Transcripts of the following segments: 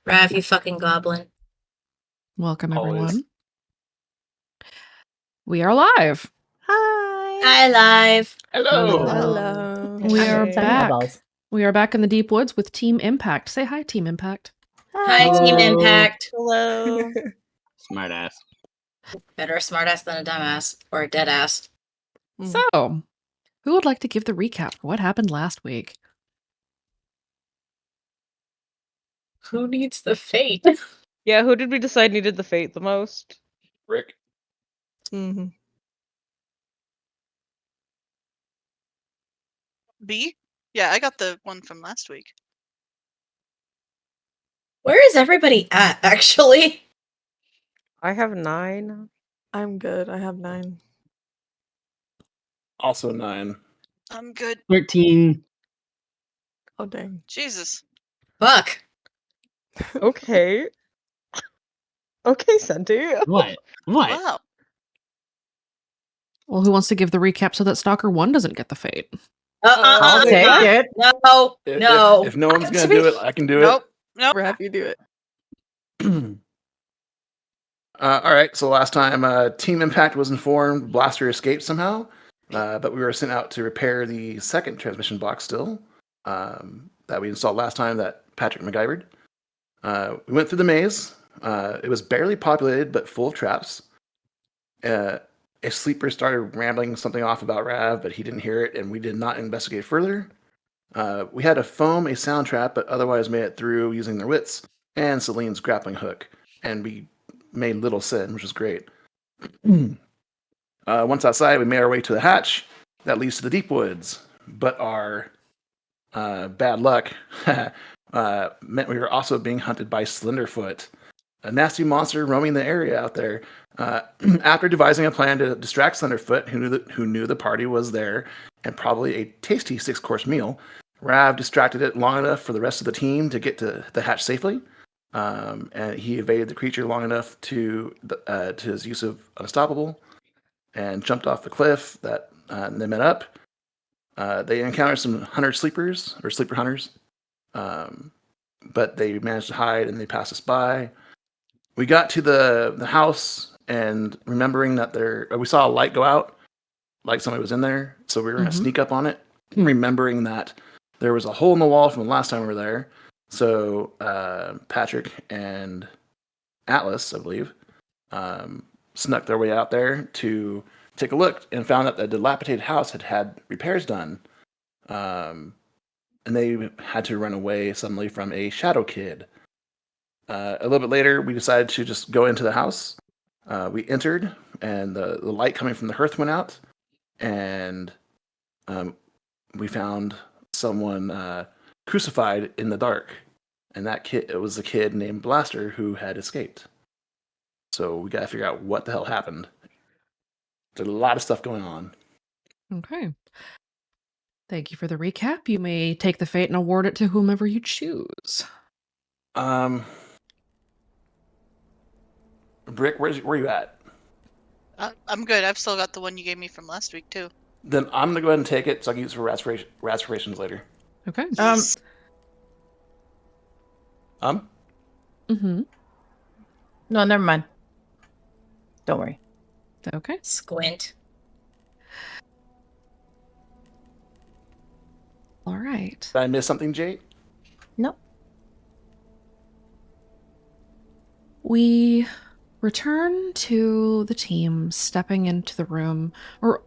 Rav, you fucking goblin. Welcome, Always. everyone. We are live. Hi. Hi, live. Hello. Hello. We are Hi. back. We are back in the deep woods with Team Impact. Say hi, Team Impact. Hi, Hello. Team Impact. Hello. Smart ass. Better a smartass than a dumbass. Or a dead ass. So, who would like to give the recap for what happened last week? Who needs the fate? Yeah, who did we decide needed the fate the most? Rick. Mm-hmm. B? Yeah, I got the one from last week. Where is everybody at, actually? I have 9. I'm good. I have 9. Also 9. I'm good. 13. Oh dang. Jesus. Fuck. Okay. Okay, Senti. What? What? Wow. Well, who wants to give the recap so that Stalker 1 doesn't get the fate? I'll take it. No, no. If no one's To gonna be- do it, I can do Nope. Nope. Rav, you do it. it. All right. So last time, Team Impact was informed Blaster escaped somehow, but we were sent out to repair the second transmission box still that we installed last time that Patrick MacGyvered. We went through the maze. It was barely populated, but full of traps. A sleeper started rambling something off about Rav, but he didn't hear it, and we did not investigate further. We had to foam a sound trap, but otherwise made it through using their wits and Celine's grappling hook, and we made little sin, which was great. Once outside, we made our way to the hatch that leads to the deep woods, but our bad luck meant we were also being hunted by Slenderfoot, a nasty monster roaming the area out there. After devising a plan to distract Slenderfoot, who knew the party was there, and probably a tasty 6-course meal, Rav distracted it long enough for the rest of the team to get to the hatch safely, and he evaded the creature long enough to his use of Unstoppable, and jumped off the cliff that they met up. They encountered some sleeper hunters, but they managed to hide and they passed us by. We got to the house, and remembering that we saw a light go out, like somebody was in there, so we were going to sneak up on it, remembering that there was a hole in the wall from the last time we were there. So Patrick and Atlas, I believe, snuck their way out there to take a look and found that the dilapidated house had repairs done. And they had to run away suddenly from a shadow kid. A little bit later, we decided to just go into the house. We entered, and the light coming from the hearth went out, and we found someone crucified in the dark. And it was a kid named Blaster who had escaped. So we got to figure out what the hell happened. There's a lot of stuff going on. Okay. Thank you for the recap. You may take the fate and award it to whomever you choose. Brick, where you at? I'm good. I've still got the one you gave me from last week, too. Then I'm gonna go ahead and take it so I can use it for raspirations later. Okay. Yes. Mm-hmm. No, never mind. Don't worry. Okay. Squint. All right. Did I miss something, Jade? Nope. We return to the team stepping into the room, or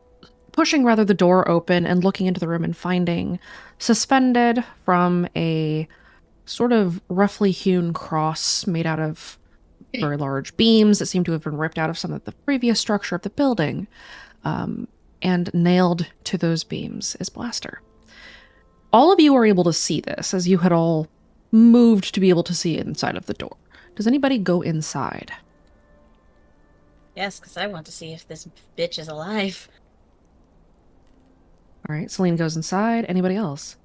pushing rather the door open and looking into the room and finding suspended from a sort of roughly hewn cross made out of very large beams that seem to have been ripped out of some of the previous structure of the building, and nailed to those beams is Blaster. All of you are able to see this, as you had all moved to be able to see inside of the door. Does anybody go inside? Yes, because I want to see if this bitch is alive. All right, Celine goes inside. Anybody else?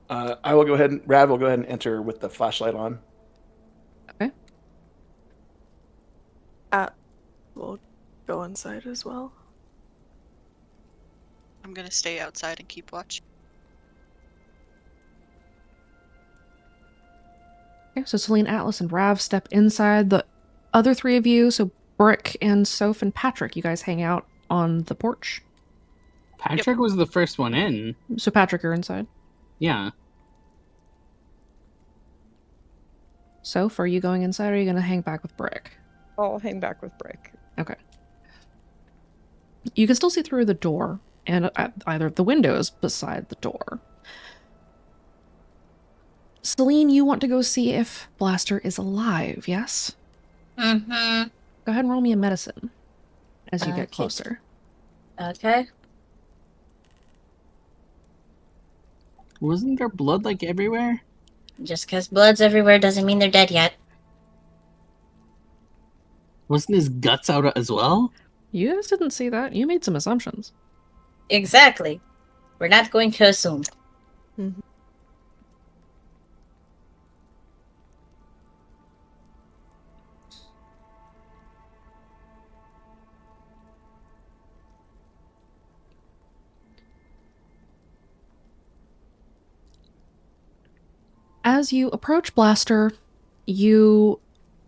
I will go ahead and Rav will go ahead and enter with the flashlight on. Okay. We'll go inside as well. I'm going to stay outside and keep watch. Okay, so Celine, Atlas, and Rav step inside. The other three of you, so Brick and Soph and Patrick, you guys hang out on the porch. Patrick was the first one in. So Patrick, you're inside. Yeah. Soph, are you going inside or are you going to hang back with Brick? I'll hang back with Brick. Okay. You can still see through the door and either of the windows beside the door. Celine, you want to go see if Blaster is alive, yes? Mm-hmm. Go ahead and roll me a medicine as you get Okay. closer. Okay. Wasn't there blood like everywhere? Just because blood's everywhere doesn't mean they're dead yet. Wasn't his guts out as well? You guys didn't see that. You made some assumptions. Exactly. We're not going to assume. Mhm. As you approach Blaster, you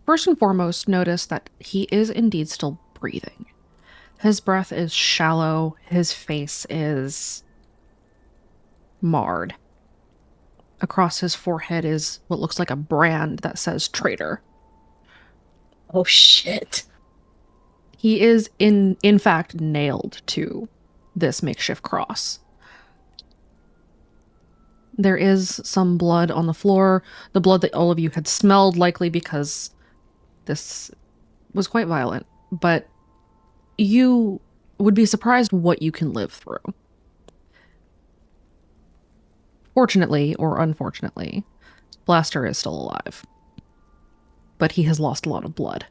first and foremost notice that he is indeed still breathing. His breath is shallow, his face is marred. Across his forehead is what looks like a brand that says traitor. Oh shit. He is in fact nailed to this makeshift cross. There is some blood on the floor, the blood that all of you had smelled, likely because this was quite violent, but you would be surprised what you can live through. Fortunately, or unfortunately, Blaster is still alive. But he has lost a lot of blood.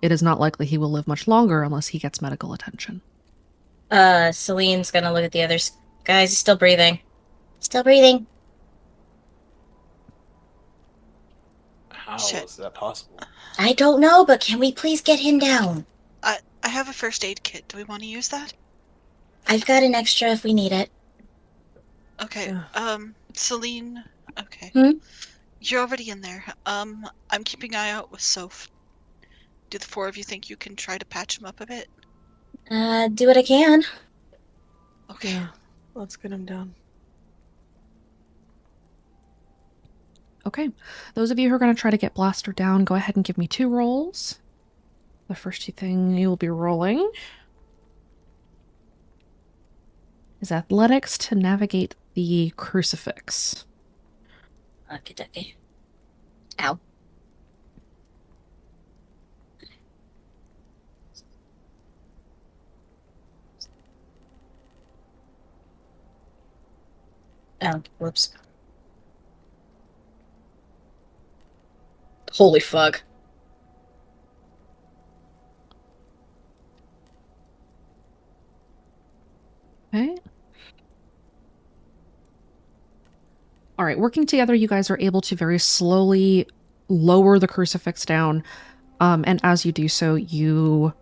It is not likely he will live much longer unless he gets medical attention. Celine's gonna look at the others. Guys, he's still breathing. Still breathing. How Shit. is that possible? I don't know, but can we please get him down? I have a first aid kit. Do we want to use that? I've got an extra if we need it. Okay. Yeah. Celine. Okay. Hmm? You're already in there. I'm keeping an eye out with Soph. Do the four of you think you can try to patch him up a bit? Do what I can. Okay. Yeah. Let's get him down. Okay, those of you who are going to try to get Blaster down, go ahead and give me 2 rolls. The first thing you will be rolling is athletics to navigate the crucifix. Okay. Ow. Oh, whoops. Holy fuck. Okay. All right, working together, you guys are able to very slowly lower the crucifix down. And as you do so, you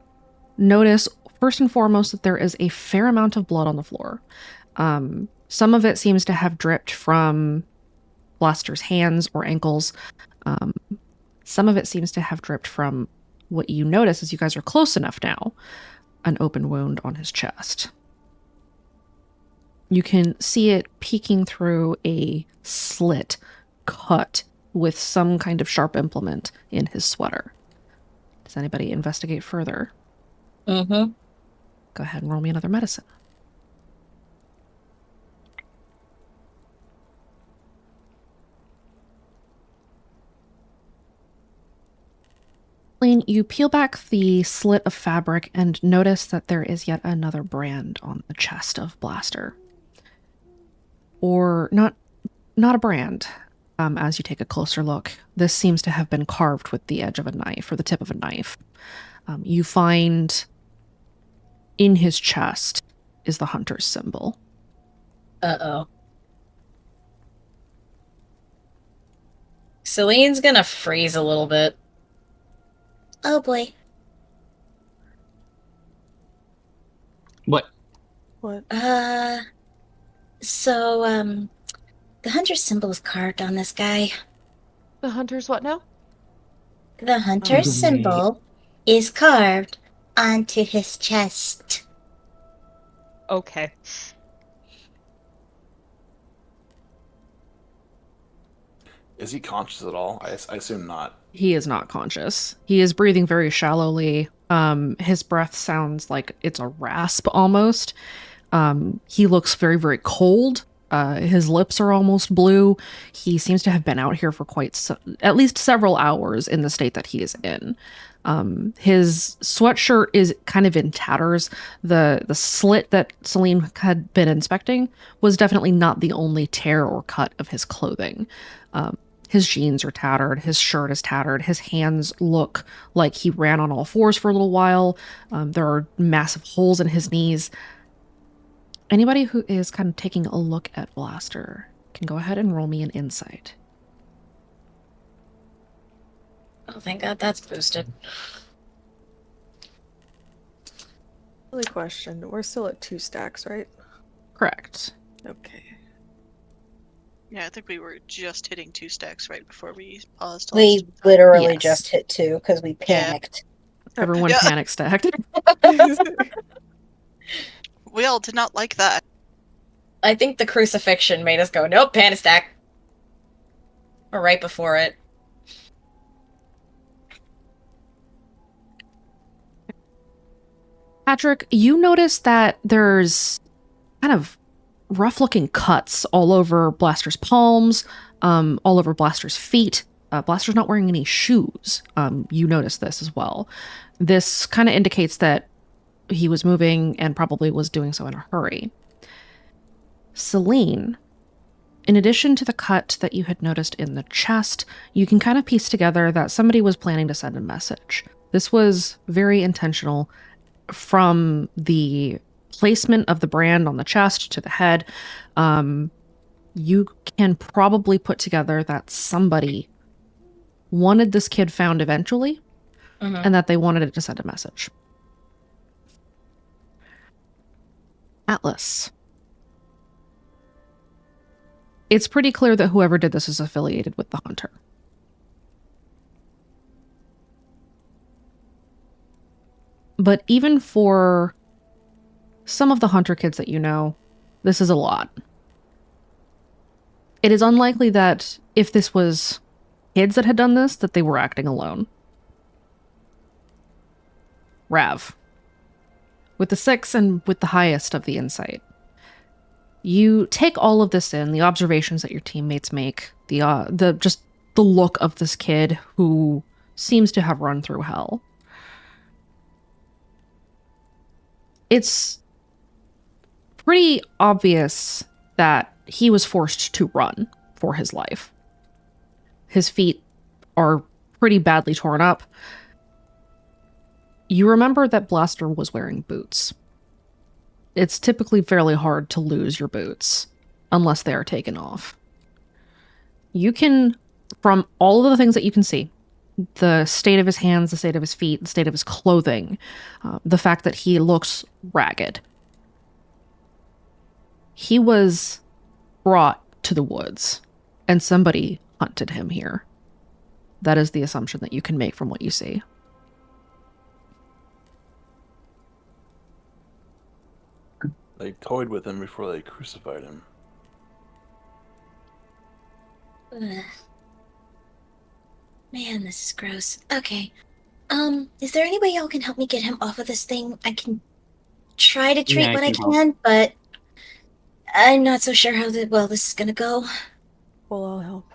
notice, first and foremost, that there is a fair amount of blood on the floor. Some of it seems to have dripped from Blaster's hands or ankles. Some of it seems to have dripped from what you notice as you guys are close enough now, an open wound on his chest. You can see it peeking through a slit cut with some kind of sharp implement in his sweater. Does anybody investigate further? Mm-hmm. Go ahead and roll me another medicine. Lane, you peel back the slit of fabric and notice that there is yet another brand on the chest of Blaster. Or not a brand. As you take a closer look, this seems to have been carved with the edge of a knife or the tip of a knife. You find in his chest is the hunter's symbol. Uh-oh. Celine's gonna freeze a little bit. Oh boy. What? What? So, the hunter's symbol is carved on this guy. The hunter's what now? The hunter's symbol is carved onto his chest. Okay. Is he conscious at all? I assume not. He is not conscious. He is breathing very shallowly. His breath sounds like it's a rasp almost. He looks very, very cold. His lips are almost blue. He seems to have been out here for at least several hours in the state that he is in. His sweatshirt is kind of in tatters. The slit that Celine had been inspecting was definitely not the only tear or cut of his clothing. His jeans are tattered. His shirt is tattered. His hands look like he ran on all fours for a little while. There are massive holes in his knees. Anybody who is kind of taking a look at Blaster can go ahead and roll me an insight. Oh, thank God that's boosted. Silly question. We're still at 2 stacks, right? Correct. Okay. Yeah, I think we were just hitting 2 stacks right before we paused. We literally Yes. just hit 2 because we panicked. Everyone Yeah. panic stacked. We all did not like that. I think the crucifixion made us go, nope, panic stack. Or right before it. Patrick, you notice that there's kind of rough looking cuts all over Blaster's palms, all over Blaster's feet. Blaster's not wearing any shoes. You notice this as well. This kind of indicates that he was moving and probably was doing so in a hurry. Celine, in addition to the cut that you had noticed in the chest, you can kind of piece together that somebody was planning to send a message. This was very intentional, from the placement of the brand on the chest to the head. You can probably put together that somebody wanted this kid found eventually, and that they wanted it to send a message. Atlas. It's pretty clear that whoever did this is affiliated with the hunter. But even for some of the hunter kids that you know, this is a lot. It is unlikely that if this was kids that had done this, that they were acting alone. Rav. With the 6 and with the highest of the insight. You take all of this in, the observations that your teammates make, the look of this kid who seems to have run through hell. It's pretty obvious that he was forced to run for his life. His feet are pretty badly torn up. You remember that Blaster was wearing boots. It's typically fairly hard to lose your boots unless they are taken off. You can, from all of the things that you can see, the state of his hands, the state of his feet, the state of his clothing, the fact that he looks ragged. He was brought to the woods, and somebody hunted him here. That is the assumption that you can make from what you see. They toyed with him before they crucified him. Ugh. Man, this is gross. Okay. Is there any way y'all can help me get him off of this thing? I can try to treat Yeah, I what I can help. can, but I'm not so sure how well this is gonna go. Well, I'll help.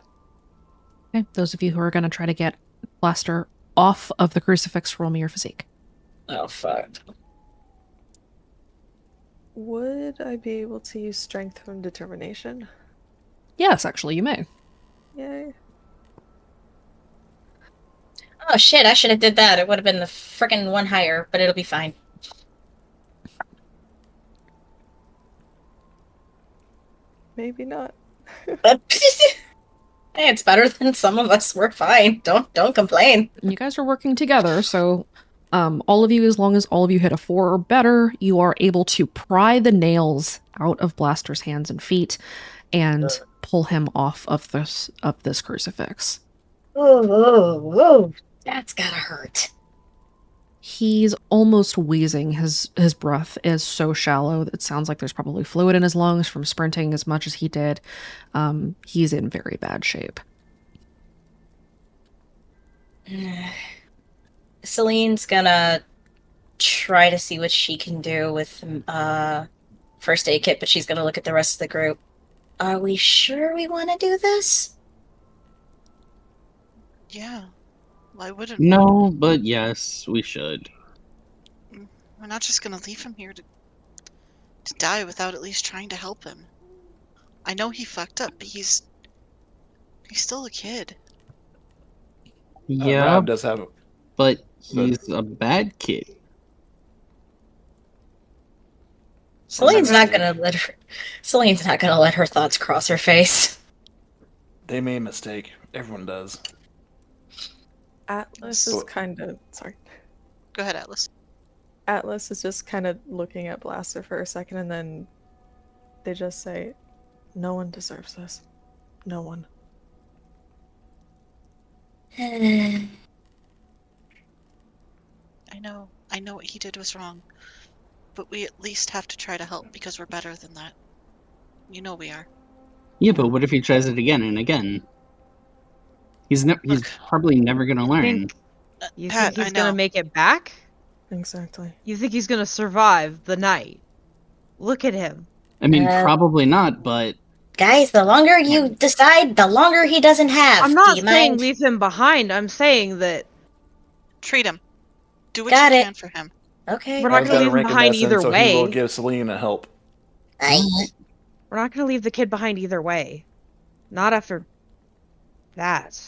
Okay, those of you who are going to try to get Blaster off of the crucifix, roll me your physique. Oh, fuck. Would I be able to use strength from determination? Yes, actually, you may. Yay. Oh shit, I should have did that. It would have been the frickin' one higher, but it'll be fine. Maybe not. Hey, it's better than some of us. We're fine. Don't complain. You guys are working together, so all of you, as long as all of you hit a 4 or better, you are able to pry the nails out of Blaster's hands and feet and pull him off of this crucifix. Oh, that's gotta hurt. He's almost wheezing. His breath is so shallow that it sounds like there's probably fluid in his lungs from sprinting as much as he did. He's in very bad shape. Celine's gonna try to see what she can do with first aid kit, but she's gonna look at the rest of the group. Are we sure we want to do this? Yeah. Why wouldn't we? No, but yes, we should. We're not just gonna leave him here to die without at least trying to help him. I know he fucked up, but he's still a kid. Yeah, Rab does have. but he's a bad kid. Celine's Remember- not gonna let her thoughts cross her face. They made a mistake. Everyone does. Atlas is kind of sorry. Go ahead, Atlas. Atlas is just kind of looking at Blaster for a second, and then they just say, "No one deserves this. No one." I know what he did was wrong, but we at least have to try to help because we're better than that. You know we are. Yeah, but what if he tries it again and again? He's Look. probably never gonna learn. You Pat, think he's I know. gonna make it back? Exactly. You think he's gonna survive the night? Look at him. I mean, Uh, probably not, but Guys, the longer you decide, the longer he doesn't have. I'm not Do you saying mind? leave him behind. I'm saying that Treat him. Do what Got you it. can for him. Okay. We're not Rab's gonna got a leave him rank in behind medicine, either so he will way. give Celine a help. I, We're not gonna leave the kid behind either way. Not after that.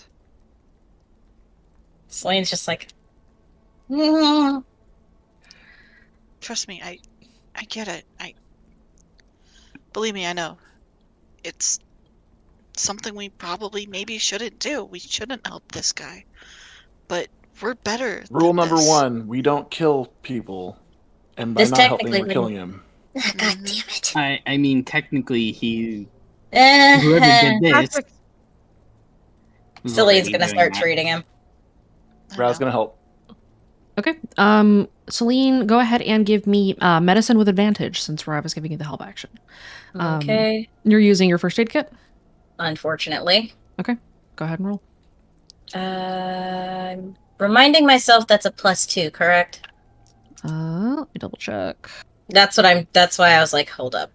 Celine's just like, "Mm." Trust me, I get it. Believe me, I know. It's something we probably maybe shouldn't do. We shouldn't help this guy. But we're better. Rule than number this. 1: we don't kill people, and by This not helping, technically we're killing him. God damn it. I mean, technically, whoever Uh, did this Patrick, was Celine's already gonna doing start that. treating him. I Rab's know. gonna help. Okay. Celine, go ahead and give me medicine with advantage since Rob is giving you the help action. Okay. You're using your first aid kit? Unfortunately. Okay. Go ahead and roll. I'm reminding myself that's a +2, correct? Let me double check. That's why I was like, hold up.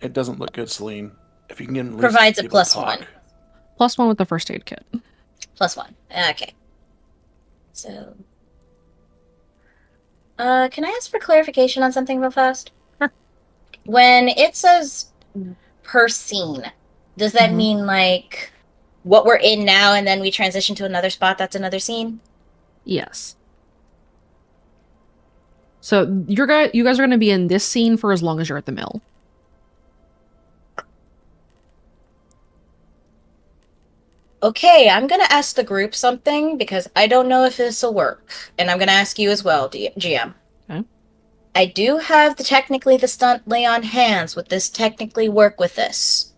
It doesn't look good, Celine. If you can get at least Provides a be able to +1. talk. +1 with the first aid kit. +1. Okay. So can I ask for clarification on something real fast? Sure. When it says per scene, does that Mhm. mean like what we're in now and then we transition to another spot that's another scene? Yes. So you guys are going to be in this scene for as long as you're at the mill. Okay, I'm gonna ask the group something because I don't know if this will work. And I'm gonna ask you as well, GM. Okay. I do have technically the stunt lay on hands. Would this technically work with this?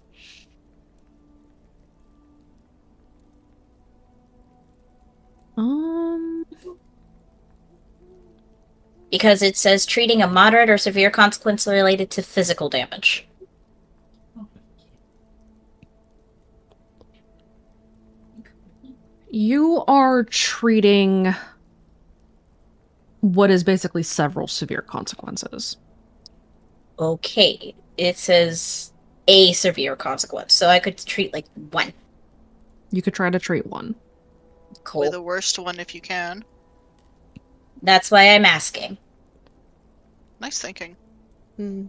Because it says treating a moderate or severe consequence related to physical damage. You are treating what is basically several severe consequences. Okay, it says a severe consequence, so I could treat like one. You could try to treat one. Cool. With the worst one if you can. That's why I'm asking. Nice thinking. Hmm.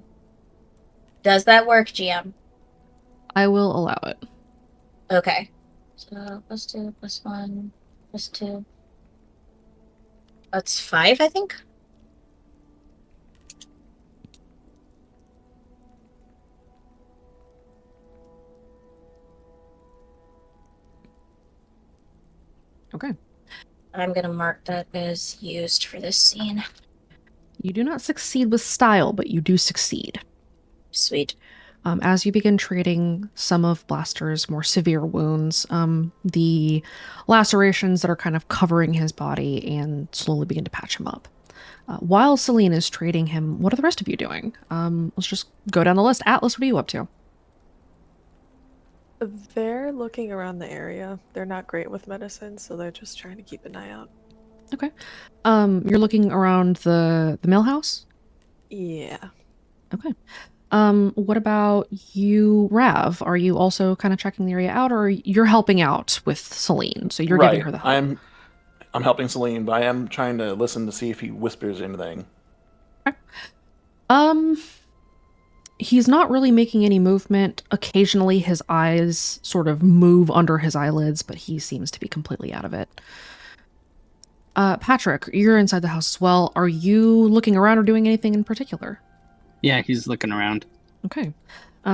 Does that work, GM? I will allow it. Okay. So +2, +1, +2. That's 5, I think. Okay. I'm gonna mark that as used for this scene. You do not succeed with style, but you do succeed. Sweet. As you begin treating some of Blaster's more severe wounds, the lacerations that are kind of covering his body, and slowly begin to patch him up. While Celine is treating him, what are the rest of you doing? Let's just go down the list. Atlas, what are you up to? They're looking around the area. They're not great with medicine, so they're just trying to keep an eye out. Okay. You're looking around the mill house? Yeah. Okay. What about you, Rav? Are you also kind of checking the area out, or you're helping out with Celine? So you're giving her the help. I'm helping Celine, but I am trying to listen to see if he whispers anything. Okay. He's not really making any movement. Occasionally his eyes sort of move under his eyelids, but he seems to be completely out of it. Patrick, you're inside the house as well. Are you looking around or doing anything in particular? Yeah, he's looking around. Okay.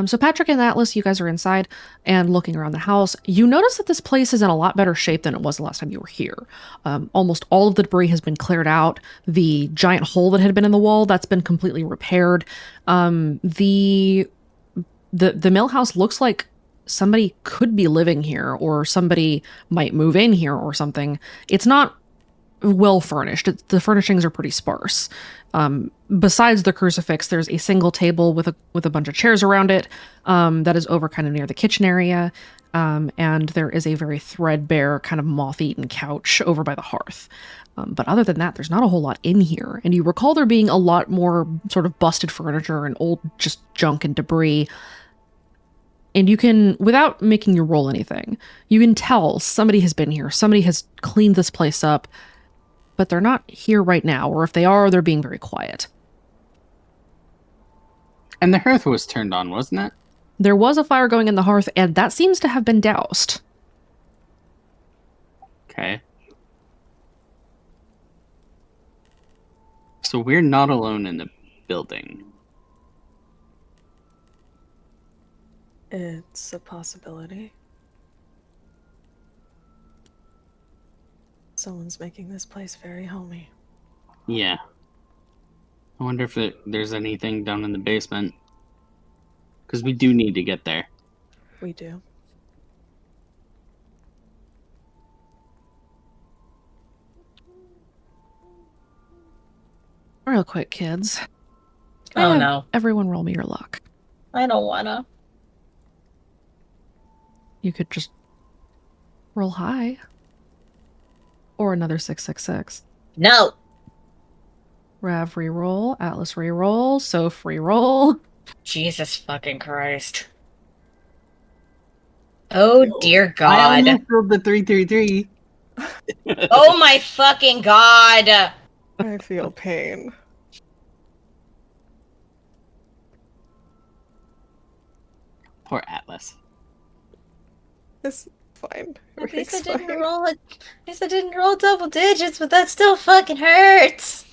So Patrick and Atlas, you guys are inside and looking around the house. You notice that this place is in a lot better shape than it was the last time you were here. Almost all of the debris has been cleared out. The giant hole that had been in the wall, that's been completely repaired. The mill house looks like somebody could be living here, or somebody might move in here or something. It's not well furnished. The furnishings are pretty sparse. Besides the crucifix, there's a single table with a bunch of chairs around it that is over kind of near the kitchen area. And there is a very threadbare, kind of moth-eaten couch over by the hearth. But other than that, there's not a whole lot in here. And you recall there being a lot more sort of busted furniture and old just junk and debris. And you can, without making you roll anything, you can tell somebody has been here. Somebody has cleaned this place up. But they're not here right now, or if they are, they're being very quiet. And the hearth was turned on, wasn't it? There was a fire going in the hearth, and that seems to have been doused. Okay. So we're not alone in the building. It's a possibility. Someone's making this place very homey. Yeah. I wonder if there's anything down in the basement. Because we do need to get there. We do. Real quick, kids. Oh no. Everyone roll me your luck. I don't wanna. You could just roll high. Or another 666. No. Rav reroll, Atlas reroll, Soph reroll. Jesus fucking Christ. Oh dear I God. almost rolled the 333. Oh my fucking God. I feel pain. Poor Atlas. It's fine. At least I Everything's didn't fine. roll it. At least I didn't roll double digits, but that still fucking hurts.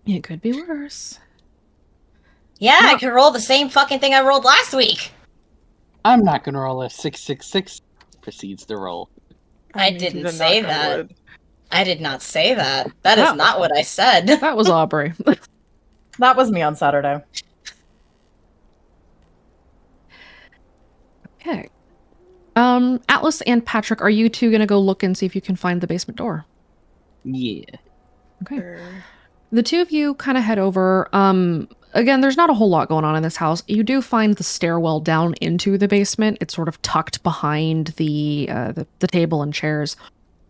It could be worse. Yeah, I could roll the same fucking thing I rolled last week. I'm not going to roll a 666. Proceeds to roll. I need you didn't to say knock on that. wood. I did not say that. That is That- not what I said. That was Aubrey. That was me on Saturday. Okay. Atlas and Patrick, are you two gonna go look and see if you can find the basement door? Yeah. Okay. Or- The two of you kind of head over. Again, there's not a whole lot going on in this house. You do find the stairwell down into the basement. It's sort of tucked behind the table and chairs.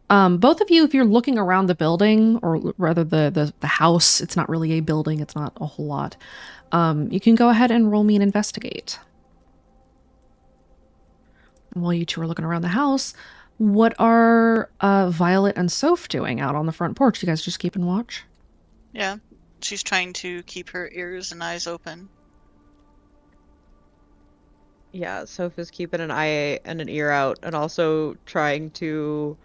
Both of you, if you're looking around the building, or rather the house, it's not really a building. It's not a whole lot. You can go ahead and roll me an investigate. While you two are looking around the house, what are Violet and Soph doing out on the front porch? You guys just keeping watch? Yeah. She's trying to keep her ears and eyes open. Yeah, Soph is keeping an eye and an ear out, and also trying to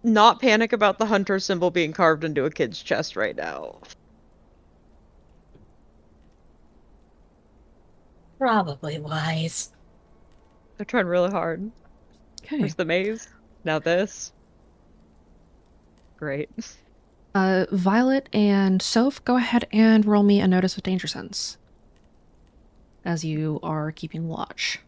not panic about the hunter symbol being carved into a kid's chest right now. Probably wise. They're trying really hard. Okay. There's the maze. Now this. Great. Violet and Soph, go ahead and roll me a notice of danger sense. as you are keeping watch.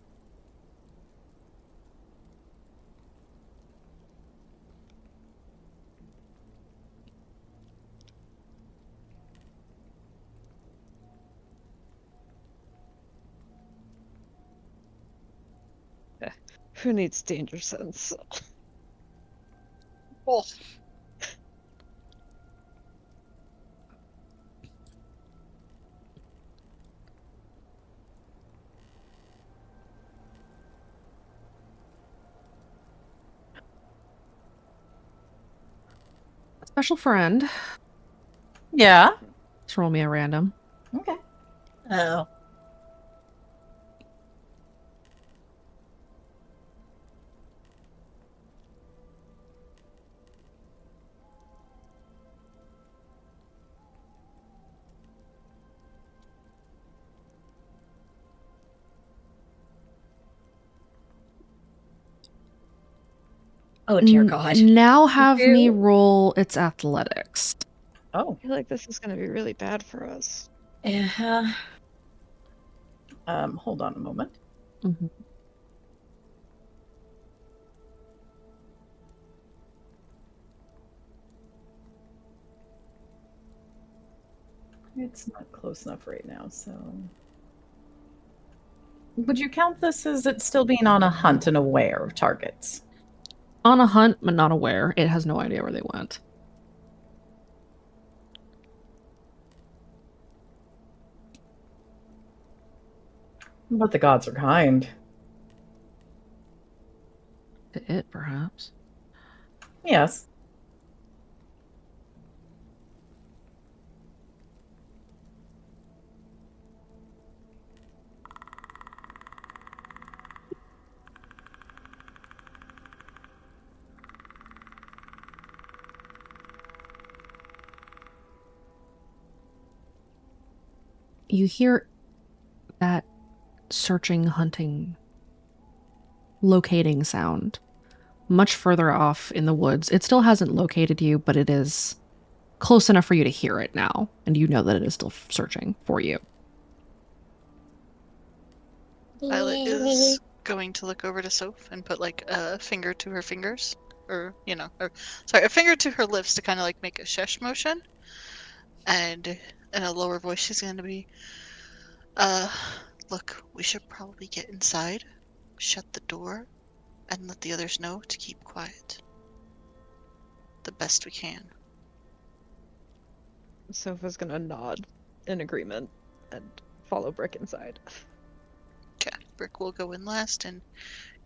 Who needs danger sense? Oh, Special friend, Yeah. just roll me a random. Okay. Oh. Oh dear God. Now have me Ew. roll its athletics. Oh. I feel like this is gonna be really bad for us. Yeah. Hold on a moment. Mhm. It's not close enough right now, so. Would you count this as it still being on a hunt and aware of targets? On a hunt, but not aware. It has no idea where they went. But the gods are kind. To it, perhaps. Yes. You hear that searching, hunting, locating sound much further off in the woods. It still hasn't located you, but it is close enough for you to hear it now, and you know that it is still searching for you. Violet is going to look over to Soph and put like a finger to her fingers, or a finger to her lips to kind of like make a shush motion, and in a lower voice she's going to be, look, we should probably get inside, shut the door, and let the others know to keep quiet. The best we can. Sofa's gonna nod in agreement and follow Brick inside. Okay, Brick will go in last and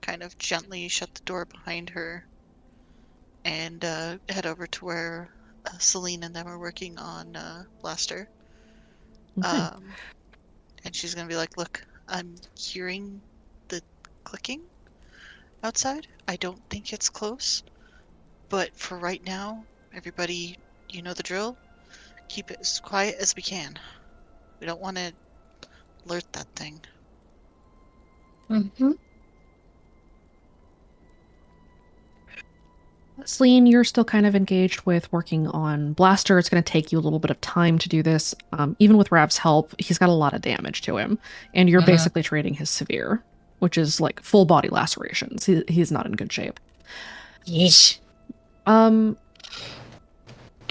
kind of gently shut the door behind her and head over to where Celine and them are working on Blaster. Okay. And she's gonna be like, look, I'm hearing the clicking outside. I don't think it's close, but for right now, everybody, you know the drill. Keep it as quiet as we can. We don't want to alert that thing. Mm-hmm. Celine, you're still kind of engaged with working on Blaster. It's going to take you a little bit of time to do this. Even with Rav's help, he's got a lot of damage to him, and you're basically treating his severe, which is like full body lacerations. He's not in good shape. Yeesh.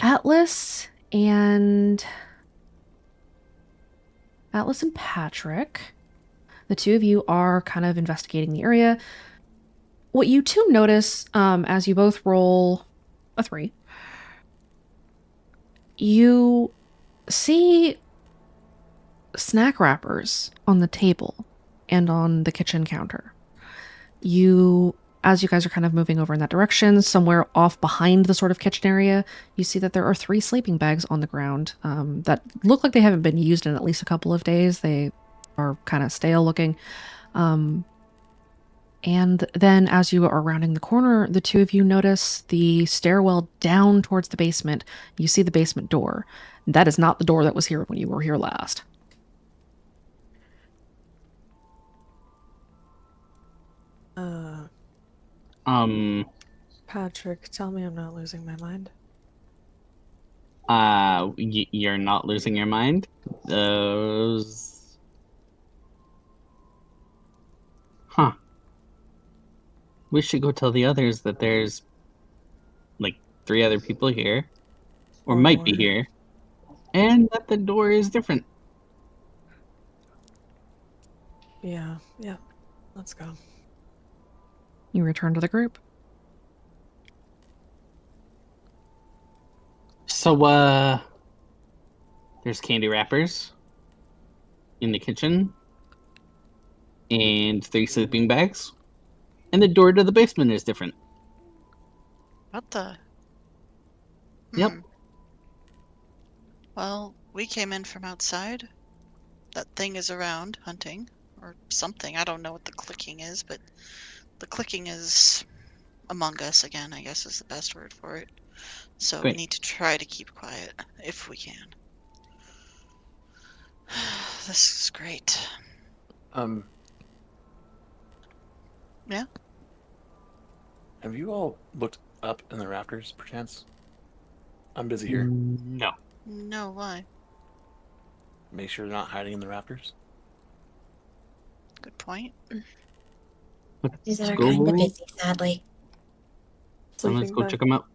Atlas and Patrick, the two of you are kind of investigating the area. What you two notice, as you both roll a 3, you see snack wrappers on the table and on the kitchen counter. As you guys are kind of moving over in that direction, somewhere off behind the sort of kitchen area, you see that there are 3 sleeping bags on the ground that look like they haven't been used in at least a couple of days. They are kind of stale looking. And then as you are rounding the corner, the two of you notice the stairwell down towards the basement. You see the basement door. That is not the door that was here when you were here last. Patrick, tell me I'm not losing my mind. You're not losing your mind. Those Huh. We should go tell the others that there's like 3 other people here, or might be here, and that the door is different. Yeah, let's go. You return to the group. So, there's candy wrappers in the kitchen, and 3 sleeping bags, and the door to the basement is different. What the? Yep. Well, we came in from outside. That thing is around hunting or something. I don't know what the clicking is, but the clicking is among us again, I guess is the best word for it. So Great. we need to try to keep quiet if we can. This is great. Yeah? Have you all looked up in the rafters, perchance? I'm busy here. No. No, why? Make sure they're not hiding in the rafters. Good point. These Let's are go. kind of busy, sadly. Let's go check them out.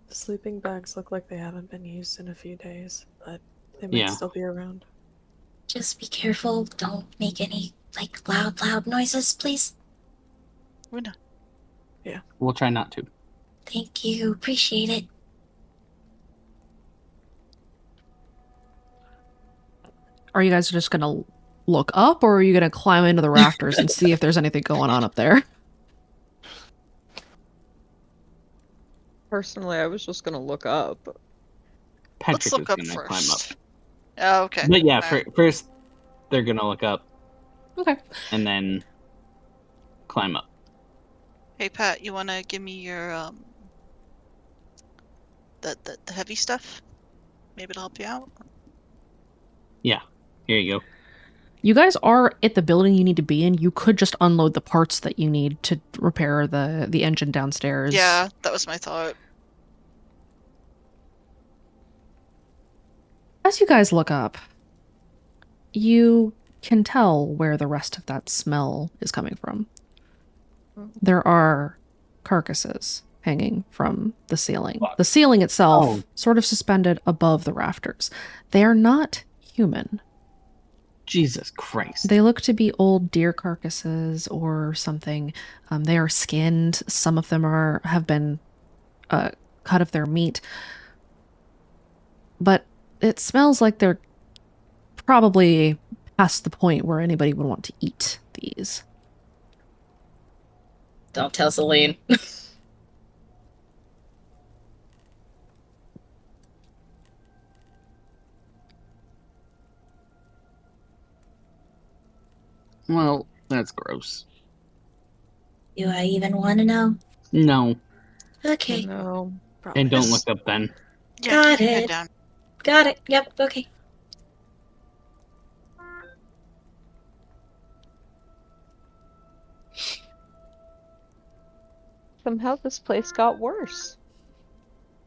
The sleeping bags look like they haven't been used in a few days, but they might Yeah. still be around. Just be careful. Don't make any, like, loud noises, please. We're not. We'll try not to. Thank you. Appreciate it. Are you guys just gonna look up, or are you gonna climb into the rafters and see if there's anything going on up there? Personally, I was just gonna look up. Patrick Let's look is up gonna first. climb up. Oh, okay. But yeah, Alright. first they're gonna look up Okay. and then climb up. Hey Pat, you wanna give me your the heavy stuff? Maybe it'll help you out. Here you go. You guys are at the building you need to be in. You could just unload the parts that you need to repair the engine downstairs. Yeah, that was my thought. As you guys look up, you can tell where the rest of that smell is coming from. There are carcasses hanging from the ceiling. The ceiling itself, sort of suspended above the rafters. They are not human. Jesus Christ. They look to be old deer carcasses or something. They are skinned. Some of them have been cut of their meat. But it smells like they're probably past the point where anybody would want to eat these. Don't tell Celine. Well, that's gross. Do I even want to know? No. Okay. No. And don't look up then. Yeah, Got keep your head it. down. Got it. Yep. Okay. Somehow this place got worse.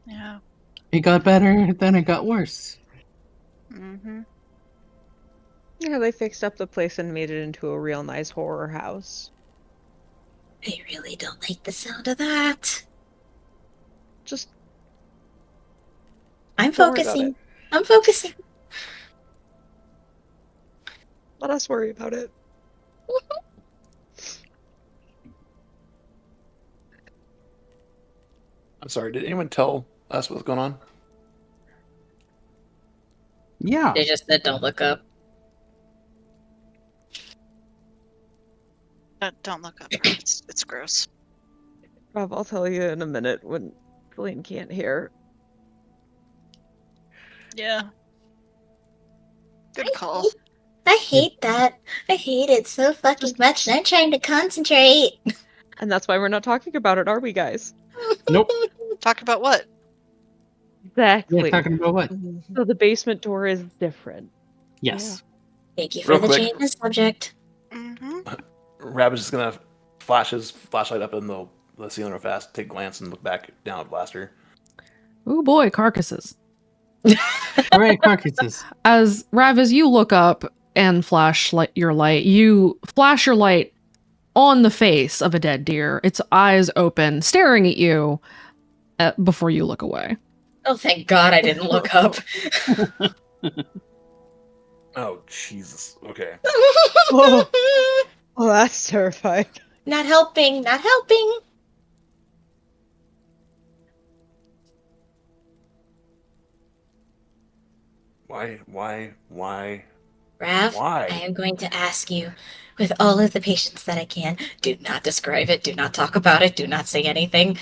Yeah. It got better, then it got worse. Mm-hmm. Yeah, they fixed up the place and made it into a real nice horror house. I really don't like the sound of that. Just I'm don't worry about focusing. it. I'm focusing. Let us worry about it. I'm sorry, did anyone tell us what's going on? Yeah. They just said don't look up. Don't look up. It's gross. Rob, I'll tell you in a minute when Celine can't hear. Yeah. Good call. I hate that. I hate it so fucking much, and I'm trying to concentrate. And that's why we're not talking about it, are we, guys? Nope. Talk about what? Exactly. Yeah, talking about what? So the basement door is different. Yes. Thank you for Real the quick. change in subject. Mm-hmm. Rabbit's just gonna flash his flashlight up in the ceiling real fast, take a glance, and look back down at Blaster. Ooh boy, carcasses. All right, carcasses. As Rav, as you look up and flash your light, you flash your light on the face of a dead deer, its eyes open, staring at you before you look away. Oh, thank God I didn't look up. Oh, Jesus. Okay. Whoa. Oh, that's terrifying. Not helping, not helping. Why? Rav, Why? I am going to ask you, with all of the patience that I can, do not describe it, do not talk about it, do not say anything.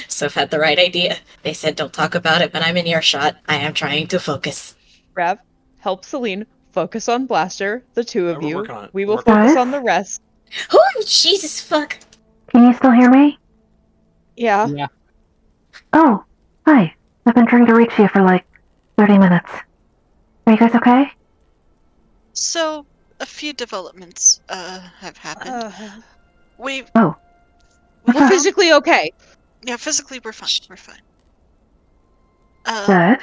So I've had the right idea. They said don't talk about it, but I'm in earshot. I am trying to focus. Rav, help Celine focus on Blaster, the two of We're you. working on it. We We're will working on focus it. on the rest. Oh, Jesus fuck. Can you still hear me? Yeah. Yeah. Oh, hi. I've been trying to reach you for like 30 minutes. Are you guys okay? So, a few developments have happened. We've Oh. we We're found, physically okay. yeah, physically we're fine. We're fine. Good.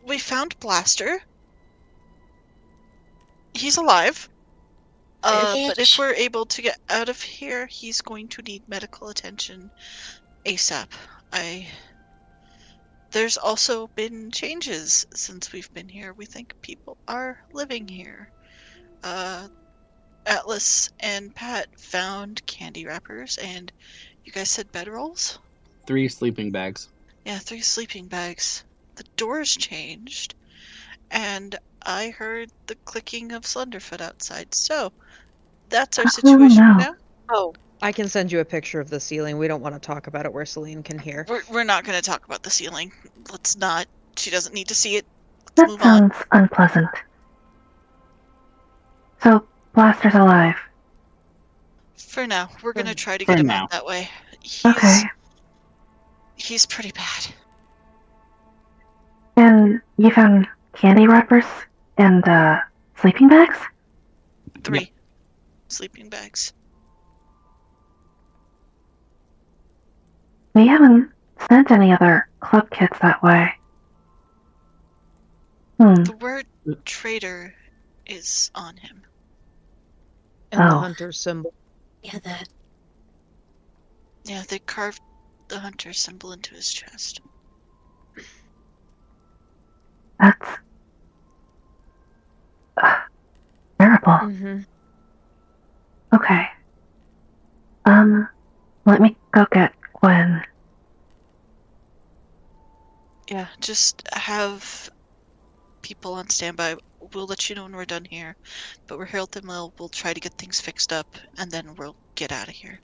We found Blaster. He's alive. But if we're able to get out of here, he's going to need medical attention ASAP. There's also been changes since we've been here. We think people are living here. Atlas and Pat found candy wrappers, and you guys said bedrolls? 3 sleeping bags. Yeah, 3 sleeping bags. The doors changed, and I heard the clicking of Slenderfoot outside. So, that's our situation no. right now. Oh, I can send you a picture of the ceiling. We don't want to talk about it where Celine can hear. We're not going to talk about the ceiling. Let's not. She doesn't need to see it. Let's That move on. sounds unpleasant. So, Blaster's alive. For now, we're going to try to For get him now. out that way. Okay. He's pretty bad. And you found candy wrappers and, sleeping bags? 3 sleeping bags. We haven't sent any other club kids that way. The word traitor is on him. And the Oh. hunter symbol. Yeah, that. Yeah, they carved the hunter symbol into his chest. That's terrible. Mm-hmm. Okay. Let me go get Gwen. Yeah, just have people on standby. We'll let you know when we're done here. But we're here at the mill. We'll try to get things fixed up, and then we'll get out of here.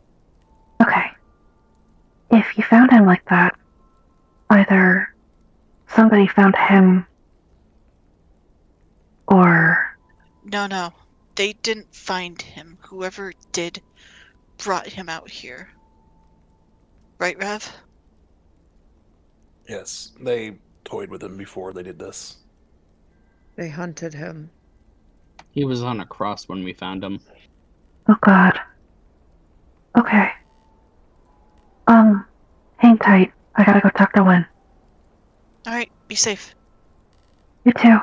Okay. If you found him like that, either somebody found him or... No. They didn't find him. Whoever did brought him out here. Right, Rev? Yes, they toyed with him before they did this. They hunted him. He was on a cross when we found him. Oh god. Okay. Hang tight. I gotta go talk to Gwen. Alright, be safe. You too.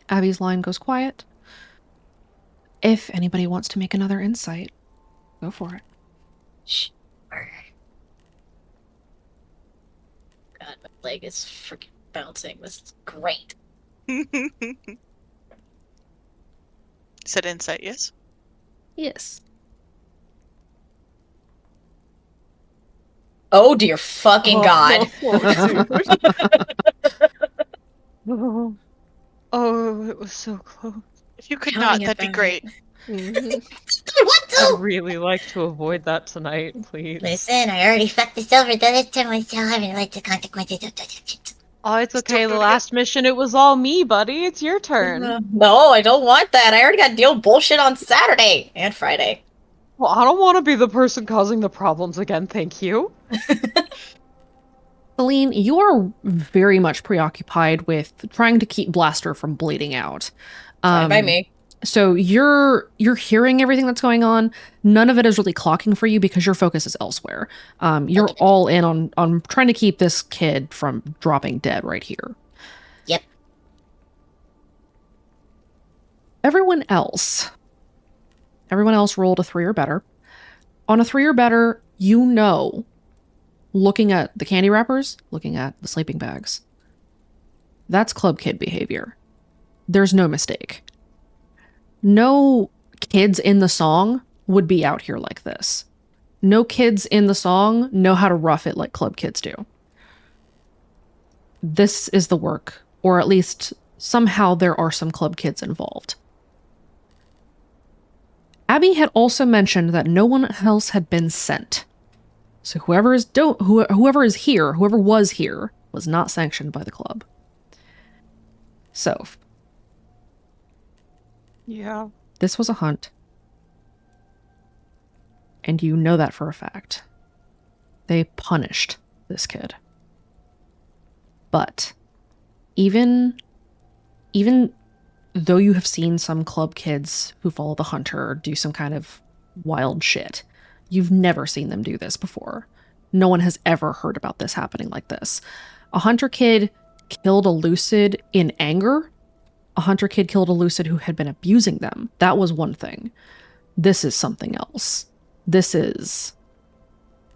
Abby's line goes quiet. If anybody wants to make another insight, go for it. Shh. God, my leg is freaking bouncing. This is great. Said insight, yes? Yes. Oh dear fucking God. Oh, it was so close. If you could Tell not, me that'd be about great. What I'd the? really like to avoid that tonight, please. Listen, I already fucked this over. This time I still haven't like the consequences of Oh, it's Just okay. don't do The it last mission, it was all me, buddy. It's your turn. No, I don't want that. I already got to deal with bullshit on Saturday and Friday. Well, I don't want to be the person causing the problems again, thank you. Celine, you are very much preoccupied with trying to keep Blaster from bleeding out. Fine by me. So you're hearing everything that's going on. None of it is really clocking for you because your focus is elsewhere. You're all in on trying to keep this kid from dropping dead right here. Yep. Everyone else, Everyone else rolled a 3 or better. On a 3 or better, you know, looking at the candy wrappers, looking at the sleeping bags, that's club kid behavior. There's no mistake. No kids in the song would be out here like this. No kids in the song know how to rough it like club kids do. This is the work, or at least somehow there are some club kids involved. Abby had also mentioned that no one else had been sent. So whoever was here, was not sanctioned by the club. So, Yeah. this was a hunt. And you know that for a fact. They punished this kid. But even though you have seen some club kids who follow the hunter do some kind of wild shit, you've never seen them do this before. No one has ever heard about this happening like this. A hunter kid killed a lucid in anger. A hunter kid killed a lucid who had been abusing them. That was one thing. This is something else. This is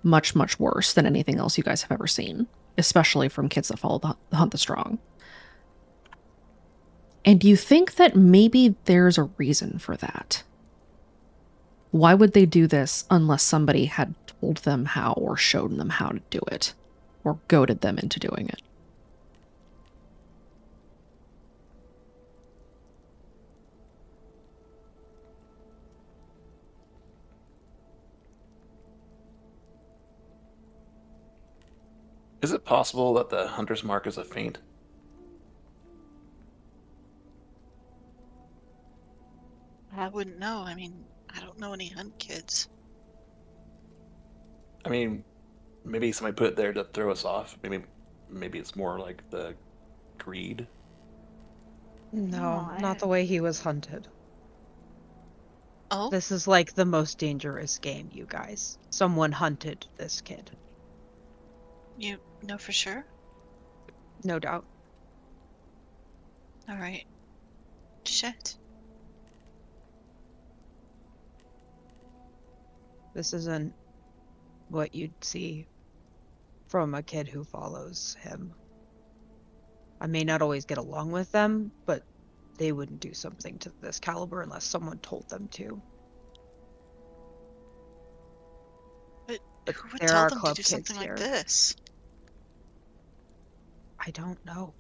much, much worse than anything else you guys have ever seen, especially from kids that follow the Hunt the Strong. And you think that maybe there's a reason for that. Why would they do this unless somebody had told them how or showed them how to do it or goaded them into doing it? Is it possible that the hunter's mark is a feint? I wouldn't know. I mean, I don't know any hunt kids. I mean, maybe somebody put it there to throw us off. Maybe it's more like the greed. No, No, not the way he was hunted. Oh, This is like the most dangerous game, you guys. Someone hunted this kid. you know for sure? No doubt. All right. Shit. This isn't what you'd see from a kid who follows him. I may not always get along with them, but they wouldn't do something to this caliber unless someone told them to. But But who would there tell are them to club do kids something like here. this? I don't know.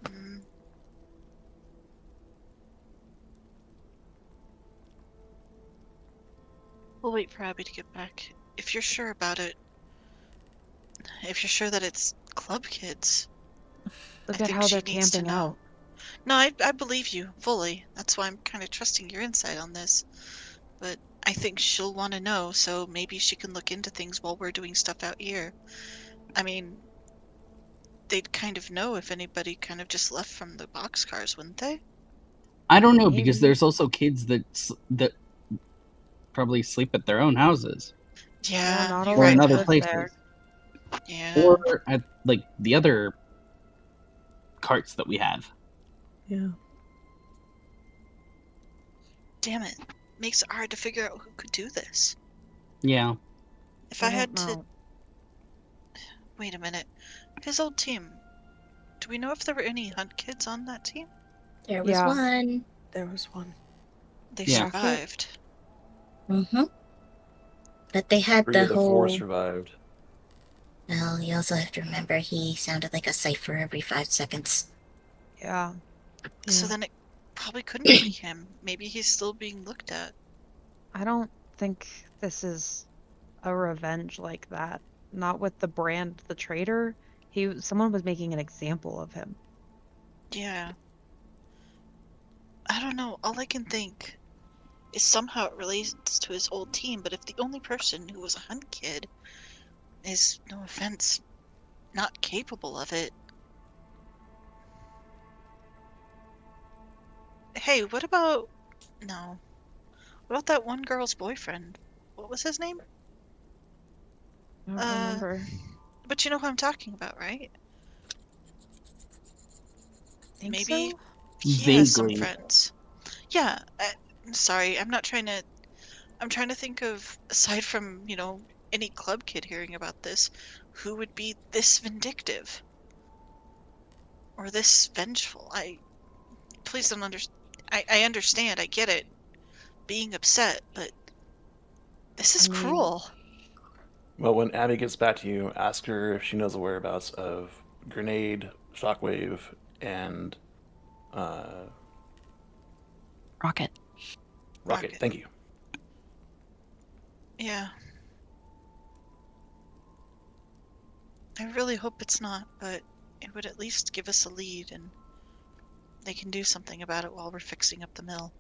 Mm. We'll wait for Abby to get back. If you're sure about it, if you're sure that it's club kids, Look I at think how she they're needs to camping know. out. No, I believe you fully. That's why I'm kind of trusting your insight on this. But I think she'll want to know, so maybe she can look into things while we're doing stuff out here. I mean, they'd kind of know if anybody kind of just left from the boxcars, wouldn't they? I don't know because Maybe. there's also kids that probably sleep at their own houses Yeah, not you're all or of in right, them other Hal. live places, there. Yeah. or at like the other carts that we have. Yeah. Damn it. Makes it hard to figure out who could do this. Yeah. If I don't had to... know. Wait a minute. His old team. Do we know if there were any hunt kids on that team? There was Yeah. one. There was one. They Yeah. survived. Mm-hmm. But they had 3 the of the 4 whole. survived. Well, you also have to remember he sounded like a cipher every 5 seconds. Yeah. So Yeah. then it probably couldn't be him. Maybe he's still being looked at. I don't think this is a revenge like that. Not with the brand, the traitor. Someone was making an example of him. Yeah. I don't know. All I can think is somehow it relates to his old team, but if the only person who was a hunt kid is, no offense, not capable of it. Hey, what about... No. What about that one girl's boyfriend? What was his name? I don't remember. But you know who I'm talking about, right? Think Maybe so? he has some Vaguely. friends. Yeah, sorry, I'm not trying to. I'm trying to think of, aside from, any club kid hearing about this, who would be this vindictive or this vengeful. Please don't understand. I understand. I get it. Being upset, but this is I mean, cruel. Well, when Abby gets back to you, ask her if she knows the whereabouts of Grenade, Shockwave, and uh, Rocket. Rocket. Thank you. Yeah. I really hope it's not, but it would at least give us a lead, and they can do something about it while we're fixing up the mill.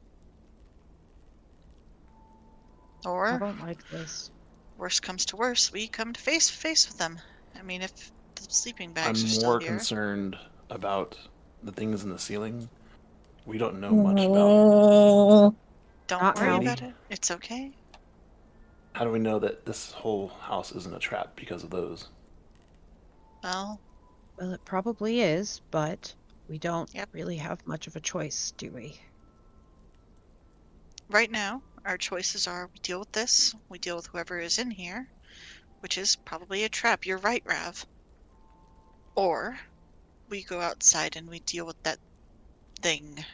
I Or, don't like this. worst comes to worst, we come to face to face with them. I mean, if the sleeping I'm bags are still more here. concerned about the things in the ceiling. We don't know much about Oh, Don't Not worry now. about it. It's okay. how do we know that this whole house isn't a trap because of those? Well, Well, it probably is, but we don't Yep. really have much of a choice, do we? right now, our choices are we deal with this, we deal with whoever is in here, which is probably a trap. You're right, Rav. Or we go outside and we deal with that thing.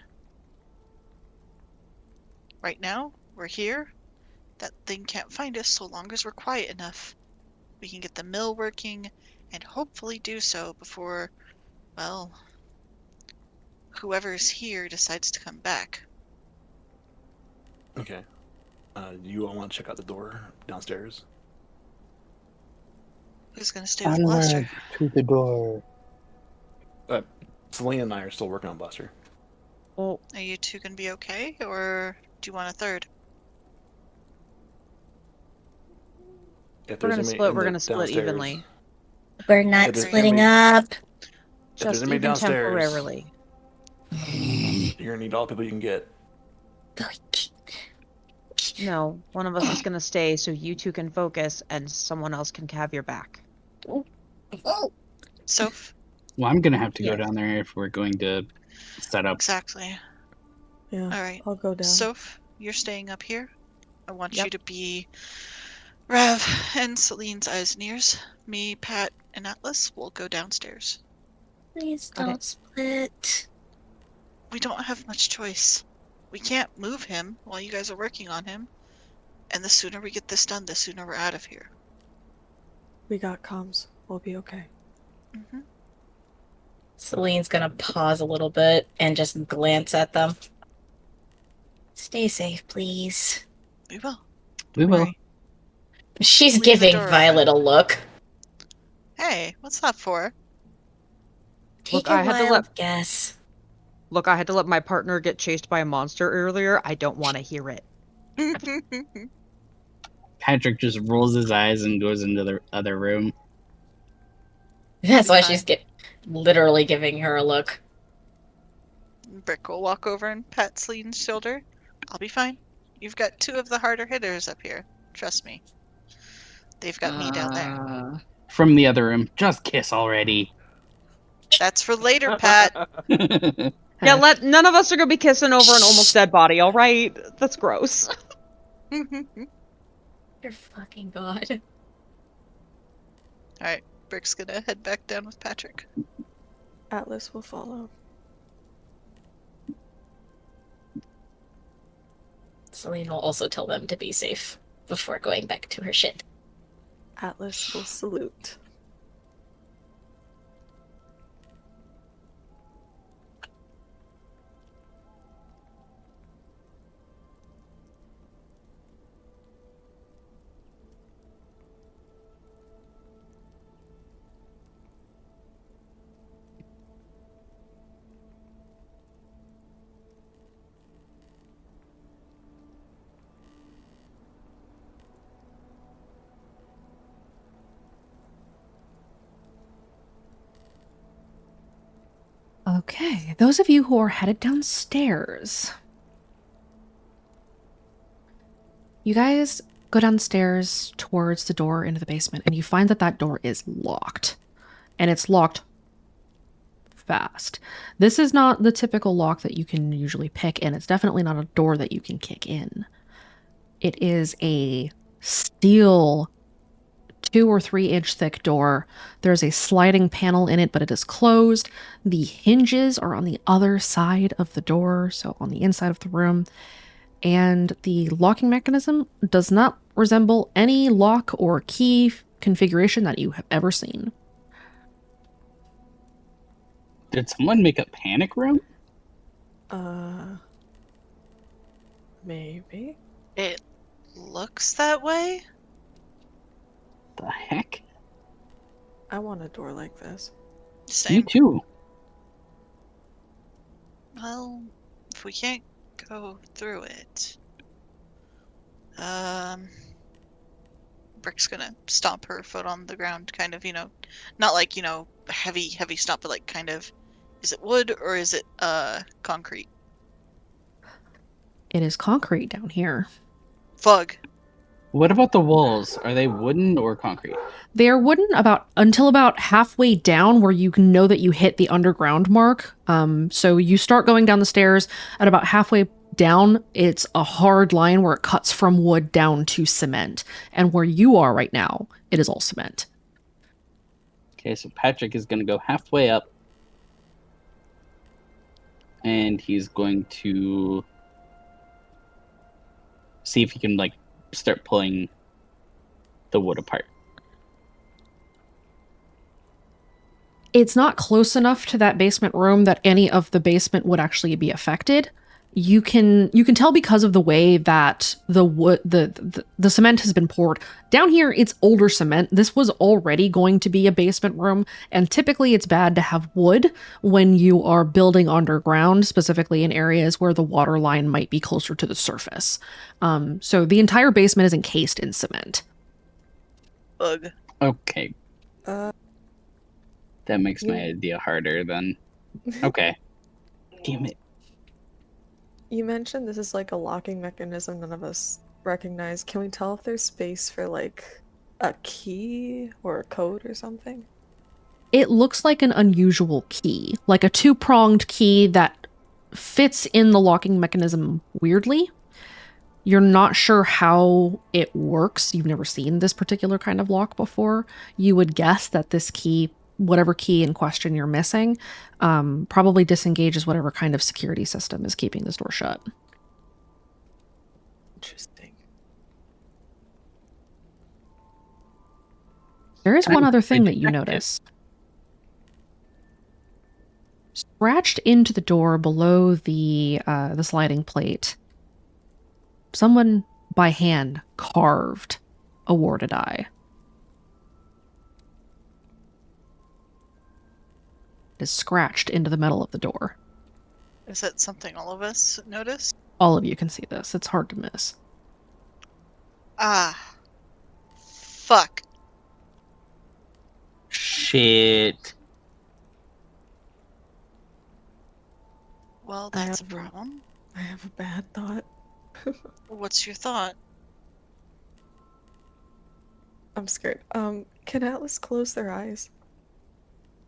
Right now, we're here. That thing can't find us so long as we're quiet enough. We can get the mill working and hopefully do so before, well, whoever's here decides to come back. Okay. You all want to check out the door downstairs? Who's gonna stay with Blaster? Onward to the door. Selena and I are still working on Buster. Well, Are you two gonna be okay, or do you want a third? If we're there's gonna anybody split. in We're the gonna split downstairs, evenly, we're I not there's agree. splitting up. if there's just anybody even downstairs, temporarily. you're gonna need all the people you can get. No, one of us is gonna stay so you two can focus, and someone else can have your back. Soph? Well, I'm gonna have to go Yes. down there if we're going to set up. Exactly. Yeah. Alright. I'll go down. Soph, you're staying up here. I want Yep. you to be Rav and Celine's eyes and ears. Me, Pat, and Atlas will go downstairs. Please Got it. don't split. We don't have much choice. We can't move him while you guys are working on him. And the sooner we get this done, the sooner we're out of here. We got comms. We'll be okay. Mm-hmm. Celine's gonna pause a little bit and just glance at them. Stay safe, please. We will. We Don't will. worry. She's Leave the giving door Violet open. a look. Hey, what's that for? Take Look, a I had to wild let guess. look. I had to let my partner get chased by a monster earlier. I don't want to hear it. Patrick just rolls his eyes and goes into the other room. That's Be why fine. she's literally giving her a look. Brick will walk over and pat Celine's shoulder. I'll be fine. You've got two of the harder hitters up here. Trust me. They've got me down there. From the other room, just kiss already. That's for later, Pat. Yeah, none of us are gonna be kissing over an almost dead body. All right, that's gross. Your fucking god. Alright, Brick's gonna head back down with Patrick. Atlas will follow. Celine will also tell them to be safe before going back to her shit. Atlas will salute. Okay, those of you who are headed downstairs. You guys go downstairs towards the door into the basement, and you find that that door is locked. And it's locked fast. This is not the typical lock that you can usually pick, and it's definitely not a door that you can kick in. It is a steel 2 or 3 inch thick door. There's a sliding panel in it, but it is closed. The hinges are on the other side of the door, so on the inside of the room. And the locking mechanism does not resemble any lock or key configuration that you have ever seen. Did someone make a panic room? Maybe. It looks that way. The heck? I want a door like this. Me Same. too. Well, if we can't go through it, Brick's gonna stomp her foot on the ground, kind of, not like, heavy, heavy stomp, but like kind of, is it wood or is it, concrete? It is concrete down here. Fug. What about the walls? Are they wooden or concrete? They are wooden until about halfway down, where you can know that you hit the underground mark. So you start going down the stairs at about halfway down. It's a hard line where it cuts from wood down to cement, and where you are right now, it is all cement. Okay, so Patrick is going to go halfway up, and he's going to see if he can start pulling the wood apart. It's not close enough to that basement room that any of the basement would actually be affected. You can tell because of the way that the wood the cement has been poured. Down here, it's older cement. This was already going to be a basement room, and typically it's bad to have wood when you are building underground, specifically in areas where the water line might be closer to the surface. So the entire basement is encased in cement. Fug. Okay. Uh, That makes my you- idea harder then. Okay. Damn it. You mentioned this is like a locking mechanism none of us recognize. Can we tell if there's space for like a key or a code or something? It looks like an unusual key, like a 2-pronged key that fits in the locking mechanism weirdly. You're not sure how it works. You've never seen this particular kind of lock before. You would guess that this key, whatever key in question you're missing, probably disengages whatever kind of security system is keeping this door shut. Interesting. There is Time one other for thing that you detective. notice. Scratched into the door below the sliding plate, someone by hand carved a warded eye. It is scratched into the metal of the door. Is that something all of us noticed? All of you can see this. It's hard to miss. Ah. Fuck. Shit. Well, I that's a have a- problem. I have a bad thought. What's your thought? I'm scared. Can Atlas close their eyes?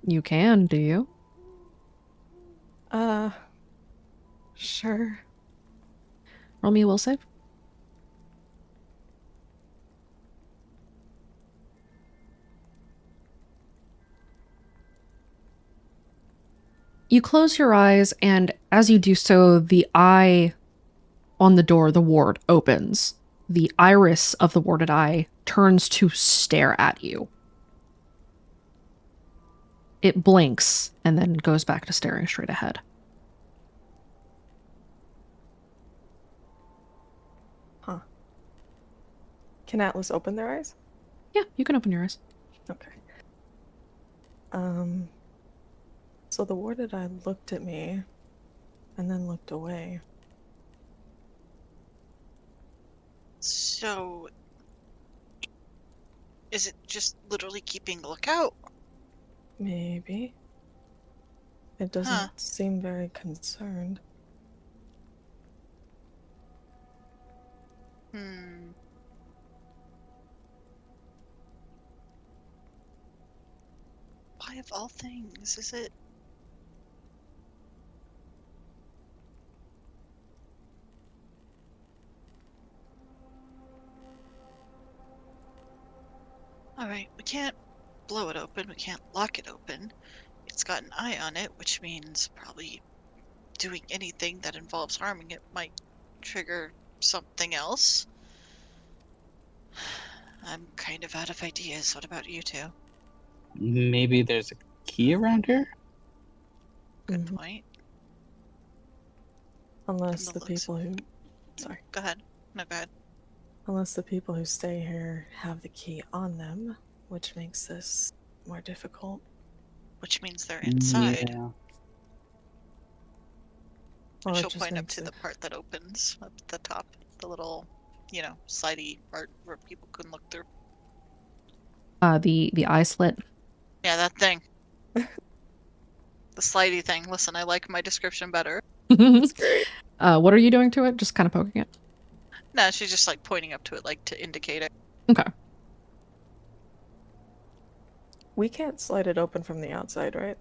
You can, do you? Sure. Roll me a will save. You close your eyes, and as you do so, the eye on the door, the ward, opens. The iris of the warded eye turns to stare at you. It blinks and then goes back to staring straight ahead. Huh. Can Atlas open their eyes? Yeah, you can open your eyes. Okay. So the warded eye looked at me and then looked away. So, is it just literally keeping a lookout? Maybe. It doesn't Huh. seem very concerned. Hmm. Why of all things is it All right, we can't blow it open. We can't lock it open. It's got an eye on it, which means probably doing anything that involves harming it might trigger something else. I'm kind of out of ideas. What about you two? Maybe there's a key around here? Good Mhm. point. Unless From the looks people who, sorry, Go ahead. No, go ahead. unless the people who stay here have the key on them, which makes this more difficult. Which means they're inside. Yeah. Well, it She'll just point up makes to it. the part that opens up at the top, the little, slidey part where people can look through. The eye slit. Yeah, that thing. The slidey thing. Listen, I like my description better. It's great. What are you doing to it? Just kind of poking it. No, she's just like pointing up to it, like to indicate it. Okay. We can't slide it open from the outside, right?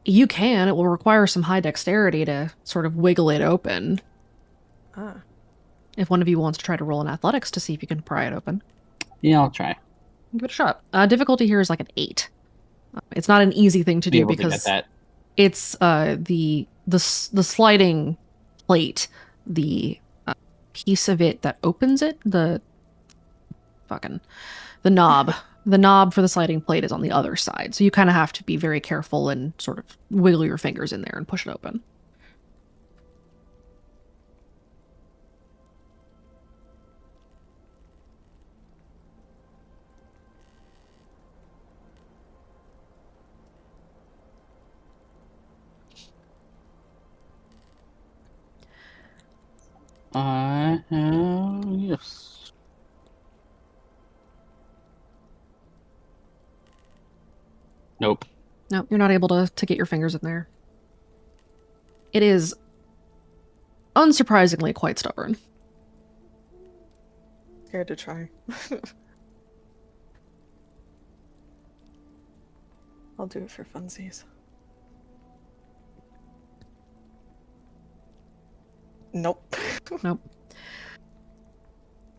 You can. It will require some high dexterity to sort of wiggle it open. Ah. If one of you wants to try to roll an athletics to see if you can pry it open, Yeah, I'll try. give it a shot. Difficulty here is like an 8. It's not an easy thing to Be do able to get because that. it's the sliding plate, the piece of it that opens it, the knob. The knob for the sliding plate is on the other side, so you kind of have to be very careful and sort of wiggle your fingers in there and push it open. Yes. Nope. No, you're not able to get your fingers in there. It is unsurprisingly quite stubborn. Scared to try. I'll do it for funsies. Nope. Nope.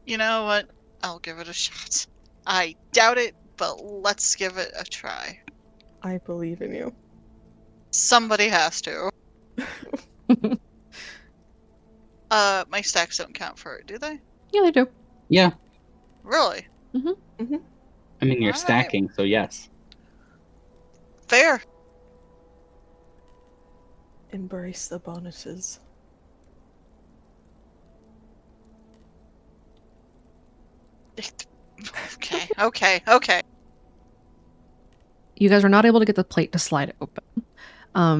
You know what? I'll give it a shot. I doubt it, but let's give it a try. I believe in you. Somebody has to. My stacks don't count for it, do they? Yeah, they do. Yeah. Really? I mean, you're Alright. stacking, so yes. Fair. Embrace the bonuses. Okay. You guys are not able to get the plate to slide open.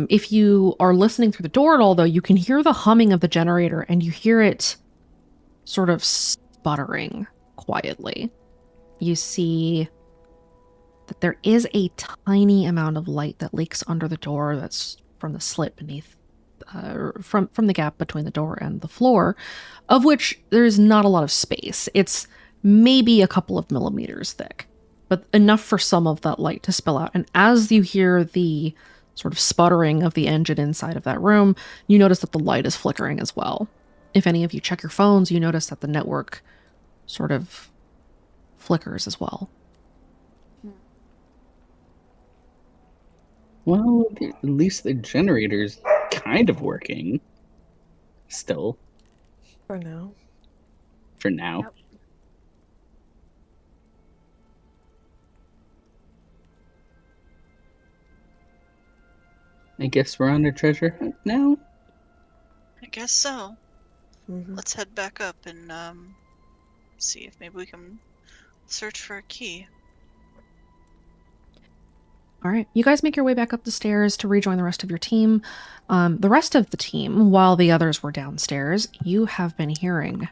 If you are listening through the door at all, though, you can hear the humming of the generator, and you hear it sort of sputtering quietly. You see that there is a tiny amount of light that leaks under the door that's from the slit beneath, from the gap between the door and the floor, of which there is not a lot of space. It's maybe a couple of millimeters thick, but enough for some of that light to spill out. And as you hear the sort of sputtering of the engine inside of that room, you notice that the light is flickering as well. If any of you check your phones, you notice that the network sort of flickers as well. Well, at least the generator's kind of working. Still, For now. for now. Yep. I guess we're on a treasure hunt now? I guess so. Mhm. Let's head back up and see if maybe we can search for a key. All right, you guys make your way back up the stairs to rejoin the rest of your team. The rest of the team, while the others were downstairs, you have been hearing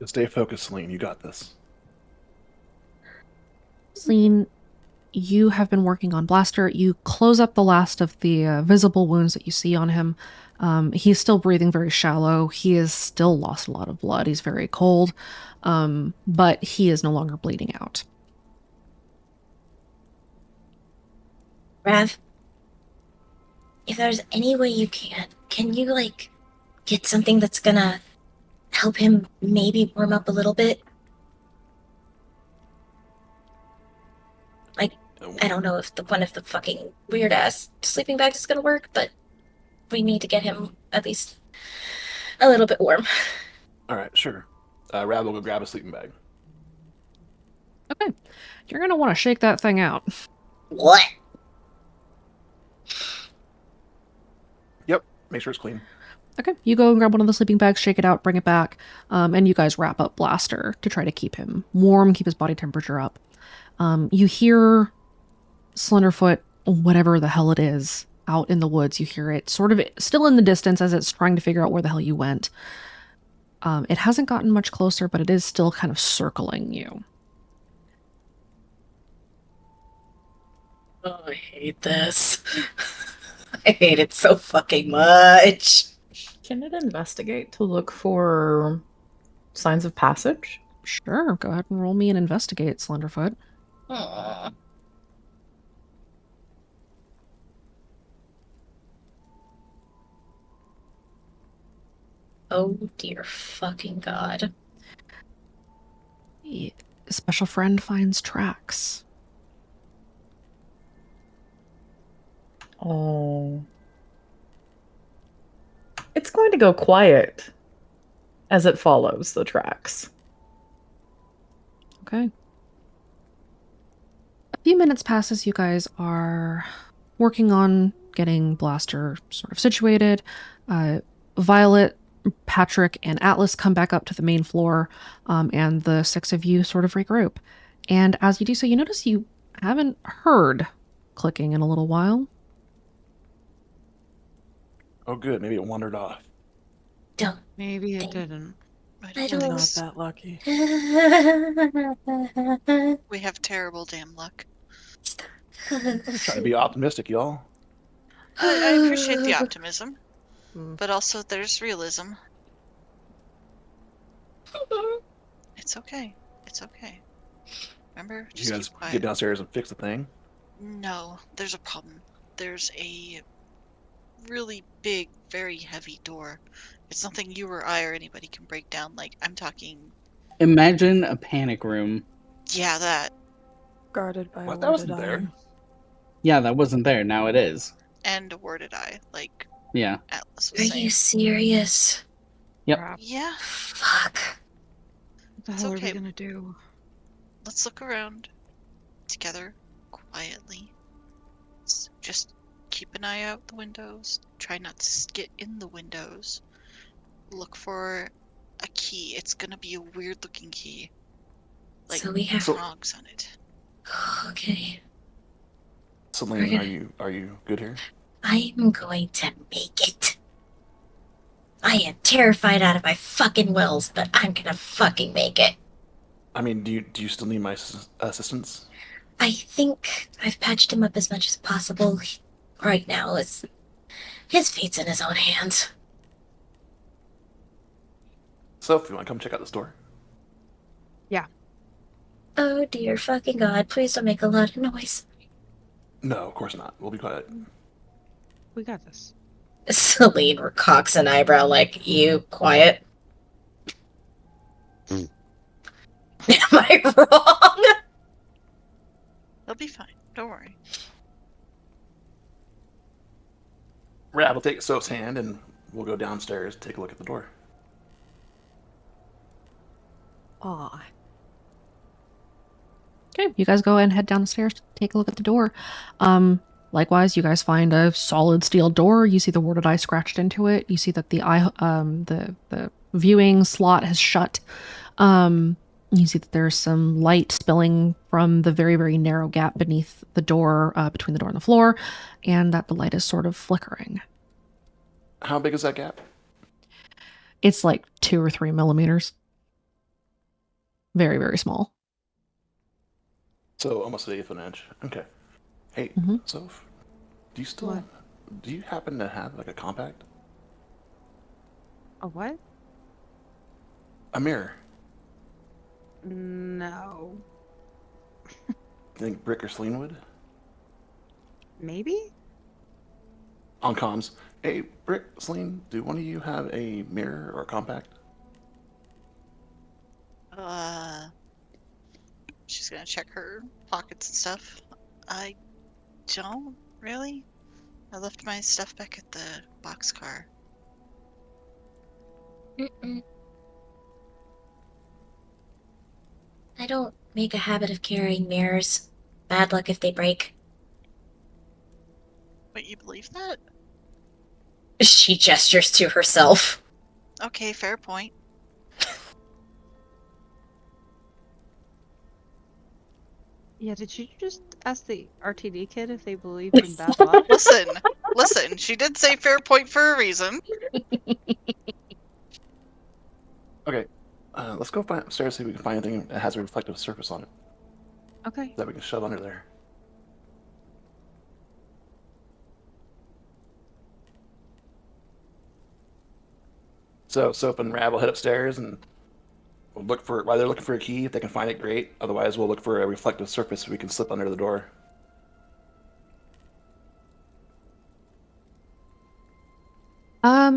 Stay focused, Celine. You got this. Celine, you have been working on Blaster. You close up the last of the visible wounds that you see on him. He's still breathing very shallow. He has still lost a lot of blood. He's very cold, but he is no longer bleeding out. Rev, if there's any way you can you, like, get something that's gonna help him maybe warm up a little bit? Like, I don't know if one of the fucking weird ass sleeping bags is gonna work, but we need to get him at least a little bit warm. All right, sure. Rab will go grab a sleeping bag. Okay. You're going to want to shake that thing out. What? Yep, make sure it's clean. Okay. You go and grab one of the sleeping bags, shake it out, bring it back, and you guys wrap up Blaster to try to keep him warm, keep his body temperature up. You hear Slenderfoot, whatever the hell it is, out in the woods. You hear it sort of still in the distance as it's trying to figure out where the hell you went. It hasn't gotten much closer, but it is still kind of circling you. Oh, I hate this. I hate it so fucking much. Can it investigate to look for signs of passage? Sure, go ahead and roll me an investigate, Slenderfoot. Aww. Oh dear fucking god. Special friend finds tracks. Oh. It's going to go quiet as it follows the tracks. Okay. A few minutes pass as you guys are working on getting Blaster sort of situated. Violet, Patrick, and Atlas come back up to the main floor, and the six of you sort of regroup. And as you do so, you notice you haven't heard clicking in a little while. Oh, good. Maybe it wandered off. Don't. Maybe it didn't. I I don't don't- Not think that lucky. we have terrible damn luck. Try to be optimistic, y'all. I appreciate the optimism, Hmm. but also there's realism. It's okay. It's okay. Remember, You just guys keep quiet. get downstairs and fix the thing. No, there's a problem. There's a really big, very heavy door. It's nothing you or I or anybody can break down. Like, I'm talking, Imagine a panic room. yeah, that. Guarded by a What? That warded wasn't eye. there. Yeah, that wasn't there. Now it is. And a worded eye, like Yeah. Atlas Are was saying. you serious? Yep. Crap. Yeah, Fuck. What the It's hell are okay. we gonna do? let's look around together quietly. Just keep an eye out the windows. Try not to get in the windows. Look for a key. It's gonna be a weird looking key. Like So we have. frogs on it. Okay. Celine, Okay. are you good here? I'm going to make it. I am terrified out of my fucking wills, but I'm gonna fucking make it. I mean, do you still need my assistance? I think I've patched him up as much as possible. Right now, his fate's in his own hands. So, if you want to come check out the store. Oh dear fucking god, please don't make a lot of noise. No, of course not. We'll be quiet. We got this. Celine cocks an eyebrow like, you quiet? Am I wrong? They'll be fine. Don't worry. Rab will take Soph's hand and we'll go downstairs and take a look at the door. Aw. Okay, you guys go and head downstairs to take a look at the door. Likewise, you guys find a solid steel door. You see the warded eye scratched into it. You see that the viewing slot has shut. You see that there's some light spilling from the very, very narrow gap beneath the door, between the door and the floor, and that the light is sort of flickering. How big is that gap? It's like 2 or 3 millimeters. Very, very small. So almost an eighth of an inch. Okay. Hey, Mhm. Soph, do you still What? do you happen to have like a compact? A what? A mirror? No. Think Brick or Celine would? Maybe? on comms. Hey, Brick, Celine, do one of you have a mirror or a compact? She's gonna check her pockets and stuff. I don't really. I left my stuff back at the boxcar. Mm-mm. I don't make a habit of carrying mirrors. Bad luck if they break. Wait, you believe that? She gestures to herself. Okay, fair point. Yeah, did you just ask the RTD kid if they believed in bad luck? Listen, she did say fair point for a reason. Okay, let's go find upstairs, see if we can find anything that has a reflective surface on it Okay. that we can shove under there. So Soap and Rab will head upstairs and we'll look for, while they're looking for a key, if they can find it, great. Otherwise, we'll look for a reflective surface so we can slip under the door.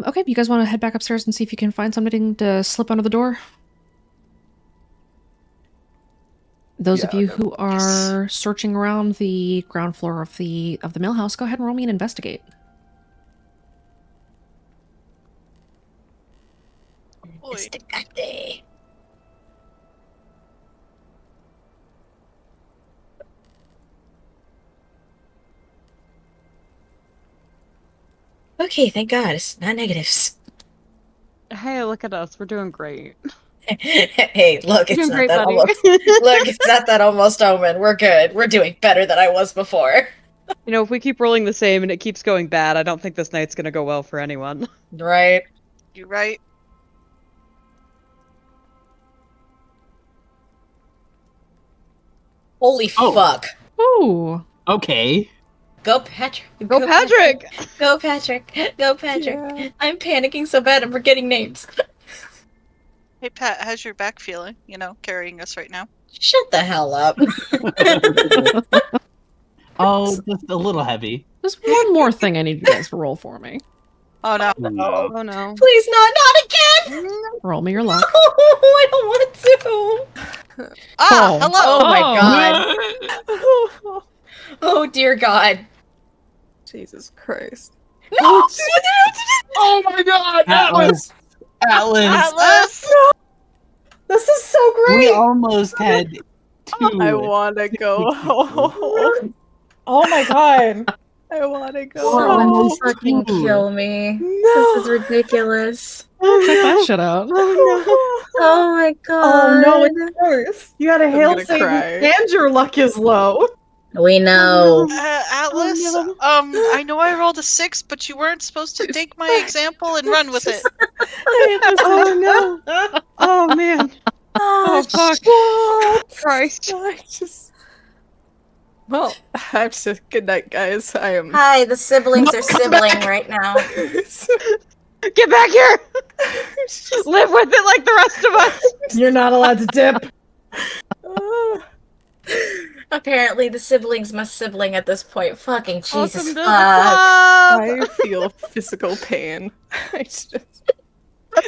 Okay, you guys want to head back upstairs and see if you can find something to slip under the door? Those of Yeah, you okay. who are searching around the ground floor of the mill house, go ahead and roll me an investigate. Boy. Investigate. Okay, thank God. It's not negatives. Hey, look at us. We're doing great. Hey, look, You're it's doing not great, that buddy. almost. Look, it's not that almost omen. We're good. We're doing better than I was before. You know, if we keep rolling the same and it keeps going bad, I don't think this night's gonna go well for anyone. Right? You right? Holy Oh. fuck. Ooh. Okay. Go Patrick. Go, Patrick! Go Patrick. Go Patrick. Yeah. I'm panicking so bad I'm forgetting names. Hey Pat, how's your back feeling? You know, carrying us right now. Shut the hell up. Oh, just a little heavy. There's one more thing I need you guys to roll for me. Oh no. No. Oh no. Please not again! Roll me your luck. No, I don't want to. Ah, Oh. hello. Oh my Oh. god. Oh dear god. Jesus Christ. No! Oh my god, Atlas! Atlas! Atlas! This is so We great. almost had two. I want to go home. Oh my god. I want to go Someone home. fucking Ooh. kill me. No. This is ridiculous. Check that shit out. Oh my god. Oh no, it's worse. You had a hail gonna Satan cry. and your luck is low. We know. Atlas, no. I know I rolled a 6, but you weren't supposed to take my example and run with it. Oh no. Oh man. Oh fuck. Christ. I just. Well, I'm just. Good night, guys. I am. Hi, the siblings are sibling right now. Get back here! Live with it like the rest of us! You're not allowed to dip. Apparently, the siblings must sibling at this point. Fucking Jesus Welcome to the fuck. club! I feel physical pain. I just. Isn't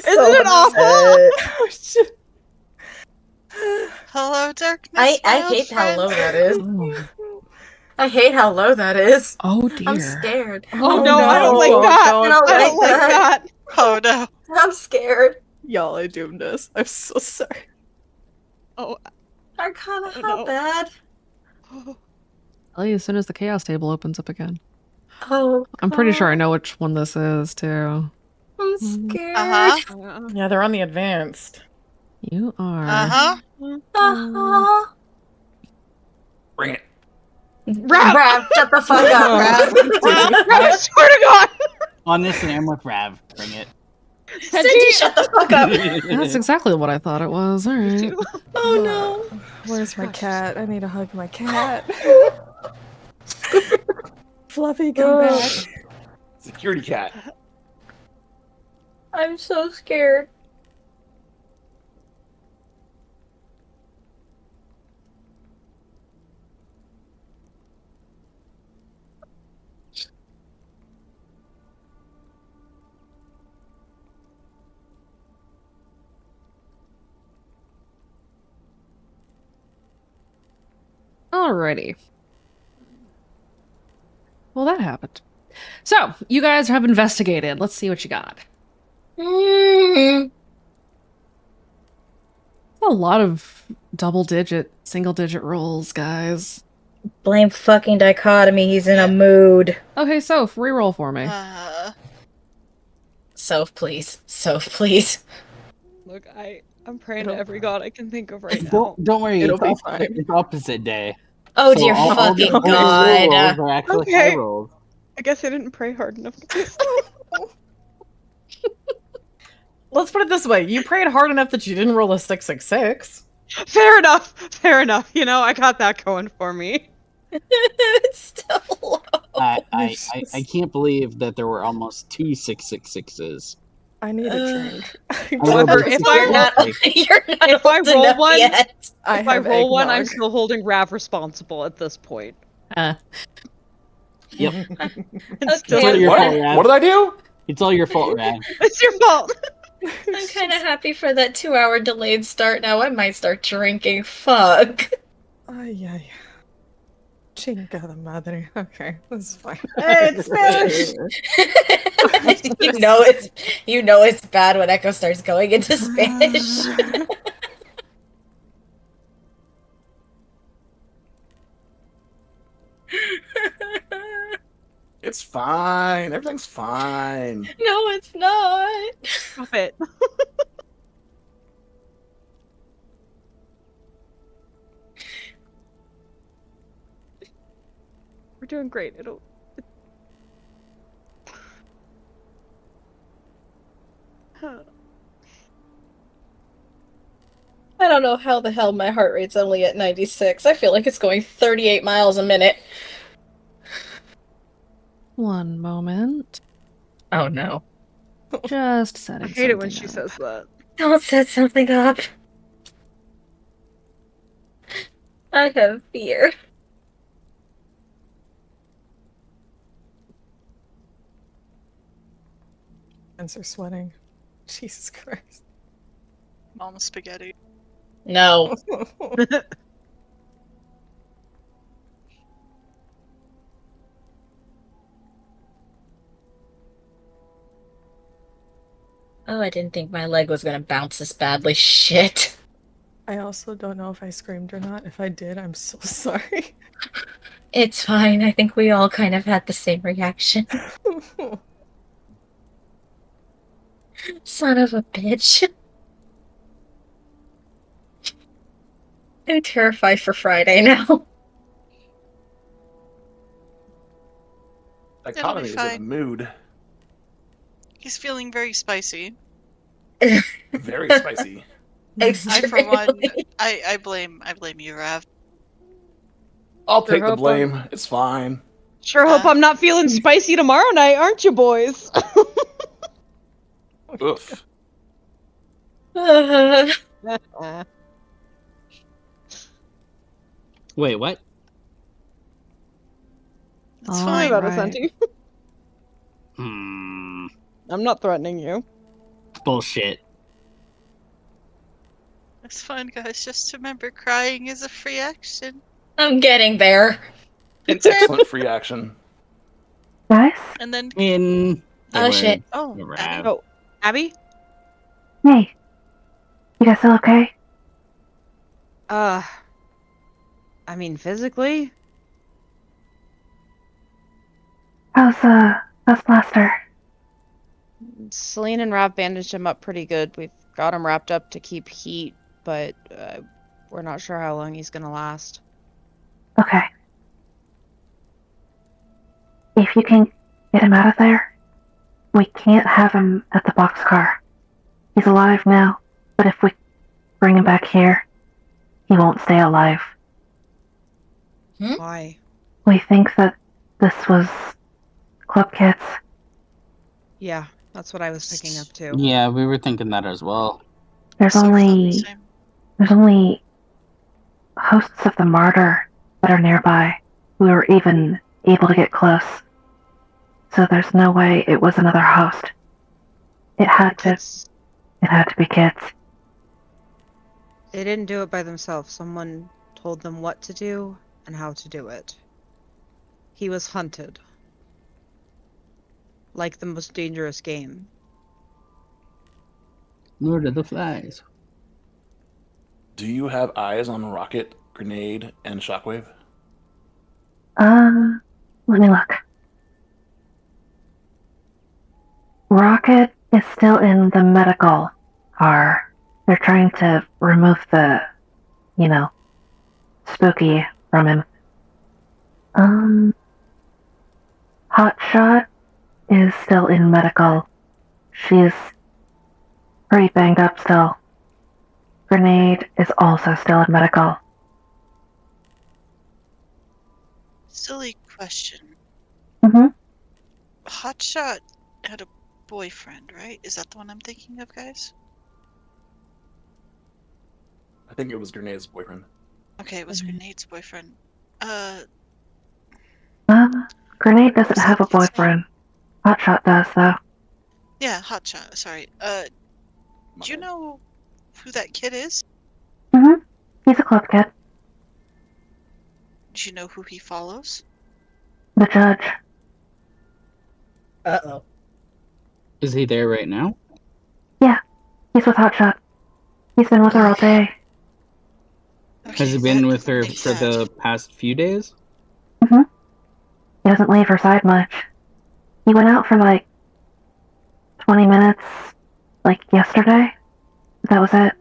it awful? I just. Hello, darkness. I my old hate how friend. low that is. I hate how low that is. Oh dear. I'm scared. Oh no, I don't no. like that! Don't. I don't I don't like like that. that! Oh no. I'm scared. Y'all, I doomed us. I'm so sorry. Oh, Arcana, Oh, how no. bad? Tell you as soon as the chaos table opens up again. Oh, I'm pretty sure I God. know which one this is too. I'm scared. Uh-huh. Yeah, they're on the advanced. You are. Uh-huh. Uh-huh. Bring it. Rav, shut the fuck up, Rav. I swear to God! Honestly, I'm with Rav. Bring it. Cindy, shut the fuck up. That's exactly what I thought it was. All right. Oh no. Where's my cat? I need to hug my cat. Fluffy, come back. Security cat. I'm so scared. Alrighty. Well, that happened. So, you guys have investigated. Let's see what you got. A lot of single-digit rolls, guys. Blame fucking dichotomy. He's in a mood. Okay, so reroll for me. Soph, please. Soph, please. Look, I'm praying to every god I can think of right now. Don't worry, It'll be fine. it's opposite day. Oh, So dear fucking all the low God. rolls are actually Okay. high rolls. I guess I didn't pray hard enough. Let's put it this way. You prayed hard enough that you didn't roll a 666. Fair enough. Fair enough. You know, I got that going for me. It's still low. I can't believe that there were almost 2 666s. I need a drink. However, If You're not if I old roll enough one, yet. if I roll one, I'm still holding Rav responsible at this point. Yep. Okay. all your fault, Rav. What did I do? It's all your fault, Rav. It's your fault. I'm kind of happy for that 2-hour delayed start now. I might start drinking. Fuck. Ay, ay. Chingada madre. Okay, that's fine. Hey, it's Spanish. you know it's bad when Echo starts going into Spanish. It's fine. Everything's fine. No, it's not. Stop it. We're doing great. I don't know how the hell my heart rate's only at 96. I feel like it's going 38 miles a minute. One moment. Oh no. Just setting I hate it when something she up. says that. Don't set something up. I have fear. Hands are sweating. Jesus Christ. Mama spaghetti. No. Oh, I didn't think my leg was gonna bounce this badly. Shit. I also don't know if I screamed or not. If I did, I'm so sorry. It's fine. I think we all kind of had the same reaction. Son of a bitch. I'm terrified for Friday now. Dichotomy is in a fine. mood. He's feeling very spicy. Very spicy. I, for one, Extremely. I blame you, Rav. I'll Sure take the hope blame. It's fine. Sure hope I'm not feeling spicy tomorrow night, aren't you, boys? Oof. Wait, what? It's All fine. About right. Ascenti. I'm not threatening you. Bullshit. It's fine, guys. Just remember, crying is a free action. I'm getting there. It's excellent free action. Guys? And then, In the Oh, shit. oh, words of Abby. Rav. Oh, Abby? Hey. You guys still okay? I mean, physically? How's Blaster? Celine and Rob bandaged him up pretty good. We've got him wrapped up to keep heat, but we're not sure how long he's gonna last. Okay. If you can get him out of there, we can't have him at the boxcar. He's alive now, but if we bring him back here, he won't stay alive. Why? We think that this was Club Kids. Yeah, that's what I was picking up too. Yeah, we were thinking that as well. There's So fun, only same. hosts of the martyr that are nearby who were even able to get close. So there's no way it was another host. It had to be kids. They didn't do it by themselves. Someone told them what to do, and how to do it. He was hunted. Like the most dangerous game. Lord of the Flies. Do you have eyes on Rocket, Grenade, and Shockwave? Let me look. Rocket is still in the medical car. They're trying to remove the, spooky from him. Hotshot is still in medical. She's pretty banged up still. Grenade is also still in medical. Silly question. Mm-hmm. Hotshot had a boyfriend, right? Is that the one I'm thinking of, guys? I think it was Grenade's boyfriend. Okay, it was Grenade's boyfriend. Grenade What doesn't was that have a kid's name? boyfriend. Hotshot does, though. Yeah, Hotshot. Sorry. Do you know who that kid is? Mm-hmm. He's a club kid. Do you know who he follows? The judge. Uh-oh. Is he there right now? Yeah, he's with Hotshot. He's been with her all day. Okay, Has he been that with her makes for sense. the past few days? Mm-hmm. He doesn't leave her side much. He went out for like 20 minutes, like yesterday. That was it.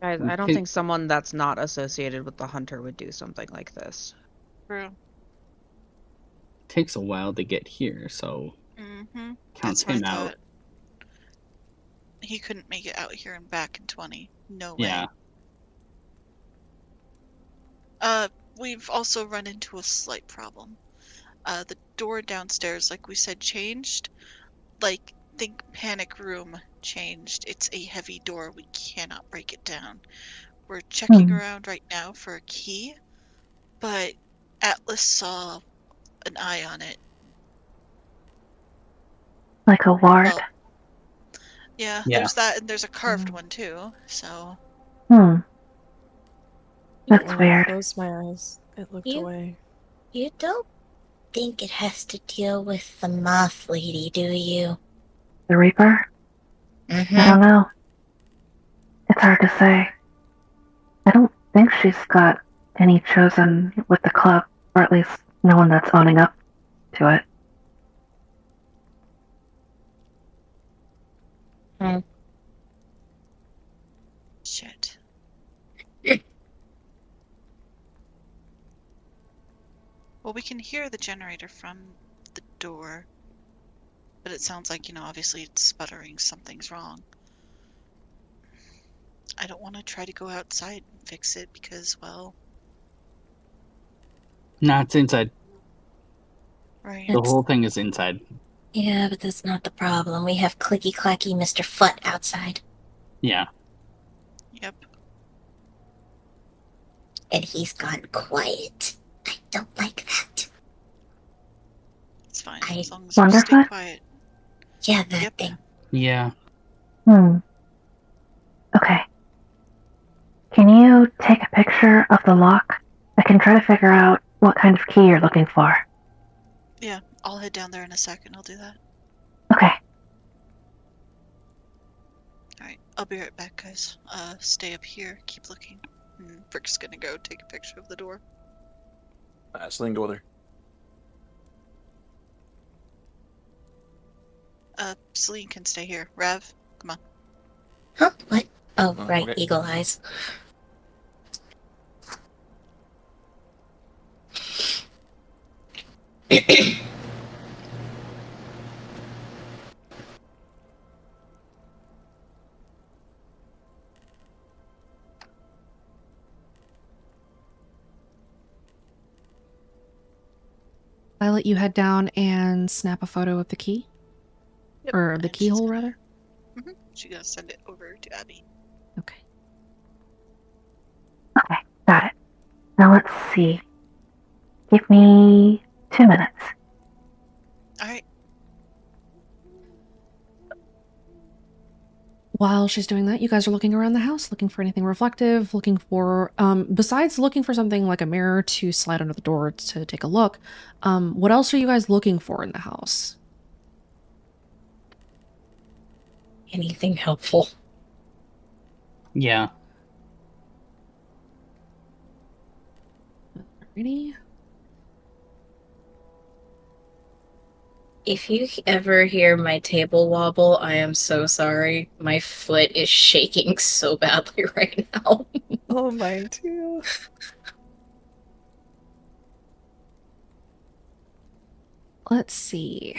Guys, I don't Okay. think someone that's not associated with the hunter would do something like this. True. Takes a while to get here, so Mm-hmm. counts That's my him out. thought. He couldn't make it out here and back in 20. No Yeah. way. We've also run into a slight problem. The door downstairs, like we said, changed. Like, think panic room changed. It's a heavy door. We cannot break it down. We're checking around right now for a key, but Atlas saw an eye on it. Like a ward. Well, yeah, Yeah. there's that, and there's a carved one too, so. That's When weird. I closed my eyes, it looked away. You don't think it has to deal with the moth lady, do you? The Reaper? Mm-hmm. I don't know. It's hard to say. I don't think she's got any chosen with the club, or at least no one that's owning up to it. Shit. Well, we can hear the generator from the door, but it sounds like, obviously it's sputtering. Something's wrong. I don't want to try to go outside and fix it because, well, Nah, it's inside. right. The whole thing is inside. Yeah, but that's not the problem. We have clicky clacky Mr. Foot outside. Yeah. Yep. And he's gone quiet. I don't like that. It's fine, as long as you stay Wonderfoot? quiet. Yeah, that thing. Yeah. Okay. Can you take a picture of the lock? I can try to figure out what kind of key you're looking for. Yeah, I'll head down there in a second. I'll do that. Okay. Alright, I'll be right back, guys. Stay up here, keep looking. Brick's gonna go take a picture of the door. Celine, go with her. Celine can stay here. Rev, come on. Huh? What? Oh, Oh, right, okay. Eagle Eyes. Violet, you head down and snap a photo of the key? Yep, Or the and she's keyhole, gonna- rather? She's gonna send it over to Abby. Okay. Okay, got it. Now let's see. Give me 2 minutes. Alright. While she's doing that, you guys are looking around the house, looking for anything reflective, looking for, besides looking for something like a mirror to slide under the door to take a look, what else are you guys looking for in the house? Anything helpful? Yeah. Alrighty. If you ever hear my table wobble, I am so sorry. My foot is shaking so badly right now. Oh, mine too. Let's see.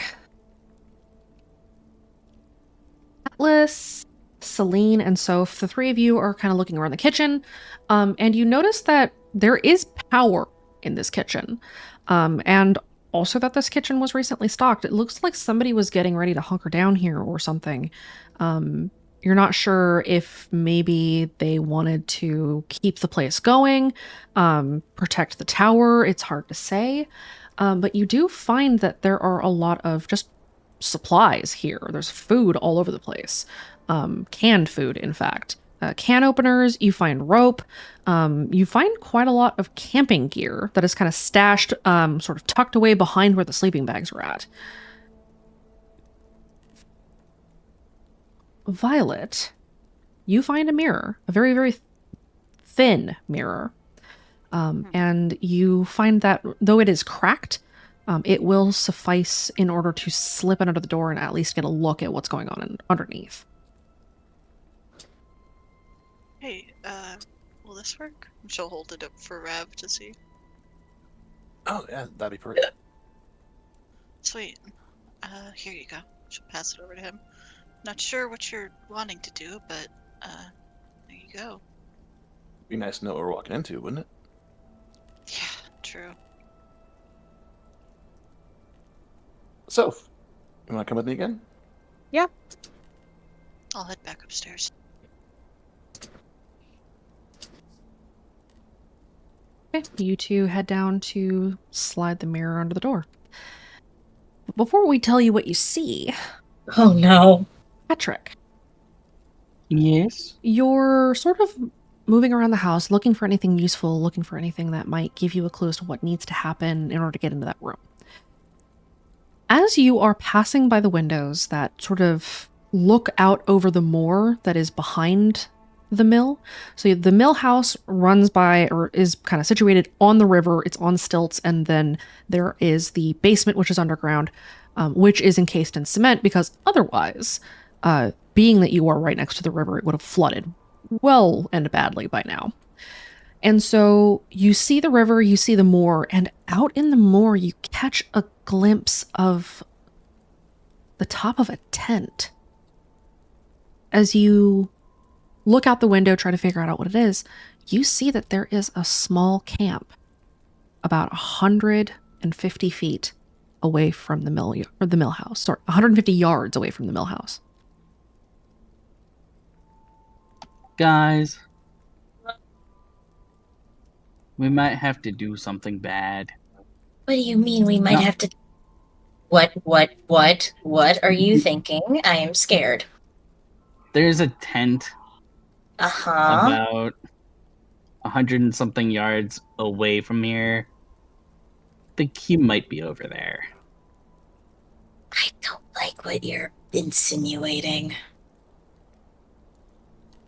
Atlas, Celine, and Soph, the three of you are kind of looking around the kitchen, and you notice that there is power in this kitchen, and also that this kitchen was recently stocked. It looks like somebody was getting ready to hunker down here or something. You're not sure if maybe they wanted to keep the place going, protect the tower. It's hard to say, but you do find that there are a lot of just supplies here. There's food all over the place. Canned food, in fact. Can openers, you find rope. You find quite a lot of camping gear that is kind of stashed, sort of tucked away behind where the sleeping bags are at. Violet, you find a mirror, a very, very thin mirror. And you find that though it is cracked, it will suffice in order to slip it under the door and at least get a look at what's going on underneath. Hey, will this work? She'll hold it up for Rav to see. Oh, yeah, that'd be perfect. Sweet. Here you go. She'll pass it over to him. Not sure what you're wanting to do, but, there you go. Be nice to know what we're walking into, wouldn't it? Yeah, true. So, you want to come with me again? Yeah. I'll head back upstairs. Okay, you two head down to slide the mirror under the door. But before we tell you what you see, Oh no. Patrick, Yes. you're sort of moving around the house, looking for anything useful, looking for anything that might give you a clue as to what needs to happen in order to get into that room. As you are passing by the windows that sort of look out over the moor that is behind the mill, so the mill house runs by, or is kind of situated on the river, it's on stilts, and then there is the basement, which is underground, which is encased in cement, because otherwise, being that you are right next to the river, it would have flooded well and badly by now. And so you see the river, you see the moor, and out in the moor you catch a glimpse of the top of a tent. As you look out the window, try to figure out what it is, you see that there is a small camp about 150 feet away from the mill, or the mill house. Sorry, 150 yards away from the mill house. Guys, we might have to do something bad. What do you mean we might No. have to... What are you thinking? I am scared. There's a tent Uh-huh. about 100 and something yards away from here. I think he might be over there. I don't like what you're insinuating.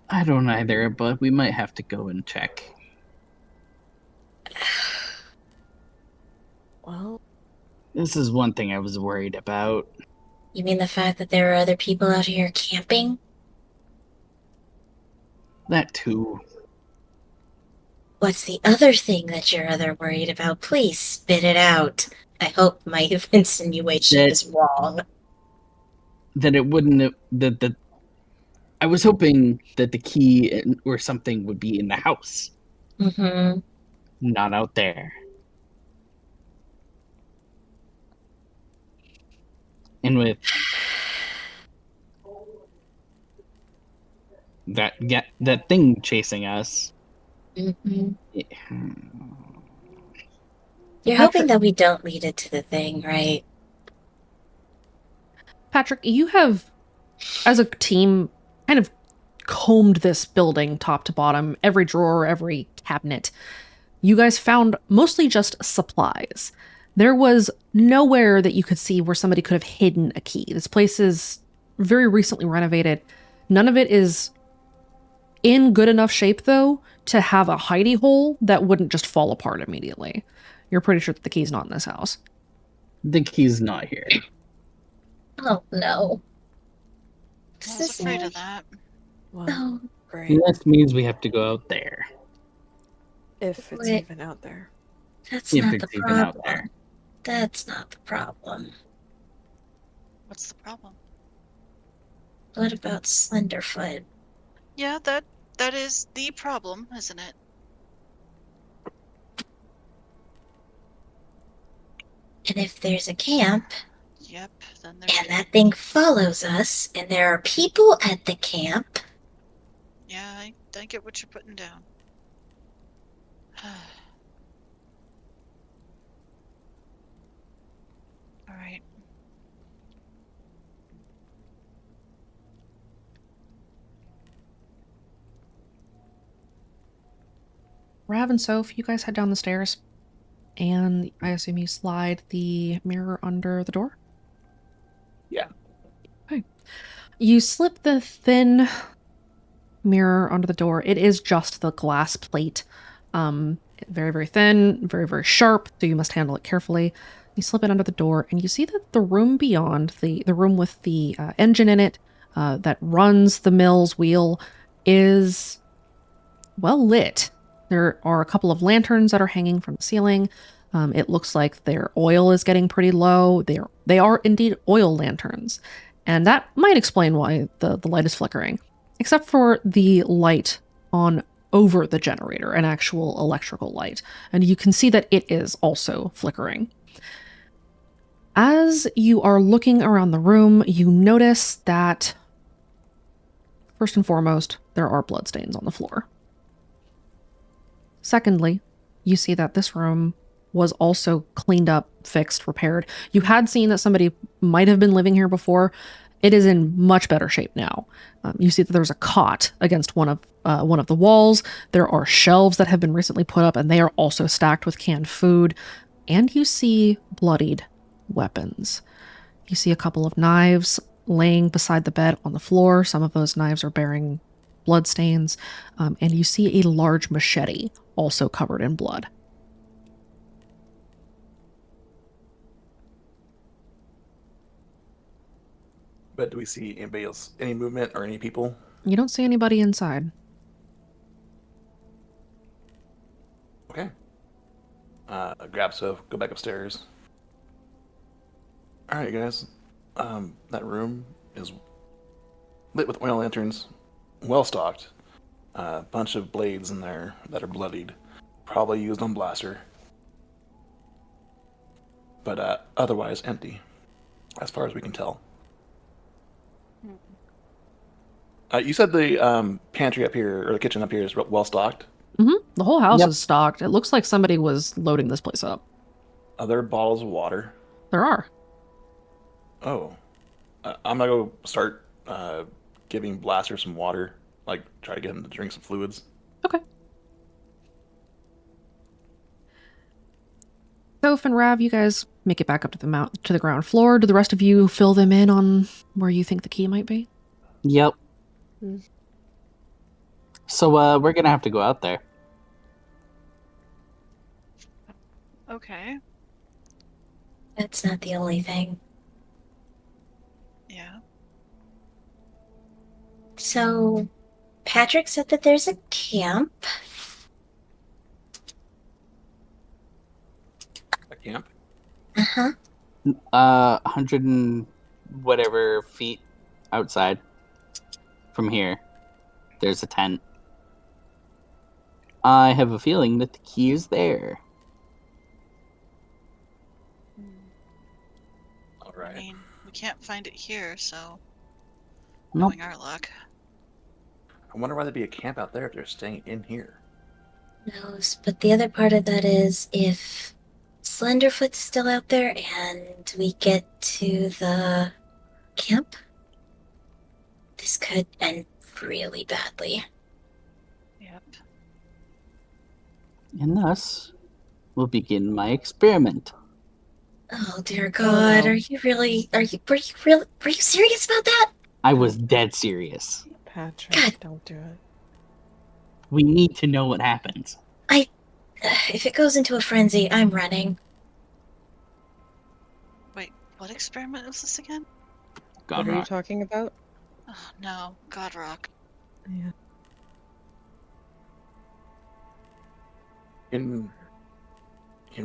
I don't either, but we might have to go and check. Well, This is one thing I was worried about. You mean the fact that there are other people out here camping? That too. What's the other thing that you're other worried about? Please spit it out. I hope my insinuation is wrong. That it wouldn't have, that I was hoping that the key or something would be in the house. Mm-hmm. Not out there. And with that thing chasing us. Mm-hmm. Yeah. You're hoping that we don't lead it to the thing, right? Patrick, you have, as a team, kind of combed this building top to bottom, every drawer, every cabinet. You guys found mostly just supplies. There was nowhere that you could see where somebody could have hidden a key. This place is very recently renovated. None of it is in good enough shape, though, to have a hidey hole that wouldn't just fall apart immediately. You're pretty sure that the key's not in this house. The key's not here. Oh no. I was afraid of that. Well, No. great. That means we have to go out there. If it's Wait. even out there. That's If not it's the even out problem. there. That's not the problem. What's the problem? What about Slenderfoot? Yeah, that is the problem, isn't it? And if there's a camp, Yep, then there's... and that thing follows us, and there are people at the camp... Yeah, I get what you're putting down. Alright. Rav and Soph, you guys head down the stairs, and I assume you slide the mirror under the door? Yeah. Okay. You slip the thin mirror under the door. It is just the glass plate. Very, very thin, very, very sharp, so you must handle it carefully. You slip it under the door, and you see that the room beyond, the room with the engine in it that runs the mill's wheel, is well lit. There are a couple of lanterns that are hanging from the ceiling. It looks like their oil is getting pretty low. They are indeed oil lanterns, and that might explain why the light is flickering, except for the light on over the generator, an actual electrical light, and you can see that it is also flickering. As you are looking around the room, you notice that, first and foremost, there are bloodstains on the floor. Secondly, you see that this room was also cleaned up, fixed, repaired. You had seen that somebody might have been living here before. It is in much better shape now. You see that there's a cot against one of the walls. There are shelves that have been recently put up, and they are also stacked with canned food. And you see bloodied weapons. You see a couple of knives laying beside the bed on the floor. Some of those knives are bearing bloodstains, and you see a large machete also covered in blood. But do we see anybody else, any movement or any people? You don't see anybody inside. Okay. Grab Soph, go back upstairs. All right, guys. That room is lit with oil lanterns, well stocked. A bunch of blades in there that are bloodied, probably used on Blaster. But otherwise empty, as far as we can tell. You said the pantry up here, or the kitchen up here, is well stocked? Mm-hmm. The whole house Yep. is stocked. It looks like somebody was loading this place up. Are there bottles of water? There are. Oh. I'm gonna go start giving Blaster some water. Like, try to get him to drink some fluids. Okay. Soph and Rav, you guys make it back up to the ground floor. Do the rest of you fill them in on where you think the key might be? Yep. Hmm. So we're gonna have to go out there. Okay. That's not the only thing. Yeah. So, Patrick said that there's a camp. A camp? Uh-huh. 100 and whatever feet outside from here, there's a tent. I have a feeling that the key is there. All I right. mean, we can't find it here, so Nope. knowing our luck. I wonder why there'd be a camp out there if they're staying in here. Knows, but the other part of that is if Slenderfoot's still out there and we get to the camp, this could, and really badly. Yep. And thus will begin my experiment. Oh dear God, no. were you serious about that? I was dead serious. Patrick, God. don't do it. We need to know what happens. If it goes into a frenzy, I'm running. Wait, what experiment was this again? What are you Godrock. talking about? Oh no, Godrock. Yeah. Can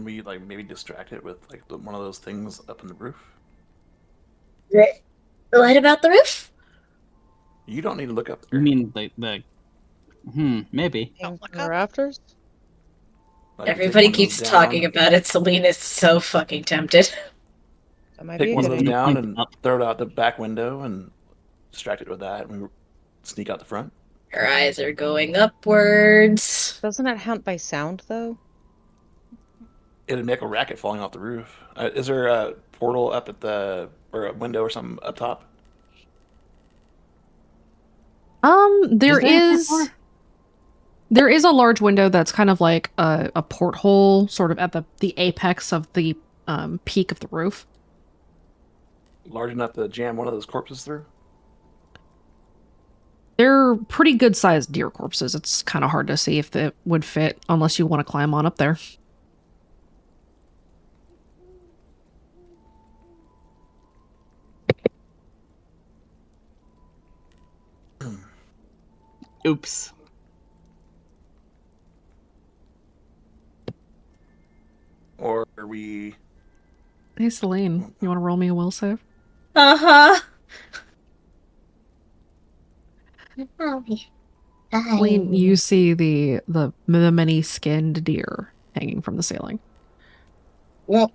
we like maybe distract it with like one of those things up in the roof? What about the roof? You don't need to look up You there. mean maybe. Hang Don't look from the up. rafters? Like, you take Everybody one of those keeps down, talking about it. Selena's so fucking tempted. That might Take be a one of good those idea. down Point and up. throw it out the back window and distract it with that, and we sneak out the front. Her eyes are going upwards. Doesn't it hunt by sound, though? It'd make a racket falling off the roof. Is there a portal up at or a window or something up top? There Is there a door? there is a large window that's kind of like a porthole, sort of at the apex of the peak of the roof. Large enough to jam one of those corpses through? They're pretty good sized deer corpses. It's kind of hard to see if they would fit unless you want to climb on up there. Oops. Or are we... Hey, Celine, you want to roll me a will save? Uh-huh. Celine, you see the many skinned deer hanging from the ceiling. Well,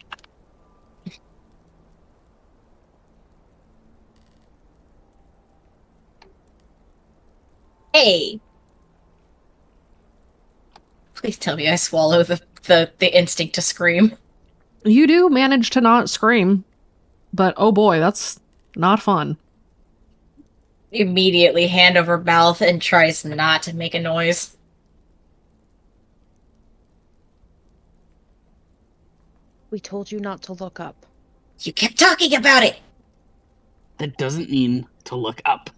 hey. Please tell me I swallow the instinct to scream. You do manage to not scream, but oh boy, that's not fun. Immediately hand over mouth and tries not to make a noise. We told you not to look up. You kept talking about it. That doesn't mean to look up.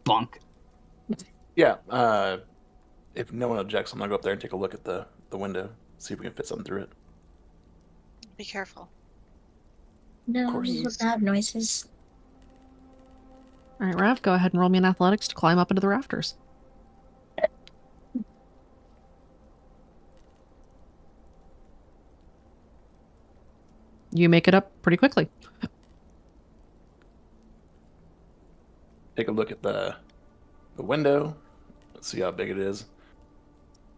Bonk. Yeah, if no one objects, I'm gonna go up there and take a look at the window, see if we can fit something through it. Be careful. No course. loud noises. All right, Rav, go ahead and roll me an athletics to climb up into the rafters. You make it up pretty quickly. Take a look at the window. Let's see how big it is.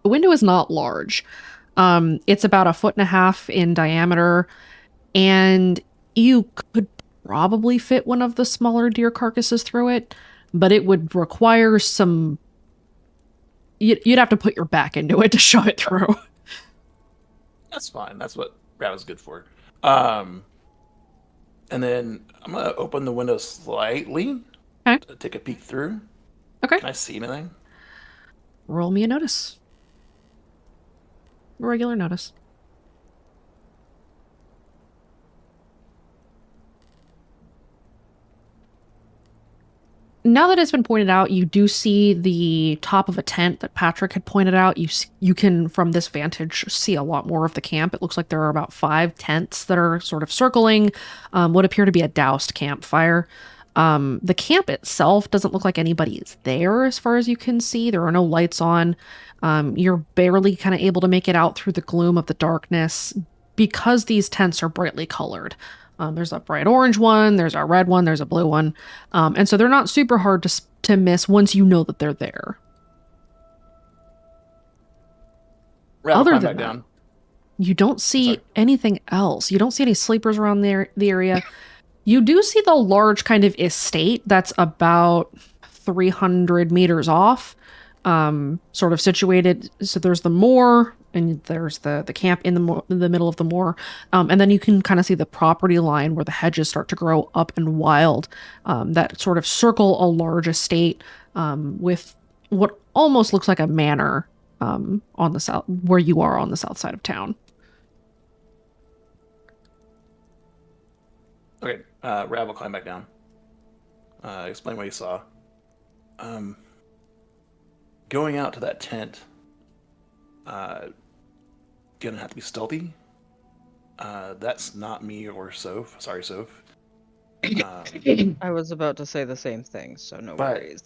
The window is not large. It's about 1.5 feet in diameter, and you could probably fit one of the smaller deer carcasses through it, but it would require some... You'd have to put your back into it to shove it through. That's fine. That's what Rav is good for. And then I'm gonna open the window slightly Okay. to take a peek through. Okay. Can I see anything? Roll me a notice. A regular notice. Now that it's been pointed out, you do see the top of a tent that Patrick had pointed out. You can, from this vantage, see a lot more of the camp. It looks like there are about 5 tents that are sort of circling what appear to be a doused campfire. The camp itself doesn't look like anybody is there as far as you can see. There are no lights on. You're barely kind of able to make it out through the gloom of the darkness because these tents are brightly colored. There's a bright orange one, there's a red one, there's a blue one. And so they're not super hard to miss once you know that they're there. Rav, Other climb than back that, down. you don't see Sorry. anything else. You don't see any sleepers around the area. You do see the large kind of estate that's about 300 meters off, sort of situated. So there's the moor and there's the camp in the middle of the moor, and then you can kind of see the property line where the hedges start to grow up and wild, that sort of circle a large estate, with what almost looks like a manor, on the south, where you are on the south side of town. Okay, Rav will climb back down. Explain what you saw. Going out to that tent, gonna have to be stealthy. That's not me or Soph. Sorry, Soph. I was about to say the same thing, so no But worries.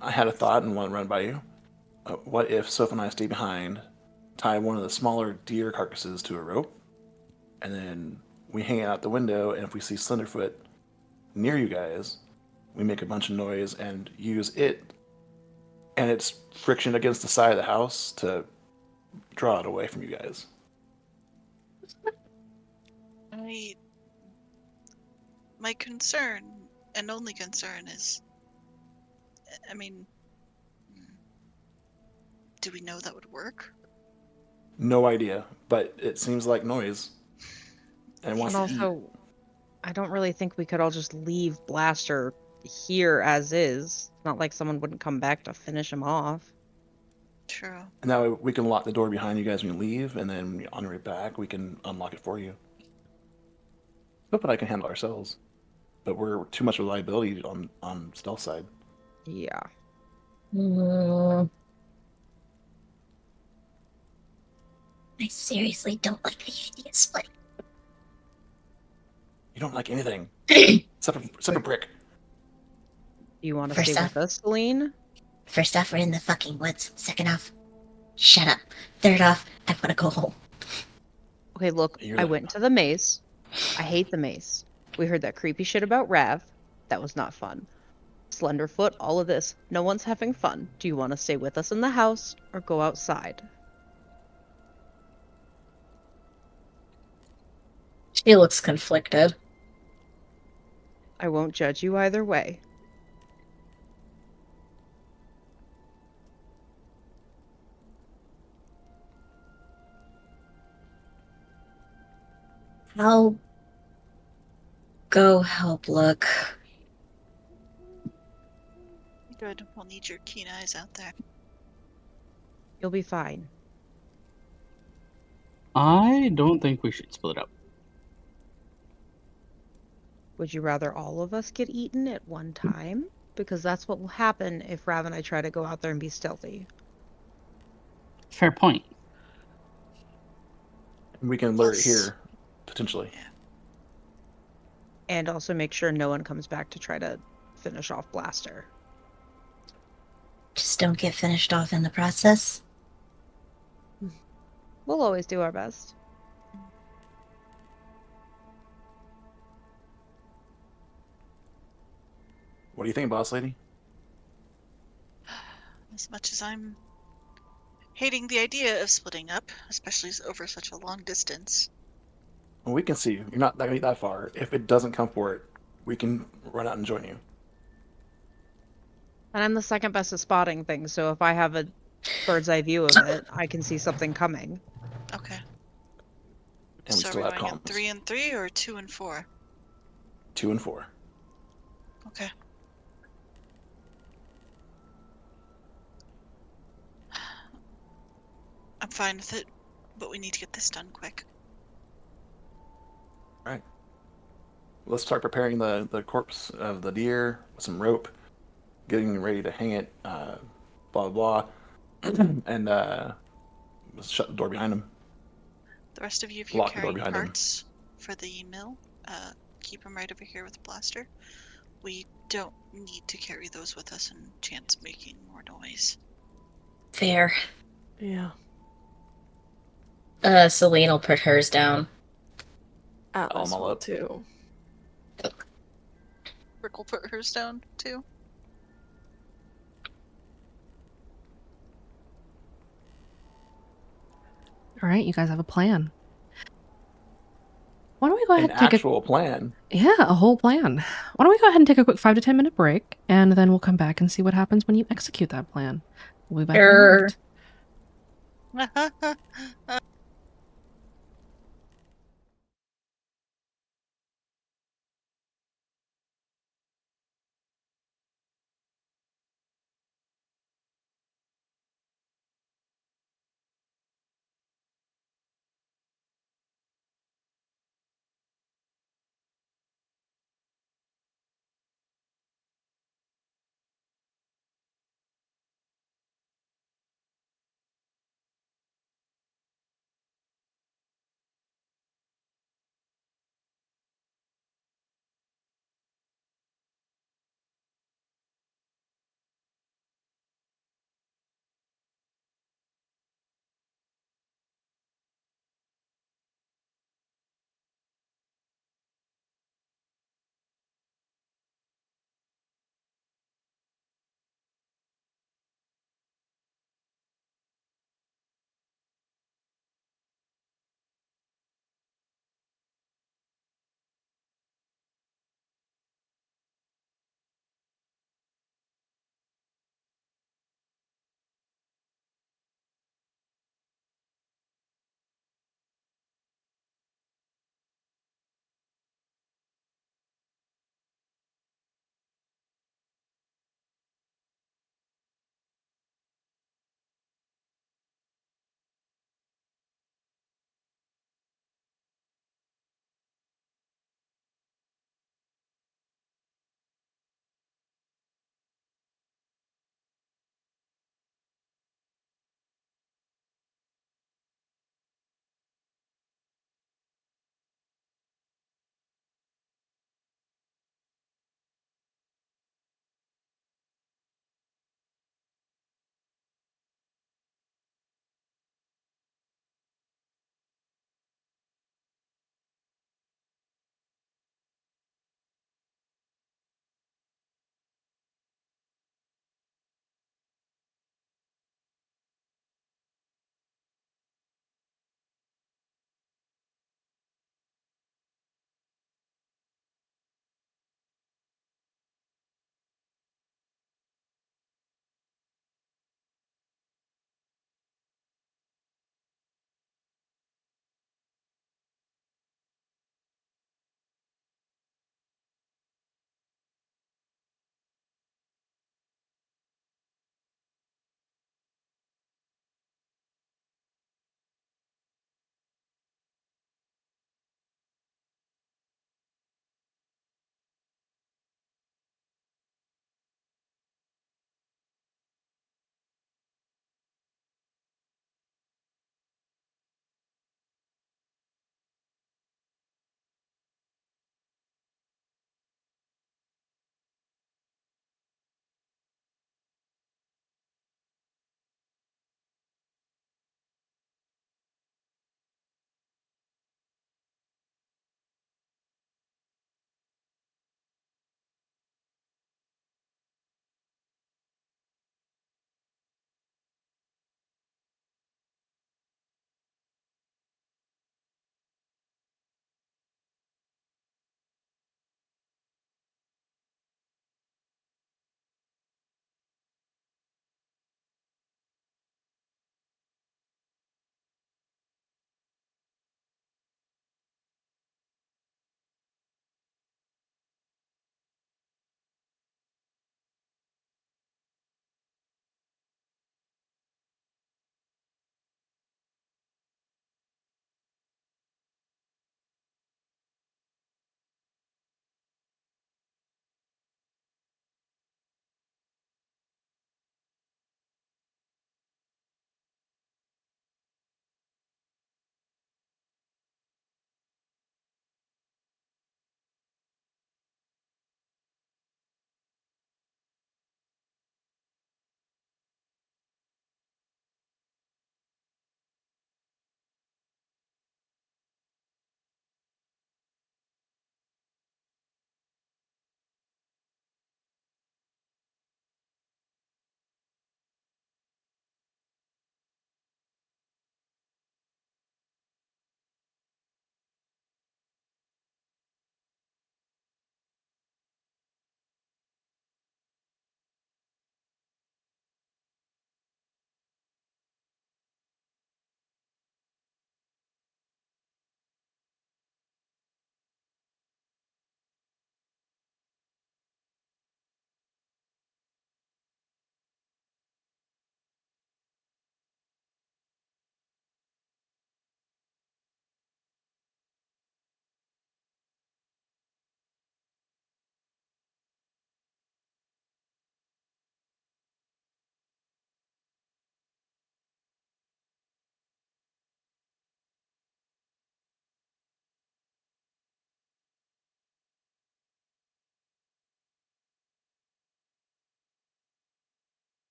I had a thought and want to run by you. What if Soph and I stay behind, tie one of the smaller deer carcasses to a rope, and then we hang out the window, and if we see Slenderfoot near you guys, we make a bunch of noise and use it and its friction against the side of the house to draw it away from you guys. My concern, and only concern, is, I mean, do we know that would work? No idea, but it seems like noise. And wants And to eat. also, I don't really think we could all just leave Blaster here as is. Not like someone wouldn't come back to finish him off. True. And that way we can lock the door behind you guys when you leave, and then on your way back, we can unlock it for you. Soph and I can handle ourselves, but we're too much of a liability on stealth side. Yeah. I seriously don't like the idea of splitting. You don't like anything except for Brick. You want to First stay off- with us, Celine? First off, we're in the fucking woods. Second off, shut up. Third off, I want to go home. Okay, look, I went to the maze. I hate the maze. We heard that creepy shit about Rav. That was not fun. Slenderfoot, all of this. No one's having fun. Do you want to stay with us in the house or go outside? She looks conflicted. I won't judge you either way. I'll go help look. Good. We'll need your keen eyes out there. You'll be fine. I don't think we should split up. Would you rather all of us get eaten at one time? Because that's what will happen if Rav and I try to go out there and be stealthy. Fair point. We can lure it Plus- here, potentially. And also make sure no one comes back to try to finish off Blaster. Just don't get finished off in the process. We'll always do our best. What do you think, boss lady? As much as I'm hating the idea of splitting up, especially over such a long distance. Well, we can see you. You're not going to be that far. If it doesn't come for it, we can run out and join you. And I'm the second best at spotting things, so if I have a bird's eye view of it, I can see something coming. Okay. And we So still are have we going in comms. 3 and 3 or 2 and 4? 2 and 4. Okay. I'm fine with it, but we need to get this done quick. All right. Let's start preparing the corpse of the deer with some rope, getting ready to hang it, blah, blah, blah. And let's shut the door behind him. The rest of you, if you're Lock the door carrying behind him. parts for the mill, keep them right over here with Blaster. We don't need to carry those with us and chance making more noise. Fair. Yeah. Celine will put hers down. Atlas all will up. too. Rick will put hers down too. All right, you guys have a plan. Why don't we go ahead An and take actual plan. a whole plan. Why don't we go ahead and take a quick 5 to 10 minute break, and then we'll come back and see what happens when you execute that plan. We'll be back in a Sure. moment.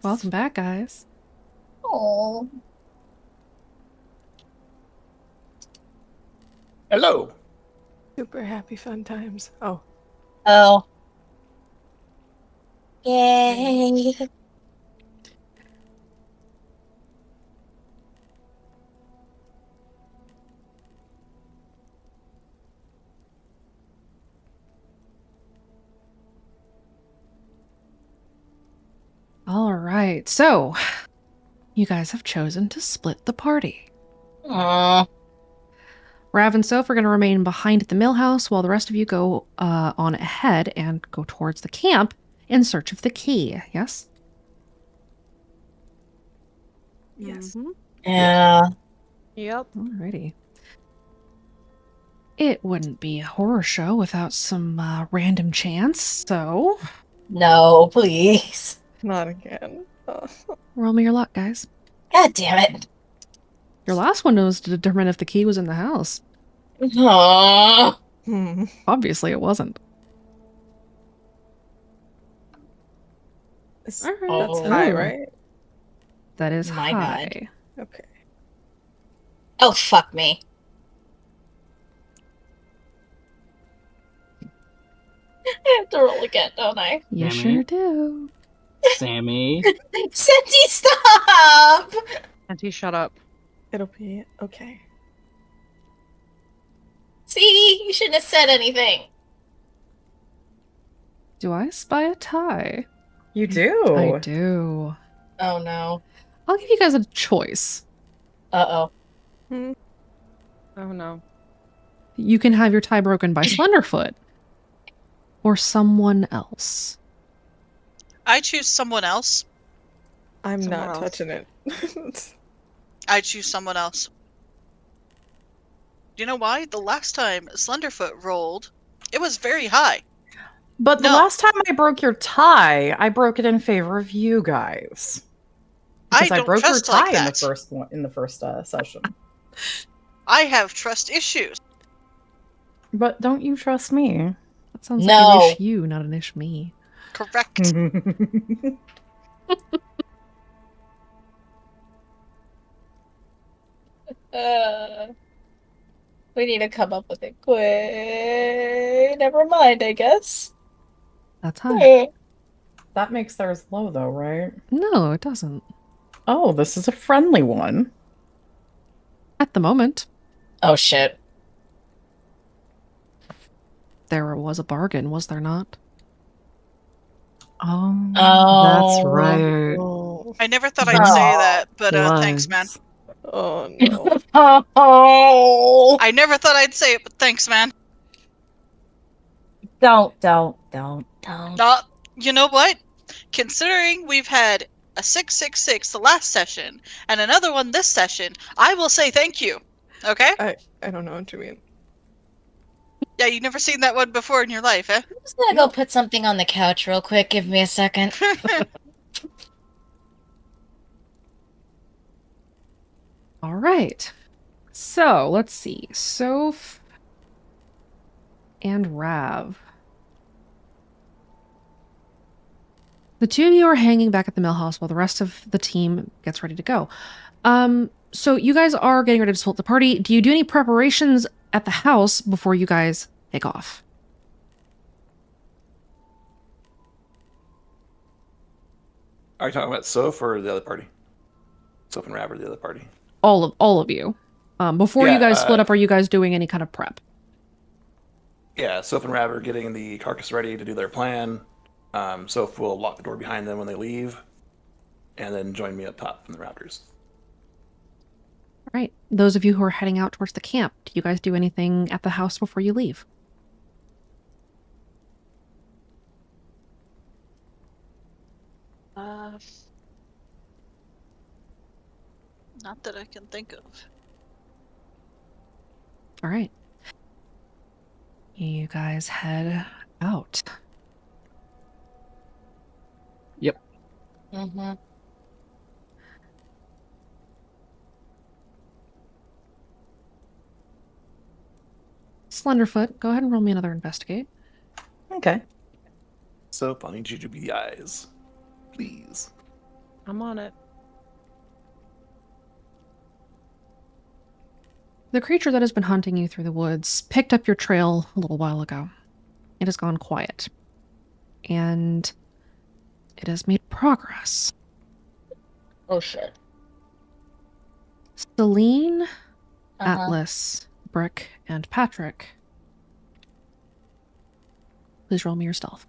Welcome back, guys. Oh. Hello. Super happy fun times. Oh. Oh. Yay. All right, so you guys have chosen to split the party. Aww. Rav and Soph are going to remain behind at the mill house while the rest of you go on ahead and go towards the camp in search of the key. Yes? Yes. Yeah. Yep. Alrighty. It wouldn't be a horror show without some random chance, so No, please. Not again. roll me your luck, guys. God damn it. Your last one was to determine if the key was in the house. Aww. Obviously, it wasn't. That's Oh. high, Ooh. right? That is My high. God. Okay. Oh, fuck me. I have to roll again, don't I? You Sammy? sure do. Sammy? Senti, stop! Auntie, shut up. It'll be okay. See? You shouldn't have said anything. Do I spy a tie? You do. I do. Oh, no. I'll give you guys a choice. Uh-oh. Oh no. You can have your tie broken by Slenderfoot or someone else. I choose someone else. I'm Someone not else. touching it. I choose someone else. Do you know why? The last time Slenderfoot rolled, it was very high. But the No. last time I broke your tie, I broke it in favor of you guys. Because I don't broke your trust tie like in the that. first session. I have trust issues. But don't you trust me? That sounds No. like an ish you, not an ish me. Correct. We need to come up with it quick. Never mind, I guess. That's high. That makes theirs low, though, right? No, it doesn't. Oh, this is a friendly one. At the moment, Oh, shit. there was a bargain, was there not? Oh, Oh. that's right. Oh. I never thought I'd say Oh. that, but thanks, man. Was. Oh no. Oh. I never thought I'd say it, but thanks, man. Don't. You know what? Considering we've had a 666 the last session and another one this session, I will say thank you. Okay? I don't know what you mean. Yeah, you've never seen that one before in your life, eh? I'm just gonna go put something on the couch real quick. Give me a second. All right. So let's see. Soph and Rav. The two of you are hanging back at the mill house while the rest of the team gets ready to go. So you guys are getting ready to split the party. Do you do any preparations at the house before you guys take off? Are you talking about Soph or the other party? Soph and Rav or the other party? All of you. Before you guys split up, are you guys doing any kind of prep? Yeah, Soph and Rav are getting the carcass ready to do their plan. Soph will lock the door behind them when they leave, and then join me up top from the Raptors. All right. Those of you who are heading out towards the camp, do you guys do anything at the house before you leave? Not that I can think of. All right. You guys head out. Yep. Mm-hmm. Slenderfoot, go ahead and roll me another investigate. Okay. Soap, I need you to be the eyes. Please. I'm on it. The creature that has been hunting you through the woods picked up your trail a little while ago. It has gone quiet. And it has made progress. Oh, shit. Celine, Atlas, Brick, and Patrick. Please roll me your stealth.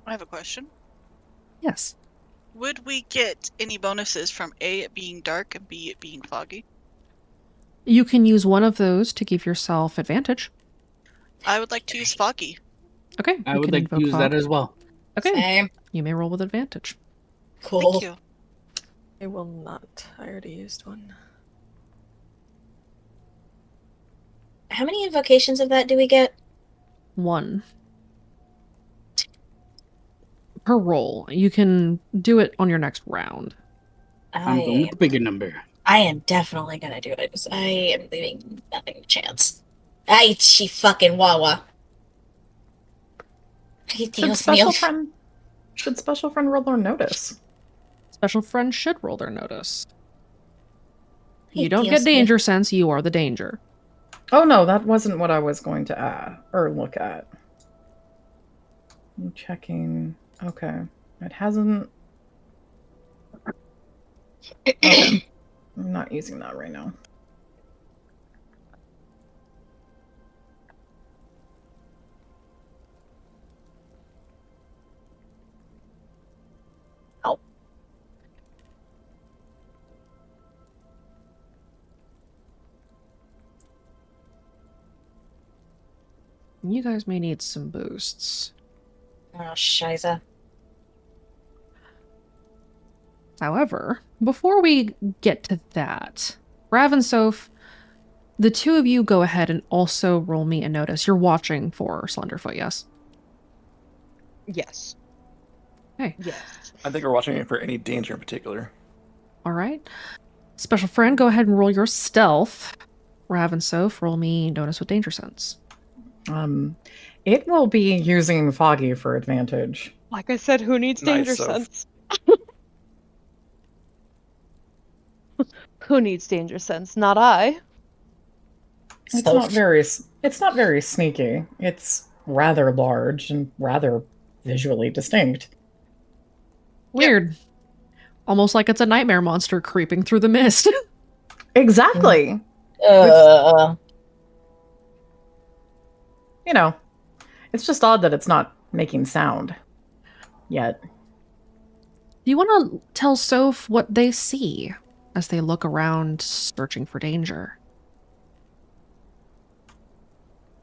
I have a question. Yes. Would we get any bonuses from A, it being dark, and B, it being foggy? You can use one of those to give yourself advantage. I would like to use foggy. Okay. I you would can like to invoke use fog. that as well. Okay. Same. You may roll with advantage. Cool. Thank you. I will not. I already used one. How many invocations of that do we get? 1. Per roll. You can do it on your next round. I'm going with the bigger number. I am definitely gonna do it because I am leaving nothing to chance. Ay, she fucking wawa. Ay, Should Dios special mío. friend roll their notice? Special friends should roll their notice. Ay, You don't Dios get mío. danger sense, you are the danger. Oh no, that wasn't what I was going to add or look at. I'm checking. Okay. It hasn't. Okay. I'm not using that right now. You guys may need some boosts. Oh, shiza. However, before we get to that, Rav and Soph, the two of you go ahead and also roll me a notice. You're watching for Slenderfoot, yes? Yes. Okay. Yes. I think we're watching it for any danger in particular. All right. Special friend, go ahead and roll your stealth. Rav and Soph, roll me notice with danger sense. It will be using Foggy for advantage. Like I said, who needs Nice, danger Soph. sense? Who needs danger sense? Not I. It's not very sneaky. It's rather large and rather visually distinct. Weird. Almost like it's a nightmare monster creeping through the mist. Exactly. You know, it's just odd that it's not making sound yet. Do you want to tell Soph what they see as they look around searching for danger?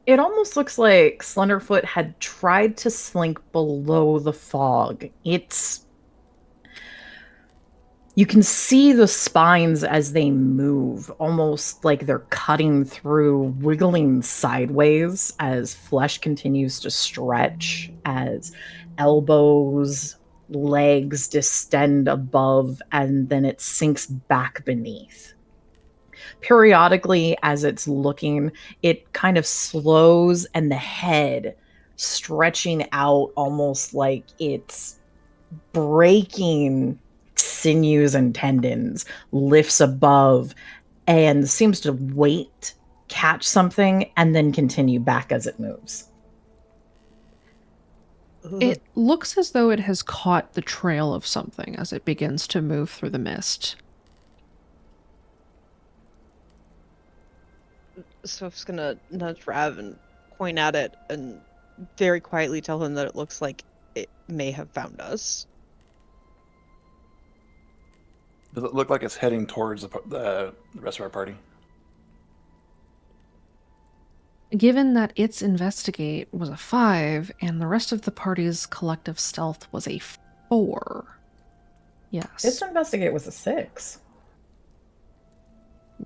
It almost looks like Slenderfoot had tried to slink below the fog. You can see the spines as they move, almost like they're cutting through, wiggling sideways as flesh continues to stretch, as elbows, legs distend above, and then it sinks back beneath. Periodically, as it's looking, it kind of slows, and the head stretching out almost like it's breaking sinews and tendons, lifts above and seems to wait, catch something, and then continue back as it moves. It looks as though it has caught the trail of something as it begins to move through the mist. Soph's gonna nudge Rav and point at it and very quietly tell him that it looks like it may have found us. Does it look like it's heading towards the rest of our party? Given that its investigate was a 5 and the rest of the party's collective stealth was a 4. Yes. Its investigate was a 6.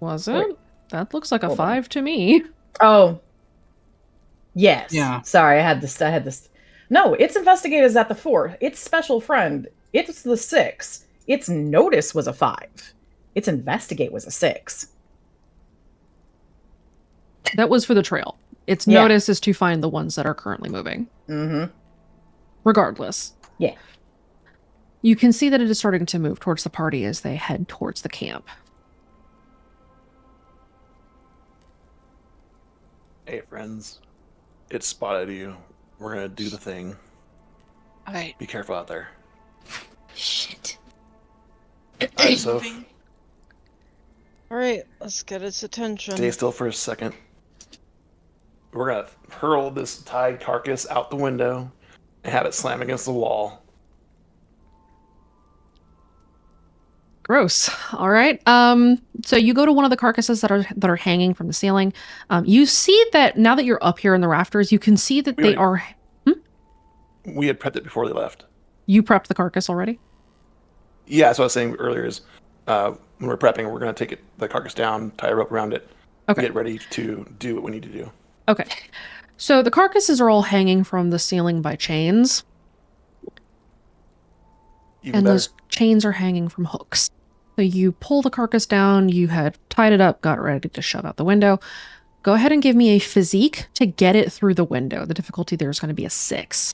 Was it? Wait. That looks like a Hold 5 to me. Oh. Yes. Yeah. Sorry, I had this. No, its investigate is at the 4. Its special friend, it's the 6. Its notice was a 5. Its investigate was a 6. That was for the trail. Its notice is to find the ones that are currently moving. Mm-hmm. Regardless. Yeah. You can see that it is starting to move towards the party as they head towards the camp. Hey, friends. It spotted you. We're gonna do the thing. All right. Be careful out there. Shit. Alright, so All right, let's get its attention. stay still for a second. We're gonna hurl this tied carcass out the window and have it slam against the wall. Gross. All right. So you go to one of the carcasses that are hanging from the ceiling. You see that now that you're up here in the rafters, you can see that they are. We had prepped it before they left. You prepped the carcass already? Yeah, that's what I was saying earlier. Is when we're prepping, we're gonna take the carcass down, tie a rope around it, Okay. get ready to do what we need to do. Okay. So the carcasses are all hanging from the ceiling by chains. Even better. Those chains are hanging from hooks. So you pull the carcass down, you had tied it up, got ready to shove out the window. Go ahead and give me a physique to get it through the window. The difficulty there is going to be a 6.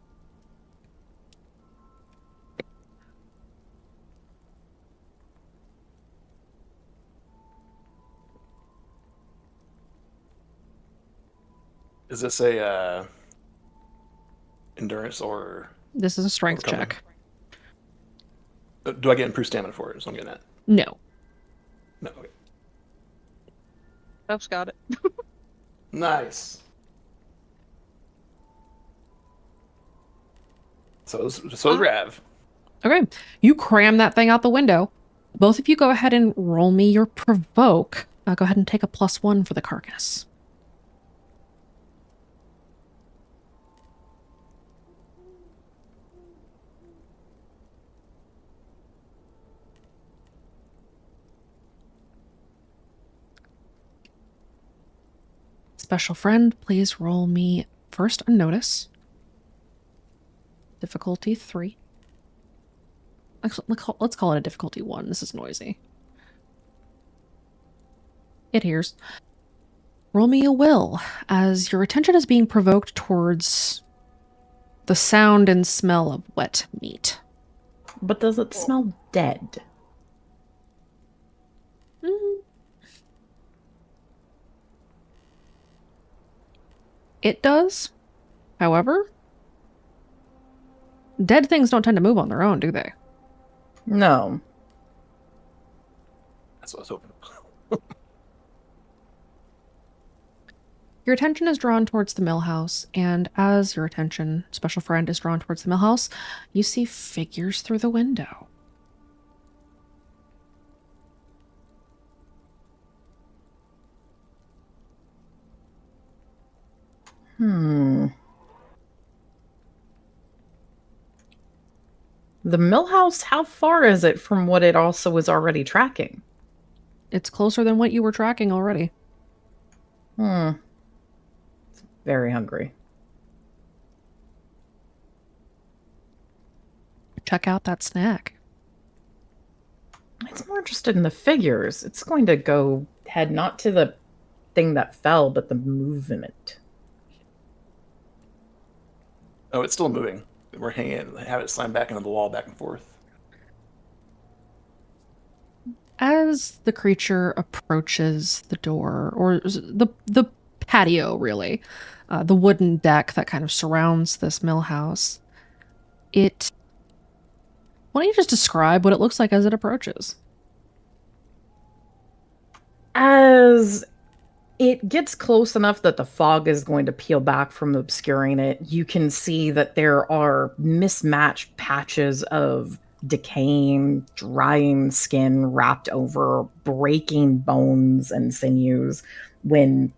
Is this a endurance or? This is a strength overcoming? check. Do I get improved stamina for it? Is what I'm getting at. No. No. Okay. Phelps got it. Nice. So is Rav. Okay. You cram that thing out the window. Both of you go ahead and roll me your provoke. Go ahead and take a +1 for the carcass. Special friend, please roll me first a notice. Difficulty 3. Actually, let's call it a difficulty 1. This is noisy. It hears. Roll me a will, as your attention is being provoked towards the sound and smell of wet meat. But does it smell dead? It does. However, dead things don't tend to move on their own, do they? No. That's what I was hoping. Your attention is drawn towards the mill house, and as your attention, special friend, is drawn towards the mill house, you see figures through the window. The mill house, how far is it from what it also was already tracking? It's closer than what you were tracking already. Very hungry. Check out that snack. It's more interested in the figures. It's going to go head not to the thing that fell, but the movement. Oh, it's still moving. We're hanging it, have it slam back into the wall, back and forth. As the creature approaches the door, or the patio, really, the wooden deck that kind of surrounds this mill house, why don't you just describe what it looks like as it approaches? As it gets close enough that the fog is going to peel back from obscuring it, you can see that there are mismatched patches of decaying, drying skin wrapped over breaking bones and sinews when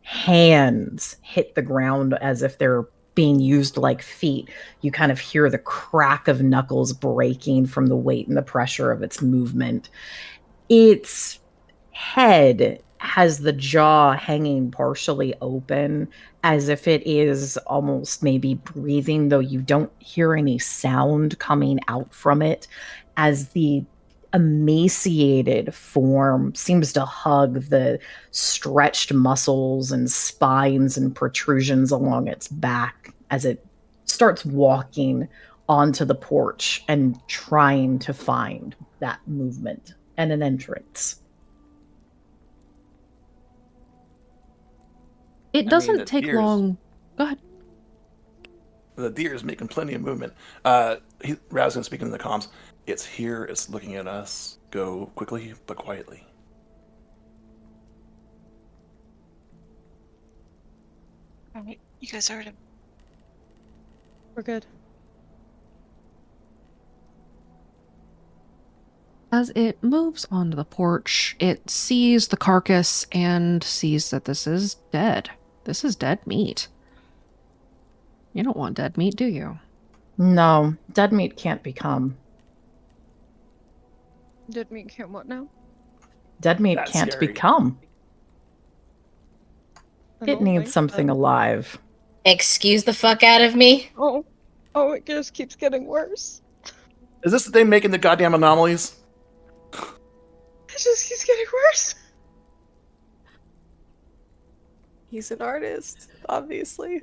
hands hit the ground as if they're being used like feet. You kind of hear the crack of knuckles breaking from the weight and the pressure of its movement. Its head has the jaw hanging partially open as if it is almost maybe breathing, though you don't hear any sound coming out from it, as the emaciated form seems to hug the stretched muscles and spines and protrusions along its back as it starts walking onto the porch and trying to find that movement and an entrance. It doesn't take long. Go ahead. The deer is making plenty of movement. Rav's gonna speak into the comms. It's here. It's looking at us. Go quickly but quietly. All right, you guys heard him. We're good. As it moves onto the porch, it sees the carcass and sees that this is dead. This is dead meat. You don't want dead meat, do you? No, dead meat can't become. Dead meat can't what now? Dead meat That's can't scary. become. I It don't needs think something so. alive. Excuse the fuck out of me. Oh, it just keeps getting worse. Is this the thing making the goddamn anomalies? It just keeps getting worse. He's an artist, obviously.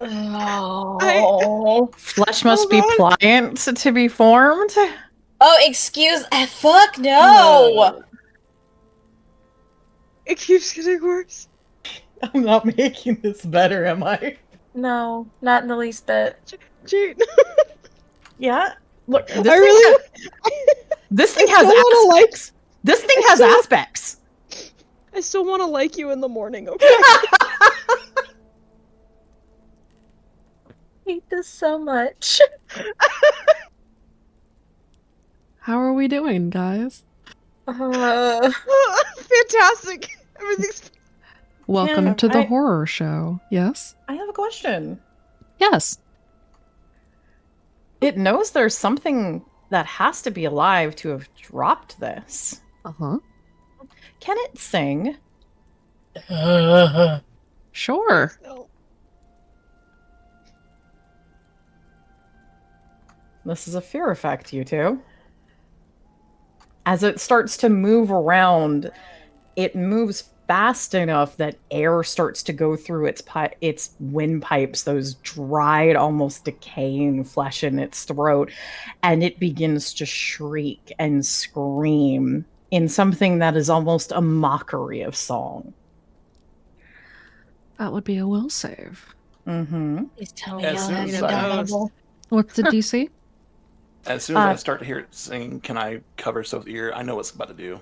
Oh. Flesh must be Hold on. pliant to be formed. Oh, excuse. Fuck no. It keeps getting worse. I'm not making this better, am I? No, not in the least bit. Jane. Yeah. Look, this I thing really. this thing I has still wanna aspects. This thing has aspects. I still want to like you in the morning. Okay. I hate this so much. How are we doing, guys? Fantastic. Everything's. Welcome Yeah, to the horror show. Yes? I have a question. Yes. It knows there's something that has to be alive to have dropped this. Uh-huh. Can it sing? Sure. No. This is a fear effect, you two. As it starts to move around, it moves fast enough that air starts to go through its windpipes, those dried, almost decaying flesh in its throat, and it begins to shriek and scream in something that is almost a mockery of song. That would be a will save. Mm-hmm. Please tell me As y'all soon have as no I- downloadable. What's the DC? As soon as I start to hear it sing, can I cover Soph's ear? I know what's about to do.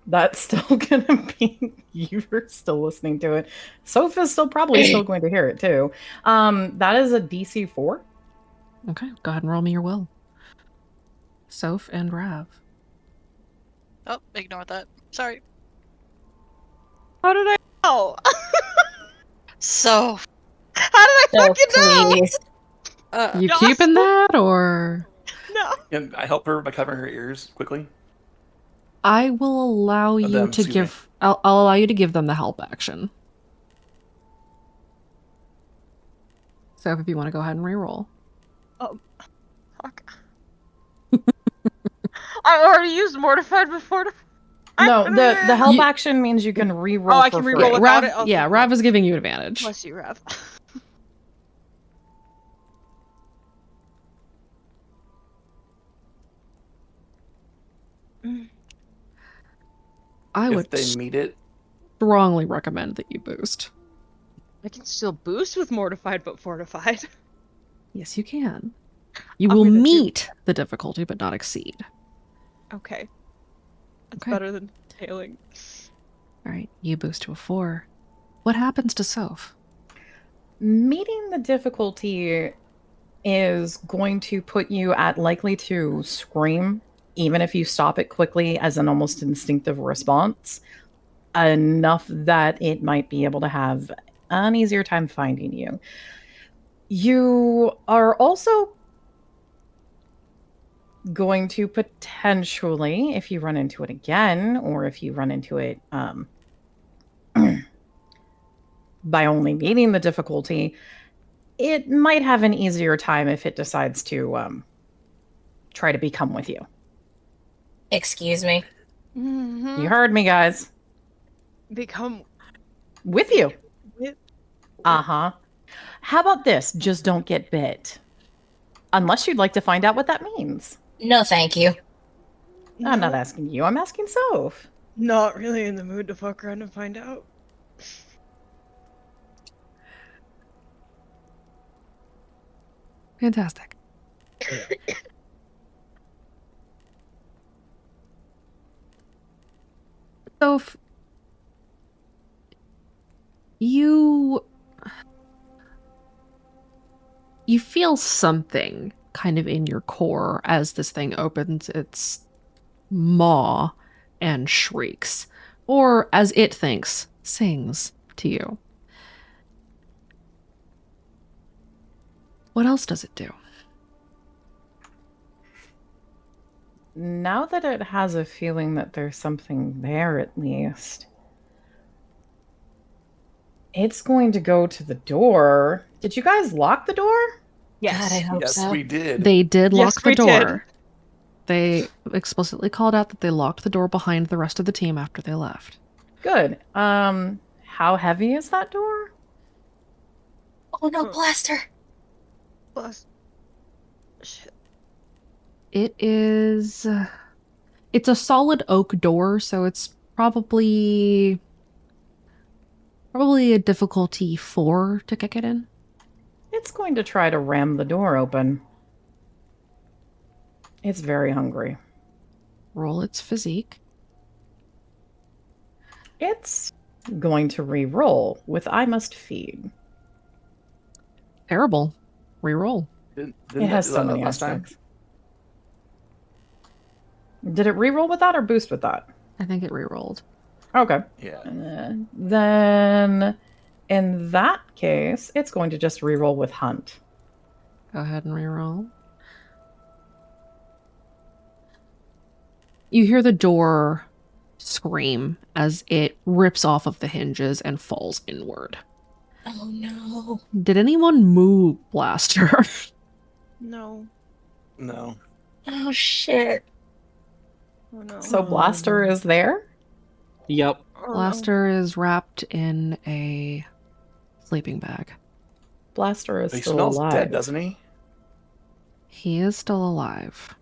That's still gonna be you're still listening to it. Sophia's probably still going to hear it too. That is a DC 4. Okay, go ahead and roll me your will. Soph and Rav. Oh, ignore that. Sorry. How did I know? So, How did I fucking know? Please. You No. keeping that, or? No. Can I help her by covering her ears quickly? I will allow you them, to excuse me. give... I'll allow you to give them the help action. So if you want to go ahead and reroll. Fuck. I already used mortified before. No, the help You- action means you can re-roll. Oh, I for can free. re-roll without Rav, it? Okay, yeah, cool. Rav is giving you advantage. Bless you, Rav. I If would they meet it, strongly recommend that you boost. I can still boost with mortified but fortified. Yes, you can. You I'm will gonna do- meet the difficulty, but not exceed. Okay. That's Okay. better than failing. All right, you boost to a 4. What happens to Soph? Meeting the difficulty is going to put you at likely to scream, even if you stop it quickly as an almost instinctive response, enough that it might be able to have an easier time finding you. You are also going to potentially, if you run into it again, or if you run into it by only meeting the difficulty, it might have an easier time if it decides to try to become with you. Excuse me. You heard me, guys. Become With you. with. Uh-huh. How about this? Just don't get bit. Unless you'd like to find out what that means. No, thank you. I'm not No, asking you, I'm asking Soph. not really in the mood to fuck around and find out. Fantastic. So you feel something kind of in your core as this thing opens its maw and shrieks, or as it thinks, sings to you. What else does it do? Now that it has a feeling that there's something there, at least, it's going to go to the door. Did you guys lock the door? God, I Yes. hope Yes, so. we did. They did Yes, lock the we did. door. They explicitly called out that they locked the door behind the rest of the team after they left. Good. How heavy is that door? Oh no, blaster! Plus. Shit. It is... it's a solid oak door, so it's probably a difficulty 4 to kick it in. It's going to try to ram the door open. It's very hungry. Roll its physique. It's going to re-roll with I must feed. Terrible. Reroll. Didn't It has do so that many last time? aspects. Did it re-roll with that or boost with that? I think it rerolled. Okay. Yeah. Then, in that case, it's going to just re-roll with hunt. Go ahead and reroll. You hear the door scream as it rips off of the hinges and falls inward. Oh no. Did anyone move Blaster? No. No. Oh shit. Oh no. So Blaster is there? Yep. Oh, no. Blaster is wrapped in a sleeping bag. Blaster is He still smells alive. dead, doesn't he? He is still alive.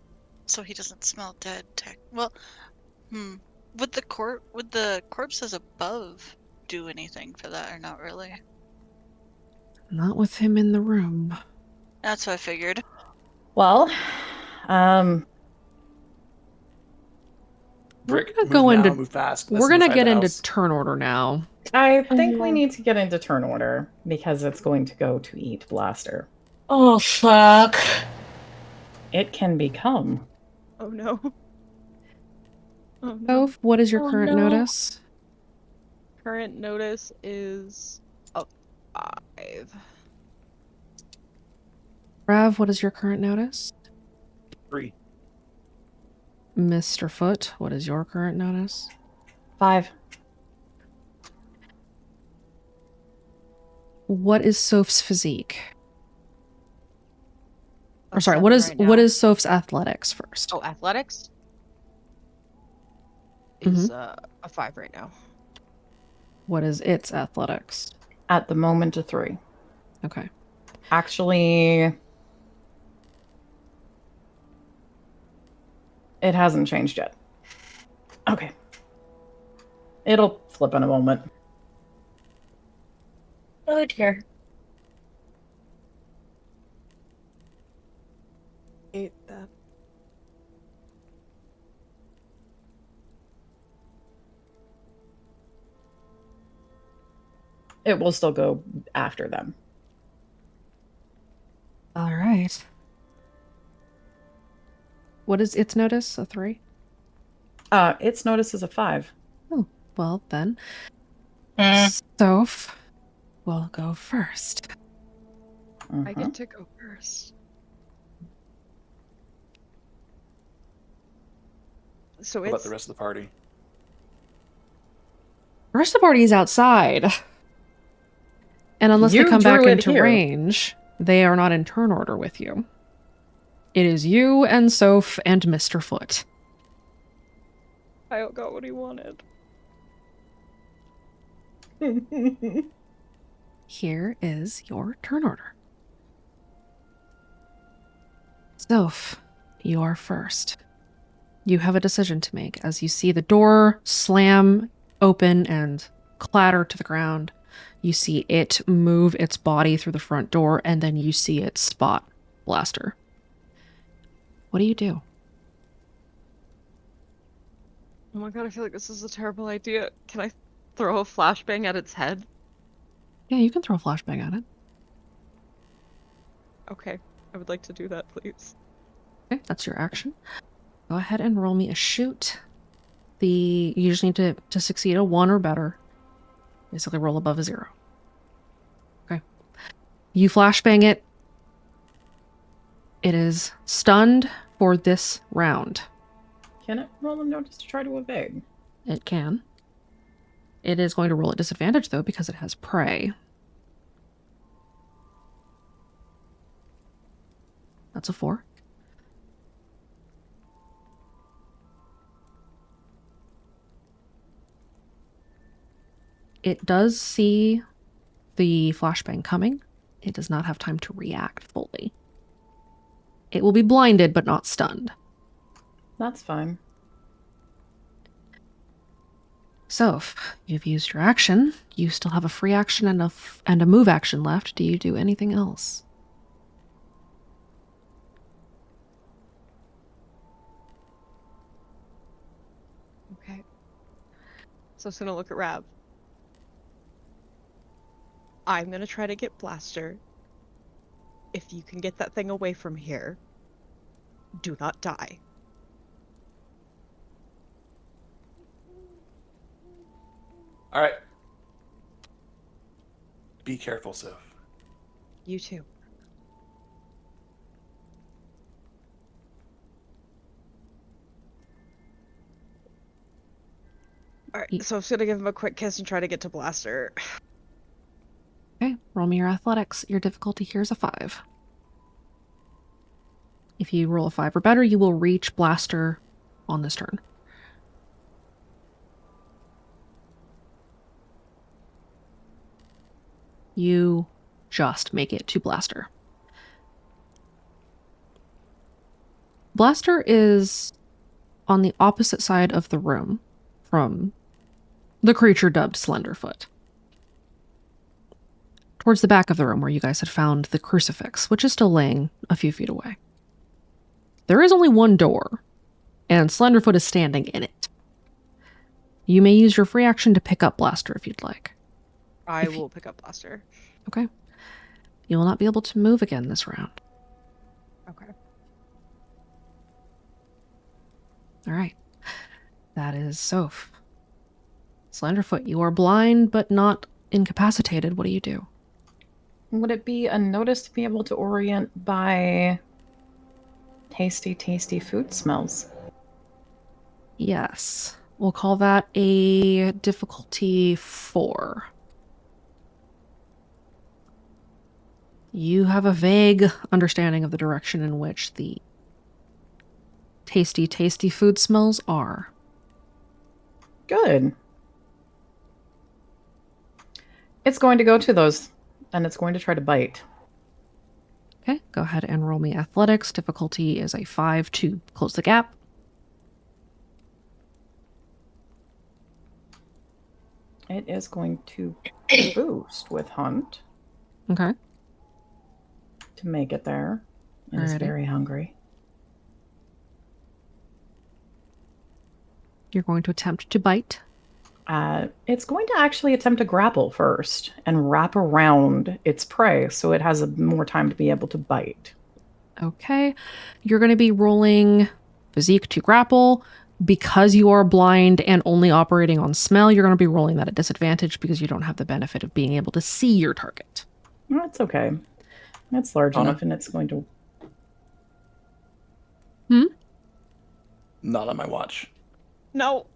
So he doesn't smell dead. Well, would the corpses above do anything for that or not really? Not with him in the room. That's what I figured. Well, Brick, gonna move go now, into- move fast. We're Let's gonna inside get the into house. turn order now. I think we Mhm. need to get into turn order because it's going to go to eat Blaster. Oh fuck. It can become. Oh no. Oh no. Soph, what is your Oh, current no. notice? Current notice is a 5. Rav, what is your current notice? 3. Mr. Foot, what is your current notice? 5. What is Soph's physique? A Or sorry, 7 what is right now. Soph's athletics first? Oh, athletics Mm-hmm. is a 5 right now. What is its athletics? At the moment, a 3. Okay. Actually, it hasn't changed yet. Okay. It'll flip in a moment. Oh dear. Hate that. It will still go after them. All right. What is its notice? A 3? Its notice is a 5. Oh, well then. Mm. Soph will go first. I get to go first. So What about it's the rest of the party? The rest of the party is outside. And unless You they come back drew it into here. range, they are not in turn order with you. It is you and Soph and Mr. Foot. I got what he wanted. Here is your turn order. Soph, you are first. You have a decision to make as you see the door slam open and clatter to the ground. You see it move its body through the front door, and then you see it spot Blaster. What do you do? Oh my god, I feel like this is a terrible idea. Can I throw a flashbang at its head? Yeah, you can throw a flashbang at it. Okay, I would like to do that, please. Okay, that's your action. Go ahead and roll me a shoot. You just need to succeed a 1 or better. Basically roll above a 0. Okay. You flashbang it. It is stunned for this round. Can it roll a notice to try to evade? It can. It is going to roll at disadvantage, though, because it has prey. That's a 4. It does see the flashbang coming. It does not have time to react fully. It will be blinded, but not stunned. That's fine. So, you've used your action. You still have a free action and a move action left. Do you do anything else? Okay. So I'm just gonna look at Rab. I'm gonna try to get Blaster. If you can get that thing away from here, do not die. All right. Be careful, Soph. You too. Alright, so I'm just gonna give him a quick kiss and try to get to Blaster. Okay, roll me your athletics. Your difficulty here is a 5. If you roll a 5 or better, you will reach Blaster on this turn. You just make it to Blaster. Blaster is on the opposite side of the room from the creature dubbed Slenderfoot. Towards the back of the room where you guys had found the crucifix, which is still laying a few feet away. There is only one door, and Slenderfoot is standing in it. You may use your free action to pick up Blaster if you'd like. I will pick up Blaster. Okay. You will not be able to move again this round. Okay. All right. That is Soph. Slenderfoot, you are blind but not incapacitated. What do you do? Would it be a notice to be able to orient by tasty, tasty food smells? Yes. We'll call that a difficulty 4. You have a vague understanding of the direction in which the tasty, tasty food smells are. Good. It's going to go to those, and it's going to try to bite. Okay, go ahead and roll me athletics. Difficulty is a 5 to close the gap. It is going to boost with Hunt Okay. to make it there. It is Alrighty. very hungry. You're going to attempt to bite. It's going to actually attempt to grapple first and wrap around its prey so it has more time to be able to bite. Okay. You're going to be rolling physique to grapple. Because you are blind and only operating on smell, you're going to be rolling that at disadvantage because you don't have the benefit of being able to see your target. That's okay. It's large enough and it's going to... Not on my watch. No.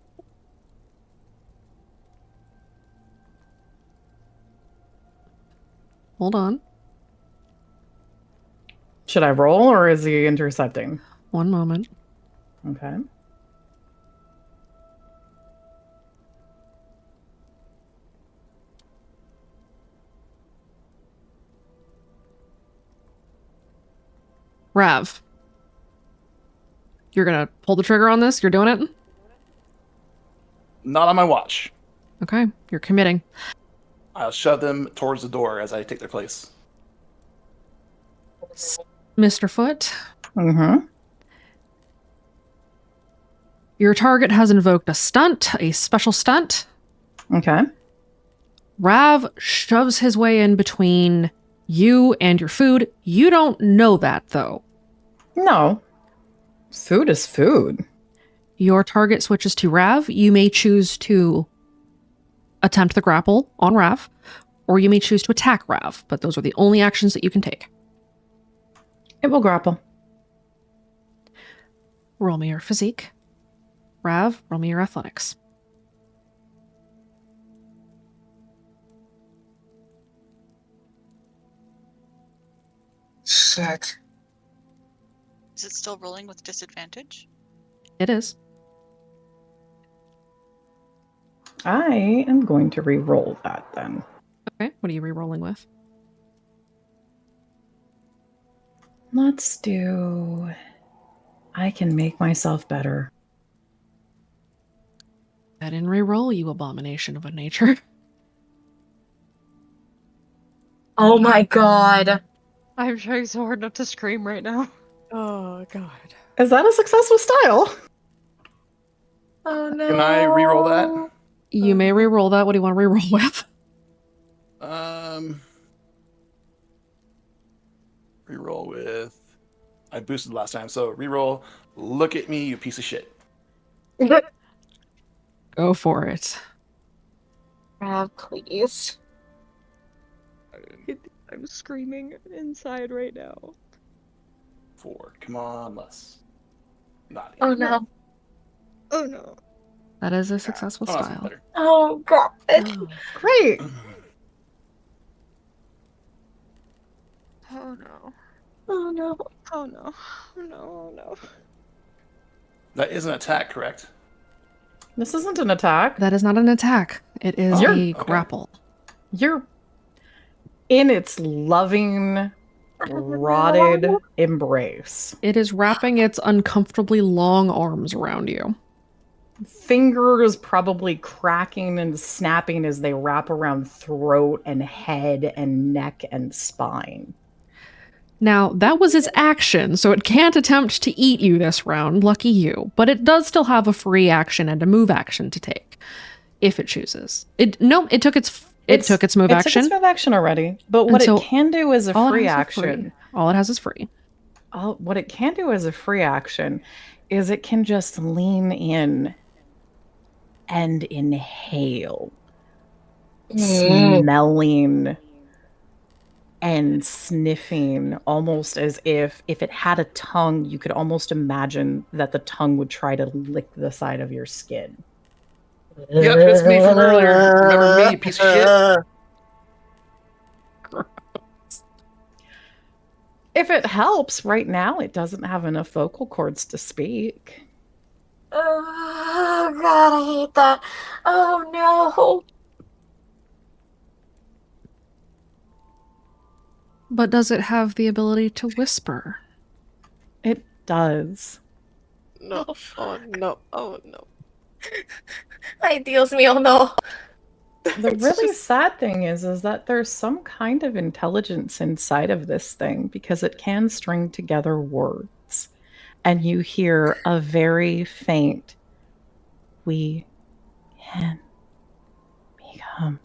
Hold on. Should I roll or is he intercepting? One moment. Okay. Rav. You're gonna pull the trigger on this? You're doing it? Not on my watch. Okay, you're committing. I'll shove them towards the door as I take their place. Mr. Foot, Mm-hmm. your target has invoked a stunt, a special stunt. Okay. Rav shoves his way in between you and your food. You don't know that, though. No. Food is food. Your target switches to Rav. You may choose to attempt the grapple on Rav, or you may choose to attack Rav, but those are the only actions that you can take. It will grapple. Roll me your physique. Rav, roll me your athletics. Shit. Is it still rolling with disadvantage? It is. I am going to re-roll that then. Okay, what are you re-rolling with? Let's do... I can make myself better. That in re-roll, you abomination of a nature. Oh my god. I'm trying so hard not to scream right now. Oh god. Is that a success with style? Oh no. Can I re-roll that? You may re-roll that. What do you want to re-roll with? Reroll with. I boosted last time, so reroll. Look at me, you piece of shit. Go for it. Rav, please. I'm screaming inside right now. 4. Come on, less. Not. Oh no. Oh no. That is a success with that's style. better. Oh god. Great. Oh no. Oh no. Oh no. Oh no. Oh no. That is an attack, correct? This isn't an attack. That is not an attack. It is Oh, a okay. grapple. You're in its loving, rotted embrace. It is wrapping its uncomfortably long arms around you. Fingers probably cracking and snapping as they wrap around throat and head and neck and spine. Now, that was its action, so it can't attempt to eat you this round, lucky you, but it does still have a free action and a move action to take, if it chooses. It took its move It took action. its move action already, but what so it can do as a free action... All it has is free. What it can do as a free action is it can just lean in and inhale, smelling and sniffing, almost as if it had a tongue, you could almost imagine that the tongue would try to lick the side of your skin. Yep, it's me from earlier. Remember me, you piece of shit? If it helps, right now it doesn't have enough vocal cords to speak. Oh god, I hate that. Oh no. But does it have the ability to whisper? It does. No. Oh no. Oh no. Ay, Dios mío, no. The really sad thing is that there's some kind of intelligence inside of this thing because it can string together words. And you hear a very faint, we can become.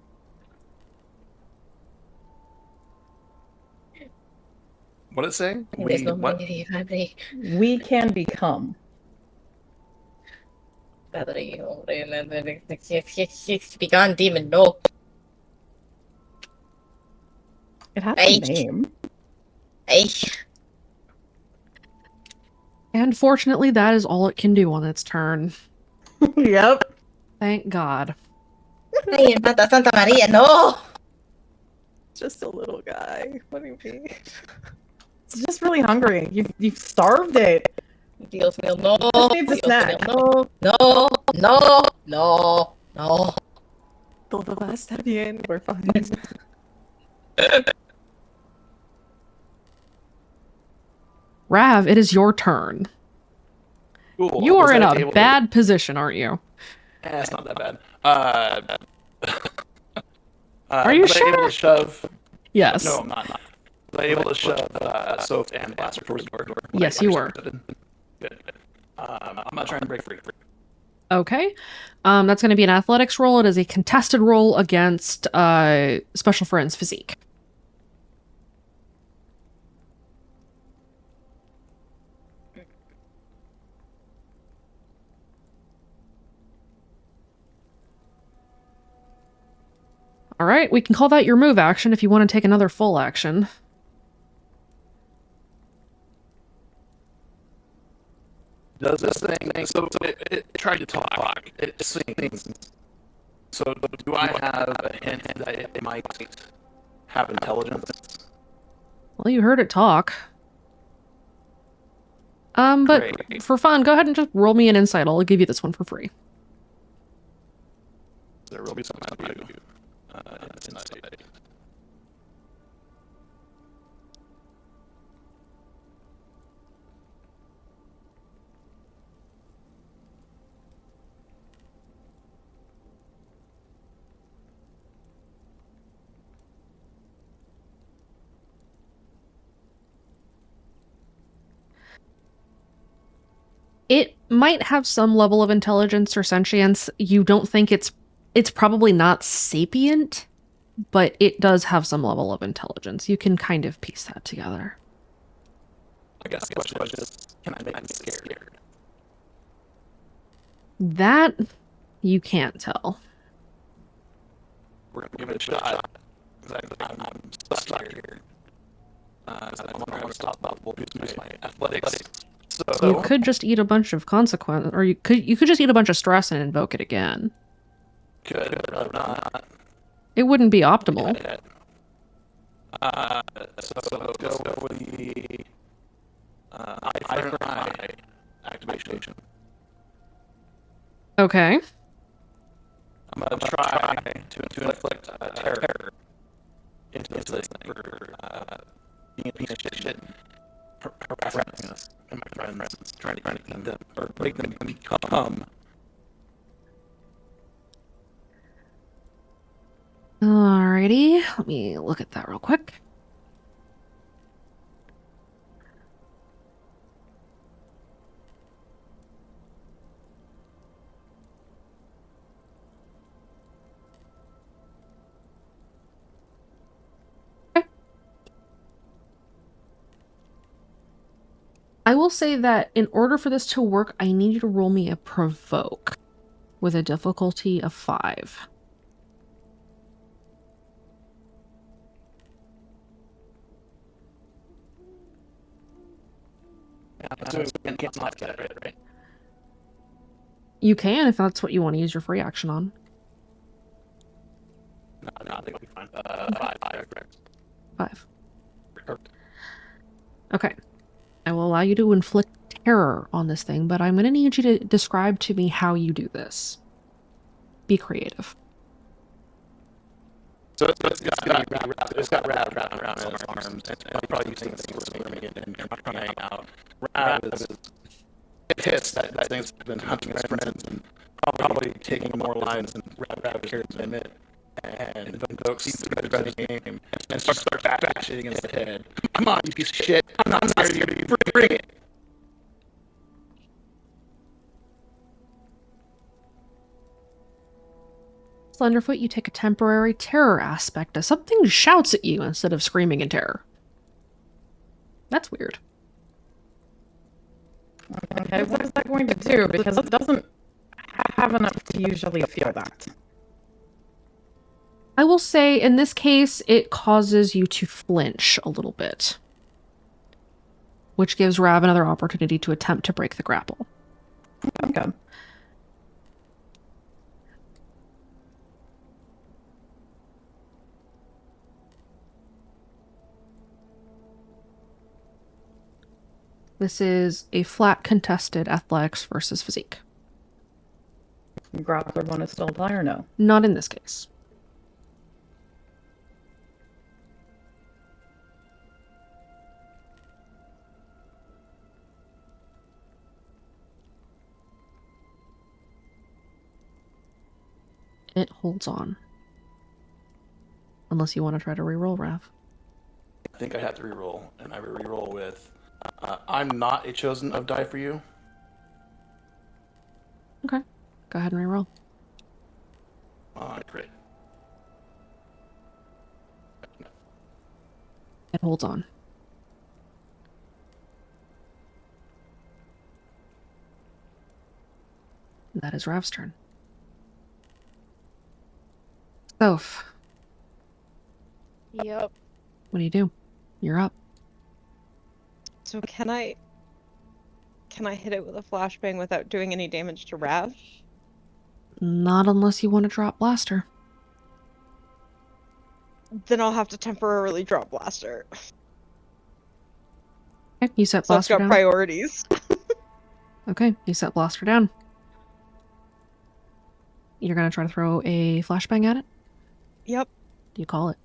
What did it say? What? We can become. Be gone, demon, no. It has a name. Hey. And fortunately, that is all it can do on its turn. Yep. Thank God. Hey, Infanta Santa Maria, no. Just a little guy. What do you mean? It's just really hungry. You've starved it. Deals meal, no. Just needs a Deals snack. meal, no. No. No. No. Todo va a estar bien. We're fine. Rav, it is your turn. Cool. You Was are in I a able to- bad position, aren't you? It's not that bad. Are you was I able sure? to shove? Yes. No, I'm not. Was I able to shove Soph and Blaster towards the door? Yes, you were. Good. I'm not trying to break free. Okay. That's going to be an athletics roll. It is a contested roll against Special Friends Physique. All right, we can call that your move action if you want to take another full action. Does this thing? So it tried to talk. It sings. So do I have a hint that it might have intelligence? Well, you heard it talk. But Great. for fun, go ahead and just roll me an insight. I'll give you this one for free. There will be something I do. Insight. It might have some level of intelligence or sentience. You don't think it's probably not sapient, but it does have some level of intelligence. You can kind of piece that together. I guess the question is, can I make it scared? That you can't tell. We're gonna give it a shot. I'm stuck here. I wonder how to stop that. We'll use my athletics. So You could just eat a bunch of consequence, or you could just eat a bunch of stress and invoke it again. could or not. It wouldn't be optimal. So let's go with the eye for eye activation. Okay. I'm gonna try to inflict terror into this thing for being a piece of shit, harassing us and my friends, trying to keep them or make them become. Alrighty. Let me look at that real quick. I will say that in order for this to work, I need you to roll me a provoke with a difficulty of 5. I can't like that, right? You can if that's what you want to use your free action on. No, I think I'll be fine. 5. 5. Okay. I will allow you to inflict terror on this thing, but I'm going to need you to describe to me how you do this. Be creative. So it's got Rav wrapped around its arms, and I'll probably use things for swimming and crying out. Rav is pissed that thing's been hunting his friends and probably taking more lives than Rav cares to admit. And invokes the best game and starts bashing against the head. Come on, you piece of shit! I'm not scared of you. Bring it! Slenderfoot, you take a temporary terror aspect as something shouts at you instead of screaming in terror. That's weird. Okay, what is that going to do? Because it doesn't have enough to usually feel that. I will say, in this case, it causes you to flinch a little bit, which gives Rav another opportunity to attempt to break the grapple. Okay. This is a flat contested athletics versus physique. Grappler one is still apply or no? Not in this case. It holds on. Unless you want to try to reroll, Rav. I think I have to reroll, and I reroll with. I'm not a chosen of die for you. Okay. Go ahead and reroll. Great. It holds on. That is Rav's turn. Soph, Yep. what do? You're up. So can I hit it with a flashbang without doing any damage to Rav? Not unless you want to drop Blaster. Then I'll have to temporarily drop Blaster. Okay, you set So I've Blaster got down. priorities. Okay, you set Blaster down. You're gonna try to throw a flashbang at it? Yep. Do you call it?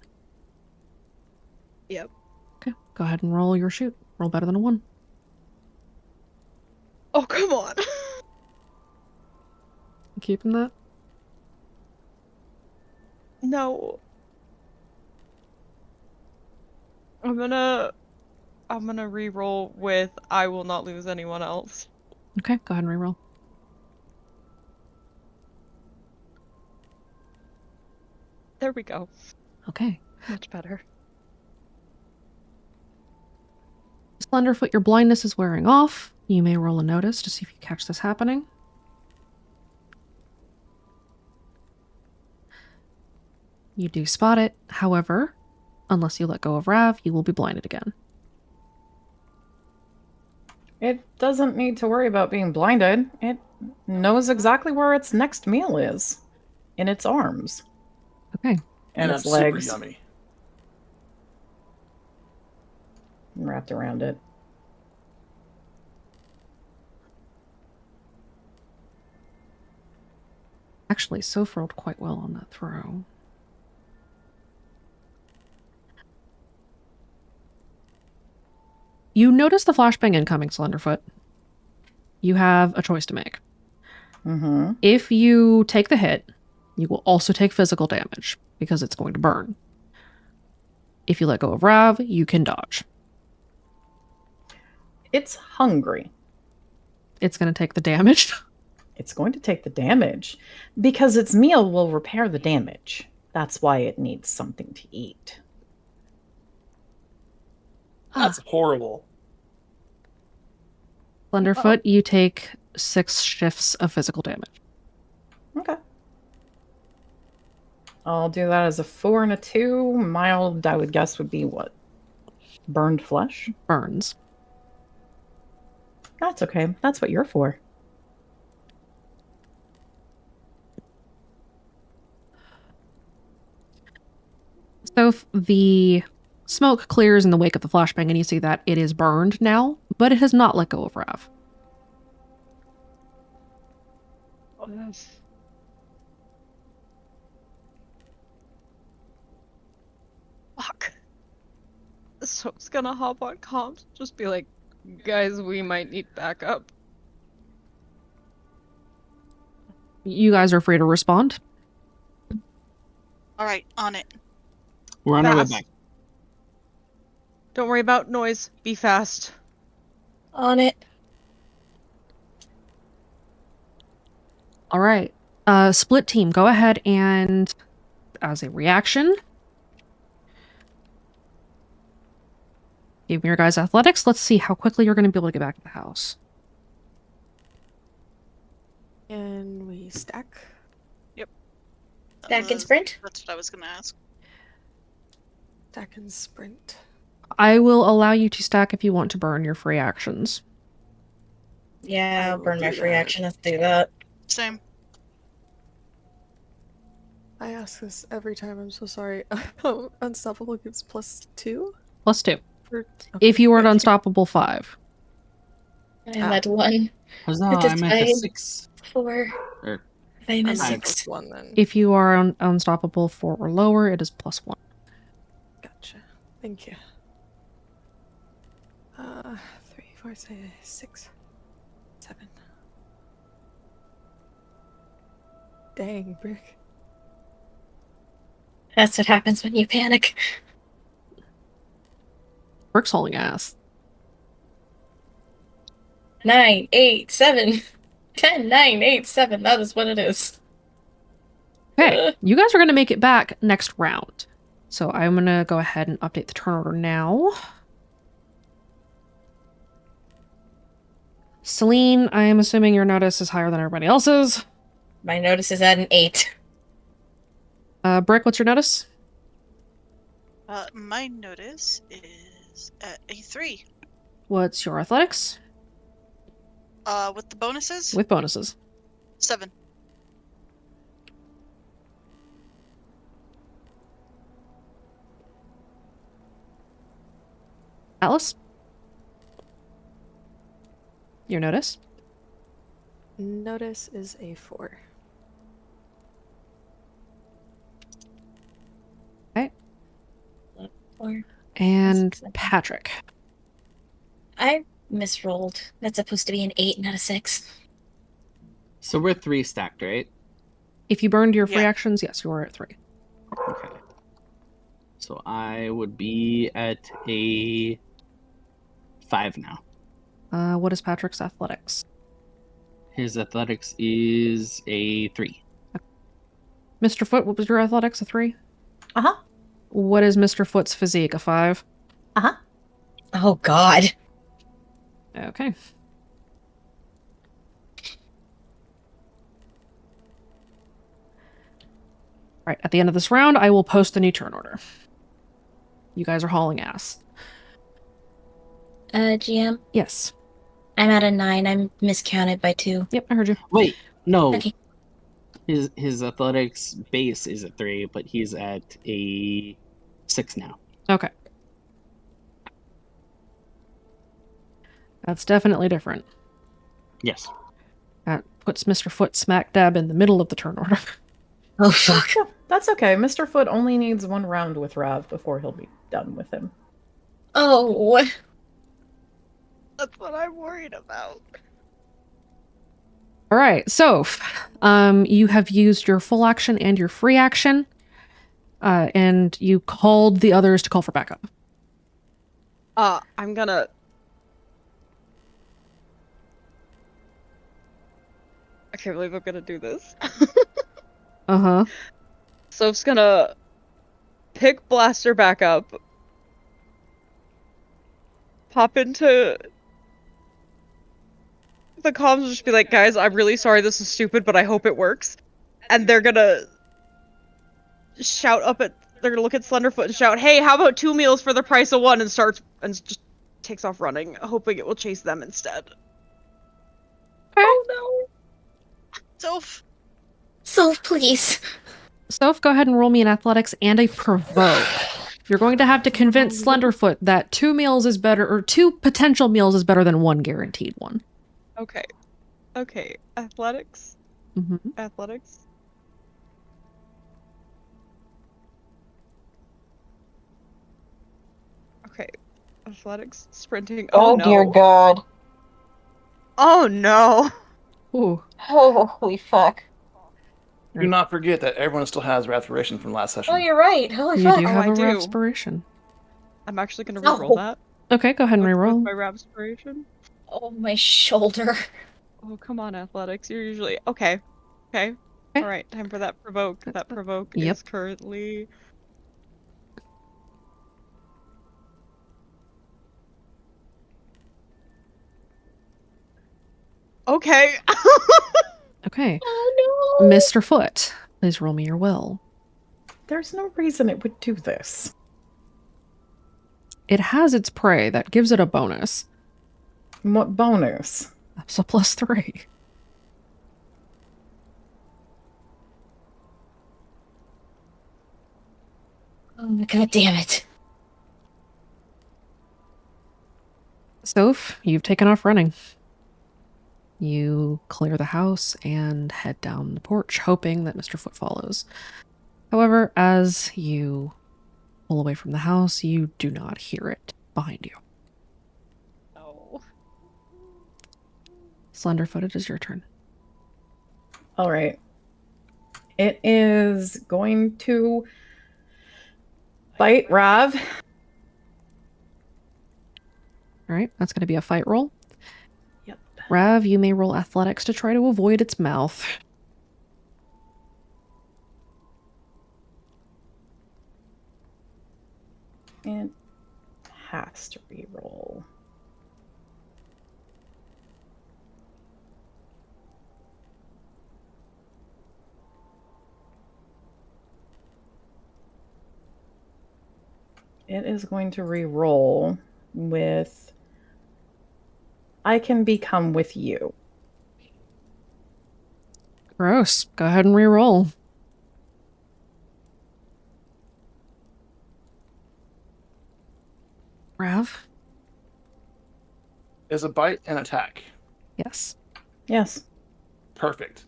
Yep. Okay, go ahead and roll your shoot. Roll better than a 1. Oh, come on. You keeping that? No. I'm gonna re-roll with I will not lose anyone else. Okay, go ahead and reroll. There we go. Okay. Much better. Slenderfoot, your blindness is wearing off. You may roll a notice to see if you catch this happening. You do spot it. However, unless you let go of Rav, you will be blinded again. It doesn't need to worry about being blinded. It knows exactly where its next meal is. In its arms. Okay. And its super legs. yummy. Wrapped around it. Actually, Soph rolled quite well on that throw. You notice the flashbang incoming, Slenderfoot. You have a choice to make. Mm-hmm. If you take the hit, you will also take physical damage, because it's going to burn. If you let go of Rav, you can dodge. It's hungry. It's going to take the damage. It's going to take the damage. Because its meal will repair the damage. That's why it needs something to eat. That's horrible. Slenderfoot, you take 6 shifts of physical damage. Okay. I'll do that as a 4 and a 2. Mild, I would guess, would be what? Burned flesh? Burns. That's okay. That's what you're for. So the smoke clears in the wake of the flashbang, and you see that it is burned now, but it has not let go of Rav. Fuck. So it's gonna hop on comms, just be like, guys, we might need backup. You guys are free to respond. All right, on it. We're on our way Fast. back. Don't worry about noise. Be fast. On it. All right. Split team, go ahead and, as a reaction, give me your guys' athletics. Let's see how quickly you're going to be able to get back to the house. And we stack. Stack and sprint? That's what I was gonna ask. Stack and sprint. I will allow you to stack if you want to burn your free actions. Yeah, I'll will burn my do free that. action. Let's do that. Same. I ask this every time. I'm so sorry. Unstoppable gives +2 +2. for. If you are at thank Unstoppable 5. I'm at 1. Huzzah, At this I'm at a time, 6. 4. Or I'm at I'm at 6. +1 then. If you are unstoppable 4 or lower, it is +1. Gotcha. Thank you. 3, 4, 6, 7. Dang, Brick. That's what happens when you panic. Brick's hauling ass. 9, 8, 7. 10, 9, 8, 7. That is what it is. Okay, you guys are going to make it back next round. So I'm going to go ahead and update the turn order now. Celine, I am assuming your notice is higher than everybody else's. My notice is at an 8. Brick, what's your notice? My notice is at a 3. What's your athletics? With the bonuses? With bonuses. 7. Alice? Your notice? Notice is a 4. Okay. 4. And Patrick. I misrolled. That's supposed to be an 8, not a 6. So we're 3 stacked, right? If you burned your free Yeah. actions, yes, you are at 3. Okay. So I would be at a 5 now. What is Patrick's athletics? His athletics is a 3. Mr. Foot, what was your athletics? A 3? Uh-huh. What is Mr. Foot's physique? A 5? Uh-huh. Oh, God. Okay. Alright, at the end of this round, I will post the new turn order. You guys are hauling ass. GM? Yes. I'm at a 9. I'm miscounted by 2. Yep, I heard you. Wait, no. Okay. His athletics base is at 3, but he's at a 6 now. Okay. That's definitely different. Yes. That puts Mr. Foot smack dab in the middle of the turn order. Oh, fuck. That's okay. Mr. Foot only needs 1 round with Rav before he'll be done with him. Oh. That's what I'm worried about. All right, so you have used your full action and your free action, and you called the others to call for backup. I'm gonna... I can't believe I'm gonna do this. Uh-huh. Soph's gonna pick Blaster back up, pop into the comms and just be like, guys, I'm really sorry this is stupid, but I hope it works. And they're gonna shout up at... They're gonna look at Slenderfoot and shout, hey, how about 2 meals for the price of 1? And starts... and just takes off running, hoping it will chase them instead. Oh, no. Soph, please. Soph, go ahead and roll me an athletics and a provoke. You're going to have to convince Slenderfoot that 2 meals is better, or 2 potential meals is better than 1 guaranteed one. Okay. Okay. Athletics. Mm-hmm. Athletics. Okay. Athletics. Sprinting. Oh, no. dear God. Oh no. Ooh. Holy fuck. Do not forget that everyone still has Respiration from last session. Oh, you're right. Holy You fuck. do have I a do. respiration. I'm actually gonna No. reroll that. Okay, go ahead and What's reroll. my respiration? Oh, my shoulder. Oh, come on, athletics. You're usually okay. Okay. All right, time for that provoke. That provoke Yep. is currently okay. Okay. Oh, no. Mr. Foot, please roll me your will. There's no reason it would do this. It has its prey that gives it a bonus. What bonus? That's a +3. Oh, God damn it. Soph, you've taken off running. You clear the house and head down the porch, hoping that Mr. Foot follows. However, as you pull away from the house, you do not hear it behind you. Oh. Slenderfoot, it is your turn. All right. It is going to bite Rav. All right, that's going to be a fight roll. Yep. Rav, you may roll athletics to try to avoid its mouth. It has to re-roll. It is going to re-roll with I can become with you. Gross. Go ahead and re-roll. Rav? Is a bite an attack? Yes. Yes. Perfect.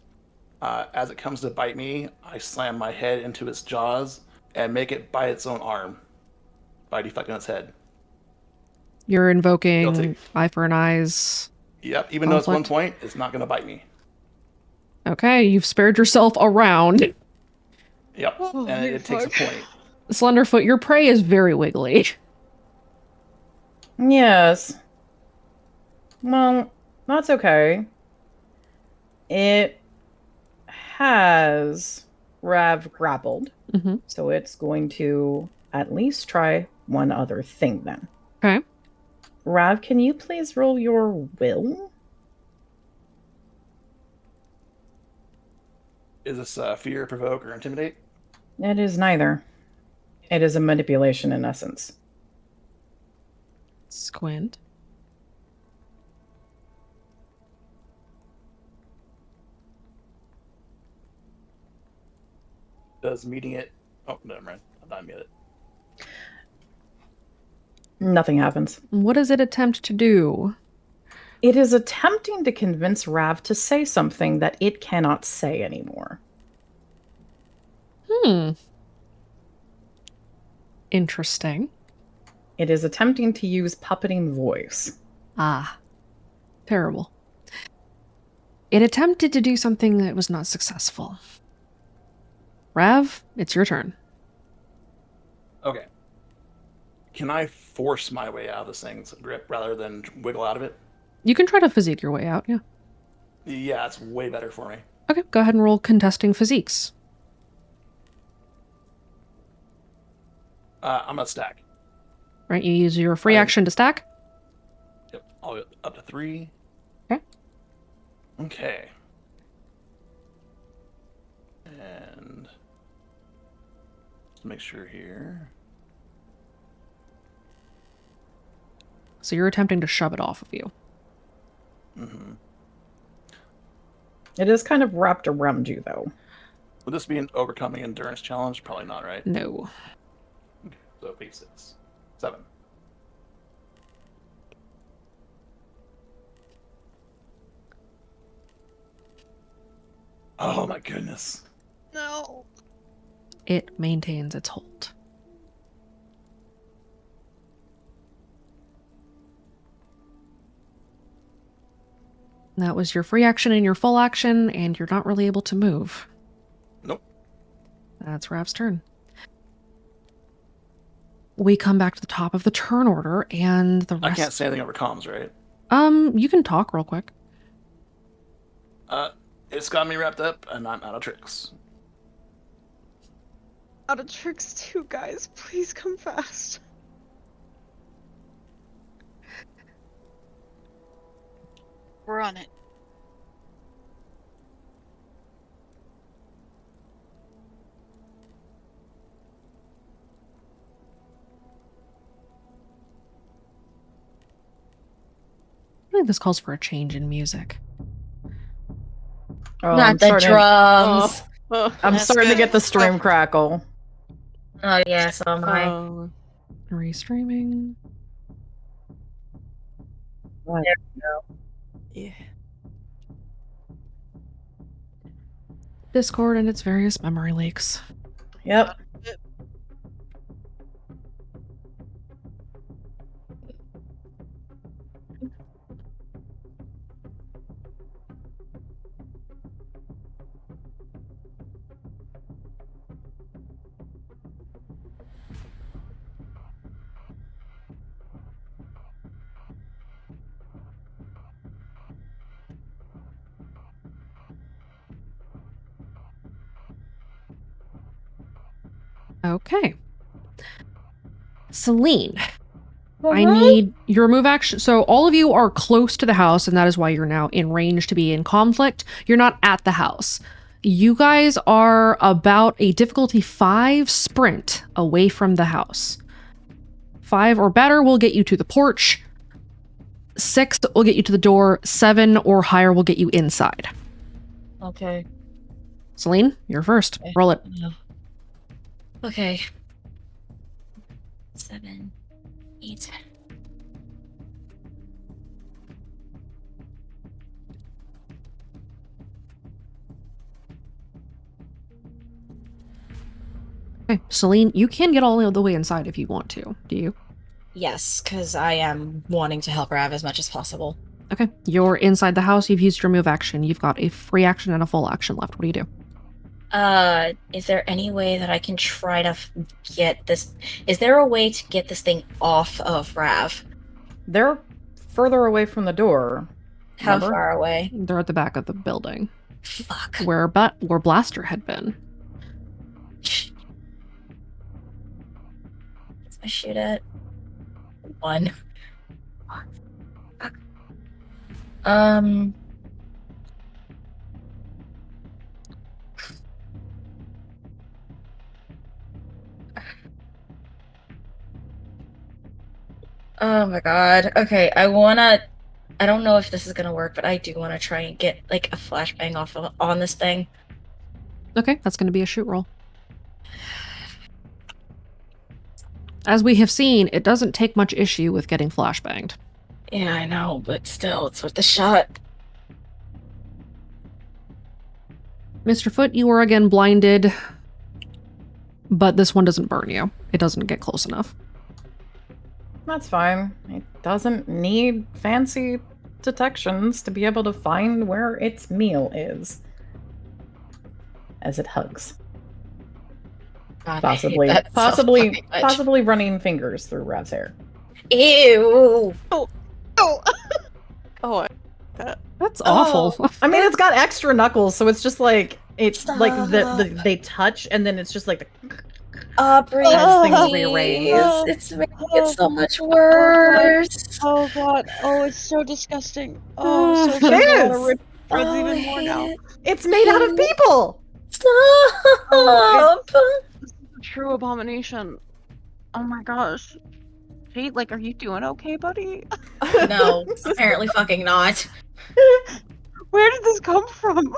As it comes to bite me, I slam my head into its jaws and make it bite its own arm by deflecting its head. You're invoking Guilty. eye for an eyes. Yep, even though it's 1 Conflict. point, it's not going to bite me. Okay, you've spared yourself a round. Yep, Oh, and it takes a point. Slenderfoot, your prey is very wiggly. Yes. Well, that's okay. It has Rav grappled, Mm-hmm. so it's going to at least try one other thing then. Okay. Rav, can you please roll your will? Is this fear, provoke, or intimidate? It is neither. It is a manipulation in essence. Squint. Does meeting it... Oh, never mind. I'm not meeting it. Nothing happens. What does it attempt to do? It is attempting to convince Rav to say something that it cannot say anymore. Interesting. It is attempting to use puppeting voice. Ah. Terrible. It attempted to do something that was not successful. Rav, it's your turn. Okay. Can I force my way out of this thing's grip rather than wiggle out of it? You can try to physique your way out, yeah. Yeah, it's way better for me. Okay, go ahead and roll contesting physiques. I'm gonna stack. Right, you use your free action to stack? Yep, I'll go up to 3. Okay. Okay. And let's make sure here. So you're attempting to shove it off of you. Mm-hmm. It is kind of wrapped around you, though. Would this be an overcoming endurance challenge? Probably not, right? No. Okay, so 8, 6, 7. Oh my goodness. No. It maintains its hold. That was your free action and your full action, and you're not really able to move. Nope. That's Rav's turn. We come back to the top of the turn order, and the rest... I can't say anything over comms, right? You can talk real quick. It's got me wrapped up, and I'm out of tricks. Out of tricks too, guys. Please come fast. We're on it. I think this calls for a change in music. Oh, Not the drums. I'm That's starting to good. get the stream crackle. Oh, yeah, so am I. Restreaming. Yeah. Discord and its various memory leaks. Yep. Okay. Celine, I need your move action. So all of you are close to the house, and that is why you're now in range to be in conflict. You're not at the house. You guys are about a difficulty 5 sprint away from the house. 5 or better will get you to the porch. 6 will get you to the door. 7 or higher will get you inside. Okay. Celine, you're first. Roll it. Okay. 7, 8. Okay, Celine, you can get all the way inside if you want to. Do you? Yes, because I am wanting to help Rav as much as possible. Okay, you're inside the house. You've used your move action. You've got a free action and a full action left. What do you do? Is there any way that I can try to get this? Is there a way to get this thing off of Rav? They're further away from the door. How Remember? far away? They're at the back of the building. Fuck. Where Blaster had been. I shoot at 1. Fuck. Oh my god. Okay, I don't know if this is gonna work, but I do wanna try and get like a flashbang off on this thing. Okay, that's going to be a shoot roll. As we have seen, it doesn't take much issue with getting flashbanged. Yeah, I know, but still, it's worth the shot. Mr. Foot, you are again blinded, but this one doesn't burn you. It doesn't get close enough. That's fine. It doesn't need fancy detections to be able to find where its meal is. As it hugs. God, Possibly, I hate that so possibly, fucking much. possibly running fingers through Rav's hair. Ew. Oh. Oh, That's awful. I mean, it's got extra knuckles, so it's just like it's Stop. like they touch, and then it's just like Aubrey, as things please. rearrange. It's making it so much worse. Oh god. Oh, it's so disgusting. Oh, so It sorry. I wanna is. rip Oh, threads I even more hate now. it. It's made out of people. Stop. This is a true abomination. Oh my gosh. Kate, like, are you doing okay, buddy? No, apparently fucking not. Where did this come from?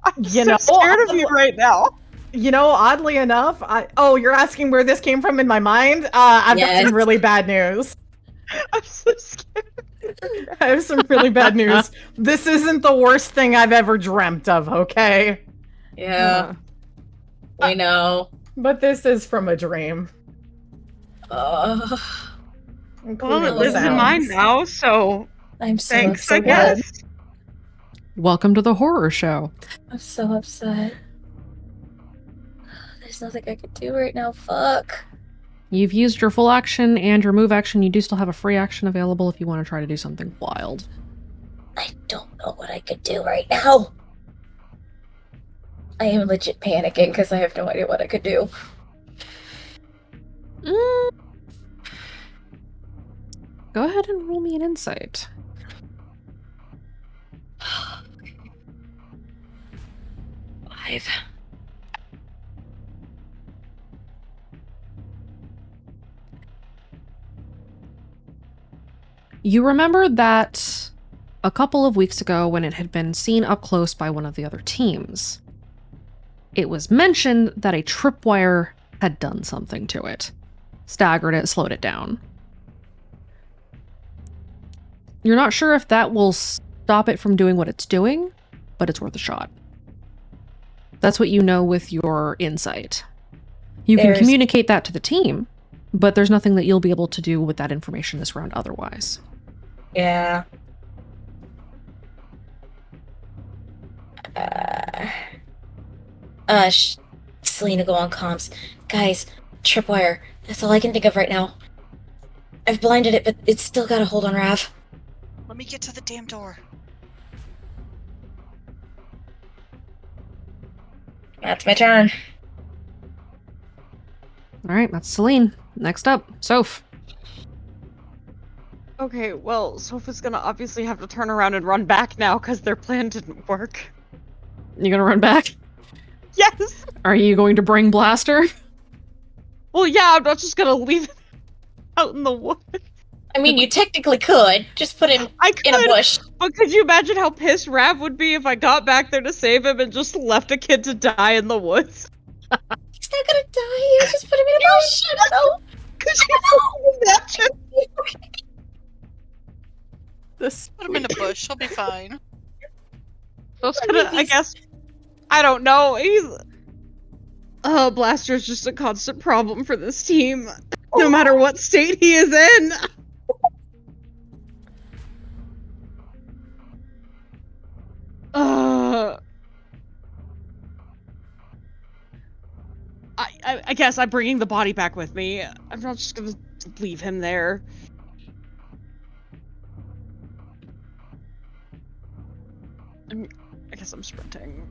I'm You so know, scared of you right now. You know, oddly enough, you're asking where this came from in my mind? I've got Yes. some really bad news. I'm so scared. I have some really bad news. This isn't the worst thing I've ever dreamt of, okay? Yeah, we know. But this is from a dream. Well, including it the lives in sounds. mine now, so I'm so thanks, I upset. guess. Welcome to the horror show. I'm so upset. There's nothing I can do right now. Fuck. You've used your full action and your move action. You do still have a free action available if you want to try to do something wild. I don't know what I could do right now. I am legit panicking because I have no idea what I could do. Go ahead and roll me an insight. Five. You remember that a couple of weeks ago when it had been seen up close by one of the other teams, it was mentioned that a tripwire had done something to it. Staggered it, slowed it down. You're not sure if that will stop it from doing what it's doing, but it's worth a shot. That's what you know with your insight. You can There's- communicate that to the team, but there's nothing that you'll be able to do with that information this round otherwise. Yeah. Selena, go on comms. Guys, tripwire. That's all I can think of right now. I've blinded it, but it's still got a hold on Rav. Let me get to the damn door. That's my turn. All right, that's Celine. Next up, Soph. Okay, well, Sophia's gonna obviously have to turn around and run back now because their plan didn't work. You gonna run back? Yes! Are you going to bring Blaster? Well, yeah, I'm not just gonna leave it out in the woods. I mean, you technically could. Just put him I could, in a bush. but could you imagine how pissed Rav would be if I got back there to save him and just left a kid to die in the woods? He's not gonna die. You just put him in a bush. I don't know. Could you imagine? This Put him in a bush. He'll be fine. So it's gonna, I guess, I don't know. Blaster's just a constant problem for this team, no matter what state he is in. I guess I'm bringing the body back with me. I'm not just gonna leave him there. I guess I'm sprinting.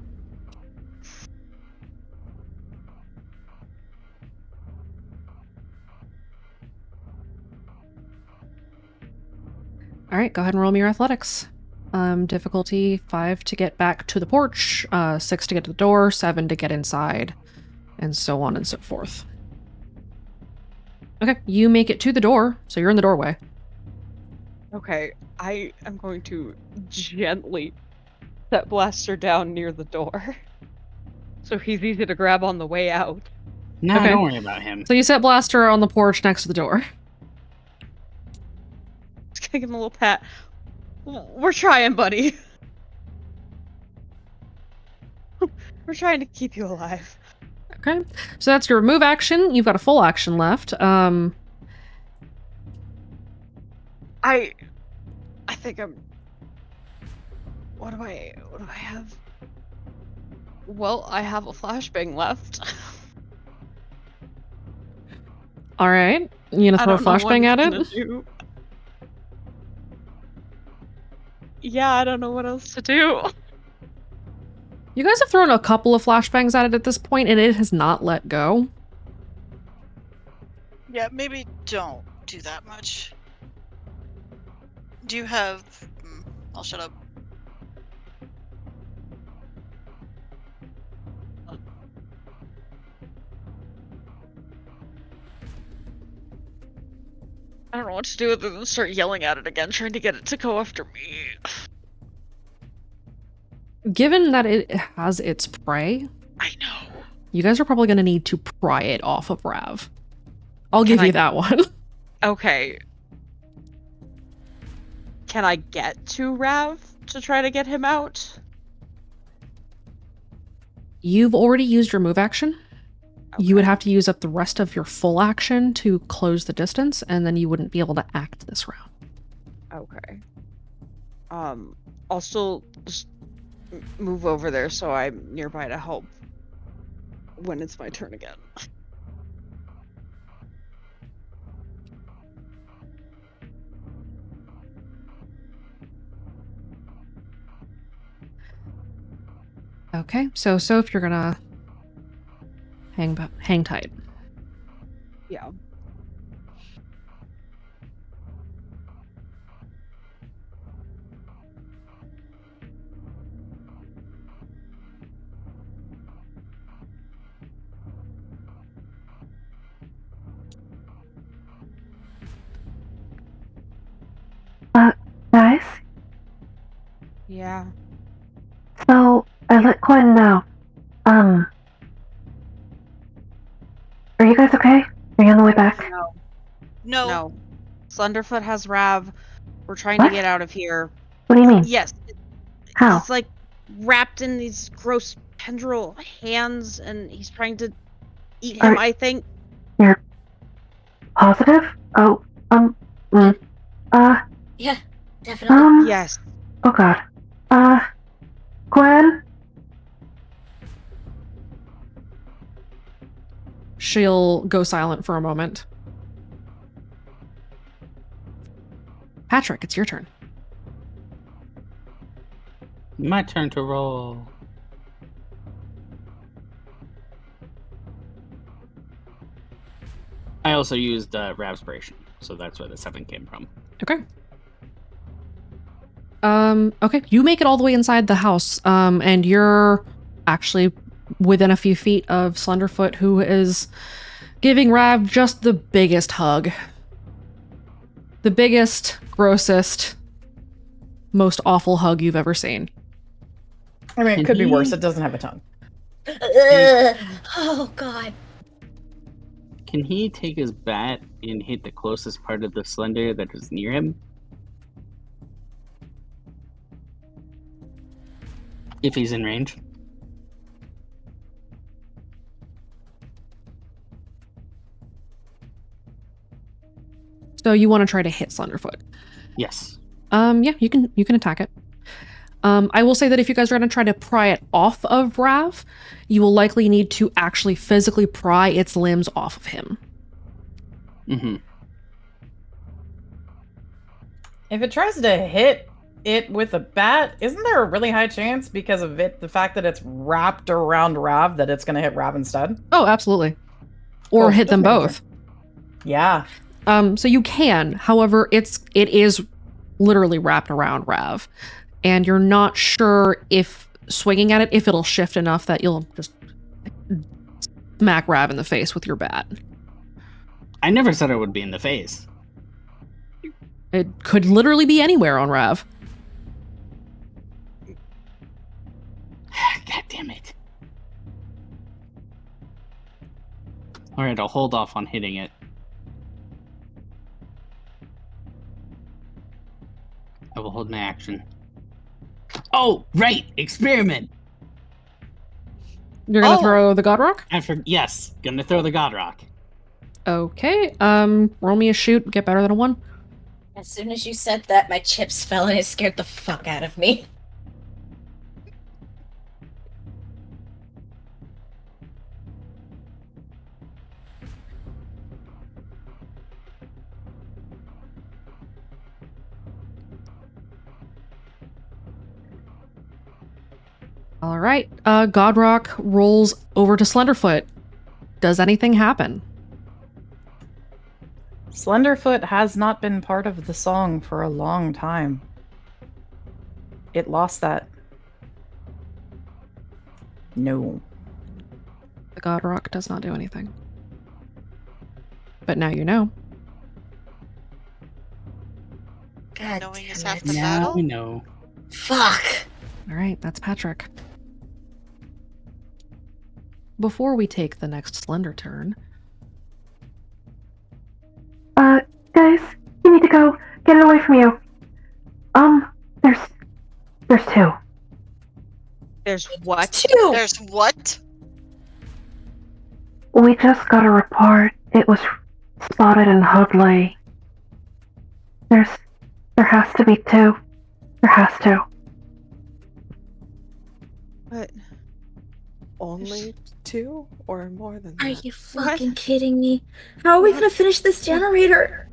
All right, go ahead and roll me your athletics. Difficulty 5 to get back to the porch, 6 to get to the door, 7 to get inside, and so on and so forth. Okay, you make it to the door, so you're in the doorway. Okay, I am going to gently set Blaster down near the door. So he's easy to grab on the way out. Nah, Okay. don't worry about him. So you set Blaster on the porch next to the door. Just gonna give him a little pat. We're trying, buddy. We're trying to keep you alive. Okay, so that's your move action. You've got a full action left. I think I'm. What do I have? Well, I have a flashbang left. All right, you gonna throw a flashbang at it? Do. Yeah, I don't know what else to do. You guys have thrown a couple of flashbangs at it at this point, and it has not let go. Yeah, maybe don't do that much. Do you have... I'll shut up. I don't know what to do other than start yelling at it again, trying to get it to go after me. Given that it has its prey, I know. you guys are probably going to need to pry it off of Rav. I'll Can give you I- that one. Okay. Can I get to Rav to try to get him out? You've already used your move action. Okay. You would have to use up the rest of your full action to close the distance, and then you wouldn't be able to act this round. Okay. I'll still just move over there so I'm nearby to help when it's my turn again. Okay, so if you're gonna hang tight. Yeah. Guys, Yeah. so I let Quinn know. Are you guys okay? Are you on the way back? No. No. No. Slenderfoot has Rav. We're trying What? to get out of here. What do you mean? Yes. How? He's like wrapped in these gross tendril hands, and he's trying to eat him, I think. You're positive? Oh, mm, Yeah, definitely. Yes. oh god. Gwen? She'll go silent for a moment. Patrick, it's your turn. My turn to roll. I also used Ravspiration, so that's where the 7 came from. Okay. Okay, you make it all the way inside the house, and you're actually within a few feet of Slenderfoot, who is giving Rav just the biggest hug. The biggest, grossest, most awful hug you've ever seen. I mean, it Can could be he- worse. It doesn't have a tongue. Oh god. Can he take his bat and hit the closest part of the Slender that is near him? If he's in range? So you want to try to hit Slenderfoot. Yes. Yeah, you can attack it. I will say that if you guys are going to try to pry it off of Rav, you will likely need to actually physically pry its limbs off of him. Mm-hmm. If it tries to hit it with a bat, isn't there a really high chance because of the fact that it's wrapped around Rav, that it's going to hit Rav instead? Oh, absolutely. Or Cool. hit them Just making both. sure. Yeah. So you can. However, it is literally wrapped around Rav, and you're not sure if swinging at it, if it'll shift enough that you'll just smack Rav in the face with your bat. I never said it would be in the face. It could literally be anywhere on Rav. God damn it. Alright, I'll hold off on hitting it. I will hold my action. Oh, right! Experiment! You're gonna throw the God Rock? Yes, gonna throw the God Rock. Okay. Roll me a shoot. Get better than a 1. As soon as you said that, my chips fell and it scared the fuck out of me. All right. God Rock rolls over to Slenderfoot. Does anything happen? Slenderfoot has not been part of the song for a long time. It lost that. No. The God Rock does not do anything. But now you know. God Knowing is damn half it. the Now battle? we know. Fuck. All right, that's Patrick. Before we take the next Slender turn, Guys, you need to go. Get it away from you. There's 2. There's what? Two. There's what? We just got a report. It was spotted in Hoadley. There has to be 2. There has to. But Only 2 or more than that? Are you fucking kidding me? How are we gonna finish this generator?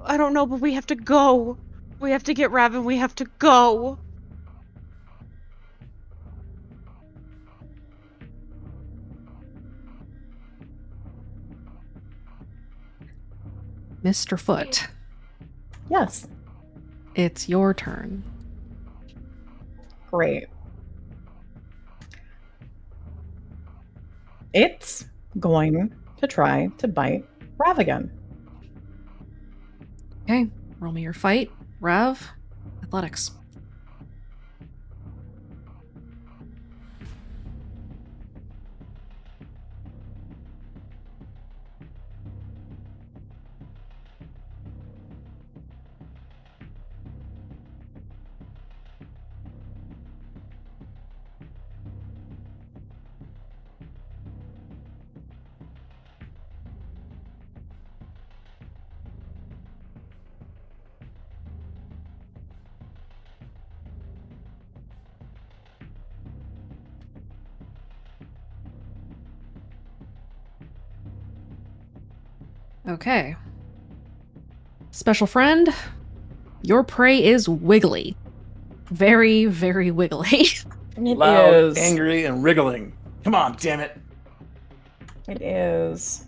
I don't know, but we have to go. We have to get Rav and we have to go. Mr. Foot, Yes. it's your turn. Great. It's going to try to bite Rav again. Okay, roll me your fight. Rav, athletics. Okay. Special friend, your prey is wiggly. Very, very wiggly. It Loud, is. angry, and wriggling. Come on, damn it. It is.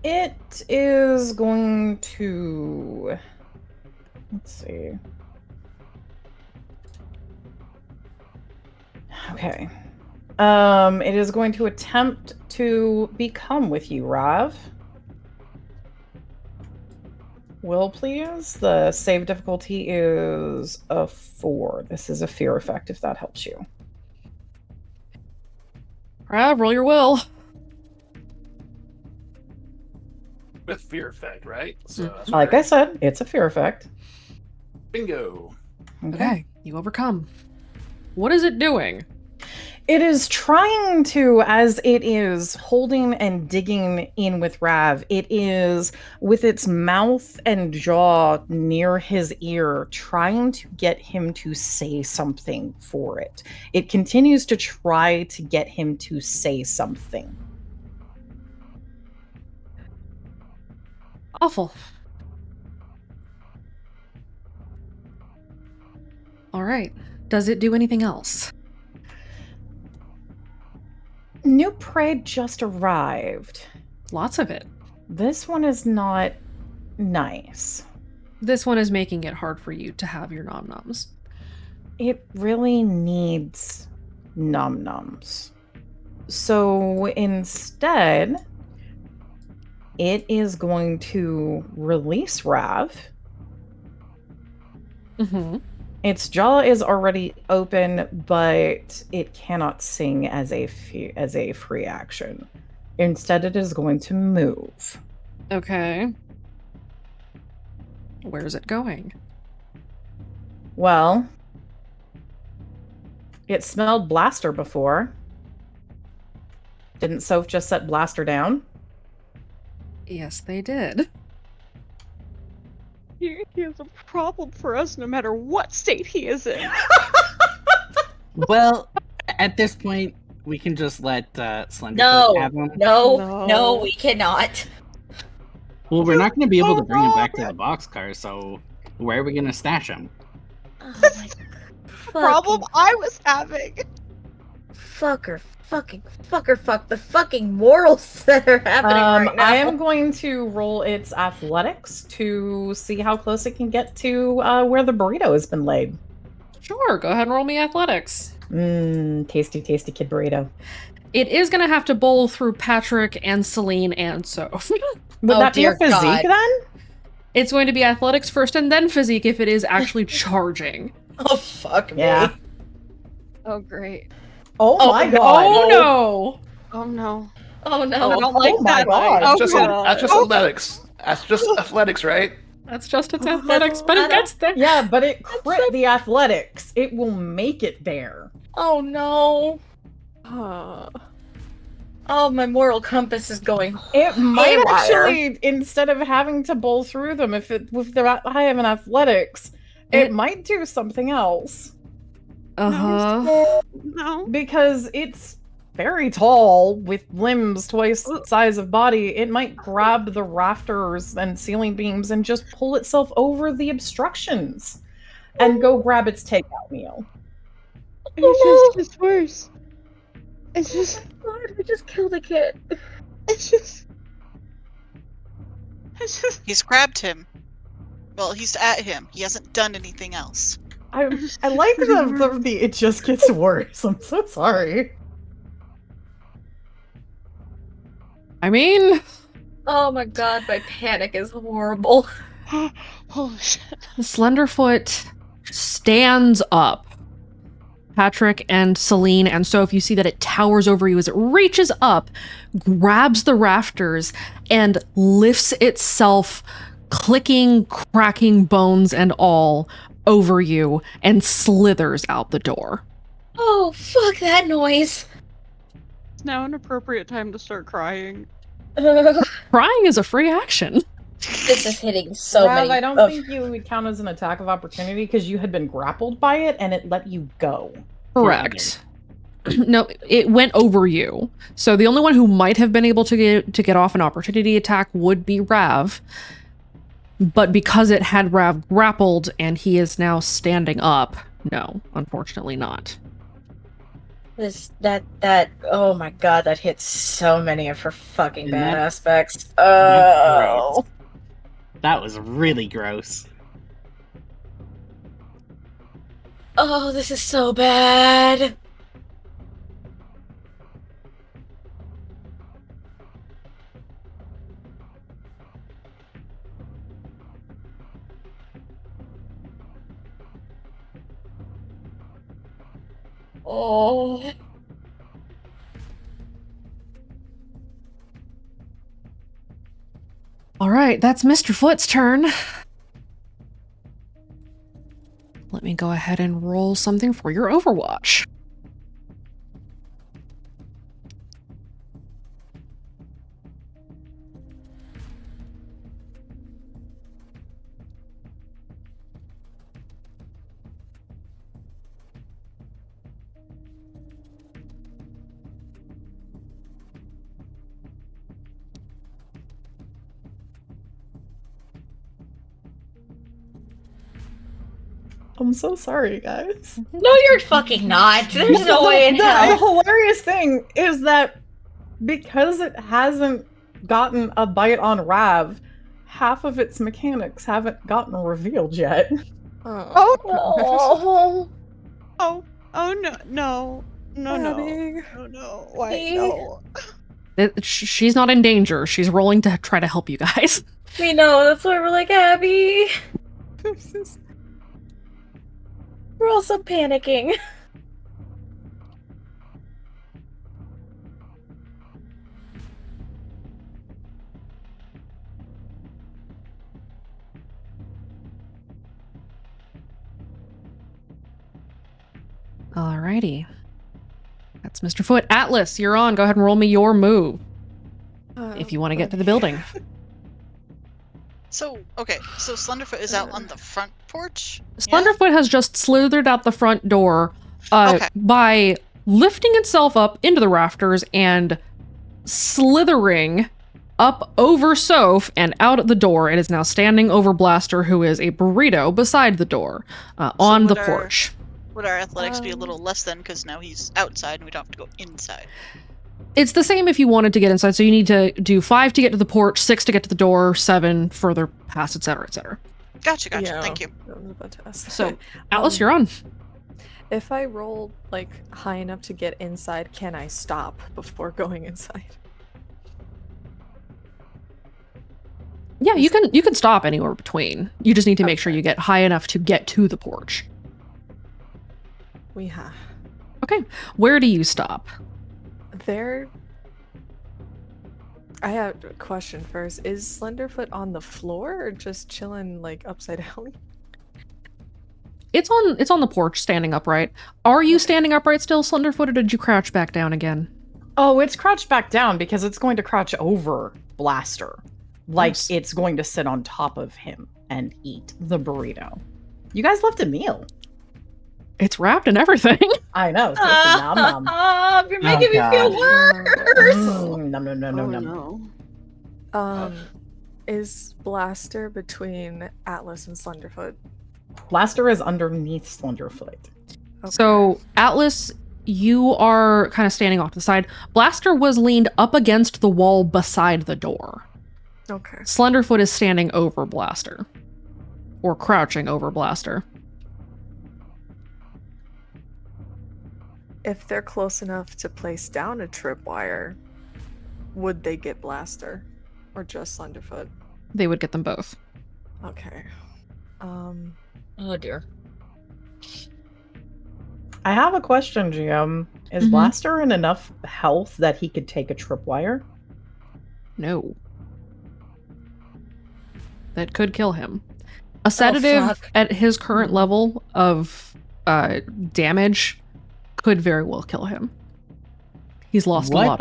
It is going to... Let's see. Okay. It is going to attempt to become with you, Rav. Will, please. The save difficulty is a 4. This is a fear effect, if that helps you. Roll your will. With fear effect, right? So that's Like I said, it's a fear effect. Bingo. Okay, you overcome. What is it doing? It is trying to, as it is holding and digging in with Rav, it is with its mouth and jaw near his ear, trying to get him to say something for it. It continues to try to get him to say something. Awful. All right. Does it do anything else? New prey just arrived. Lots of it. This one is not nice. This one is making it hard for you to have your nom-noms. It really needs nom-noms. So instead, it is going to release Rav. Mm-hmm. Its jaw is already open, but it cannot sing as a free action. Instead, it is going to move. Okay. Where's it going? Well, it smelled Blaster before. Didn't Soph just set Blaster down? Yes, they did. He is a problem for us no matter what state he is in. Well, at this point, we can just let Slenderfoot No, have him. no, we cannot. Well, we're not going to be able to bring him back to the boxcar, so where are we going to stash him? Oh my Problem I was having. fuck the fucking morals that are happening right now. I am going to roll its athletics to see how close it can get to where the burrito has been laid. Sure, go ahead and roll me athletics. Tasty, tasty kid burrito. It is going to have to bowl through Patrick and Celine and Soph. Would that be a dear physique God. then? It's going to be athletics first and then physique if it is actually charging. Oh, fuck me. Yeah. Oh, great. Oh my god. Oh no! Oh, no. Oh I no. don't like my that. God. Oh, That's just athletics. That's just athletics, right? That's just its athletics, but it gets there. Yeah, but it crit the athletics. It will make it there. Oh no. Huh. Oh, my moral compass is going. It might haywire. actually, instead of having to bowl through them, if they're high in athletics, it might do something else. Uh-huh. No. Because it's very tall with limbs twice the size of body. It might grab the rafters and ceiling beams and just pull itself over the obstructions and go grab its takeout meal. It's just worse. It's just. God, we just killed a kid. It's just. He's grabbed him. Well, he's at him. He hasn't done anything else. I like the it just gets worse. I'm so sorry. I mean, Oh my God, my panic is horrible. Holy shit. Slenderfoot stands up. Patrick and Celine and Soph, you see that it towers over you as it reaches up, grabs the rafters, and lifts itself, clicking, cracking bones and all, over you, and slithers out the door. Oh, fuck that noise. It's now an appropriate time to start crying. Crying is a free action. This is hitting so Rav, many. I don't think you would count as an attack of opportunity because you had been grappled by it and it let you go. Correct. No, it went over you. So the only one who might have been able to get off an opportunity attack would be Rav. But because it had Rav grappled and he is now standing up, no, unfortunately not. Oh my god, that hits so many of her fucking And bad that- aspects. That's Oh. gross. That was really gross. Oh, this is so bad. Oh. All right, that's Mr. Foot's turn. Let me go ahead and roll something for your Overwatch. I'm so sorry, guys. No, you're fucking not. There's no way in The hell. hilarious thing is that because it hasn't gotten a bite on Rav, half of its mechanics haven't gotten revealed yet. Oh. Oh. Oh no. Abby. No. Why? Me? No. She's not in danger. She's rolling to try to help you guys. We know, that's why we're like, Abby. We're also panicking. Alrighty. That's Mr. Foot. Atlas, you're on. Go ahead and roll me your move if you want to get to the building. So, okay, so Slenderfoot is out on the front porch? Slenderfoot has just slithered out the front door Okay. by lifting itself up into the rafters and slithering up over Soph and out at the door. It is now standing over Blaster, who is a burrito beside the door on the porch. Would our athletics be a little less then, because now he's outside and we don't have to go inside? It's the same if you wanted to get inside, so you need to do 5 to get to the porch, 6 to get to the door, 7 further past, etc., etc. Gotcha, Yeah, thank you. I was about to ask So, that. Atlas, you're on. If I roll like high enough to get inside, can I stop before going inside? Yeah, you can stop anywhere between. You just need to make sure you get high enough to get to the porch. We have. Okay, where do you stop? There. I have a question first. Is Slenderfoot on the floor or just chilling like upside down? It's on the porch, standing upright. Are you standing upright still, Slenderfoot, or did you crouch back down again? Oh, it's crouched back down because it's going to crouch over Blaster. Like Nice. it's going to sit on top of him and eat the burrito. You guys left a meal. It's wrapped in everything. I know. Tasty, nom nom. You're making me feel worse. Nom nom nom nom nom. Is Blaster between Atlas and Slenderfoot? Blaster is underneath Slenderfoot. Okay. So, Atlas, you are kind of standing off to the side. Blaster was leaned up against the wall beside the door. Okay. Slenderfoot is standing over Blaster. Or crouching over Blaster. If they're close enough to place down a tripwire, would they get Blaster? Or just Slenderfoot? They would get them both. Okay. Oh dear. I have a question, GM. Is Mhm. Blaster in enough health that he could take a tripwire? No. That could kill him. A sedative fuck. at his current level of damage could very well kill him. He's lost a lot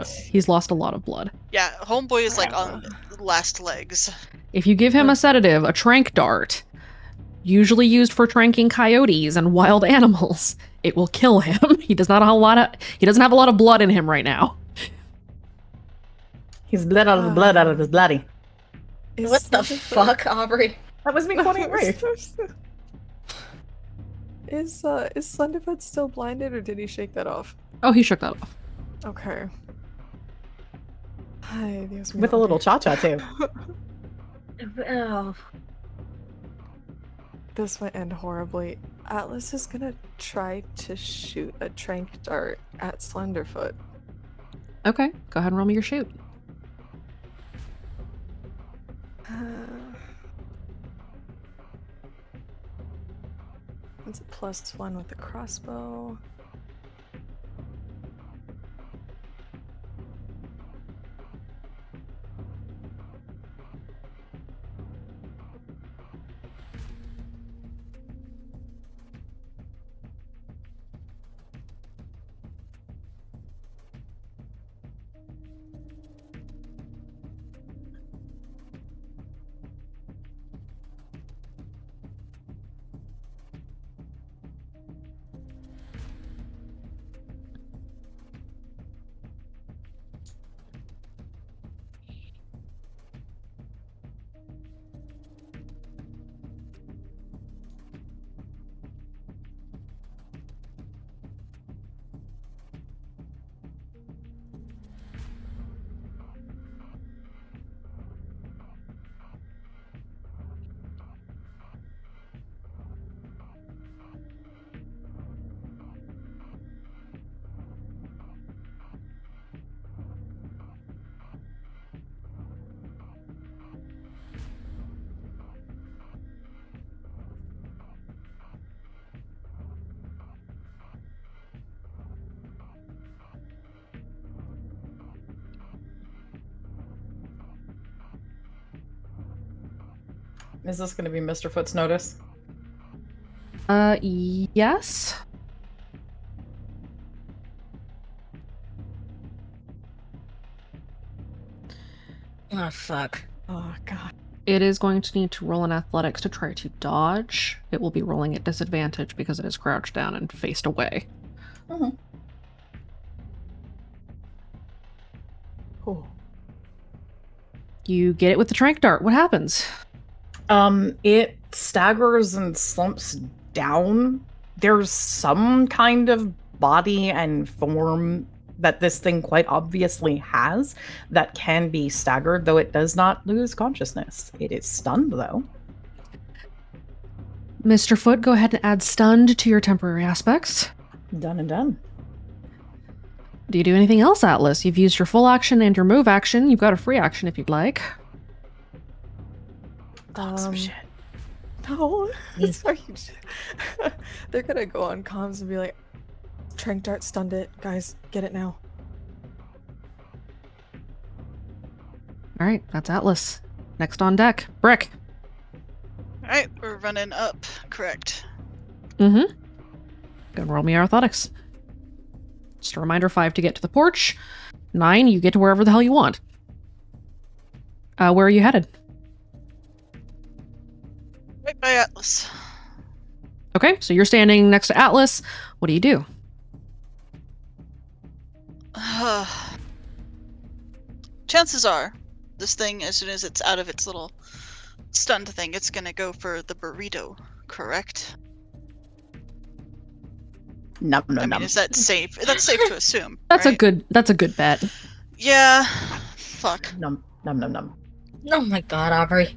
of blood. Yeah, Homeboy is like on last legs. If you give him a sedative, a trank dart, usually used for tranking coyotes and wild animals, it will kill him. He doesn't have a lot of blood in him right now. He's bled out of the blood out of his bloody. What the fuck, Aubrey? That was me quoting Wraith. Is Slenderfoot still blinded, or did he shake that off? Oh, he shook that off. Okay. Ay, Dios mío. With a little cha-cha, too. Oh. This might end horribly. Atlas is gonna try to shoot a trank dart at Slenderfoot. Okay, go ahead and roll me your shoot. That's a +1 with the crossbow. Is this going to be Mr. Foot's notice? Yes. Oh, fuck. Oh, God. It is going to need to roll an athletics to try to dodge. It will be rolling at disadvantage because it is crouched down and faced away. Mm-hmm. Oh. You get it with the trank dart. What happens? It staggers and slumps down. There's some kind of body and form that this thing quite obviously has that can be staggered, though it does not lose consciousness. It is stunned, though. Mr. Foot, go ahead and add stunned to your temporary aspects. Done and done. Do you do anything else, Atlas? You've used your full action and your move action. You've got a free action if you'd like. Talk some shit. No. Sorry. They're gonna go on comms and be like, trank dart stunned it. Guys, get it now. Alright, that's Atlas. Next on deck, Brick. Alright, we're running up, correct. Mm-hmm. Go and roll me your athletics. Just a reminder, 5 to get to the porch. 9, you get to wherever the hell you want. Where are you headed? Right by Atlas. Okay, so you're standing next to Atlas. What do you do? Chances are, this thing, as soon as it's out of its little stunned thing, it's gonna go for the burrito, correct? Nom, nom, I mean, nom. is that safe? That's safe to assume. That's right? a good bet. Yeah. Fuck. Nom, nom, nom, nom. Oh my god, Aubrey.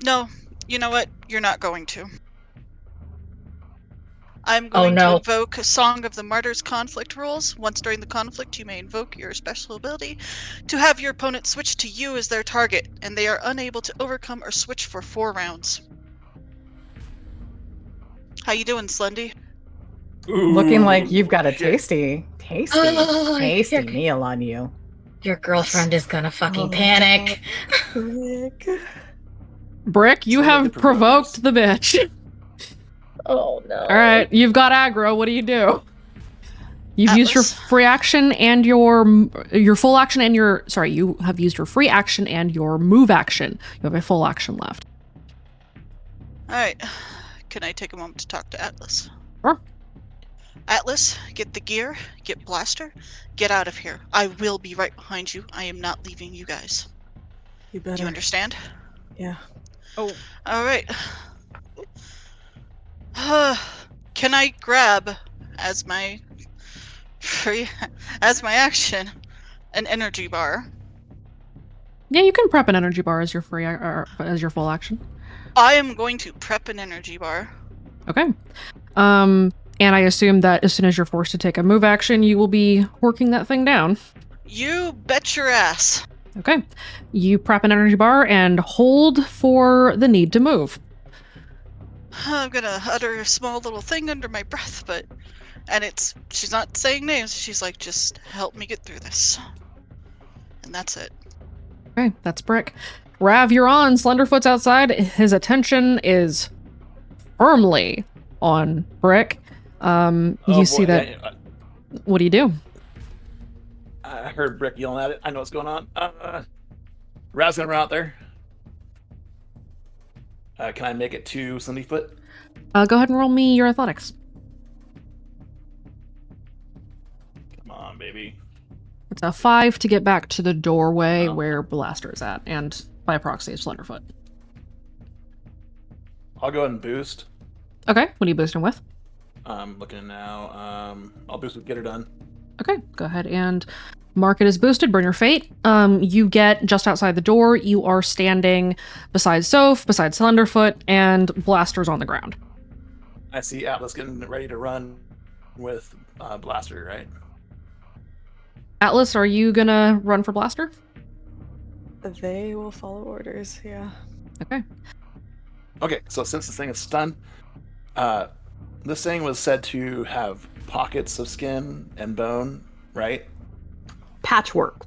No, you know what? You're not going to. I'm going to no. invoke a Song of the Martyrs conflict rules. Once during the conflict, you may invoke your special ability to have your opponent switch to you as their target, and they are unable to overcome or switch for 4 rounds. How you doing, Slendy? Looking like you've got a shit. tasty Oh, meal on you. Your girlfriend is gonna fucking Oh, panic. Rick. Brick, you So have good for provoked the bitch. Oh no. Alright, you've got aggro. What do? You've used your Atlas? free action and your full action and your... Sorry, you have used your free action and your move action. You have a full action left. Alright. Can I take a moment to talk to Atlas? Sure. Atlas, get the gear, get Blaster, get out of here. I will be right behind you. I am not leaving you guys. You better. Do you understand? Yeah. Oh, Alright. Can I grab, as my action, an energy bar? Yeah, you can prep an energy bar as your free as your full action. I am going to prep an energy bar. Okay. And I assume that as soon as you're forced to take a move action, you will be working that thing down. You bet your ass. Okay. You prep an energy bar and hold for the need to move. I'm gonna utter a small little thing under my breath, she's not saying names, she's like, just help me get through this. And that's it. Okay, that's Brick. Rav, you're on. Slenderfoot's outside. His attention is firmly on Brick. You see that... Yeah, What do you do? I heard Brick yelling at it. I know what's going on. Rav's gonna run out there. Can I make it to Slendyfoot? Go ahead and roll me your athletics. Come on, baby. It's a 5 to get back to the doorway where Blaster is at, and by proxy, Slenderfoot. I'll go ahead and boost. Okay, what are you boosting with? I'm looking now. I'll boost with Get Her Done. Okay, go ahead and mark it as boosted. Burn your fate. You get just outside the door. You are standing beside Soph, beside Slenderfoot, and Blaster's on the ground. I see Atlas getting ready to run with Blaster, right? Atlas, are you gonna run for Blaster? They will follow orders, yeah. Okay. Okay, so since this thing is stunned, this thing was said to have pockets of skin and bone, right? Patchwork,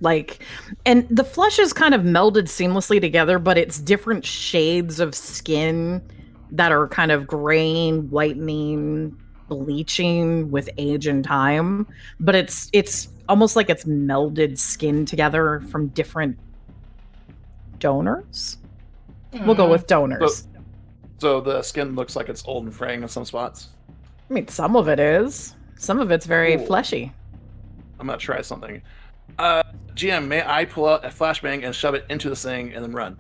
and the flesh is kind of melded seamlessly together, but it's different shades of skin that are kind of graying, whitening, bleaching with age and time. But it's almost like it's melded skin together from different donors. We'll go with donors. So the skin looks like it's old and fraying in some spots. I mean, some of it is. Some of it's very Cool. fleshy. I'm gonna try something. GM, may I pull out a flashbang and shove it into this thing and then run?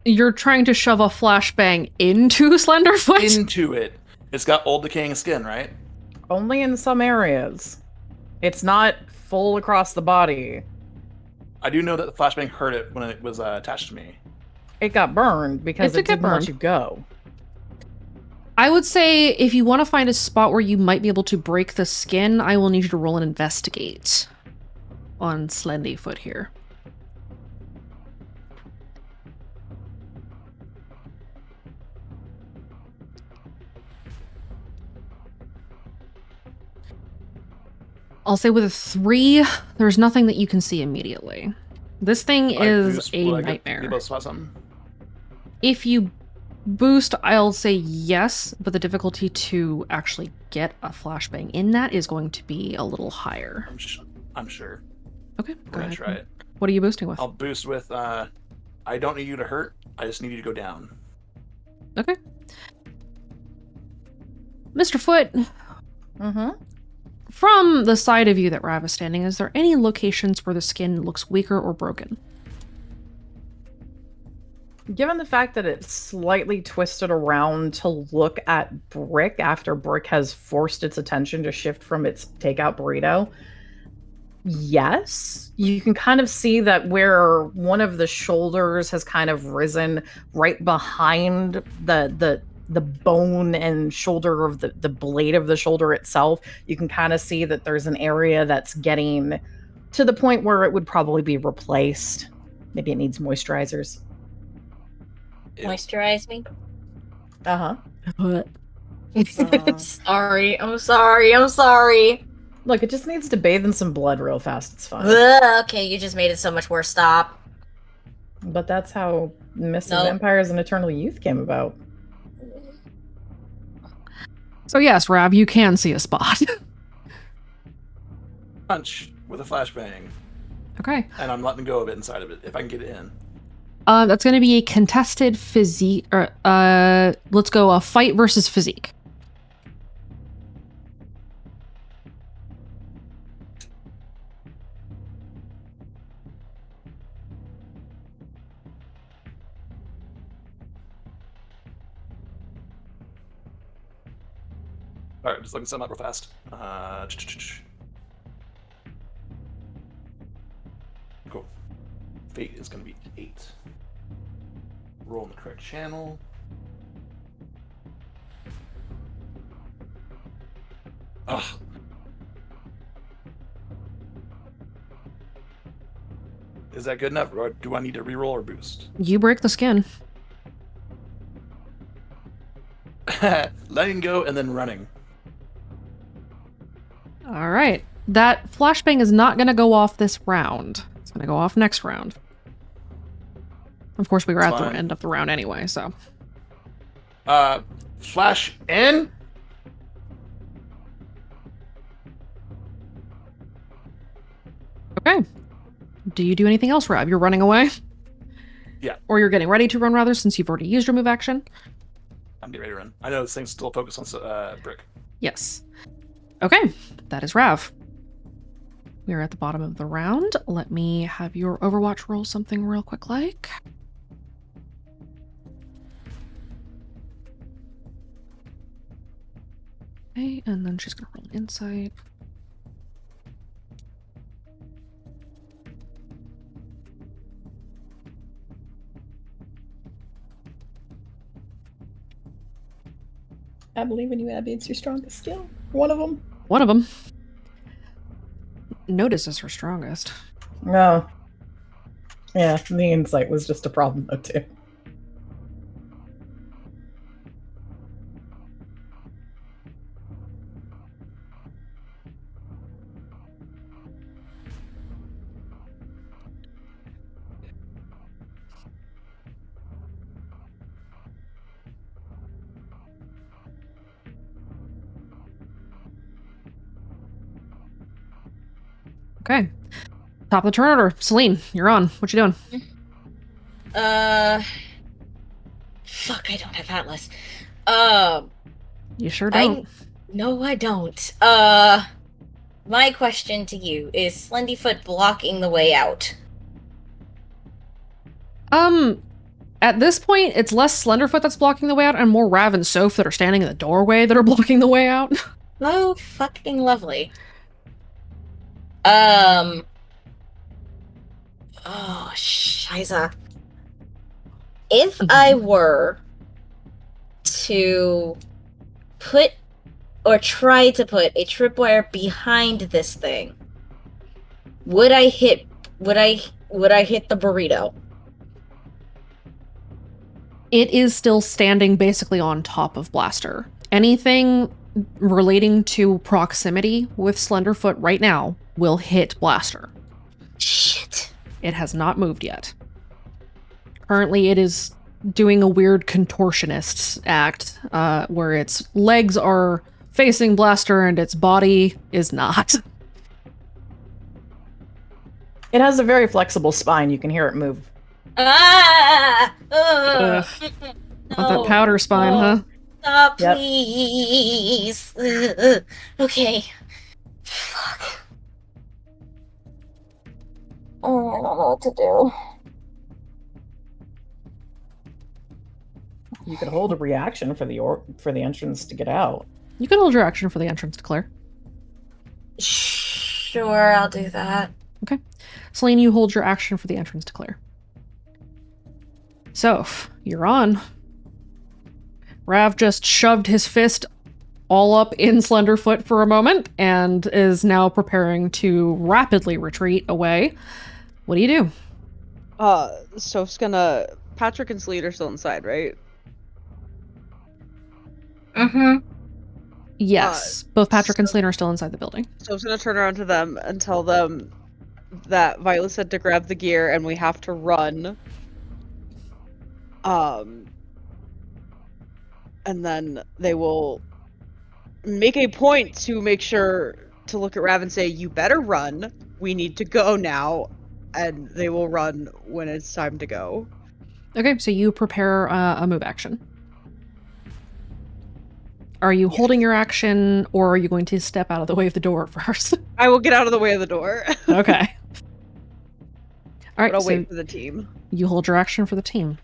You're trying to shove a flashbang into Slenderfoot? Into it. It's got old decaying skin, right? Only in some areas. It's not full across the body. I do know that the flashbang hurt it when it was attached to me. It got burned because it didn't let you go. I would say if you want to find a spot where you might be able to break the skin, I will need you to roll and investigate on Slendyfoot here. I'll say with a 3, there's nothing that you can see immediately. This thing is a nightmare. If you boost, I'll say yes, but the difficulty to actually get a flashbang in that is going to be a little higher. I'm sure. Okay, We're gonna try it. What are you boosting with? I'll boost with, I don't need you to hurt, I just need you to go down. Okay. Mr. Foot. Mm-hmm. From the side of you that Rav is standing, is there any locations where the skin looks weaker or broken? Given the fact that it's slightly twisted around to look at Brick after Brick has forced its attention to shift from its takeout burrito, yes, you can kind of see that where one of the shoulders has kind of risen right behind the bone and shoulder of the blade of the shoulder itself. You can kind of see that there's an area that's getting to the point where it would probably be replaced. Maybe it needs moisturizers. Moisturize me? Uh-huh. I'm sorry. Look, it just needs to bathe in some blood real fast. It's fine. Ugh, okay, you just made it so much worse. Stop. But that's how Mists of Nope. Vampires and Eternal Youth came about. So yes, Rav, you can see a spot. Punch with a flashbang. Okay. And I'm letting go of it inside of it, if I can get it in. That's going to be a contested physique. Let's go a fight versus physique. Alright, just looking something up real fast. Cool. Fate is going to be 8. Roll in the correct channel. Ugh. Is that good enough, or do I need to reroll or boost? You break the skin. Letting go and then running. All right. That flashbang is not going to go off this round. It's going to go off next round. Of course, we were at the end of the round anyway, so. Flash in. Okay. Do you do anything else, Rob? You're running away? Yeah. Or you're getting ready to run, rather, since you've already used your move action? I'm getting ready to run. I know this thing's still focused on Brick. Yes. Okay. That is Rav. We are at the bottom of the round. Let me have your Overwatch roll something real quick like. Okay, and then she's going to roll an insight. I believe in you, Abby. It's your strongest skill. One of them. One of them. Notice is her strongest. No. Yeah, the insight was just a problem, though, too. Okay. Top of the turn order. Celine, you're on. What you doing? Fuck, I don't have Atlas. You sure don't. No, I don't. My question to you is Slendyfoot blocking the way out? At this point, it's less Slenderfoot that's blocking the way out and more Rav and Soph that are standing in the doorway that are blocking the way out. Oh, fucking lovely. Oh, shiza. If I were to put or try to put a tripwire behind this thing, would I hit the burrito? It is still standing basically on top of Blaster. Anything relating to proximity with Slenderfoot right now will hit Blaster. Shit. It has not moved yet. Currently, it is doing a weird contortionist act, where its legs are facing Blaster and its body is not. It has a very flexible spine. You can hear it move. Ah! Ugh. Not that powder spine, huh? Stop, Yep. please. Okay. Fuck. Oh, I don't know what to do. You could hold a reaction for the entrance to get out. You can hold your action for the entrance to clear. Sure, I'll do that. Okay. Celine, you hold your action for the entrance to clear. So, you're on. Rav just shoved his fist all up in Slenderfoot for a moment and is now preparing to rapidly retreat away. What do you do? Soph's gonna... Patrick and Celine are still inside, right? Mm-hmm. Yes, both Patrick and Celine are still inside the building. Soph's gonna turn around to them and tell them that Violet said to grab the gear and we have to run. And then they will make a point to make sure to look at Rav and say, "You better run. We need to go now," and they will run when it's time to go. Okay, so you prepare a move action. Are you holding your action, or are you going to step out of the way of the door first? I will get out of the way of the door. Okay. All right, But I'll so wait for the team. you hold your action for the team.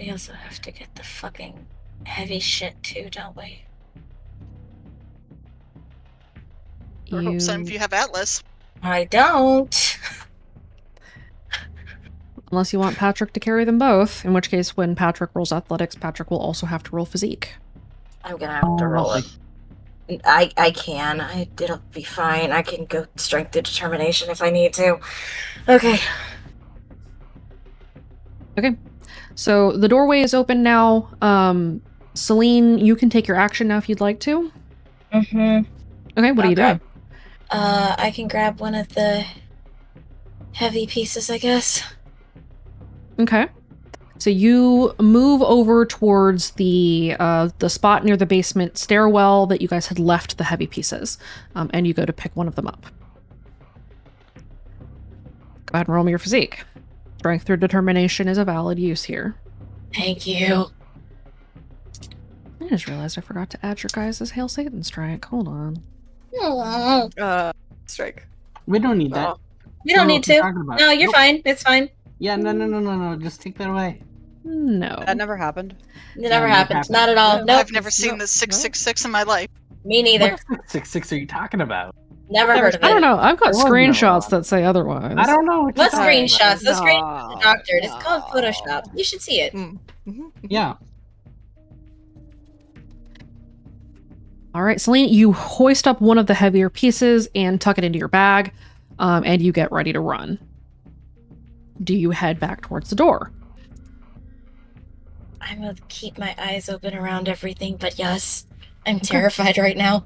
We also have to get the fucking heavy shit too, don't we? Or hope some of you have Atlas. I don't. Unless you want Patrick to carry them both, in which case when Patrick rolls athletics, Patrick will also have to roll physique. I'm gonna have to roll it. I can. It'll be fine. I can go strength to determination if I need to. Okay. Okay. So the doorway is open now. Celine, you can take your action now if you'd like to. Mm-hmm. Okay, what are you doing? I can grab one of the heavy pieces, I guess. Okay. So you move over towards the spot near the basement stairwell that you guys had left the heavy pieces, and you go to pick one of them up. Go ahead and roll me your physique. Strength through determination is a valid use here. Thank you. I just realized I forgot to add your guys' Hail Satan strike. Hold on. Strike. We don't need that. We don't need What are you to. talking about? No, you're Nope. fine. It's fine. Yeah, no. Just take that away. No. That never happened. It never Yeah, happened. happened. Not at all. No. Nope. I've never seen the 666 in my life. Me neither. What 666 are you talking about? Never heard of I it. don't know. I've got There was no screenshots one. that say otherwise. I don't know what you're What talking screenshots? The about. screenshot is doctored. It's called Photoshop. You should see it. Yeah. All right, Celine, you hoist up one of the heavier pieces and tuck it into your bag, and you get ready to run. Do you head back towards the door? I'm gonna keep my eyes open around everything, but yes, I'm terrified right now.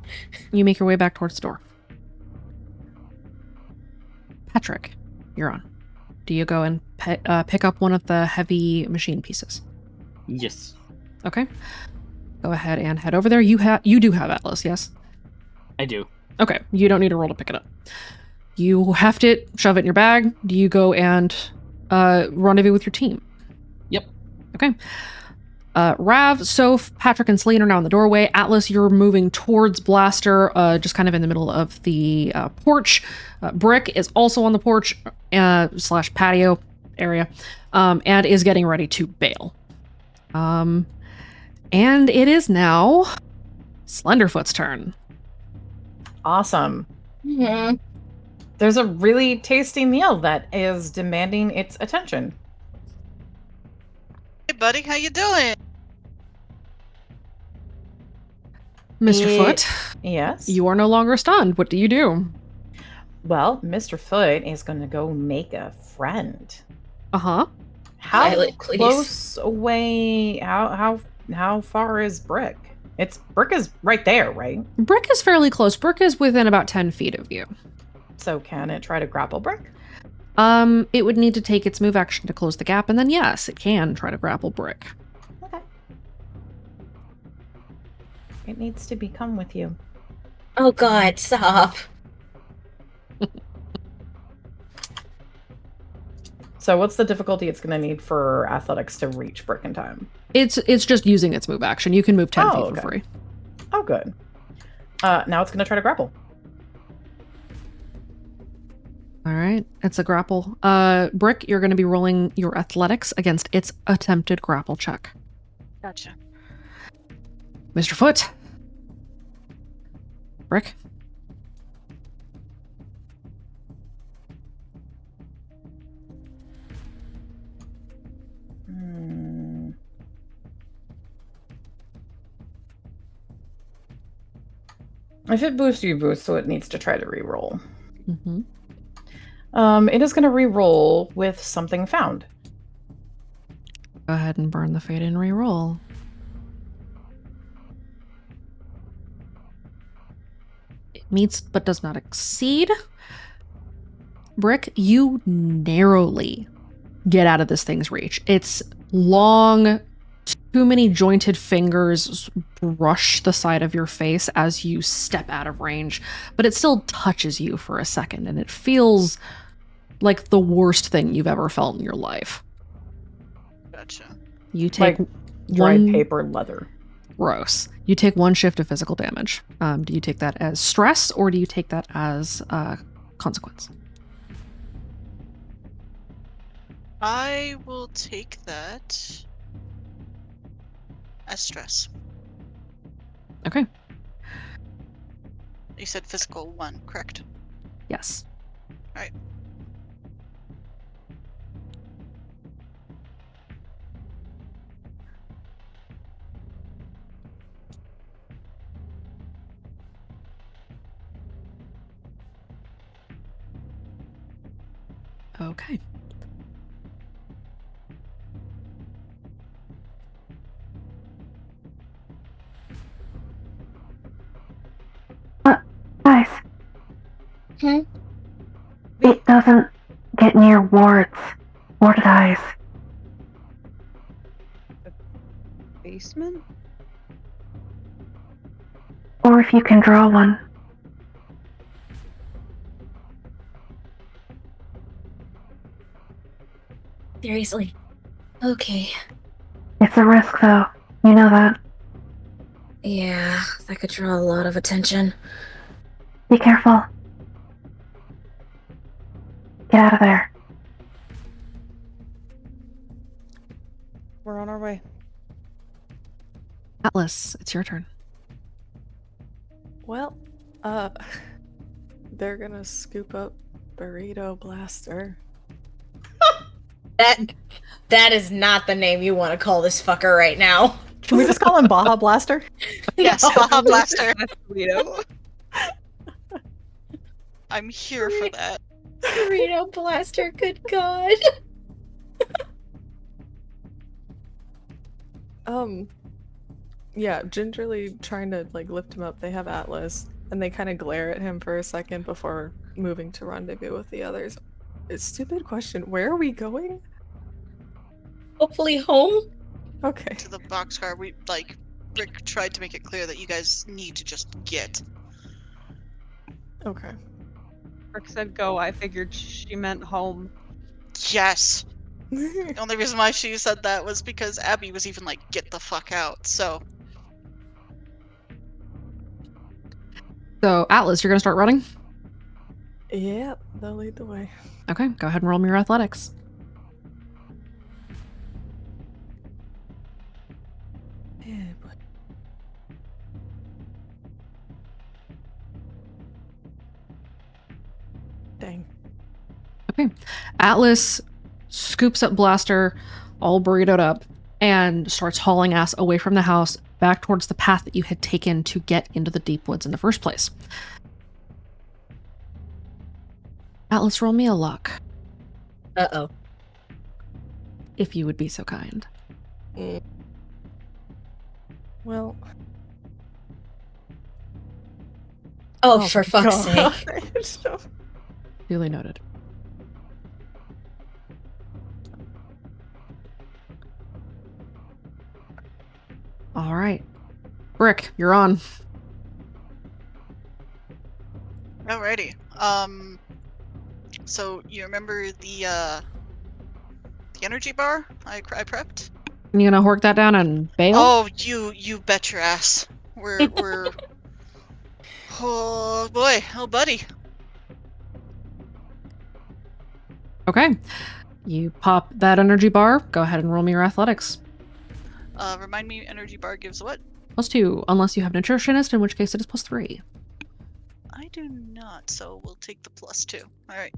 You make your way back towards the door. Patrick, you're on. Do you go and pick up one of the heavy machine pieces? Yes. Okay. Go ahead and head over there. You do have Atlas, yes? I do. Okay, you don't need a roll to pick it up. You heft it, shove it in your bag. Do you go and rendezvous with your team? Yep. Okay. Rav, Soph, Patrick, and Celine are now in the doorway. Atlas, you're moving towards Blaster, just kind of in the middle of the porch. Brick is also on the porch / patio area, and is getting ready to bail. And it is now Slenderfoot's turn. Awesome. Mm-hmm. There's a really tasty meal that is demanding its attention. Hey, buddy, how you doing? Mr. Foot, Yes. you are no longer stunned. What do you do? Well, Mr. Foot is going to go make a friend. Uh-huh. How Pilot, please. close away? How far is Brick? Brick is right there, right? Brick is fairly close. Brick is within about 10 feet of you. So can it try to grapple Brick? It would need to take its move action to close the gap, and then yes, it can try to grapple Brick. Okay. It needs to become with you. Oh God, stop. So what's the difficulty it's going to need for athletics to reach Brick in time? It's just using its move action. You can move 10 feet okay. for free. Oh, good. Now it's going to try to grapple. All right, it's a grapple. Brick, you're going to be rolling your athletics against its attempted grapple check. Gotcha. Mr. Foot. Brick. If it boosts, you boost, so it needs to try to re-roll. Mm-hmm. It is going to re-roll with something found. Go ahead and burn the fate and re-roll. It meets but does not exceed. Brick, you narrowly get out of this thing's reach. Its long Too many jointed fingers brush the side of your face as you step out of range, but it still touches you for a second, and it feels like the worst thing you've ever felt in your life. Gotcha. You take Like dry one paper leather. gross. You take 1 shift of physical damage. Do you take that as stress, or do you take that as consequence? I will take that as stress. Okay. You said physical 1, correct? Yes. All right. Okay. Guys, Hmm? it doesn't get near wards. Warded eyes. Basement? Or if you can draw one. Seriously. Okay. It's a risk, though. You know that. Yeah, that could draw a lot of attention. Be careful. Get out of there. We're on our way. Atlas, it's your turn. Well, they're gonna scoop up Burrito Blaster. That is not the name you want to call this fucker right now. Can we just call him Baja Blaster? Yes, Baja Blaster. Burrito. I'm here for that. Burrito Blaster, good god. Yeah, gingerly trying to like lift him up. They have Atlas, and they kind of glare at him for a second before moving to rendezvous with the others. It's a stupid question. Where are we going? Hopefully home. Okay. To the boxcar, Rick tried to make it clear that you guys need to just get. Okay. Rick said go. I figured she meant home. Yes. The only reason why she said that was because Abby was even like, get the fuck out. So, So, Atlas, you're going to start running? Yep, they'll lead the way. Okay, go ahead and roll me your athletics. Yeah, boy. Dang. Okay. Atlas scoops up Blaster, all burritoed up, and starts hauling ass away from the house back towards the path that you had taken to get into the deep woods in the first place. Atlas, roll me a luck, Uh-oh. if you would be so kind. Well. Oh, for fuck's sake. sake. Duly noted. All right. Brick, you're on. alrighty. So you remember the energy bar I prepped? You gonna hork that down and bail? Oh, you bet your ass. We're oh boy, oh buddy. Okay. You pop that energy bar. Go ahead and roll me your athletics. Remind me, energy bar gives what? +2, unless you have nutritionist, in which case it is +3. I do not, so we'll take the +2. All right.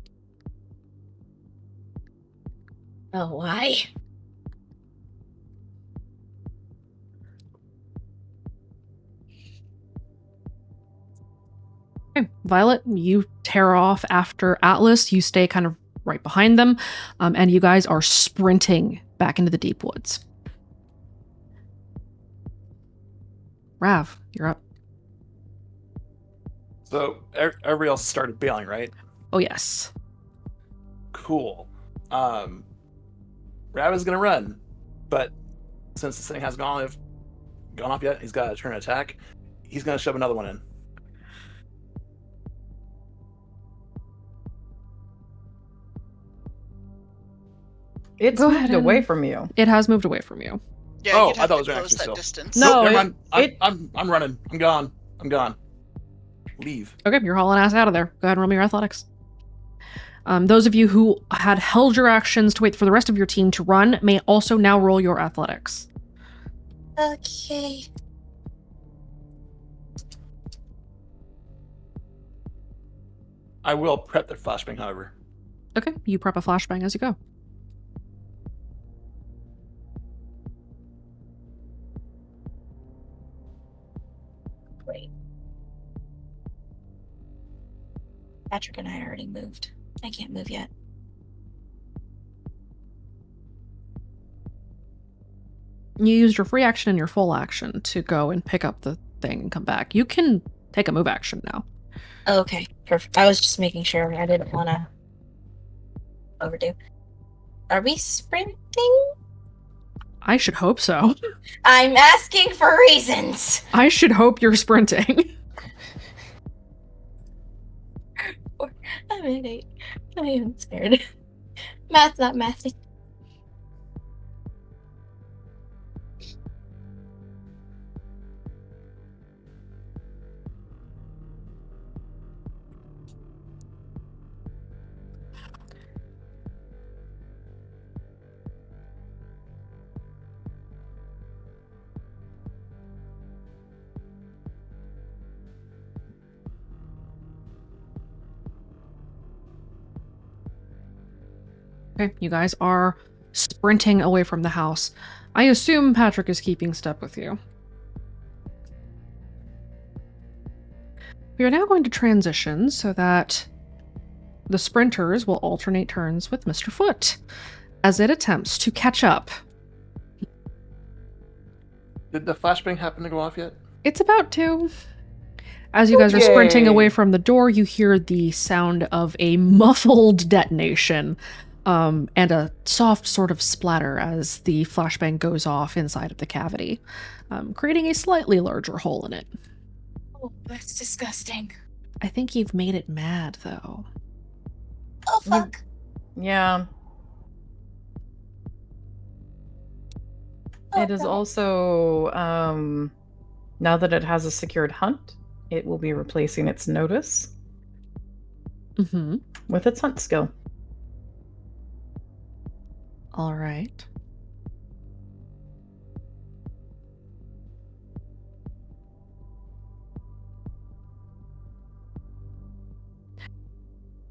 Oh, why? Okay. Violet, you tear off after Atlas. You stay kind of right behind them, and you guys are sprinting back into the deep woods. Rav, you're up. So everybody else started bailing, right? Oh, yes. Cool. Rav is gonna run, but since this thing hasn't gone off yet, he's got a turn attack. He's gonna shove another one in. It's Go moved ahead away and- from you. It has moved away from you. Yeah, Oh, you'd I have thought it to was right close next to me that still. distance. No, Nope, never it- mind. I'm running. I'm gone. Leave. Okay, you're hauling ass out of there. Go ahead and roll me your athletics. Those of you who had held your actions to wait for the rest of your team to run may also now roll your athletics. Okay. I will prep the flashbang, however. Okay, you prep a flashbang as you go. Wait. Patrick and I already moved. I can't move yet. You used your free action and your full action to go and pick up the thing and come back. You can take a move action now. Okay, perfect. I was just making sure. I didn't want to overdo. Are we sprinting? I should hope so. I'm asking for reasons. I should hope you're sprinting. I'm an 8. I am scared. Math's not mathing. Okay, you guys are sprinting away from the house. I assume Patrick is keeping step with you. We are now going to transition so that the sprinters will alternate turns with Mr. Foot as it attempts to catch up. Did the flashbang happen to go off yet? It's about to. As you guys are sprinting Yay. away from the door, you hear the sound of a muffled detonation and a soft sort of splatter as the flashbang goes off inside of the cavity, creating a slightly larger hole in it. Oh, that's disgusting. I think you've made it mad, though. Oh, fuck. Yeah. Oh, It is no. also, now that it has a secured hunt, it will be replacing its notice Mm-hmm. with its hunt skill. All right.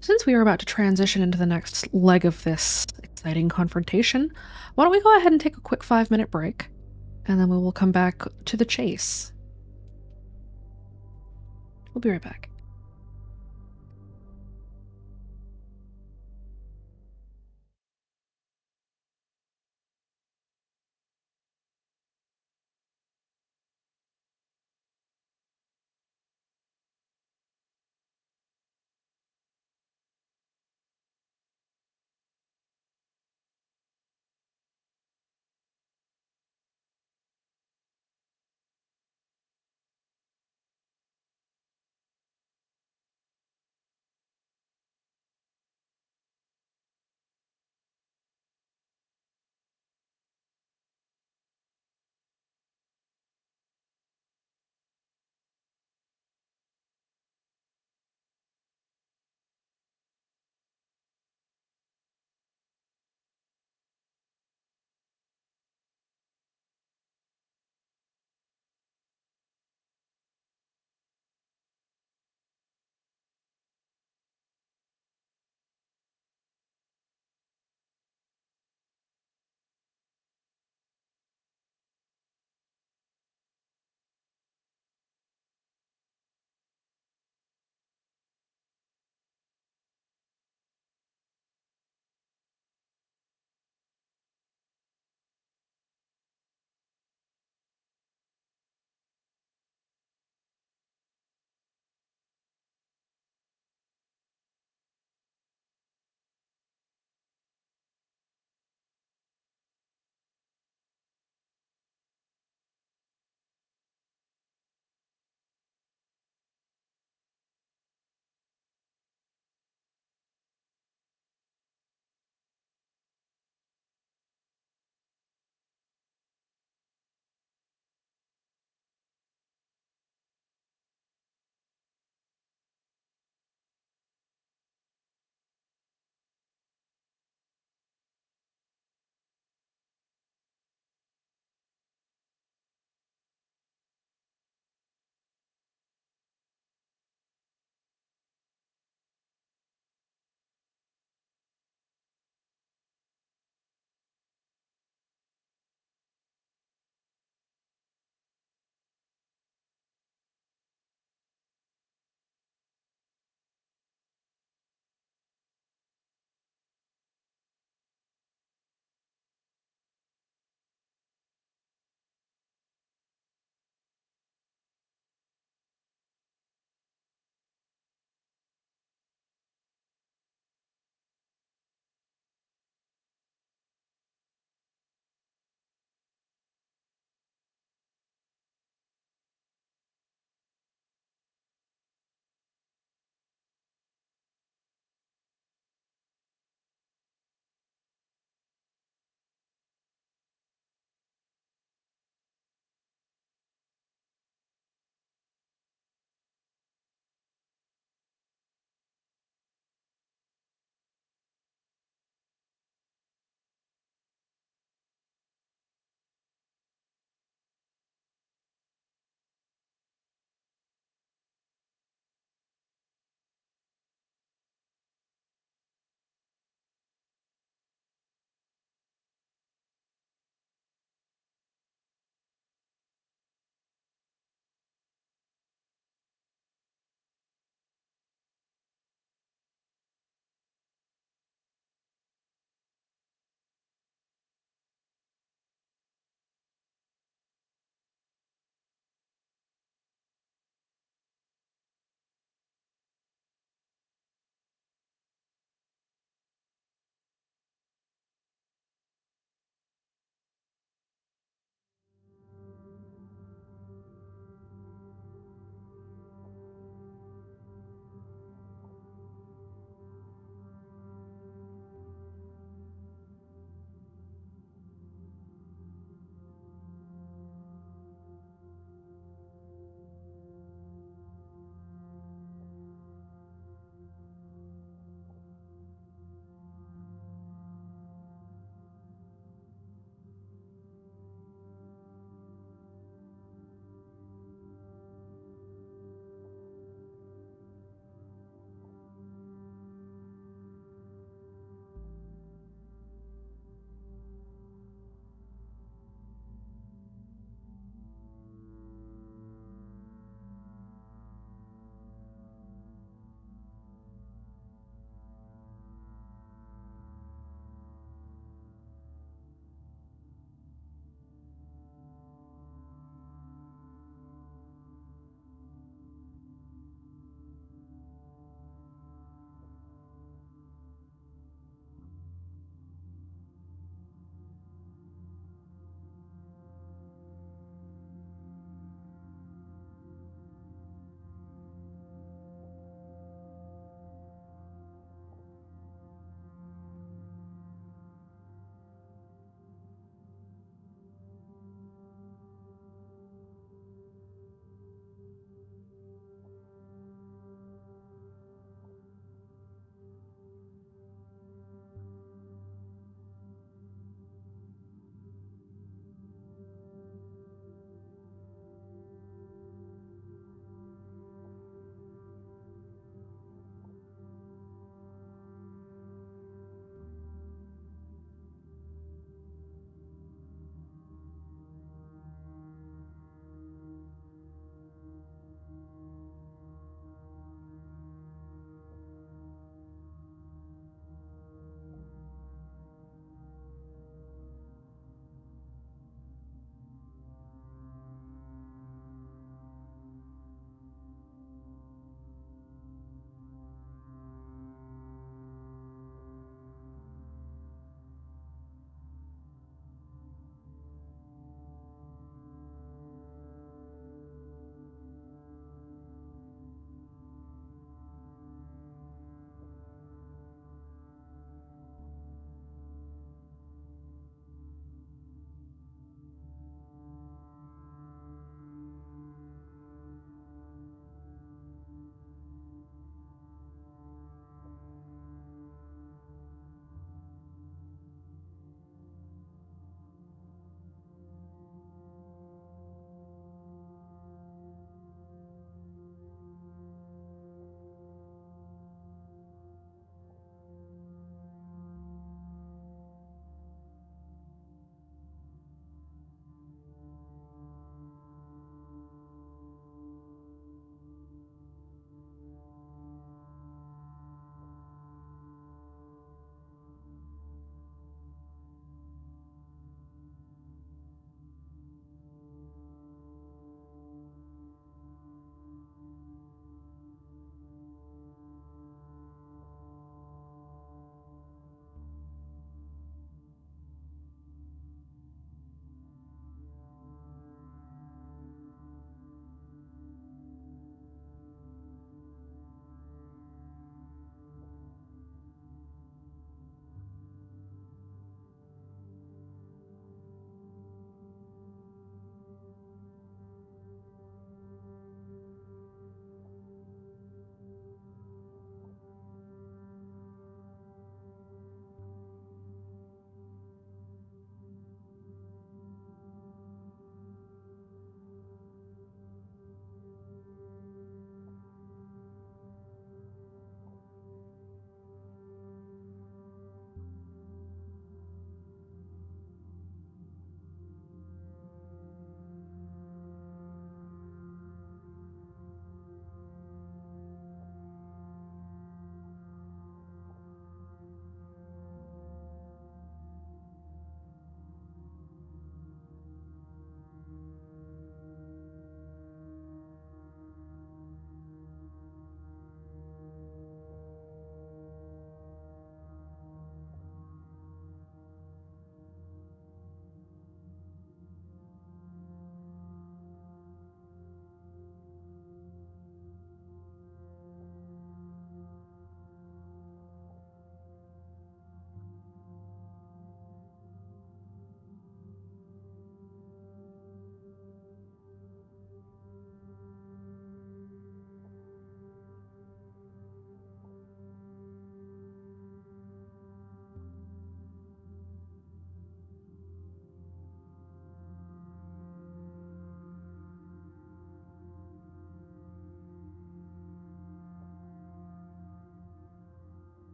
Since we are about to transition into the next leg of this exciting confrontation, why don't we go ahead and take a quick 5-minute break, and then we will come back to the chase. We'll be right back.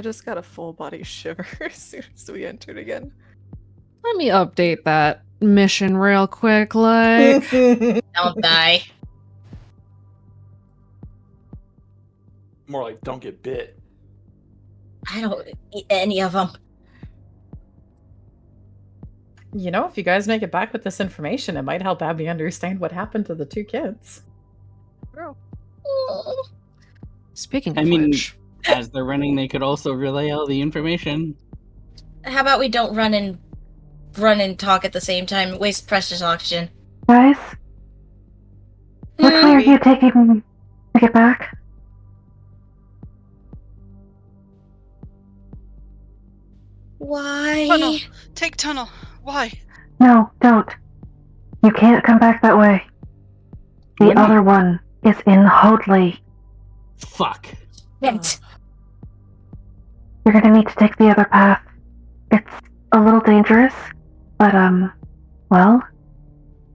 I just got a full body shiver as soon as we entered again. Let me update that mission real quick, like. Don't die. More like don't get bit. I don't eat any of them. You know, if you guys make it back with this information, it might help Abby understand what happened to the 2 kids. Speaking I of mean, which, as they're running, they could also relay all the information. How about we don't run and talk at the same time? Waste precious oxygen. Guys, which way are you taking to get back? Why? Tunnel. Take tunnel. Why? No, don't. You can't come back that way. The What do you- other one is in Hoadley. Fuck. Shit. You're gonna need to take the other path. It's a little dangerous, but, well,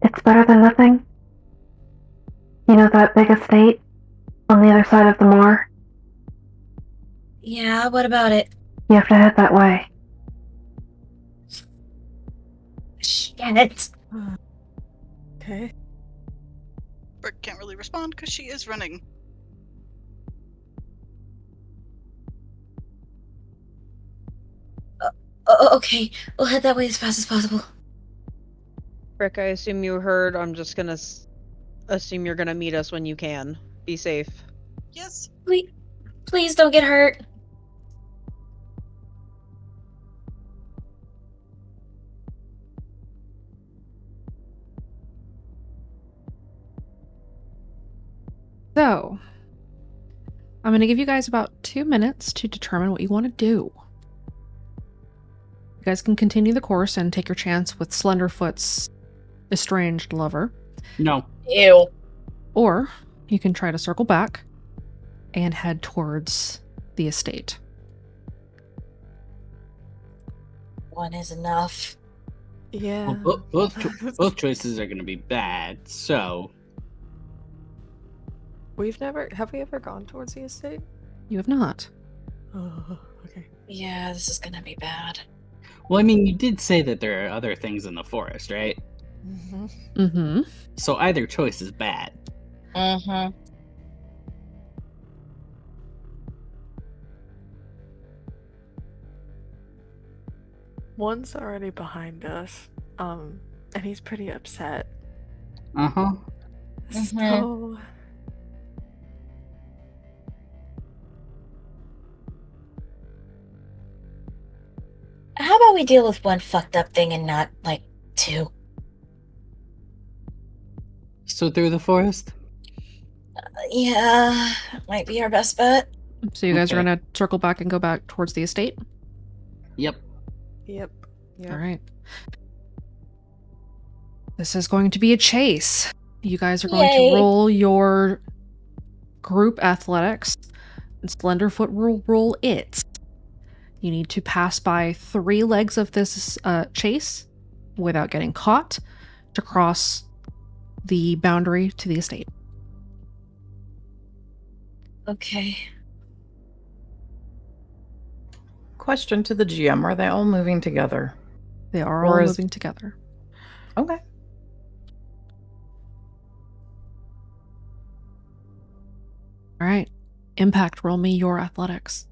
it's better than nothing. You know that big estate on the other side of the moor? Yeah, what about it? You have to head that way. Shit. Okay. Brooke can't really respond because she is running. Okay, we'll head that way as fast as possible. Rick, I assume you heard. I'm just gonna assume you're gonna meet us when you can. Be safe. Yes. Please don't get hurt. so I'm going to give you guys about 2 minutes to determine what you want to do. You guys can continue the course and take your chance with Slenderfoot's estranged lover. No. Ew. Or you can try to circle back and head towards the estate. One is enough. Yeah. Well, both choices are going to be bad, so... Have we ever gone towards the estate? You have not. Oh, okay. Yeah, this is gonna be bad. Well, I mean, you did say that there are other things in the forest, right? Mm-hmm. Mm-hmm. So either choice is bad. Mm-hmm. One's already behind us, and he's pretty upset. Uh-huh. So How about we deal with one fucked up thing and not, like, 2? So through the forest? Yeah, might be our best bet. So you guys are Okay. going to circle back and go back towards the estate? Yep. Yep. All right. This is going to be a chase. You guys are going Yay. to roll your group athletics, and Slenderfoot will roll it. You need to pass by 3 legs of this chase without getting caught to cross the boundary to the estate. Okay. Question to the GM, are they all moving together? They are Or all is- moving together. Okay. All right. Impact, roll me your athletics.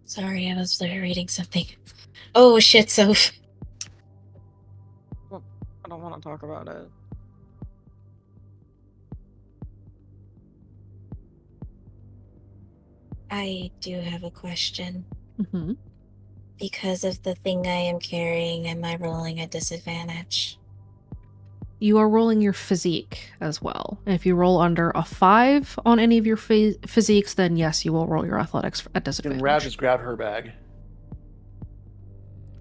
Sorry, I was reading something. Oh, shit, Soph. I don't want to talk about it. I do have a question. Mm-hmm. Because of the thing I am carrying, am I rolling at disadvantage? You are rolling your physique as well. And if you roll under a 5 on any of your physiques, then yes, you will roll your athletics at Can disadvantage. Rav just grab her bag?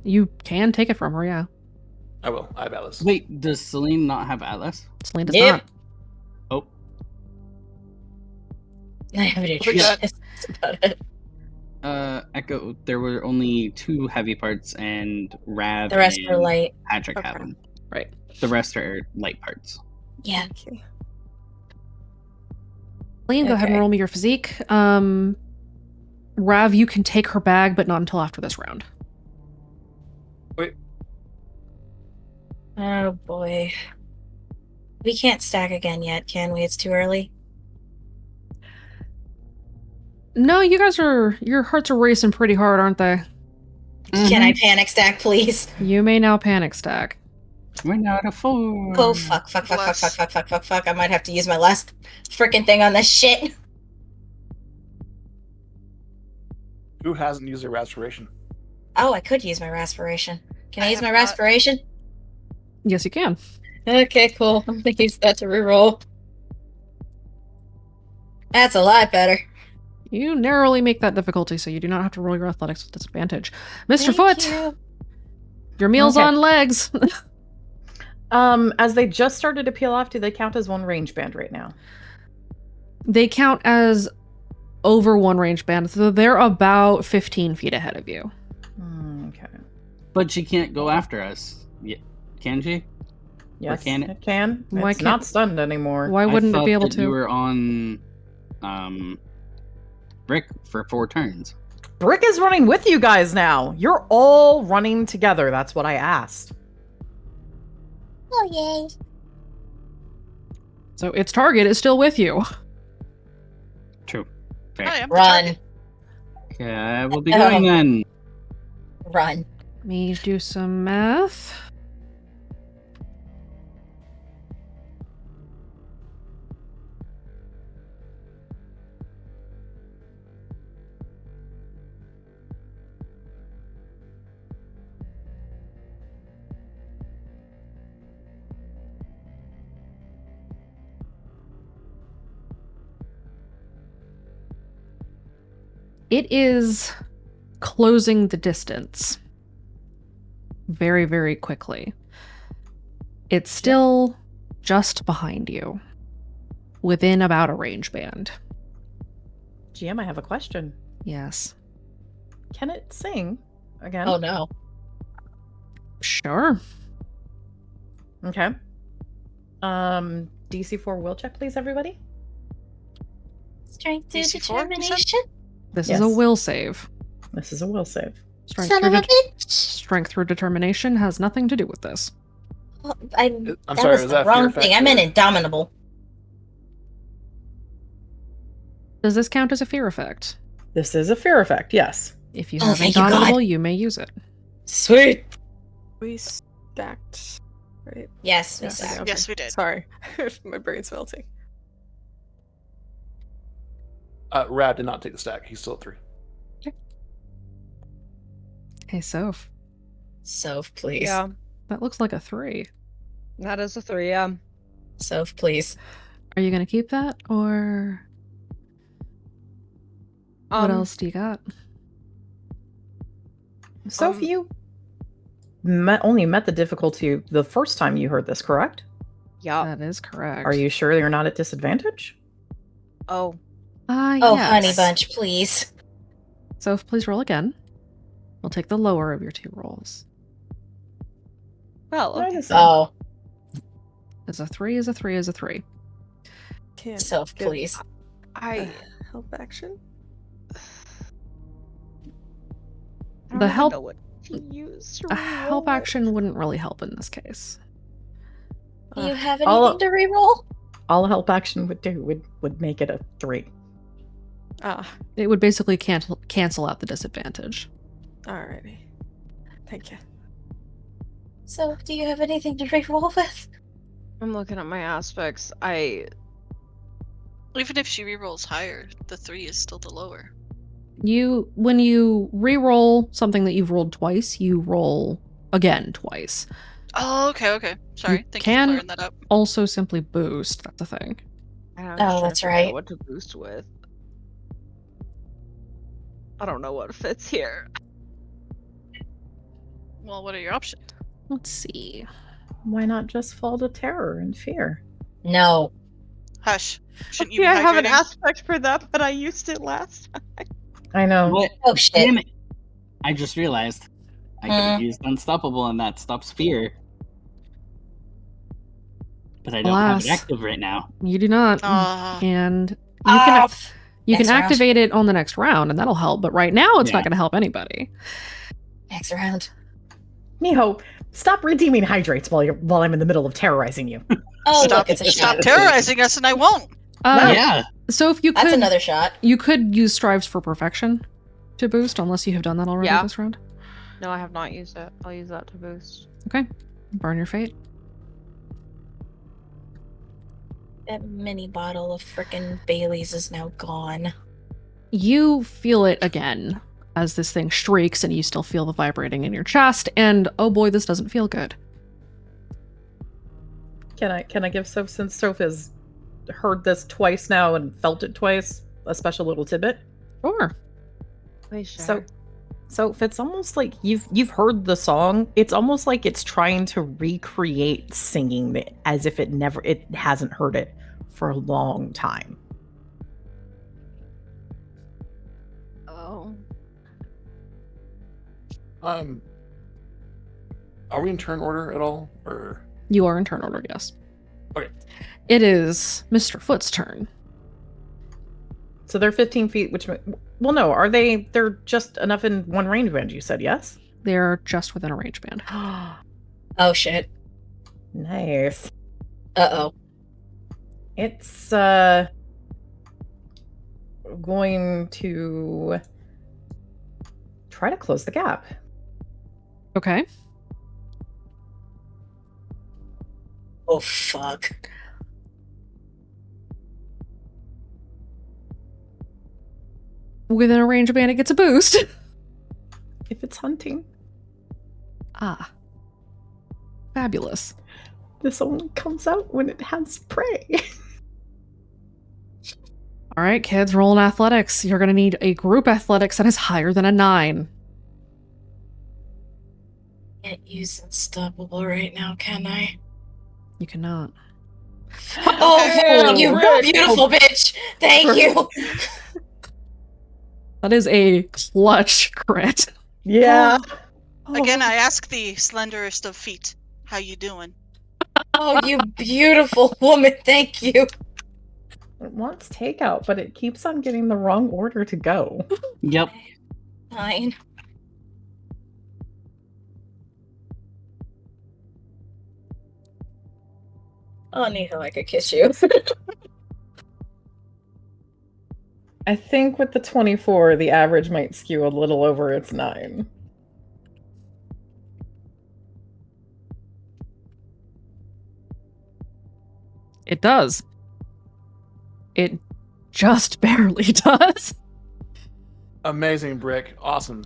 You can take it from her, yeah. I will. I have Alice. Wait, does Celine not have Atlas? Celine does Yep. not. Oh. I have a I'll take that. nutritionist. That's about it. Echo, there were only 2 heavy parts, and Rav The rest and are light. Patrick have Okay. them. Right. The rest are light parts. Yeah. Okay. Lean, go ahead and Okay. roll me your physique. Rav, you can take her bag, but not until after this round. Oh boy. We can't stack again yet, can we? It's too early. No, your hearts are racing pretty hard, aren't they? Can I panic stack, please? You may now panic stack. We're now at a 4. Oh fuck! I might have to use my last freaking thing on this shit. Who hasn't used their respiration? Oh, I could use my respiration. Can I I use my have not. respiration? Yes, you can. Okay, cool. I'm gonna use that to reroll. That's a lot better. You narrowly make that difficulty, so you do not have to roll your athletics with disadvantage. Mr. Thank Foot, you. your meal's Okay. on legs. As they just started to peel off, do they count as one range band right now? They count as over one range band, so they're about 15 feet ahead of you. Okay. But she can't go after us. Can she? Yes, can it? it can. Why It's can't- not stunned anymore. Why wouldn't I it be able thought that You to? were on Rick for 4 turns. Brick is running with you guys now. You're all running together. That's what I asked. Oh yay! So its target is still with you. True. Fair. Hi, I'm the Run, target. Okay, we'll be going then. run. Let me do some math. It is closing the distance very, very quickly. It's still just behind you, within about a range band. GM, I have a question. Yes. Can it sing again? Oh no. Sure. Okay. DC4 will check, please, everybody. Strength to DC4, you said? determination. This Yes. is a will save. This is a will save. Strength Son through, of a bitch. strength through determination has nothing to do with this. Oh, I'm that sorry, was was the that a fear wrong effect thing. I meant or- indomitable. Does this count as a fear effect? This is a fear effect, yes. If you Oh, have thank you, indomitable, God. you may use it. Sweet. We stacked, right? Yes, we Yes, said. okay. Yes, we did. Sorry, my brain's melting. Rad did not take the stack. He's still at 3. Hey, Soph. Soph, please. Yeah, That looks like a 3. that is a 3. Yeah. Soph, please. Are you going to keep that, or what else do you got? So if you only met the difficulty the first time you heard this, correct? Yeah. That is correct. Are you sure you're not at disadvantage? Oh, Oh, yes. honey bunch, please. Soph, please roll again. We'll take the lower of your 2 rolls. well, okay. Oh, Is a 3 is a 3 is a 3. Can't Soph, give please. I help action. don't The even help- know what to use. A help action wouldn't really help in this case. Do you have I'll- anything to reroll? All a help action would do would make it a 3. Ah, It would basically cancel out the disadvantage. alrighty. Thank you. So, do you have anything to reroll with? I'm looking at my aspects. Even if she rerolls higher, the 3 is still the lower. When you re-roll something that you've rolled twice, you roll again twice. Oh, okay. Sorry. Thank you for can- clearing that up. Also simply boost, that's the thing. I'm Oh, trying to that's figure out right. What to boost with? I don't know what fits here. Well, what are your options? Let's see. Why not just fall to terror and fear? No. Hush. Shouldn't you Yeah, be I have an hydrating? aspect for that, but I used it last time. I know. What? Oh shit. Damn it! I just realized I could have used Unstoppable and that stops fear. But I don't have it Alas. active right now. You do not. Aw. And you can Next round. activate it on the next round, and that'll help. But right now, it's Yeah. not going to help anybody. Next round. Miho, stop redeeming hydrates while I'm in the middle of terrorizing you. Oh, Stop, look, it's a stop shot. terrorizing us and I won't. Yeah. So if you could, That's another shot. you could use Strives for Perfection to boost, unless you have done that already Yeah. this round. No, I have not used it. I'll use that to boost. Okay. Burn your fate. That mini bottle of frickin' Bailey's is now gone. You feel it again as this thing shrieks, and you still feel the vibrating in your chest. And oh boy, this doesn't feel good. Can I give Soph, since Soph has heard this twice now and felt it twice, a special little tidbit? Sure. Please share. So if it's almost like you've heard the song, it's almost like it's trying to recreate singing it as if it hasn't heard it for a long time. Oh. Are we in turn order at all, or? You are in turn order, yes. Okay. It is Mr. Foot's turn. So they're 15 feet, well, no, are they? They're just enough in one range band, you said, yes? They're just within a range band. Oh shit. Nice. Uh-oh. It's going to try to close the gap. Okay. Oh fuck. Within a range band, it gets a boost. If it's hunting. Ah. Fabulous. This only comes out when it has prey. All right, kids, roll in athletics. You're going to need a group athletics that is higher than a 9. Can't use Unstoppable right now, can I? You cannot. Oh, you beautiful bitch! Thank you! That is a clutch crit. Yeah. Again, I ask the slenderest of feet, how you doing? Oh, you beautiful woman, thank you! It wants takeout, but it keeps on getting the wrong order to go. Yep. Fine. Oh, Niho, I could kiss you. I think with the 24, the average might skew a little over its 9. It does. It just barely does. Amazing, Brick. Awesome.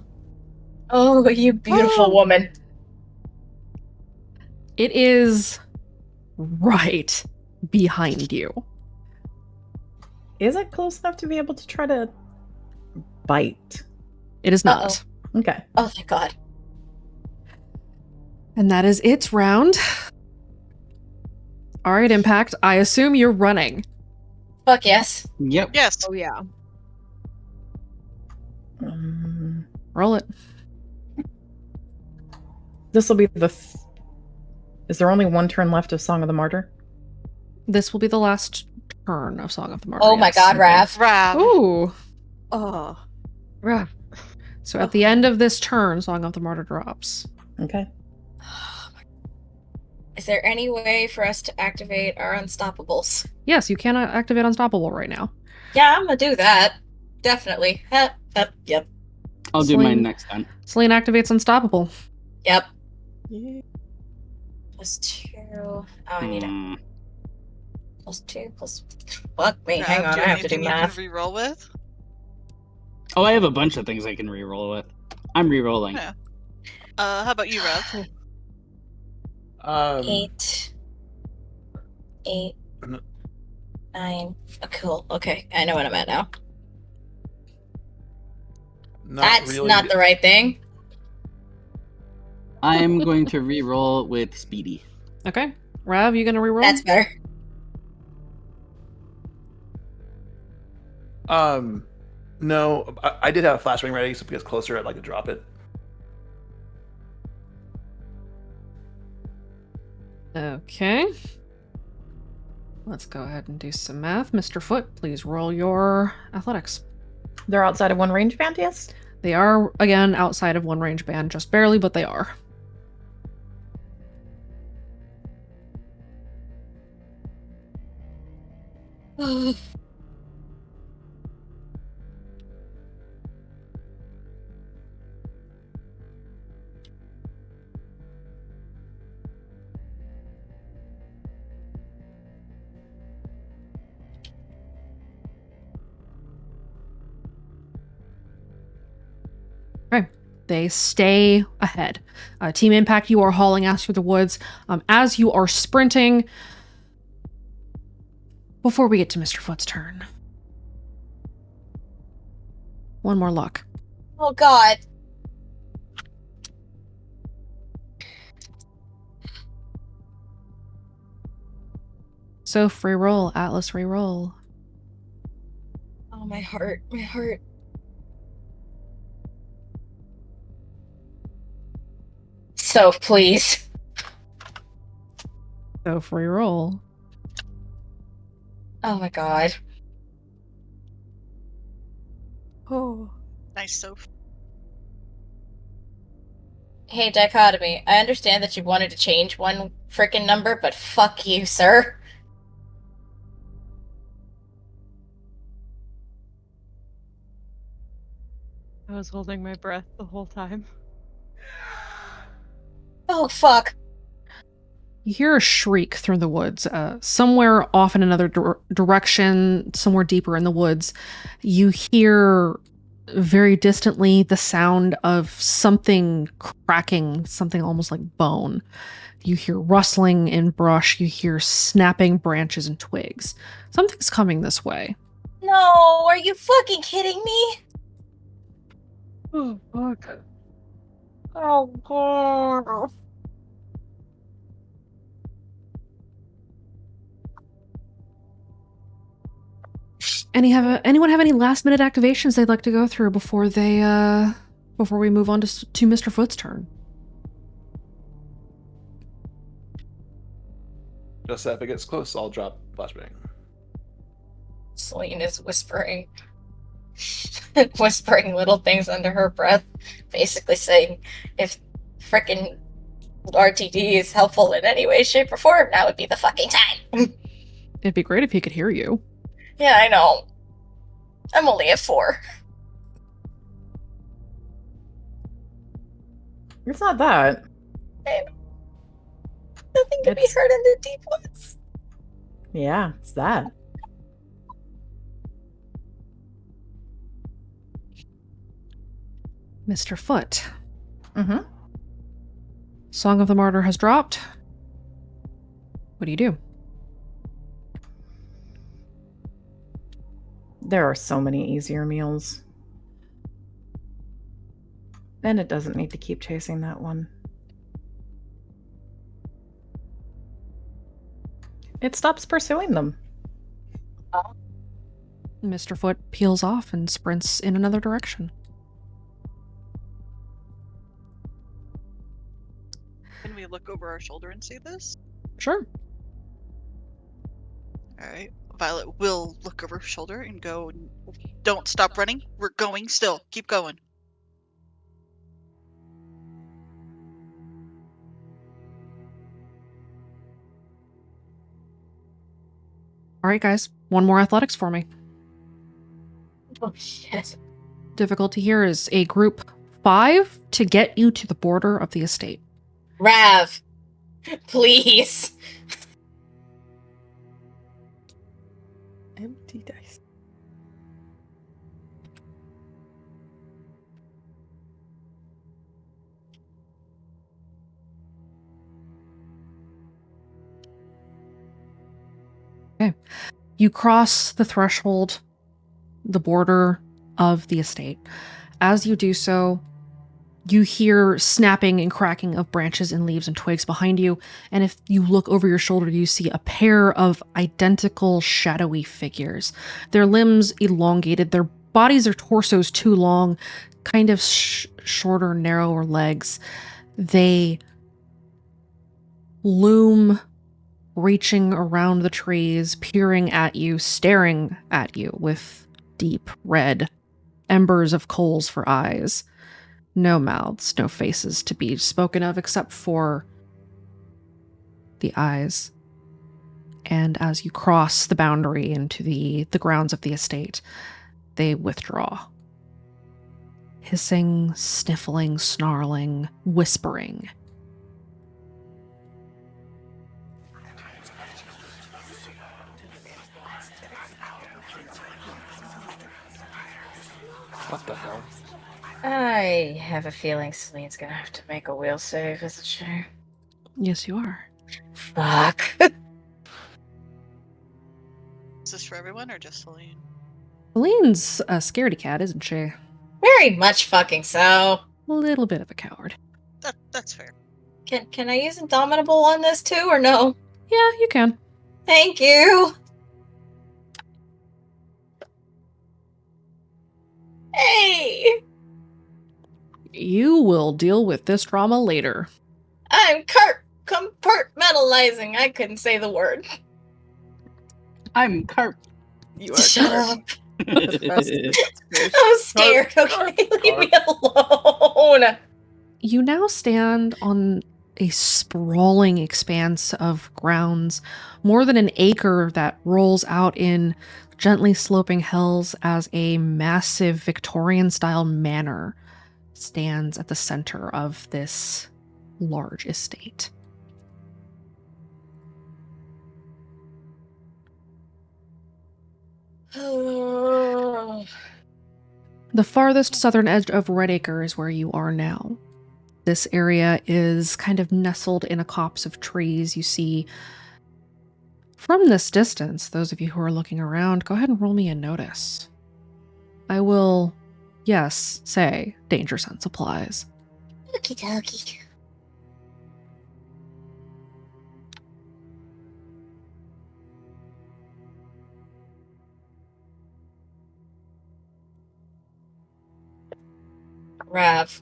Oh, you beautiful woman. It is right behind you. Is it close enough to be able to try to bite? It is not. Okay. Oh, thank God. And that is its round. All right, Impact. I assume you're running. Fuck yes. Yep. Yes. Oh yeah. Roll it. This will be the... Is there only one turn left of Song of the Martyr? This will be the last turn of Song of the Martyr. Oh my yes. God, Rav. Rav. Ooh. Oh. Rough. So at the end of this turn, Song of the Martyr drops. Okay. Is there any way for us to activate our Unstoppables? Yes, you cannot activate Unstoppable right now. Yeah, I'm gonna do that. Definitely. Yep. I'll do mine next time. Celine activates Unstoppable. Yep. Yeah. +2. Oh, I need it. Hmm. +2 plus. Fuck me. Rav, Hang on, do I you have to do anything you math. can reroll with? Oh, I have a bunch of things I can reroll with. I'm rerolling. Yeah. How about you, Rav? 8. 9. Oh, cool. Okay, I know what I'm at now. That's not the right thing. I'm going to reroll with Speedy. Okay. Rav, you gonna reroll? That's better. No, I did have a flashbang ready, so if it gets closer, I'd like to drop it. Okay. Let's go ahead and do some math. Mr. Foot, please roll your athletics. They're outside of one range band, yes? They are, again, outside of one range band, just barely, but they are. Okay. They stay ahead. Team Impact, you are hauling ass through the woods. As you are sprinting, before we get to Mr. Foot's turn. One more luck. Oh, God. So free roll, Atlas re-roll. Oh, my heart. My heart. So, please. So free roll. Oh, my God. Oh. Nice, Soph. Hey, Dichotomy, I understand that you wanted to change one frickin' number, but fuck you, sir. I was holding my breath the whole time. Oh, fuck. You hear a shriek through the woods. Somewhere off in another direction, somewhere deeper in the woods, you hear very distantly the sound of something cracking, something almost like bone. You hear rustling in brush. You hear snapping branches and twigs. Something's coming this way. No, are you fucking kidding me? Oh, fuck. Oh, God. Anyone have any last minute activations they'd like to go through before we move on to Mr. Foot's turn? Just if it gets close, I'll drop flashbang. Celine is whispering little things under her breath, basically saying, if frickin' RTD is helpful in any way, shape, or form, now would be the fucking time. It'd be great if he could hear you. Yeah, I know. I'm only at 4. It's not that. Nothing can be heard in the deep woods. Yeah, it's that. Mr. Foot. Mm-hmm. Song of the Martyr has dropped. What do you do? There are so many easier meals. And it doesn't need to keep chasing that one. It stops pursuing them. Mr. Foot peels off and sprints in another direction. Can we look over our shoulder and see this? Sure. Alright. Violet will look over her shoulder and go, don't stop running. We're going still. Keep going. All right, guys. One more athletics for me. Oh, shit. Difficulty here is a group 5 to get you to the border of the estate. Rav, please. Empty dice. Okay. You cross the threshold, the border of the estate. As you do so, You hear snapping and cracking of branches and leaves and twigs behind you, and if you look over your shoulder, you see a pair of identical shadowy figures. Their limbs elongated, their bodies or torsos too long, kind of shorter, narrower legs. They loom reaching around the trees, peering at you, staring at you with deep red embers of coals for eyes. No mouths, no faces to be spoken of except for the eyes. And as you cross the boundary into the grounds of the estate, they withdraw. Hissing, sniffling, snarling, whispering. What the hell? I have a feeling Celine's gonna have to make a will save, isn't she? Yes, you are. Fuck. Is this for everyone or just Celine? Celine's a scaredy cat, isn't she? Very much fucking so. A little bit of a coward. That's fair. Can I use Indomitable on this too, or no? Yeah, you can. Thank you. Hey! You will deal with this drama later. I'm compartmentalizing. I couldn't say the word. I'm Carp. You are Shut Carp. up. I'm scared. Okay, leave me alone. You now stand on a sprawling expanse of grounds, more than an acre that rolls out in gently sloping hills as a massive Victorian-style manor stands at the center of this large estate. The farthest southern edge of Redacre is where you are now. This area is kind of nestled in a copse of trees. You see, from this distance, those of you who are looking around, go ahead and roll me a notice. I will, yes, say danger sense applies. Okie dokie. Rav,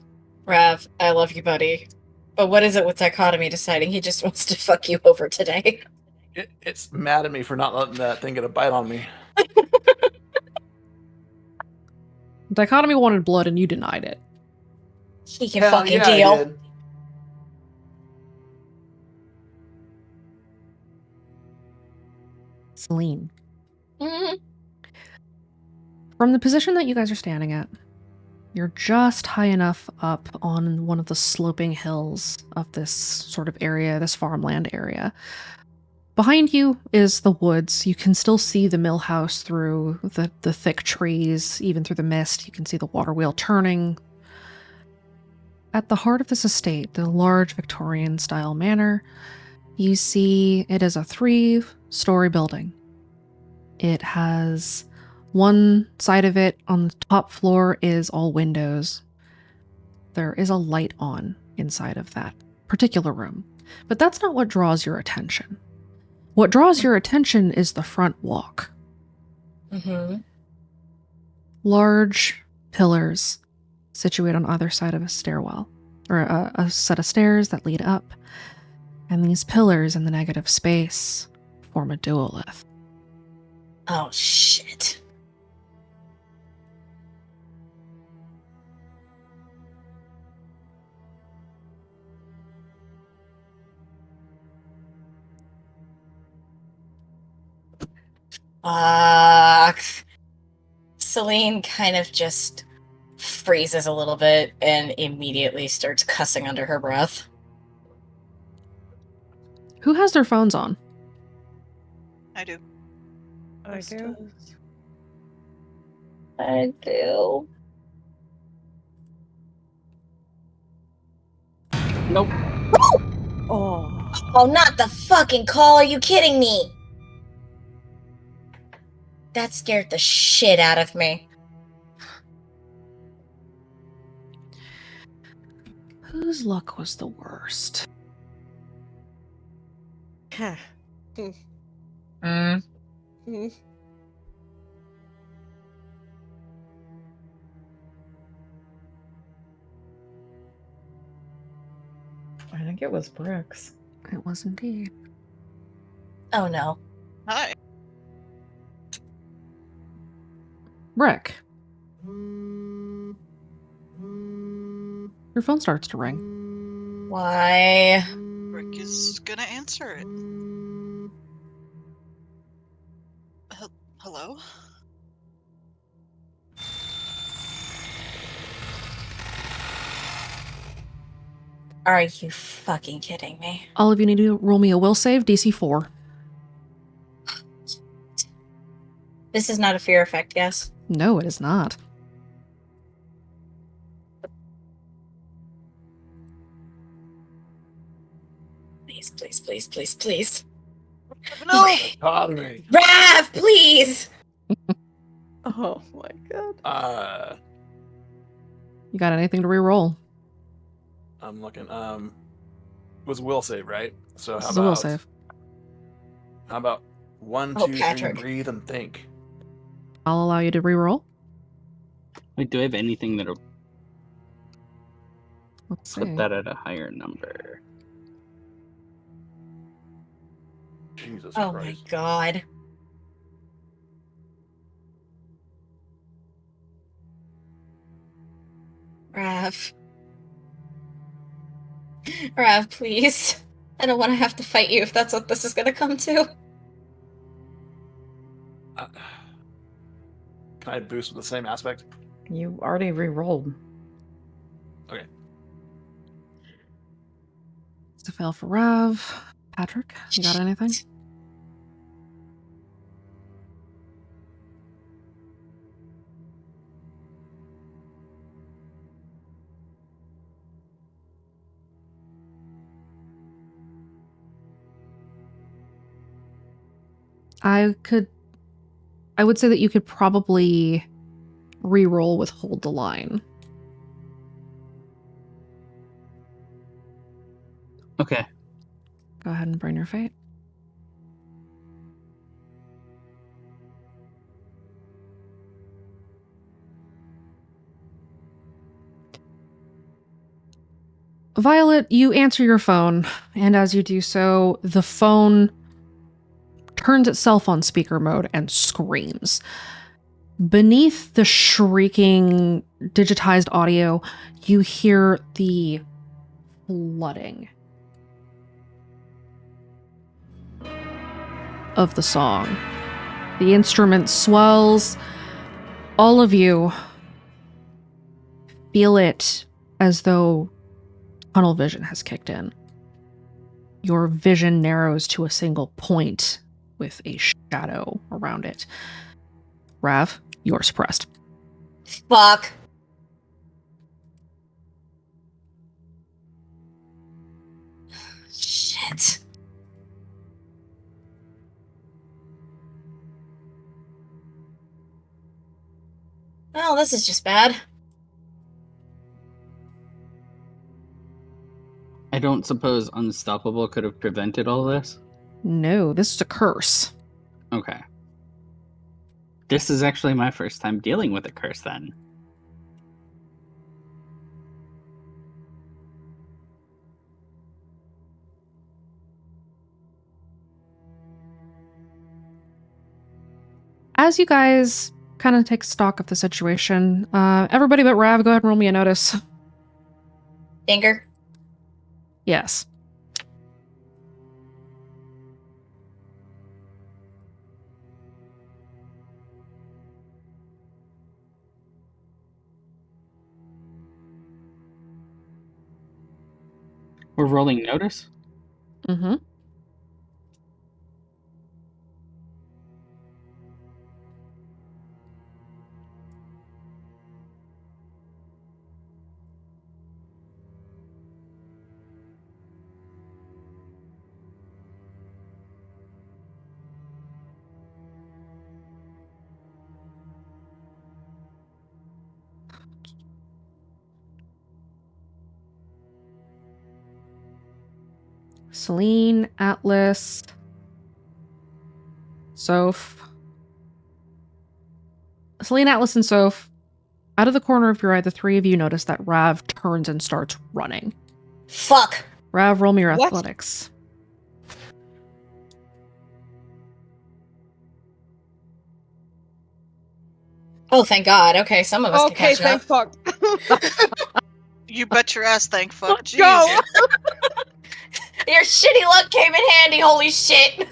I love you, buddy. But what is it with Dichotomy deciding he just wants to fuck you over today? It's mad at me for not letting that thing get a bite on me. Dichotomy wanted blood and you denied it. He can Hell fucking yeah, I deal. did. Celine. Mm-hmm. From the position that you guys are standing at, you're just high enough up on one of the sloping hills of this sort of area, this farmland area. Behind you is the woods. You can still see the mill house through the thick trees, even through the mist. You can see the water wheel turning. At the heart of this estate, the large Victorian-style manor, you see it is a 3-story building. It has one side of it on the top floor is all windows. There is a light on inside of that particular room, but that's not what draws your attention. What draws your attention is the front walk. Mm-hmm. Large pillars situate on either side of a stairwell, or a set of stairs that lead up, and these pillars in the negative space form a duolith. Oh, shit. Fuck. Celine kind of just freezes a little bit and immediately starts cussing under her breath. Who has their phones on? I do. I do. I do. Nope. Oh. Oh, not the fucking call. Are you kidding me? That scared the shit out of me. Whose luck was the worst? Huh. Mm. Hmm. I think it was Brooks. It was indeed. Oh no. Hi. Rick. Your phone starts to ring. Why? Rick is gonna answer it. Hello? Are you fucking kidding me? All of you need to roll me a will save, DC 4. This is not a fear effect, yes? No, it is not. Please, please, please, please, please. No! Okay. Pardon me. Rav, please! Oh my god. You got anything to re-roll? I'm looking. It was will save, right? So This how is a will about save. how about 1, Oh, 2, 3, Patrick. breathe and think. I'll allow you to re-roll. Wait, do I have anything that'll Let's put see. that at a higher number? Jesus Oh my Christ. god. Rav. Rav, please. I don't want to have to fight you if that's what this is gonna come to. Can I boost with the same aspect? You already re-rolled. Okay. It's a fail for Rav. Patrick, you got anything? I would say that you could probably re-roll with hold the line. Okay. Go ahead and burn your fate. Violet, you answer your phone, and as you do so, the phone turns itself on speaker mode and screams. Beneath the shrieking digitized audio, you hear the flooding of the song. The instrument swells. All of you feel it as though tunnel vision has kicked in. Your vision narrows to a single point with a shadow around it. Rav, you're suppressed. Fuck. Shit. Well, this is just bad. I don't suppose Unstoppable could have prevented all this? No, this is a curse. Okay. This is actually my first time dealing with a curse then. As you guys kind of take stock of the situation, everybody but Rav, go ahead and roll me a notice. Anger. Yes. We're rolling notice? Mm-hmm. Celine, Atlas, Soph. Celine, Atlas, and Soph. Out of the corner of your eye, the three of you notice that Rav turns and starts running. Fuck! Rav, roll me your What? athletics. Oh, thank God. Okay, some of us can Okay, catch up. thank fuck. You bet your ass, thank fuck. Let's go. Your shitty luck came in handy, holy shit!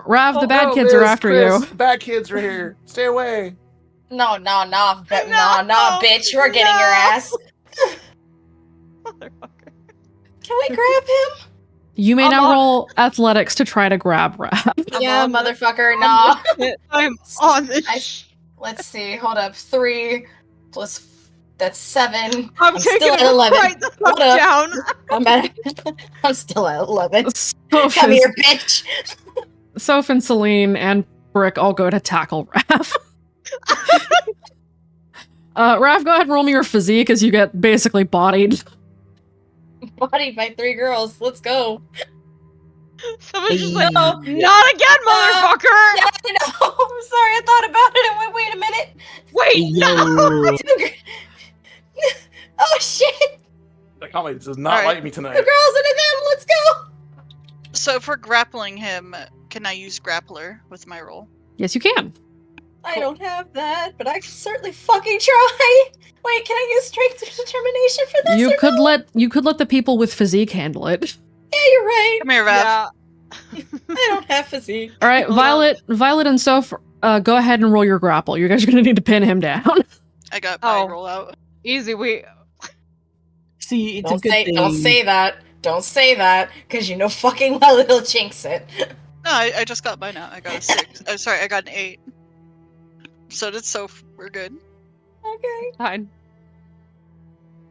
Rav, the bad No, kids are Liz, after Chris, you. the bad kids are here. Stay away. No, No, bitch, we're getting your ass. Motherfucker. Can we grab him? You may I'm now on roll athletics to try to grab Rav. Yeah, on this- motherfucker, on nah. this shit. I'm on this. Let's see, hold up. 3 plus... That's 7. I'm still taking at it 11. right the fuck Hold up. down. I'm still at 11. Soph, Come here, bitch! Soph and Celine and Brick all go to tackle Rav. Rav, go ahead and roll me your physique as you get basically bodied. Bodied by 3 girls. Let's go. Someone's just like, No. not again, motherfucker! Yeah, I know. I'm sorry, I thought about it and went, wait a minute. Wait, no! Oh, shit! The comment does not All right. like me The tonight. girls and them, let's go! So if we're grappling him, can I use grappler with my roll? Yes, you can. I don't have that, but I can certainly fucking try. Wait, can I use strength or determination for this? You could let the people with physique handle it. Yeah, you're right. Come here, Rav. Yeah. I don't have physique. All right, Violet and Soph, go ahead and roll your grapple. You guys are gonna need to pin him down. I got my Oh. roll out. Easy, we... See, it's a good thing. Don't say that. Don't say that, because you know fucking well it'll jinx it. No, I just got mine out. I got a 6. Sorry, I got an 8. So did Soph. We're good. Okay. Fine.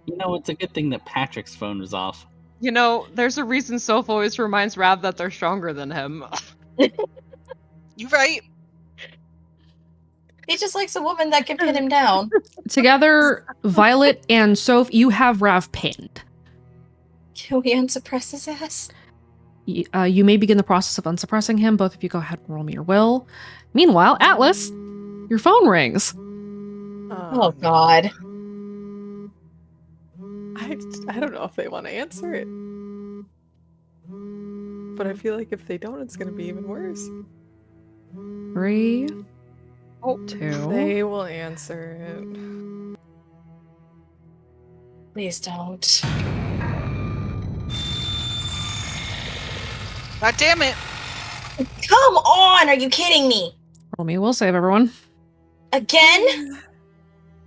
You know, it's a good thing that Patrick's phone was off. You know, there's a reason Soph always reminds Rav that they're stronger than him. You right. He just likes a woman that can pin him down. Together, Violet and Soph, you have Rav pinned. Can we unsuppress his ass? You may begin the process of unsuppressing him. Both of you go ahead and roll me your will. Meanwhile, Atlas, your phone rings. Oh, God. I don't know if they want to answer it. But I feel like if they don't, it's going to be even worse. 3, Oh, 2. They will answer it. Please don't. God damn it. Come on! Are you kidding me? Roll me a will save, everyone. Again?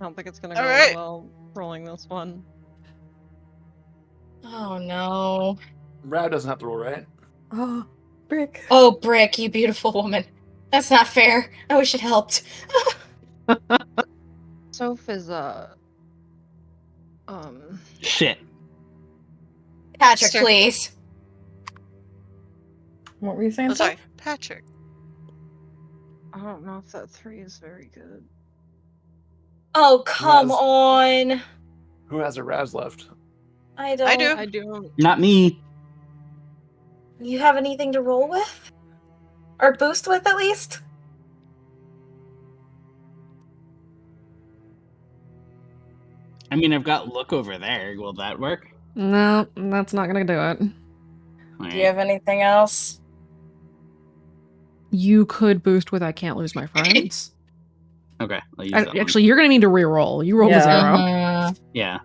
I don't think it's gonna go Alright. well rolling this one. Oh, no. Rav doesn't have to roll, right? Oh, Brick. Oh, Brick, you beautiful woman. That's not fair. I wish it helped. Soph is, Shit. Patrick, Sure. please. What were you saying? Oh, sorry. Soph? Patrick. I don't know if that 3 is very good. Oh, come Raz. on. Who has their Ravs left? I don't. I do. I do. Not me. You have anything to roll with? Or boost with, at least? I mean, I've got look over there. Will that work? No, that's not gonna do it. Do you have anything else? You could boost with I can't lose my friends. Okay, I'll use that one. Actually, you're gonna need to re-roll. You rolled a 0. Yeah.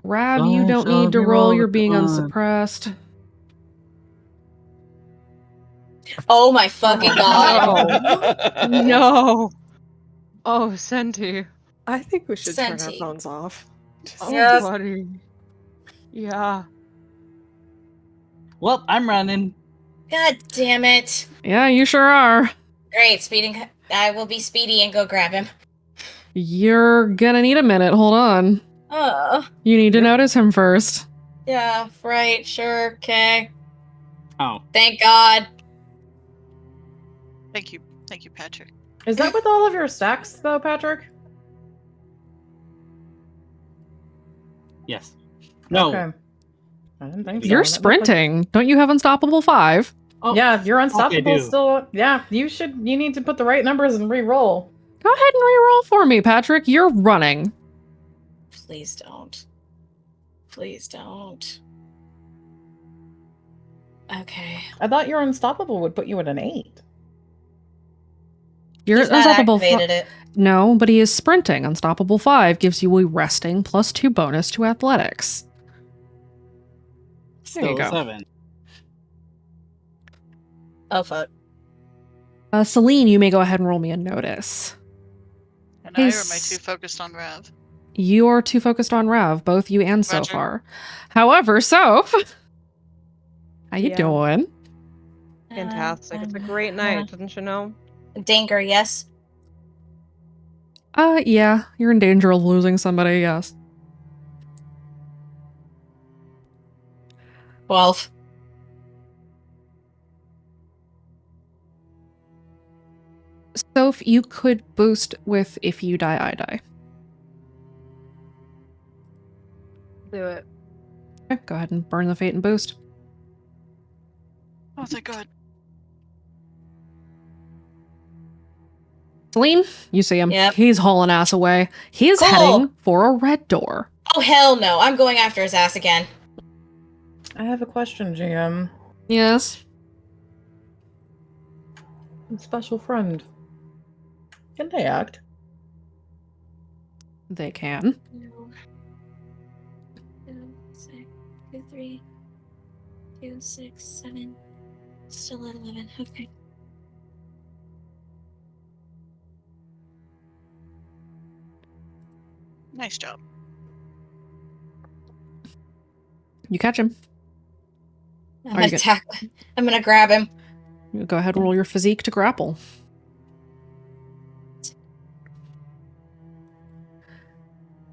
Rav, you Don't don't show need to me roll. roll, You're being come on. unsuppressed. Oh my fucking god. No! Oh, Senti. I think we should turn our Senti. phones off. Oh, Yes. buddy. Yeah. Well, I'm running. God damn it. Yeah, you sure are. Great, speeding. I will be speedy and go grab him. You're gonna need a minute. Hold on. You need to notice him first. Yeah, right, sure, okay. Oh, Thank God. Thank you. Thank you, Patrick. Is that with all of your stacks, though, Patrick? yes. No. Okay. I didn't think so. You're That looked like- sprinting. Don't you have Unstoppable 5? Oh, yeah, you're I unstoppable do. still. Yeah, you need to put the right numbers and re-roll. Go ahead and reroll for me, Patrick. You're running. Please don't. Please don't. Okay. I thought your unstoppable would put you at an 8. You're He's not Unstoppable 5. activated it. No, but he is sprinting. Unstoppable 5 gives you a resting plus 2 bonus to athletics. There you Still go. 7. Oh, fuck. Celine, you may go ahead and roll me a notice. And Hey, I, or am I too focused on Rav? You're too focused on Rev, both you and Roger. Sophar. However, Soph, how you Yeah. doing? Fantastic. It's a great night, didn't you know? Danger, yes. Yeah, you're in danger of losing somebody, yes. 12. Soph, you could boost with if you die, I die. Do it. Okay, go ahead and burn the fate and boost. Oh, thank God. Celine, you see him. Yep. He's hauling ass away. He is Cool. heading for a red door. Oh, hell no. I'm going after his ass again. I have a question, GM. Yes. Special friend. Can they act? They can. 2, 6, 2, 3, 2, 6, 7. Still at 11. Okay. Nice job. You catch him. I'm Are gonna you good? attack. I'm gonna grab him. You go ahead and roll your physique to grapple.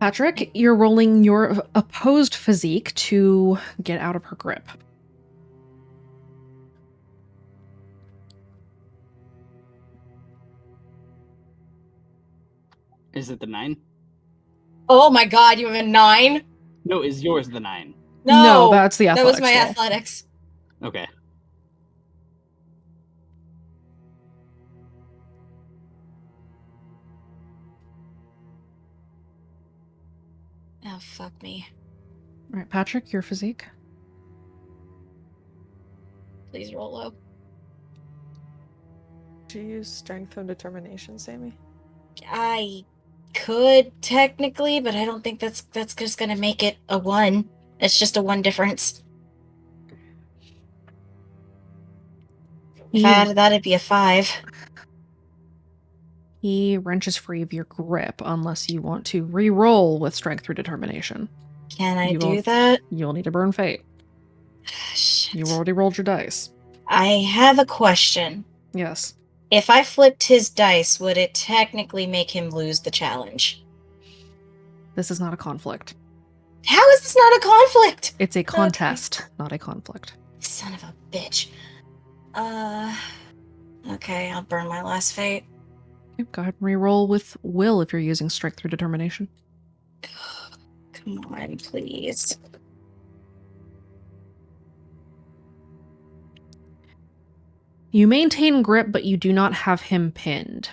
Patrick, you're rolling your opposed physique to get out of her grip. Is it the 9? Oh my god, you have a 9? No, is yours the 9? No, that's the That was athletics my roll. athletics. Okay. Oh, fuck me. All right, Patrick, your physique. Please roll low. Do you use strength and determination, Sammy? I could technically, but I don't think that's just gonna make it a 1. It's just a 1 difference. If I added that, it'd be a 5. He wrenches free of your grip unless you want to re-roll with strength through determination. Can I You do won't- that? You'll need to burn fate. Shit. You already rolled your dice. I have a question. Yes. If I flipped his dice, would it technically make him lose the challenge? This is not a conflict. How is this not a conflict? It's a contest, not a conflict. Son of a bitch. Okay, I'll burn my last fate. Okay, go ahead and re-roll with will if you're using strength through determination. Come on, please. You maintain grip, but you do not have him pinned.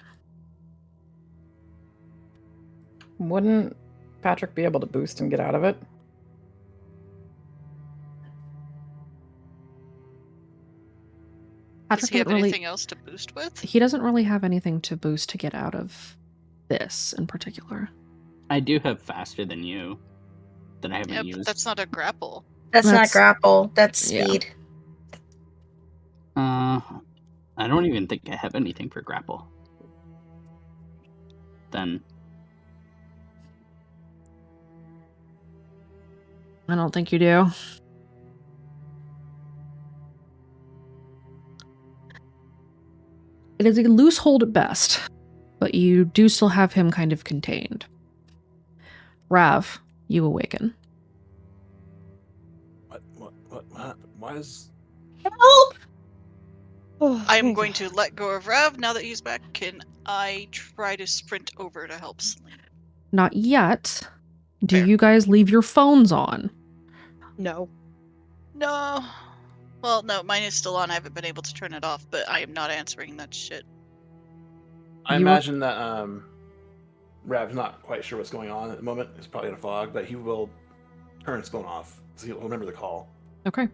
Wouldn't Patrick be able to boost and get out of it? Does he have doesn't anything else to boost with? He doesn't really have anything to boost to get out of this in particular. I do have faster than you that I haven't Yeah, used. but that's not a grapple. That's not That's- grapple. That's yeah. speed. I don't even think I have anything for grapple. Then I don't think you do. It is a loose hold at best, but you do still have him kind of contained. Rav, you awaken. What? Why is... Help! Oh, I'm thank going God. to let go of Rav now that he's back. Can I try to sprint over to help Celine? Not yet. Do Fair. you guys leave your phones on? No. No. Well, no, mine is still on. I haven't been able to turn it off, but I am not answering that shit. I You were- imagine that Rav's not quite sure what's going on at the moment. He's probably in a fog, but he will turn his phone off so he'll remember the call. Okay.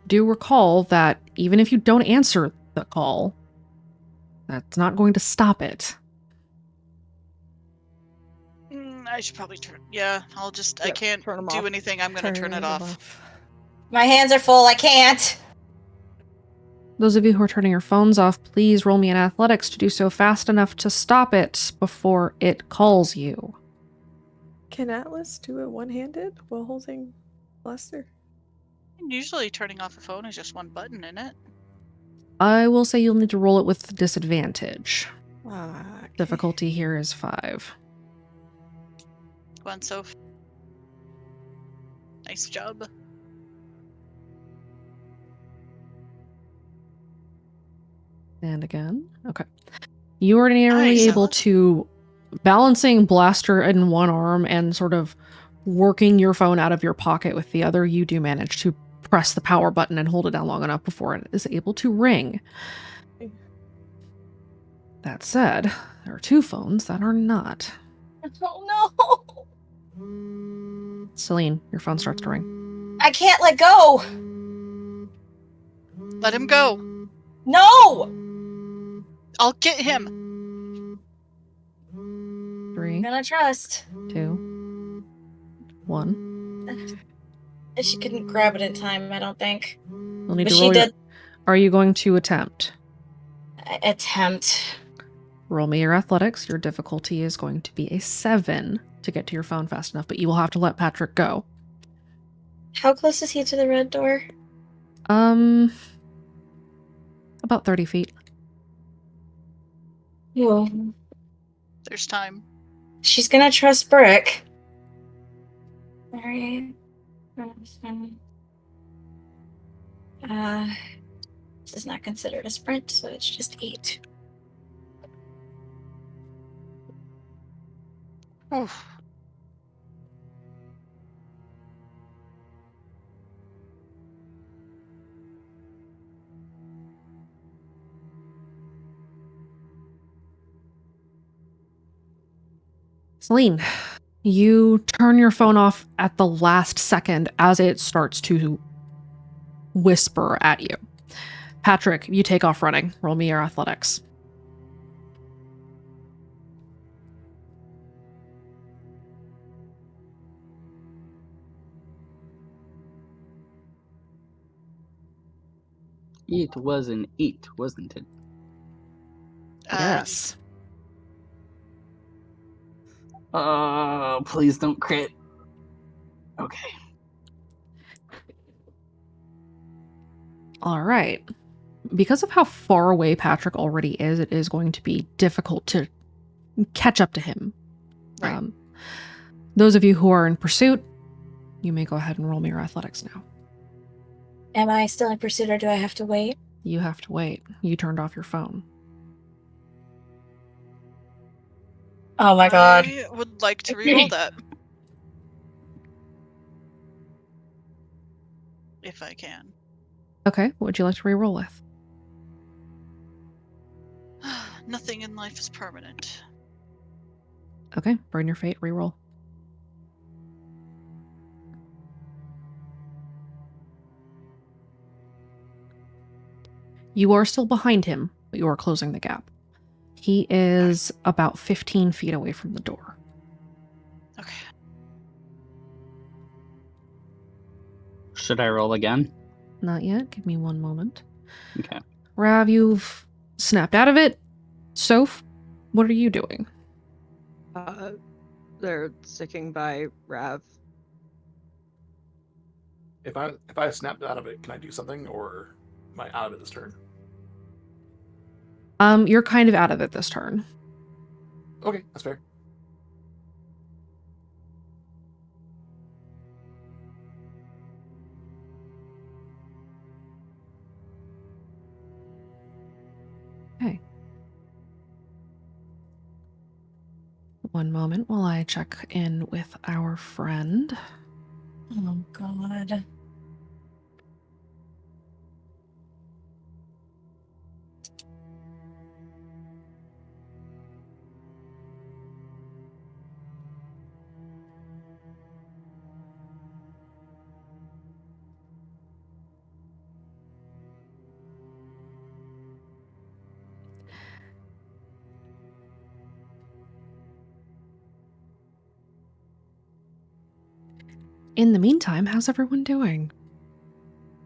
Do recall that even if you don't answer the call, that's not going to stop it. I should probably turn. Yeah, I'll just. I Yep, can't turn 'em do off. anything. I'm gonna turn it them off. My hands are full. I can't. Those of you who are turning your phones off, please roll me an athletics to do so fast enough to stop it before it calls you. Can Atlas do it one-handed while holding Lester? Usually, turning off a phone is just one button, isn't it? I will say you'll need to roll it with disadvantage. Okay. Difficulty here is 5. Go on, Soph. Nice job. And again. Okay. You are nearly Nice, able Atlas. to, balancing Blaster in one arm and sort of working your phone out of your pocket with the other, you do manage to press the power button and hold it down long enough before it is able to ring. That said, there are 2 phones that are not. Oh no. Celine, your phone starts to ring. I can't let go. Let him go. No. I'll get him. 3, I'm gonna trust. 2, 1. She couldn't grab it in time, I don't think. You'll need But to she roll did Are you going to attempt? attempt. Roll me your athletics. Your difficulty is going to be a 7 to get to your phone fast enough, but you will have to let Patrick go. How close is he to the red door? About 30 feet. Well, There's time. she's gonna trust Brick. Alright. This is not considered a sprint, so it's just 8. Oof. Celine, you turn your phone off at the last second as it starts to whisper at you. Patrick, you take off running. Roll me your athletics. It was an 8, wasn't it? Yes. Please don't crit. Okay. All right. Because of how far away Patrick already is, it is going to be difficult to catch up to him. Right. Those of you who are in pursuit, you may go ahead and roll me your athletics now. Am I still in pursuit or do I have to wait? You have to wait. You turned off your phone. Oh my god. I would like to reroll that. If I can. Okay, what would you like to re-roll with? Nothing in life is permanent. Okay, burn your fate, re-roll. You are still behind him, but you are closing the gap. He is about 15 feet away from the door. Okay. Should I roll again? Not yet. Give me one moment. Okay. Rav, you've snapped out of it. Soph, what are you doing? They're sticking by Rav. If I snapped out of it, can I do something, or am I out of it this turn? You're kind of out of it this turn. Okay, that's fair. Okay. One moment while I check in with our friend. Oh god. In the meantime, how's everyone doing?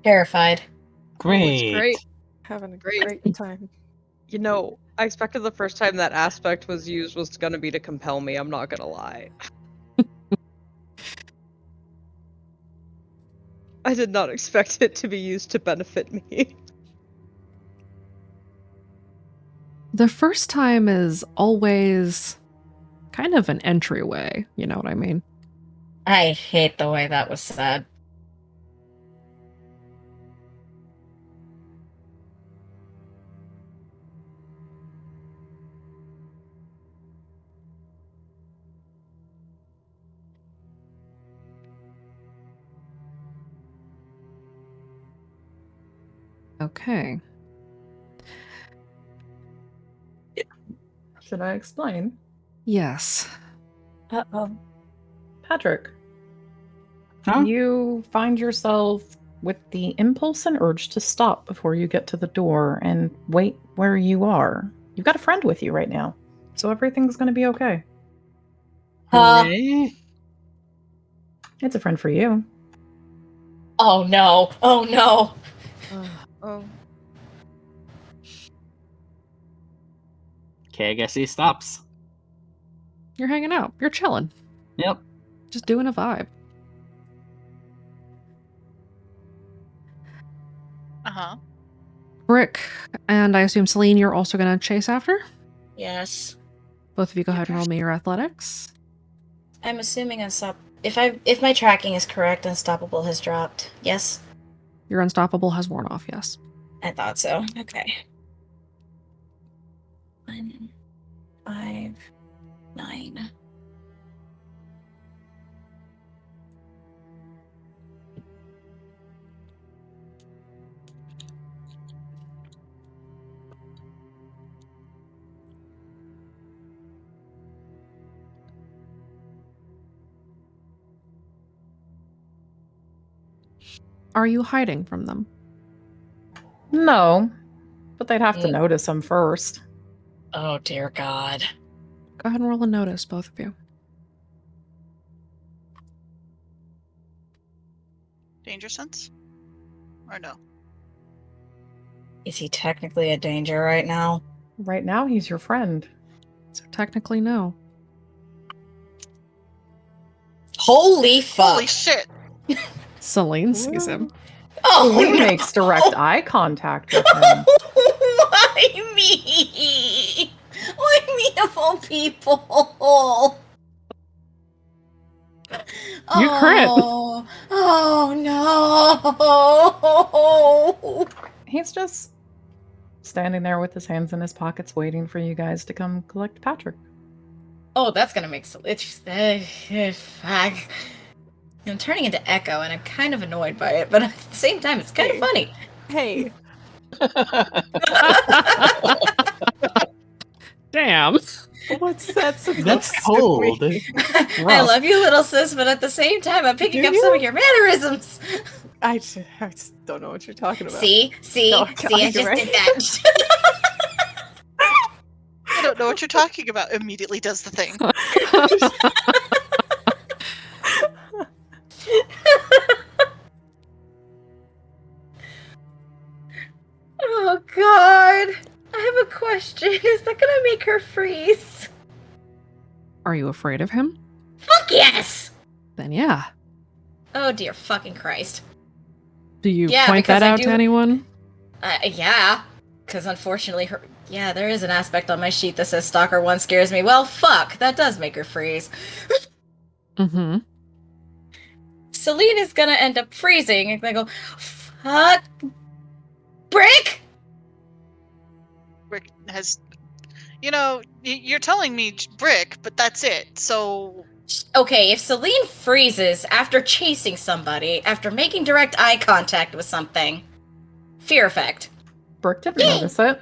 Terrified. Oh, it's Great. great. Having a Great. great time. You know, I expected the first time that aspect was used was gonna be to compel me, I'm not gonna lie. I did not expect it to be used to benefit me. The first time is always kind of an entryway, you know what I mean? I hate the way that was said. Okay. Should I explain? Yes. Uh-oh. Patrick, Huh? you find yourself with the impulse and urge to stop before you get to the door and wait where you are. You've got a friend with you right now, so everything's going to be okay. Hooray. It's a friend for you. Oh no. Oh no. Oh. Okay, I guess he stops. You're hanging out. You're chilling. Yep. Just doing a vibe. Uh-huh. Brick, and I assume Celine, you're also going to chase after? Yes. Both of you go ahead and roll me your athletics. I'm assuming if my tracking is correct, Unstoppable has dropped. Yes? Your unstoppable has worn off, yes. I thought so. Okay. 1, 5, 9. Are you hiding from them? No, but they'd have to notice him first. Oh dear God. Go ahead and roll a notice, both of you. Danger sense? Or no? Is he technically a danger right now? Right now, he's your friend. So technically, no. Holy fuck. Holy shit! Celine sees him. Oh, Celine no. makes direct eye contact with him. Why me? Why me of all people? You crit. Oh no. He's just standing there with his hands in his pockets waiting for you guys to come collect Patrick. Oh, that's gonna make fuck. I'm turning into Echo, and I'm kind of annoyed by it, but at the same time, it's kind of funny. Hey. Damn. What's that supposed That's to cold. mean? I love you, little sis, but at the same time, I'm picking Do up some you? of your mannerisms. I just don't know what you're talking about. See, No, I just you're right. did that. I don't know what you're talking about. Immediately does the thing. Oh God, I have a question. Is that gonna make her freeze? Are you afraid of him? Fuck yes. Then yeah. Oh dear fucking Christ. Do you Yeah, point because that I out do- to anyone? Yeah, because unfortunately, there is an aspect on my sheet that says Stalker 1 scares me. Well, fuck, that does make her freeze. Mm-hmm. Celine is gonna end up freezing, and I go, fuck, Brick! Brick has. You know, you're telling me Brick, but that's it. So. Okay, if Celine freezes after chasing somebody, after making direct eye contact with something, fear effect. Brooke didn't notice it.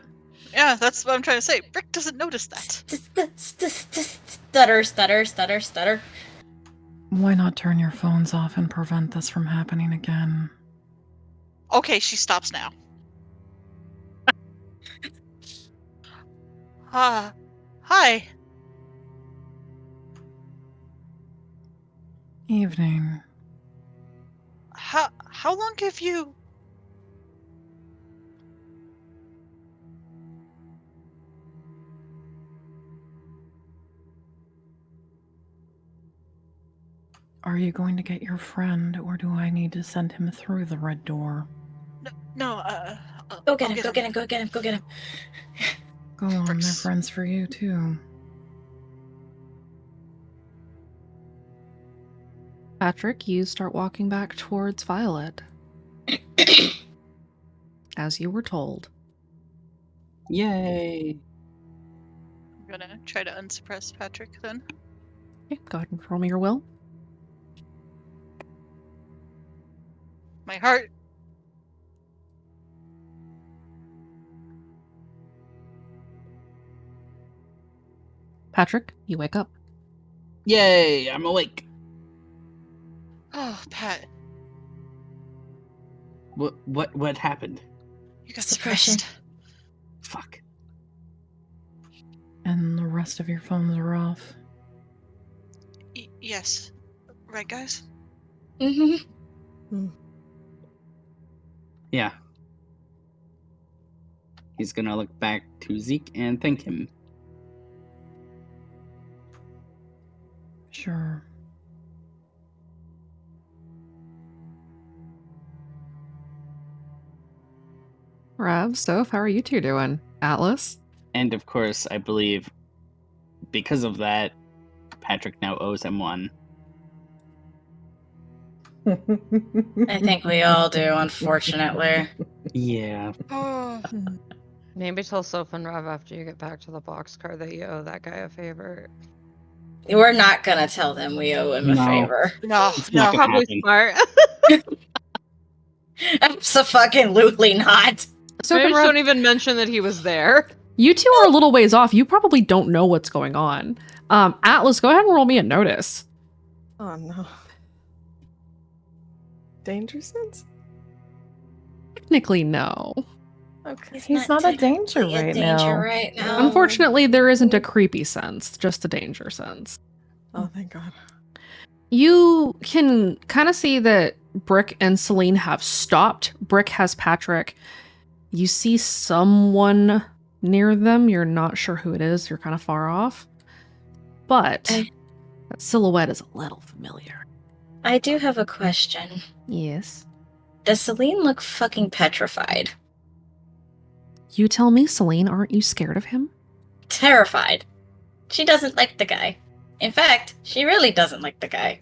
Yeah, that's what I'm trying to say. Brick doesn't notice that. Stutter. Why not turn your phones off and prevent this from happening again? Okay, she stops now. Hi. Evening. How long have you... Are you going to get your friend, or do I need to send him through the red door? No, Go get him, go get him, go get him, go get him. Go on, they're friends for you, too. Patrick, you start walking back towards Violet. As you were told. Yay! I'm gonna try to unsuppress Patrick then. Okay, go ahead and roll me your will. My heart. Patrick, you wake up. Yay! I'm awake. Oh, Pat. What happened? You got Suppression. suppressed. Fuck. And the rest of your phones are off. Yes. Right, guys? Mm-hmm. Yeah. He's gonna look back to Zeke and thank him. Sure. Rav, Stove, how are you two doing? Atlas? And of course, I believe because of that, Patrick now owes him one. I think we all do, unfortunately. Yeah. Oh. Maybe tell Soph and Rav after you get back to the boxcar that you owe that guy a favor. We're not gonna tell them we owe him a No. favor. No, It's not no. gonna Probably happen. smart. Abso-fucking-lutely not. Stove Maybe and just Rav, don't even mention that he was there. you two are a little ways off. You probably don't know what's going on. Atlas, go ahead and roll me a notice. Oh no. Danger sense? Technically, no. Okay. He's not a danger technically a right danger now. right now. Unfortunately, there isn't a creepy sense, just a danger sense. Oh, thank God. You can kind of see that Brick and Celine have stopped. Brick has Patrick. You see someone near them. You're not sure who it is. You're kind of far off. But that silhouette is a little familiar. I do have a question. Yes. Does Celine look fucking petrified? You tell me, Celine, aren't you scared of him? Terrified. She doesn't like the guy. In fact, she really doesn't like the guy.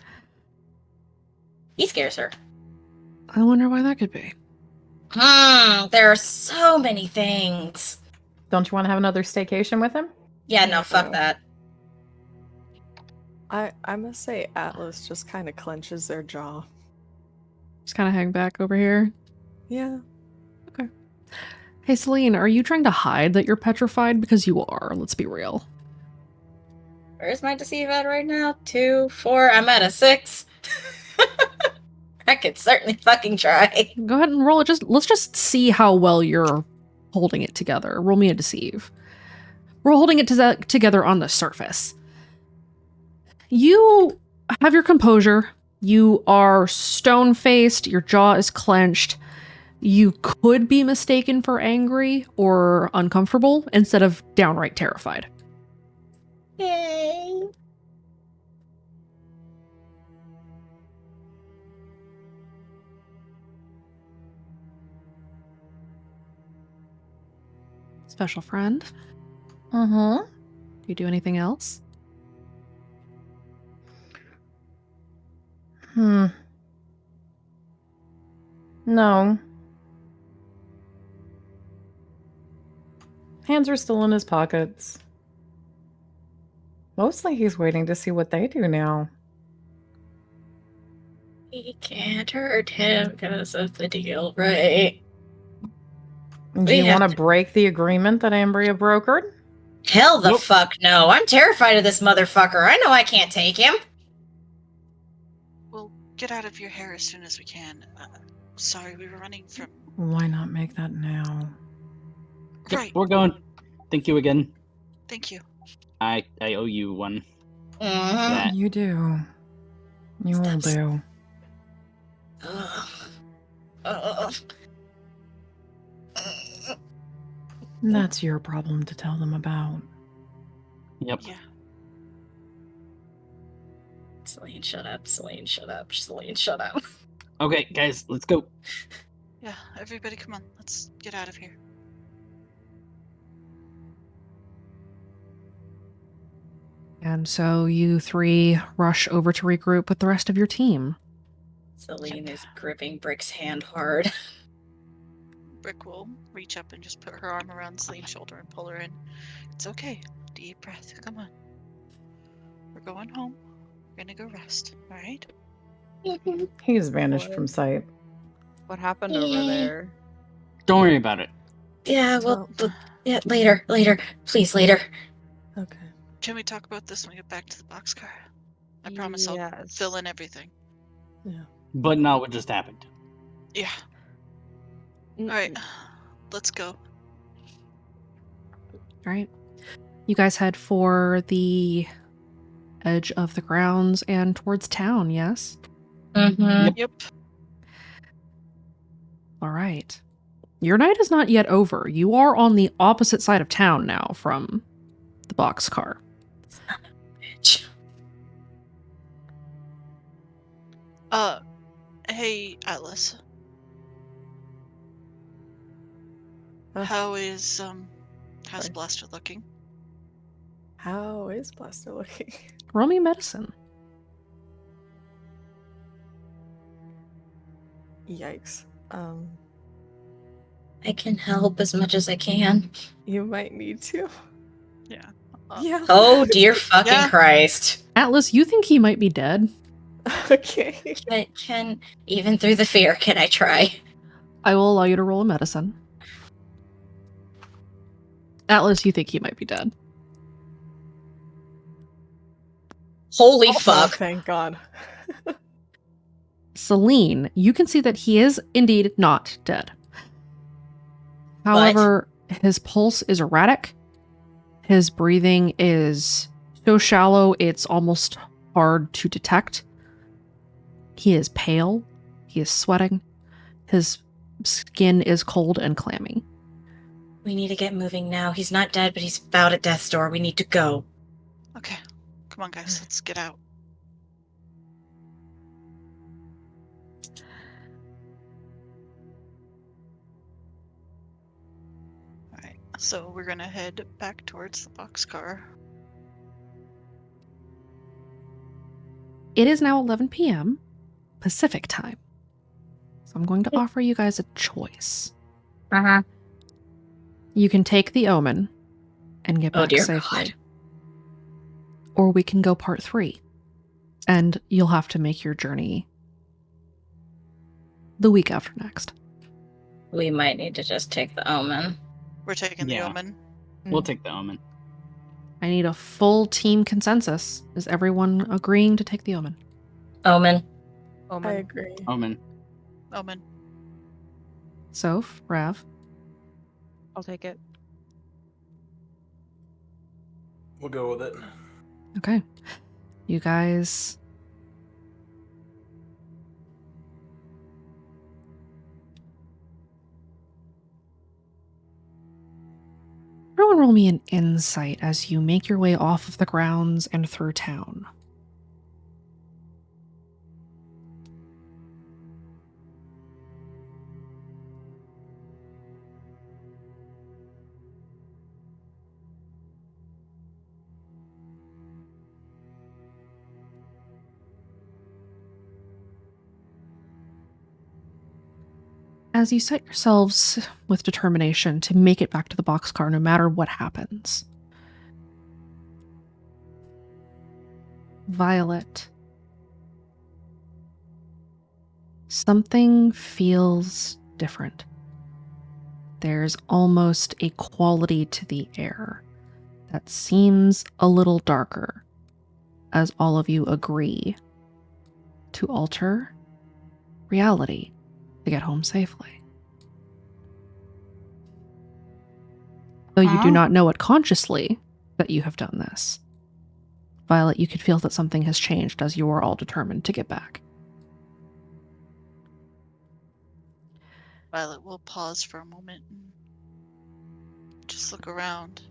He scares her. I wonder why that could be. There are so many things. Don't you want to have another staycation with him? Yeah, no, fuck that. I must say Atlas just kind of clenches their jaw. Just kind of hang back over here. Yeah. Okay. Hey, Celine, are you trying to hide that you're petrified? Because you are, let's be real. Where's my deceive at right now? 2, 4, I'm at a 6. I could certainly fucking try. Go ahead and roll it. Let's just see how well you're holding it together. Roll me a deceive. We're holding it together on the surface. You have your composure. You are stone-faced. Your jaw is clenched. You could be mistaken for angry or uncomfortable instead of downright terrified. Yay. Special friend, Mm-hmm. do you do anything else? No. Hands are still in his pockets. Mostly he's waiting to see what they do now. We can't hurt him because of the deal, right? Do you want to break the agreement that Ambria brokered? Hell the fuck no. I'm terrified of this motherfucker. I know I can't take him. We'll get out of your hair as soon as we can. Sorry, we were running from... Why not make that now? Yep, Right. we're going. Thank you again. Thank you. I owe you one. Mm-hmm. That. You do. You will do. That's your problem to tell them about. Yep. Yeah. Celine, shut up. Celine, shut up. Celine, shut up. Okay, guys, let's go. Yeah, everybody come on. Let's get out of here. And so you three rush over to regroup with the rest of your team. Celine is gripping Brick's hand hard. Brick will reach up and just put her arm around Celine's shoulder and pull her in. It's okay. Deep breath. Come on. We're going home. We're gonna go rest. All right? He's vanished from sight. What happened over there? Don't worry about it. Yeah, yeah, later. Please, later. Okay. Can we talk about this when we get back to the boxcar? I promise I'll Yes. fill in everything. Yeah. But not what just happened. Yeah. All right. Let's go. All right. You guys head for the edge of the grounds and towards town, yes? Mm-hmm. Yep. All right. Your night is not yet over. You are on the opposite side of town now from the boxcar. Bitch. Hey, Atlas. Huh? How's Sorry. Blaster looking? How is Blaster looking? Roll me medicine. Yikes. I can help as much as I can. You might need to. Yeah. Yeah. Oh, dear fucking Yeah. Christ. Atlas, you think he might be dead? Okay. Can, even through the fear, can I try? I will allow you to roll a medicine. Atlas, you think he might be dead. Holy Oh, fuck. thank God. Celine, you can see that he is indeed not dead. However, his pulse is erratic. His breathing is so shallow it's almost hard to detect. He is pale. He is sweating. His skin is cold and clammy. We need to get moving now. He's not dead, but he's about at death's door. We need to go. Okay. Come on, guys. Let's get out. Alright. So we're gonna head back towards the boxcar. It is now 11 p.m. Pacific time. So I'm going to offer you guys a choice. Uh-huh. You can take the Omen and get Oh, back dear safely. God. Or we can go part 3. And you'll have to make your journey the week after next. We might need to just take the Omen. We're taking the Yeah. Omen. We'll take the Omen. I need a full team consensus. Is everyone agreeing to take the Omen? Omen. Omen. I agree. Omen. Omen. Soph, Rav, I'll take it. We'll go with it. okay. You guys... Everyone roll me an insight as you make your way off of the grounds and through town. As you set yourselves with determination to make it back to the boxcar no matter what happens. Violet. Something feels different. There's almost a quality to the air that seems a little darker, as all of you agree to alter reality to get home safely. Though you do not know it consciously that you have done this, Violet, you could feel that something has changed as you are all determined to get back. Violet will pause for a moment and just look around.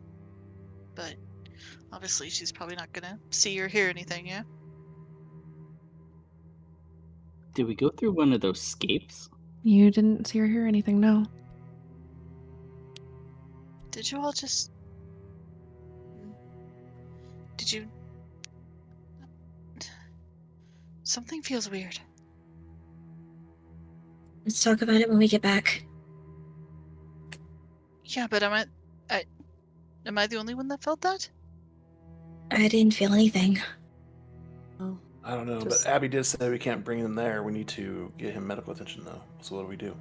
But obviously she's probably not gonna see or hear anything, yeah? Did we go through one of those scapes? You didn't see or hear anything, no. Did you all just... Did you... Something feels weird. Let's talk about it when we get back. Yeah, but am I the only one that felt that? I didn't feel anything. Oh, I don't know, Just- but Abby did say we can't bring him there. We need to get him medical attention, though. So what do we do?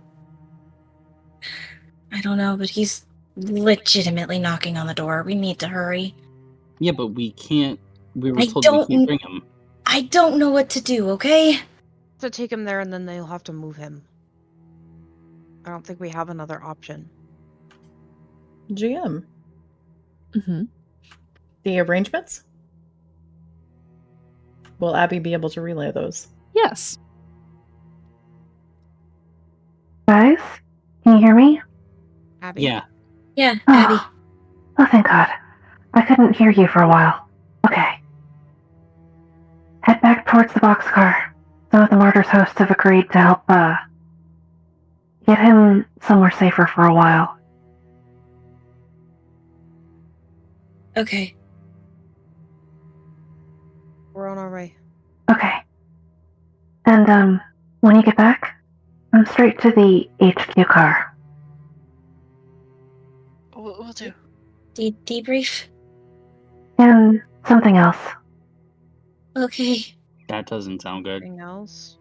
I don't know, but he's legitimately knocking on the door. We need to hurry. Yeah, but we can't. We were I told we don't- can't bring him. I don't know what to do, okay? To take him there and then they'll have to move him. I don't think we have another option. GM. Mm-hmm. The arrangements? Will Abby be able to relay those? Yes. Guys, can you hear me? Abby? Yeah. Yeah, Abby. Oh, thank God. I couldn't hear you for a while. Okay. Head back towards the boxcar. Some of the martyrs' hosts have agreed to help, get him somewhere safer for a while. Okay. We're on our way. Okay. And, when you get back, come straight to the HQ car. We'll do. Debrief? And something else. Okay. That doesn't sound good. Anything else?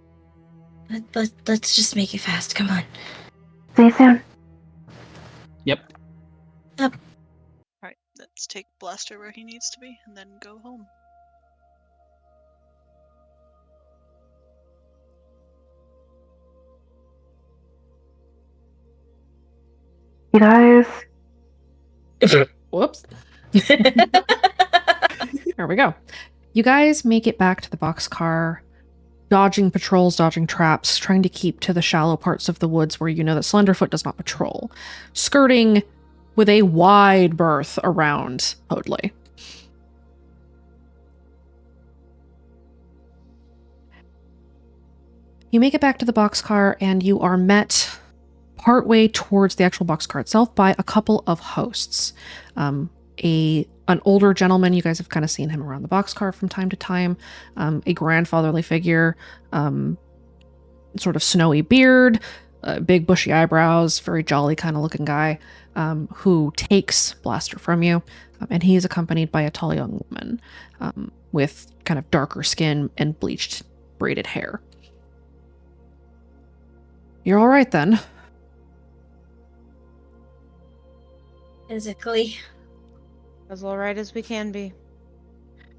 Let's just make it fast. Come on. See you soon. Yep. Alright, let's take Blaster where he needs to be and then go home. You guys, Whoops. There we go. You guys make it back to the boxcar, dodging patrols, dodging traps, trying to keep to the shallow parts of the woods where you know that Slenderfoot does not patrol, skirting with a wide berth around Hoadley. You make it back to the boxcar and you are met partway towards the actual boxcar itself by a couple of hosts. An older gentleman, you guys have kind of seen him around the boxcar from time to time, a grandfatherly figure, sort of snowy beard, big bushy eyebrows, very jolly kind of looking guy, who takes Blaster from you, and he is accompanied by a tall young woman with kind of darker skin and bleached braided hair. You're all right then. Physically. As alright as we can be.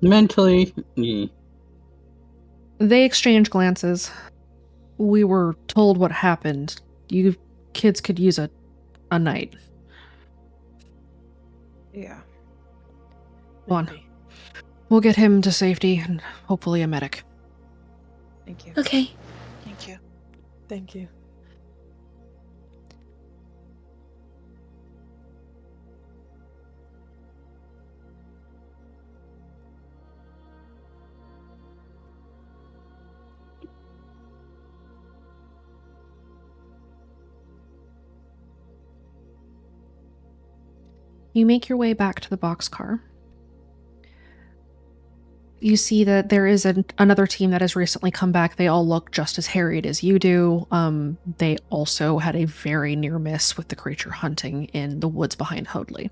Mentally, They exchange glances. We were told what happened. You kids could use a night. Yeah. Go on. We'll get him to safety and hopefully a medic. Thank you. Okay. Thank you. Thank you. You make your way back to the boxcar. You see that there is another team that has recently come back. They all look just as harried as you do. They also had a very near miss with the creature hunting in the woods behind Hoadley.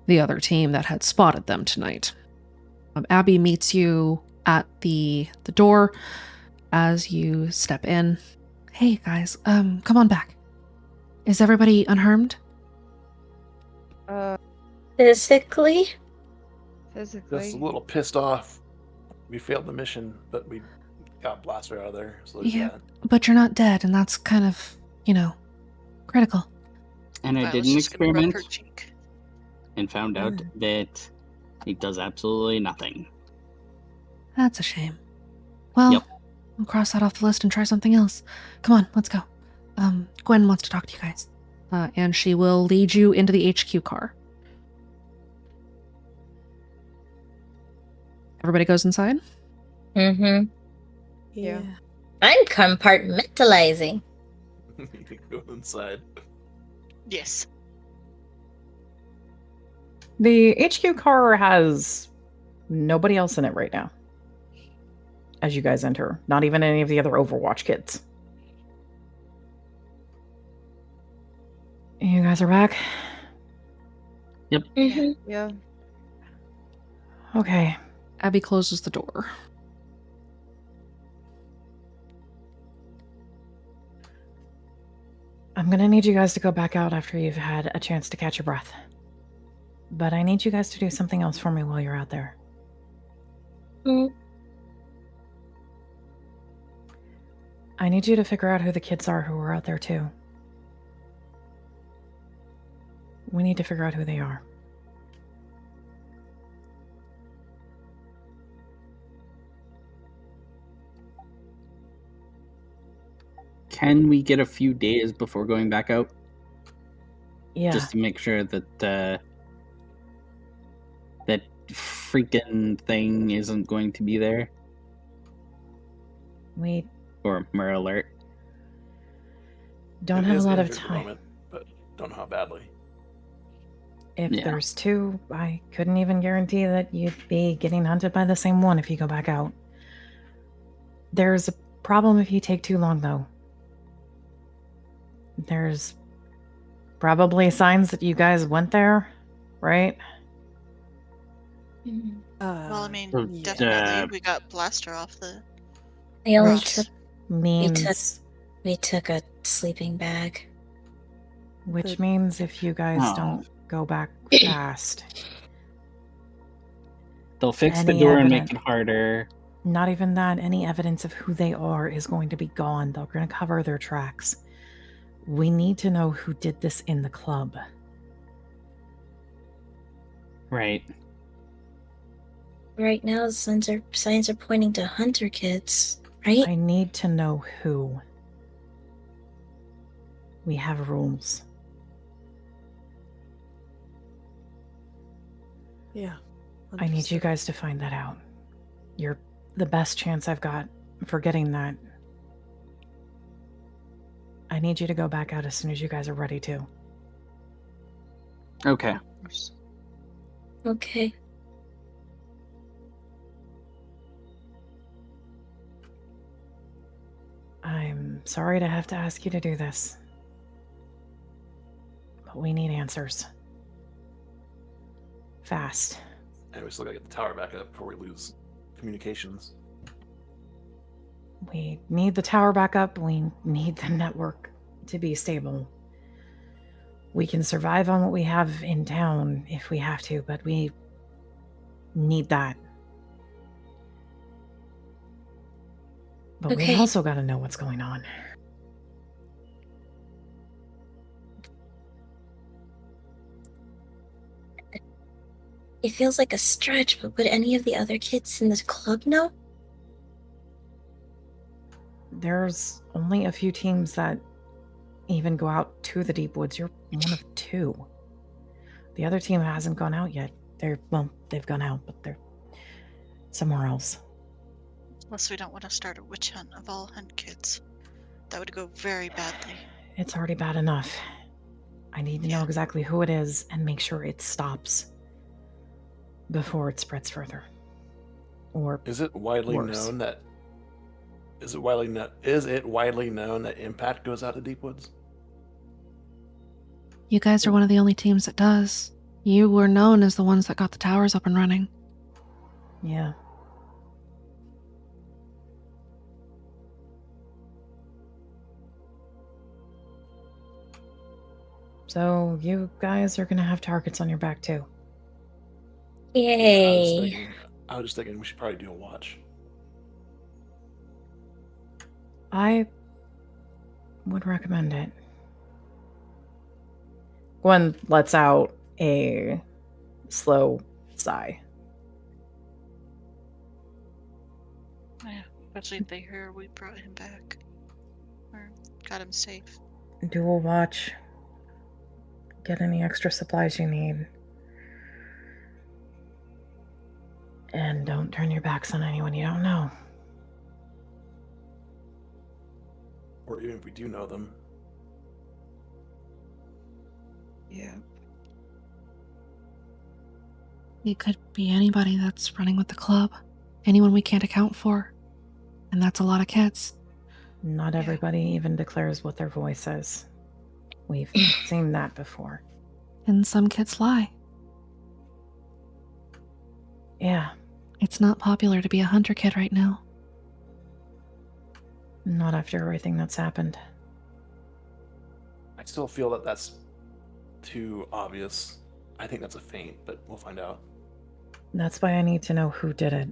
The other team that had spotted them tonight. Abby meets you at the door as you step in. Hey guys, come on back. Is everybody unharmed? Physically? Physically. Just a little pissed off. We failed the mission, but we got Blaster out of there. So there's Yeah. that. But you're not dead, and that's kind of, critical. and I I did was an just gonna rub experiment her cheek. and found out that it does absolutely nothing. That's a shame. Well, Yep. I'll cross that off the list and try something else. Come on, let's go. Gwen wants to talk to you guys. And she will lead you into the HQ car. Everybody goes inside? Mm-hmm. Yeah. I'm compartmentalizing. Go inside. Yes. The HQ car has nobody else in it right now. As you guys enter, not even any of the other Overwatch kids. You guys are back? Yep. Mm-hmm. Yeah. Okay. Abby closes the door. I'm gonna need you guys to go back out after you've had a chance to catch your breath. But I need you guys to do something else for me while you're out there. Mm. I need you to figure out who the kids are who are out there too. We need to figure out who they are. Can we get a few days before going back out? Yeah. Just to make sure that that freaking thing isn't going to be there? We Or Mur alert. don't It have a is lot of injured at the time. moment, but don't know how badly. If Yeah. there's two, I couldn't even guarantee that you'd be getting hunted by the same one if you go back out. There's a problem if you take too long, though. There's probably signs that you guys went there, right? Well, I mean, Yeah. definitely. We got Blaster off the We only Which took means we took a sleeping bag. which means if you guys Oh. don't go back fast, They'll fix the Any door and make evidence- it harder. not even that, any evidence of who they are is going to be gone. They're going to cover their tracks. We need to know who did this in the club. Right. Right now, the signs are pointing to Hunter kids, right? I need to know who. We have rules. Yeah. I need you Understood. guys to find that out. You're the best chance I've got for getting that. I need you to go back out as soon as you guys are ready to. Okay. Okay. I'm sorry to have to ask you to do this, but we need answers. Fast. And we still gotta get the tower back up before we lose communications. We need the tower back up. We need the network to be stable. We can survive on what we have in town if we have to, but we need that. But we've Okay. also got to know what's going on. It feels like a stretch, but would any of the other kids in this club know? There's only a few teams that even go out to the deep woods. You're one of two. The other team hasn't gone out yet. They've gone out, but they're somewhere else. Unless we don't want to start a witch hunt of all hunt kids. That would go very badly. It's already bad enough. I need to know exactly who it is and make sure it stops before it spreads further. Or Is it widely worse. known that Impact goes out to Deep Woods? You guys are one of the only teams that does. You were known as the ones that got the towers up and running. Yeah. So you guys are gonna have targets on your back too. Yay. I was just thinking we should probably do a watch. I would recommend it. Gwen lets out a slow sigh. Yeah, especially if they hear we brought him back. Or got him safe. Do a watch. Get any extra supplies you need. And don't turn your backs on anyone you don't know. Or even if we do know them. Yeah. It could be anybody that's running with the club. Anyone we can't account for. And that's a lot of kids. Not everybody even declares what their voice is. We've seen that before. And some kids lie. Yeah. It's not popular to be a hunter kid right now. Not after everything that's happened. I still feel that that's too obvious. I think that's a feint, but we'll find out. That's why I need to know who did it.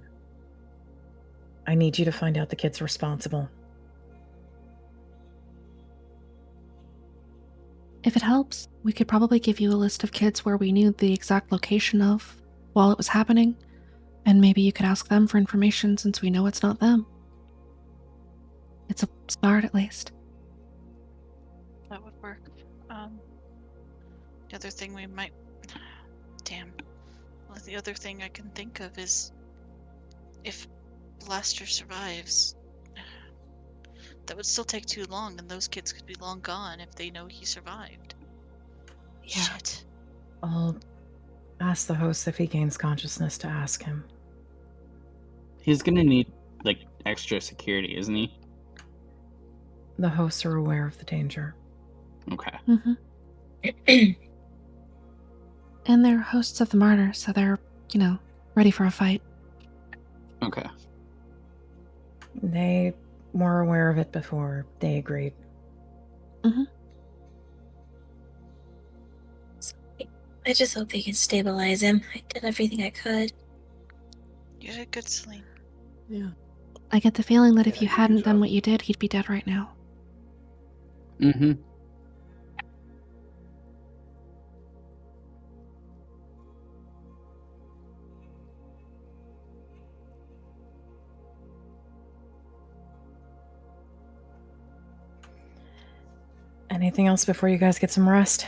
I need you to find out the kid's responsible. If it helps, we could probably give you a list of kids where we knew the exact location of while it was happening, and maybe you could ask them for information since we know it's not them. It's a start at least. That would work. The other thing we might... Damn. Well, the other thing I can think of is if Blaster survives, that would still take too long, and those kids could be long gone if they know he survived. Yeah. Shit. I'll ask the host if he gains consciousness to ask him. He's gonna need, like, extra security, isn't he? The hosts are aware of the danger. Okay. And they're hosts of the martyr, so they're, ready for a fight. Okay. They were aware of it before they agreed. I just hope they can stabilize him. I did everything I could. You did good, Celine. Yeah. I get the feeling that if Yeah, you you did a hadn't good done job. what you did, he'd be dead right now. Mm-hmm. Anything else before you guys get some rest?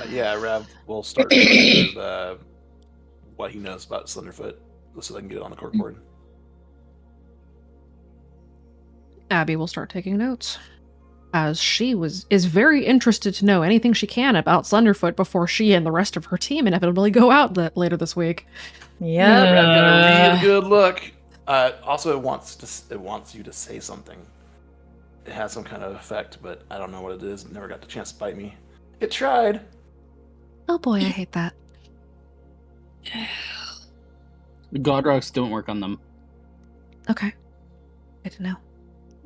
Yeah, Rav will start going through what he knows about Slenderfoot, so they can get it on the corkboard. Abby will start taking notes, as she is very interested to know anything she can about Slenderfoot before she and the rest of her team inevitably go out later this week. Yeah. Rav got a real good look. Also, it wants you to say something. It has some kind of effect, but I don't know what it is. It never got the chance to bite me. It tried. Oh boy, I hate that. The God Rocks don't work on them. Okay. Good to know.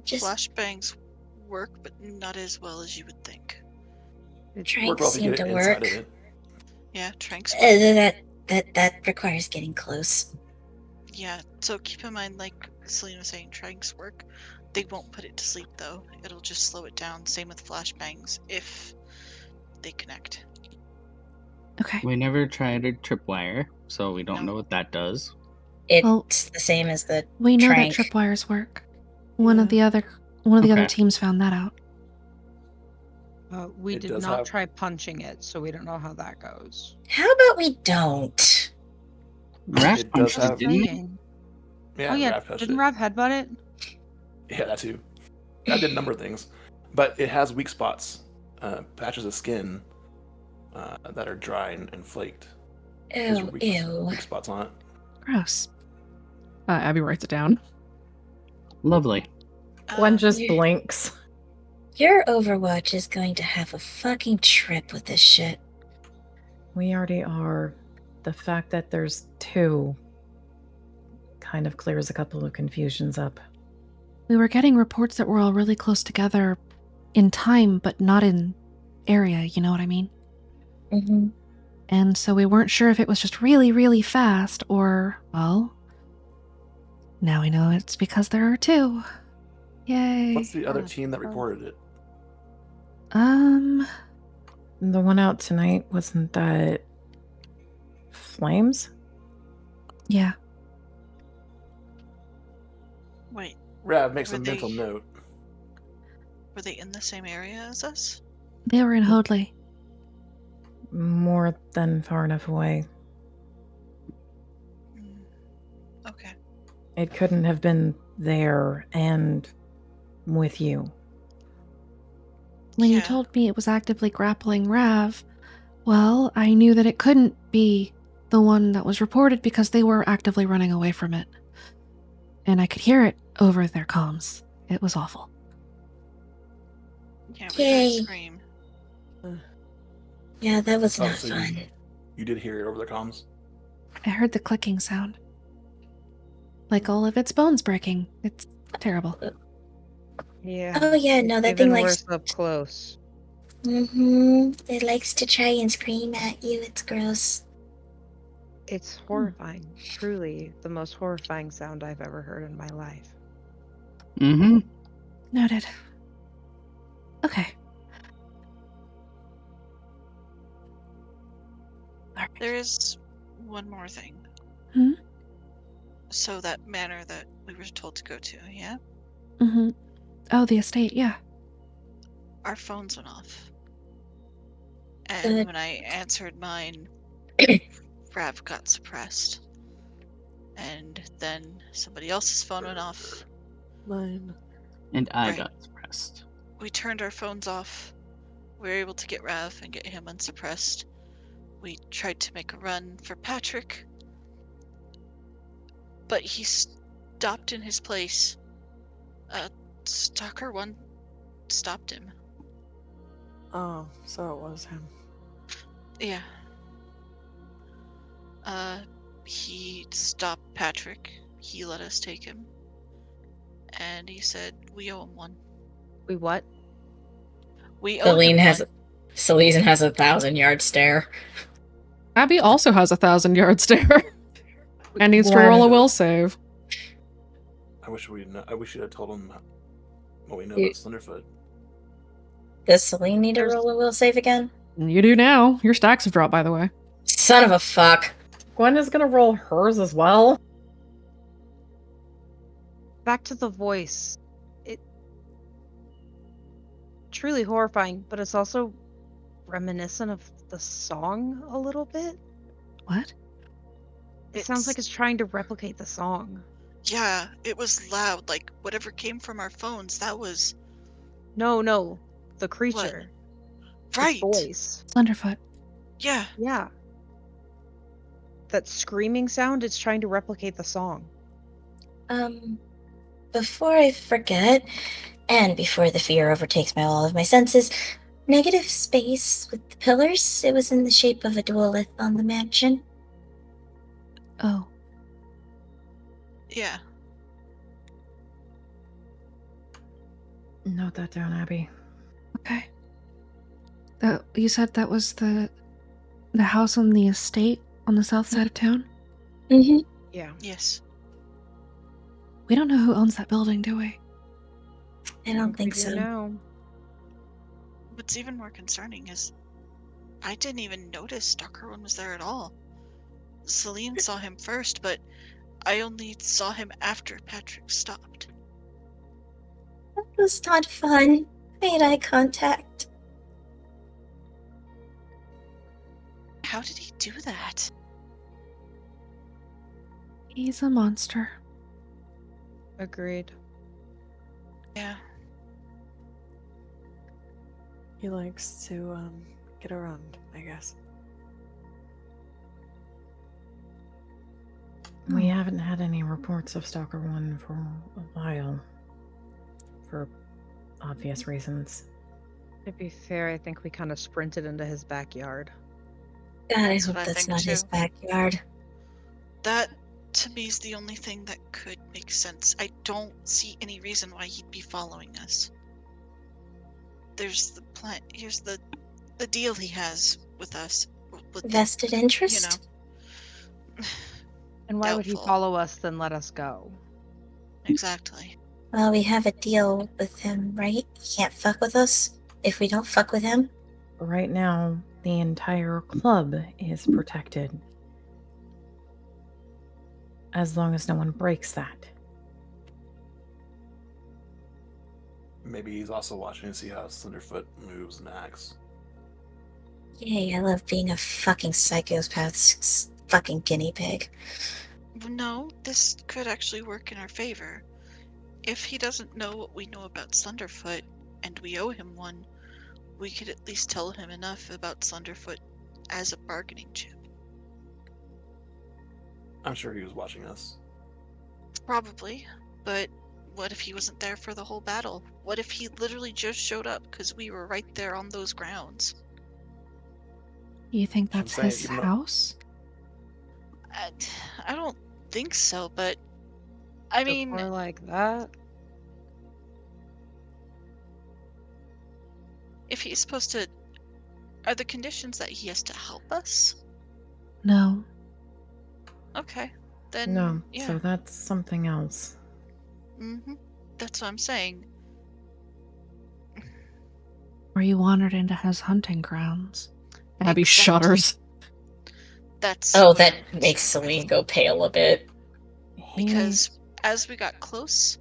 Just Flashbangs work, but not as well as you would think. tranks seem to work. Yeah, tranks. That requires getting close. Yeah, so keep in mind, like Celine was saying, tranks work. They won't put it to sleep, though. It'll just slow it down. Same with flashbangs, if they connect. Okay. We never tried a tripwire, so we don't know what that does. It's the same as the We know trank. that tripwires work. One of the other teams found that out. We It did does not have- try punching it, so we don't know how that goes. How about we don't? Rav It does punched it, have- didn't he? Saying. Yeah, Oh yeah, Rav touched didn't it. Rav headbutt it? Yeah, that too. I did a number of things, but it has weak spots, patches of skin that are dry and flaked. Those are weak spots on it. Gross. Abby writes it down. Lovely. One just blinks. Your Overwatch is going to have a fucking trip with this shit. We already are. The fact that there's two kind of clears a couple of confusions up. We were getting reports that we're all really close together in time, but not in area, you know what I mean? Mm-hmm. And so we weren't sure if it was just really, really fast or, well, now we know it's because there are two. Yay. What's the other team that reported it? The one out tonight, wasn't that Flames? Yeah. Wait, Rav makes Were a mental they- note. were they in the same area as us? They were in Hoadley. More than far enough away. Mm, okay. It couldn't have been there and with you. When you Yeah. told me it was actively grappling Rav, well, I knew that it couldn't be the one that was reported because they were actively running away from it. And I could hear it over their comms. It was awful. Yeah, we heard Yay. it scream. Yeah, that was Oh, not so fun. you did hear it over the comms? I heard the clicking sound. Like all of its bones breaking. It's terrible. Yeah. Oh yeah, no, that thing Even likes. worse up close. It likes to try and scream at you. It's gross. It's horrifying. Truly the most horrifying sound I've ever heard in my life. Mm-hmm. Noted. Okay. Alright. There is one more thing. Hmm? So that manor that we were told to go to, yeah? Mm-hmm. Oh, the estate, yeah. Our phones went off. And Good. when I answered mine, Rav got suppressed. And then somebody else's phone went off. Mine. And I Right. got suppressed. We turned our phones off. We were able to get Rav and get him unsuppressed. We tried to make a run for Patrick, but he stopped in his place. Stalker 1 stopped him. Oh, so it was him. Yeah. He stopped Patrick. He let us take him. And he said, we owe him one. We what? We owe him one. Celine has a 1,000-yard stare. Abby also has a 1,000-yard stare. And needs to Gwen. roll a will save. I wish we'd have told him what we know You- about Slenderfoot. Does Celine need to There's- roll a will save again? You do now. Your stacks have dropped, by the way. Son of a fuck. Gwen is gonna roll hers as well. Back to the voice. It truly horrifying, but it's also reminiscent of the song a little bit. What? It sounds like it's trying to replicate the song. Yeah, it was loud. Like, whatever came from our phones, that was... No, the creature. Right. Its voice. Slenderfoot. Yeah. Yeah. That screaming sound, it's trying to replicate the song. Before I forget, and before the fear overtakes all of my senses, negative space with the pillars. It was in the shape of a duolith on the mansion. Oh. Yeah. Note that down, Abby. Okay. You said that was the house on the estate on the south side of town? Mm-hmm. Yeah. Yes. We don't know who owns that building, do we? I don't think we do so. now. What's even more concerning is I didn't even notice Stalker 1 was there at all. Celine saw him first, but I only saw him after Patrick stopped. That was not fun. Made eye contact. How did he do that? He's a monster. Agreed. Yeah. He likes to get around, I guess. We haven't had any reports of Stalker 1 for a while. For obvious reasons. To be fair, I think we kind of sprinted into his backyard. God, I That's hope what I that's think not his too. backyard. That, to me, is the only thing that could make sense. I don't see any reason why he'd be following us. There's the plan. Here's the deal he has with us. With Vested interest? And why would he Doubtful. follow us then let us go? Exactly. Well, we have a deal with him, right? He can't fuck with us if we don't fuck with him. Right now, the entire club is protected. As long as no one breaks that. Maybe he's also watching to see how Slenderfoot moves and acts. Yay, I love being a fucking psychopath's fucking guinea pig. No, this could actually work in our favor. If he doesn't know what we know about Slenderfoot, and we owe him one, we could at least tell him enough about Slenderfoot as a bargaining chip. I'm sure he was watching us. Probably, but what if he wasn't there for the whole battle? What if he literally just showed up because we were right there on those grounds? You think I'm that's saying, his even though- house? I don't think so, but I mean, More like that. if he's supposed to, are the conditions that he has to help us? No. Okay, then No, yeah. so that's something else. That's what I'm saying. Or you wandered into his hunting grounds. Abby Exactly. shudders. That's Oh, what that I'm makes Celine go pale a bit. because as we got close,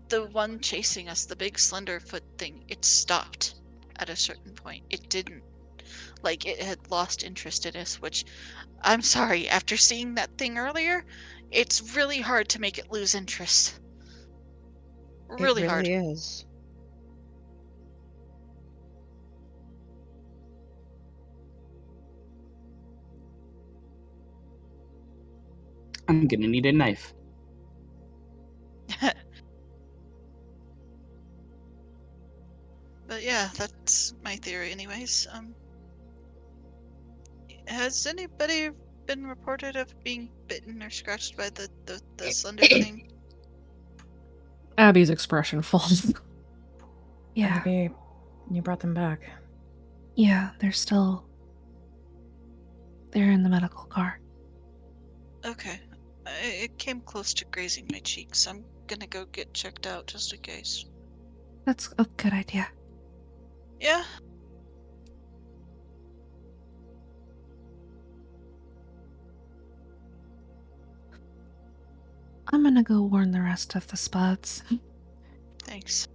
the one chasing us, the big Slenderfoot thing, it stopped at a certain point. It didn't. Like, it had lost interest in us, which, I'm sorry, after seeing that thing earlier, it's really hard to make it lose interest. Really It hard. really is. I'm gonna need a knife. But yeah, that's my theory anyways. Has anybody been reported of being bitten or scratched by the slender thing? Abby's expression falls. Yeah. Abby, you brought them back. Yeah, they're in the medical car. Okay. It came close to grazing my cheeks. I'm gonna go get checked out just in case. That's a good idea. Yeah? I'm gonna go warn the rest of the Spuds. Thanks.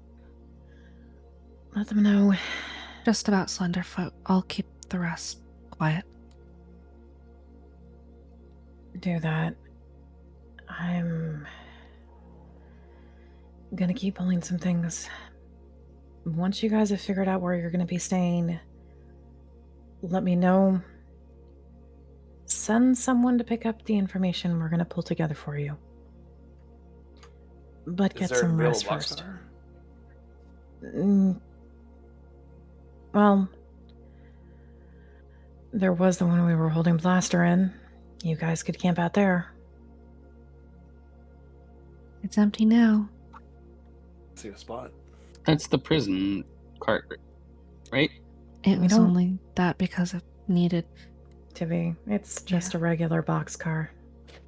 Let them know. Just about Slenderfoot. I'll keep the rest quiet. Do that. I'm gonna keep pulling some things. Once you guys have figured out where you're gonna be staying, let me know. Send someone to pick up the information we're gonna pull together for you. But Is get there a some real rest box first. car? Well, there was the one we were holding Blaster in. You guys could camp out there. It's empty now. See a spot. That's the prison cart, right? It We was don't- only that because it needed. To be, it's just a regular boxcar.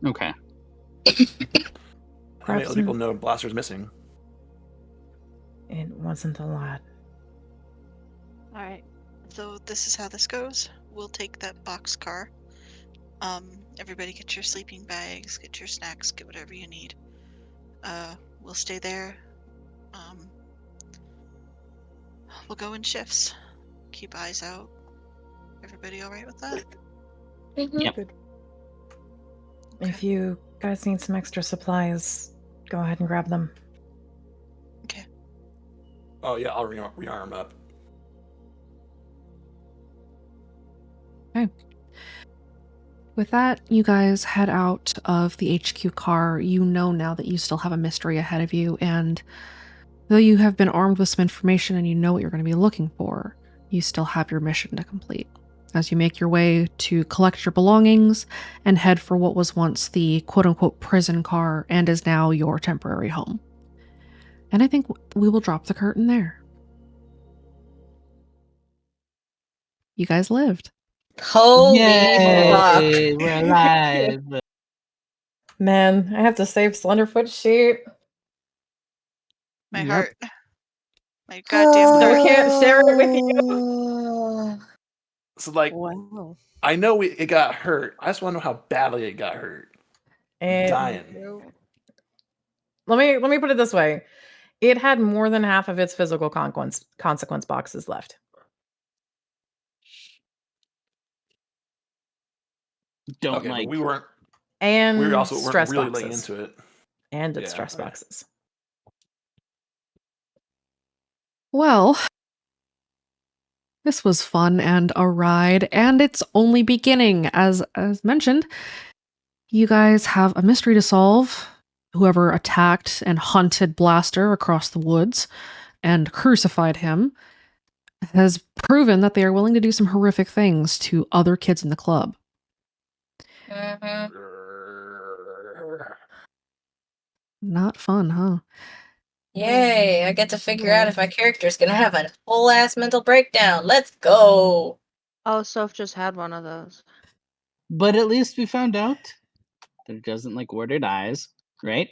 Okay. How many Grab other people some- know Blaster's missing? It wasn't a lot. Alright. So this is how this goes. We'll take that box car. Everybody get your sleeping bags, get your snacks, get whatever you need. We'll stay there. We'll go in shifts. Keep eyes out. Everybody alright with that? Yep. Good. If you guys need some extra supplies, go ahead and grab them. Okay. Oh yeah, I'll rearm up. Okay. With that, you guys head out of the HQ car. You know now that you still have a mystery ahead of you, and though you have been armed with some information and you know what you're going to be looking for, you still have your mission to complete. As you make your way to collect your belongings and head for what was once the quote-unquote prison car and is now your temporary home. And I think we will drop the curtain there. You guys lived. Holy fuck. Yay! We're alive. Man, I have to save Slenderfoot's sheet. My Yep. heart. My goddamn So heart. I can't share it with you. So like, Wow. I know it got hurt. I just want to know how badly it got hurt. Dying. Let me put it this way. It had more than half of its physical consequence boxes left. Don't Okay, like. but we weren't And also weren't stress really boxes. laying into it. And its Yeah, stress okay. boxes. Well, this was fun and a ride, and it's only beginning. As mentioned, you guys have a mystery to solve. Whoever attacked and hunted Blaster across the woods and crucified him has proven that they are willing to do some horrific things to other kids in the club. Not fun, huh? Yay, I get to figure out if my character's gonna have a whole ass mental breakdown. Let's go. Oh, Soph just had one of those. But at least we found out that it doesn't like warded eyes, right?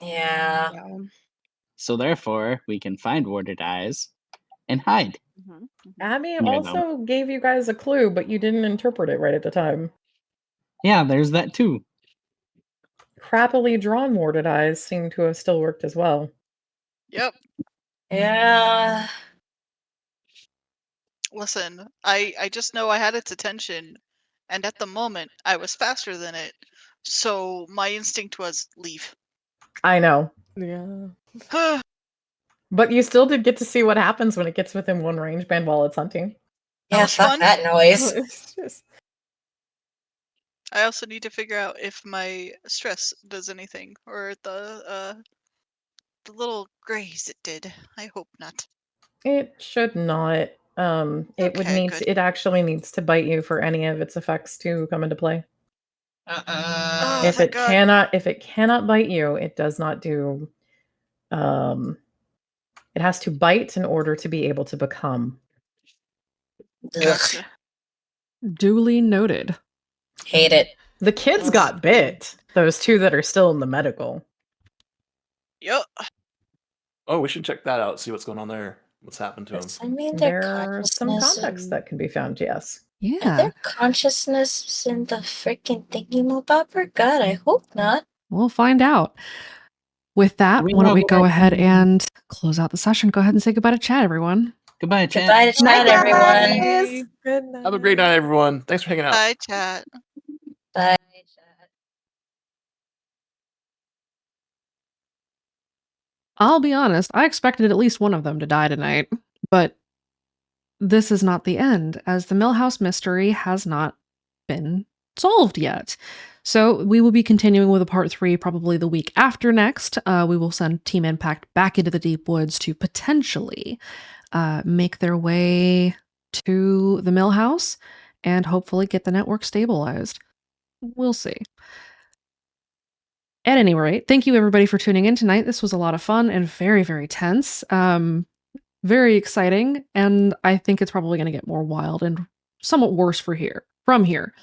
Yeah. So therefore, we can find warded eyes and hide. Abby Near also gave you guys a clue, but you didn't interpret it right at the time. Yeah, there's that too. Crappily drawn warded eyes seem to have still worked as well. Yep. Yeah. Listen, I just know I had its attention, and at the moment I was faster than it, so my instinct was leave. I know. Yeah. But you still did get to see what happens when it gets within one range band while it's hunting. Yeah, was fuck fun. that noise. It's just I also need to figure out if my stress does anything, or the little grays it did. I hope not. It should not. It would Okay, need good. to, it actually needs to bite you for any of its effects to come into play. Oh, If thank it God. cannot bite you, it does not do it has to bite in order to be able to become. Gotcha. Duly noted. Hate it. The kids got bit. Those two that are still in the medical. Yep. Oh, we should check that out. See what's going on there. What's happened to him? Does that mean their There are some consciousness? context that can be found, yes. Are Yeah. their consciousness in the freaking thingy-mobopper? God, I hope not. We'll find out. With that, We why don't know we that- go ahead and close out the session? Go ahead and say goodbye to chat, everyone. Goodbye, chat. Goodbye to Night, chat, everyone. guys! good night. Have a great night, everyone. Thanks for hanging out. Bye, chat. Bye, chat. I'll be honest, I expected at least one of them to die tonight, but this is not the end, as the Millhouse mystery has not been solved yet. So we will be continuing with a part 3 probably the week after next. We will send Team Impact back into the Deep Woods to potentially make their way to the Millhouse and hopefully get the network stabilized. We'll see. At any rate, thank you everybody for tuning in tonight. This was a lot of fun and very, very tense. Very exciting, and I think it's probably going to get more wild and somewhat worse from here.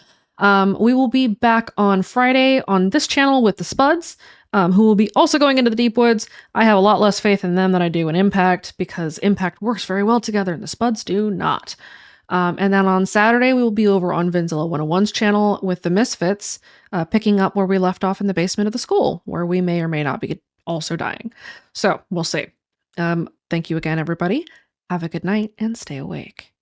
We will be back on Friday on this channel with the Spuds, who will be also going into the Deep Woods. I have a lot less faith in them than I do in Impact, because Impact works very well together and the Spuds do not. And then on Saturday, we will be over on Vinzilla 101's channel with the Misfits, picking up where we left off in the basement of the school, where we may or may not be also dying. So we'll see. Thank you again, everybody. Have a good night and stay awake.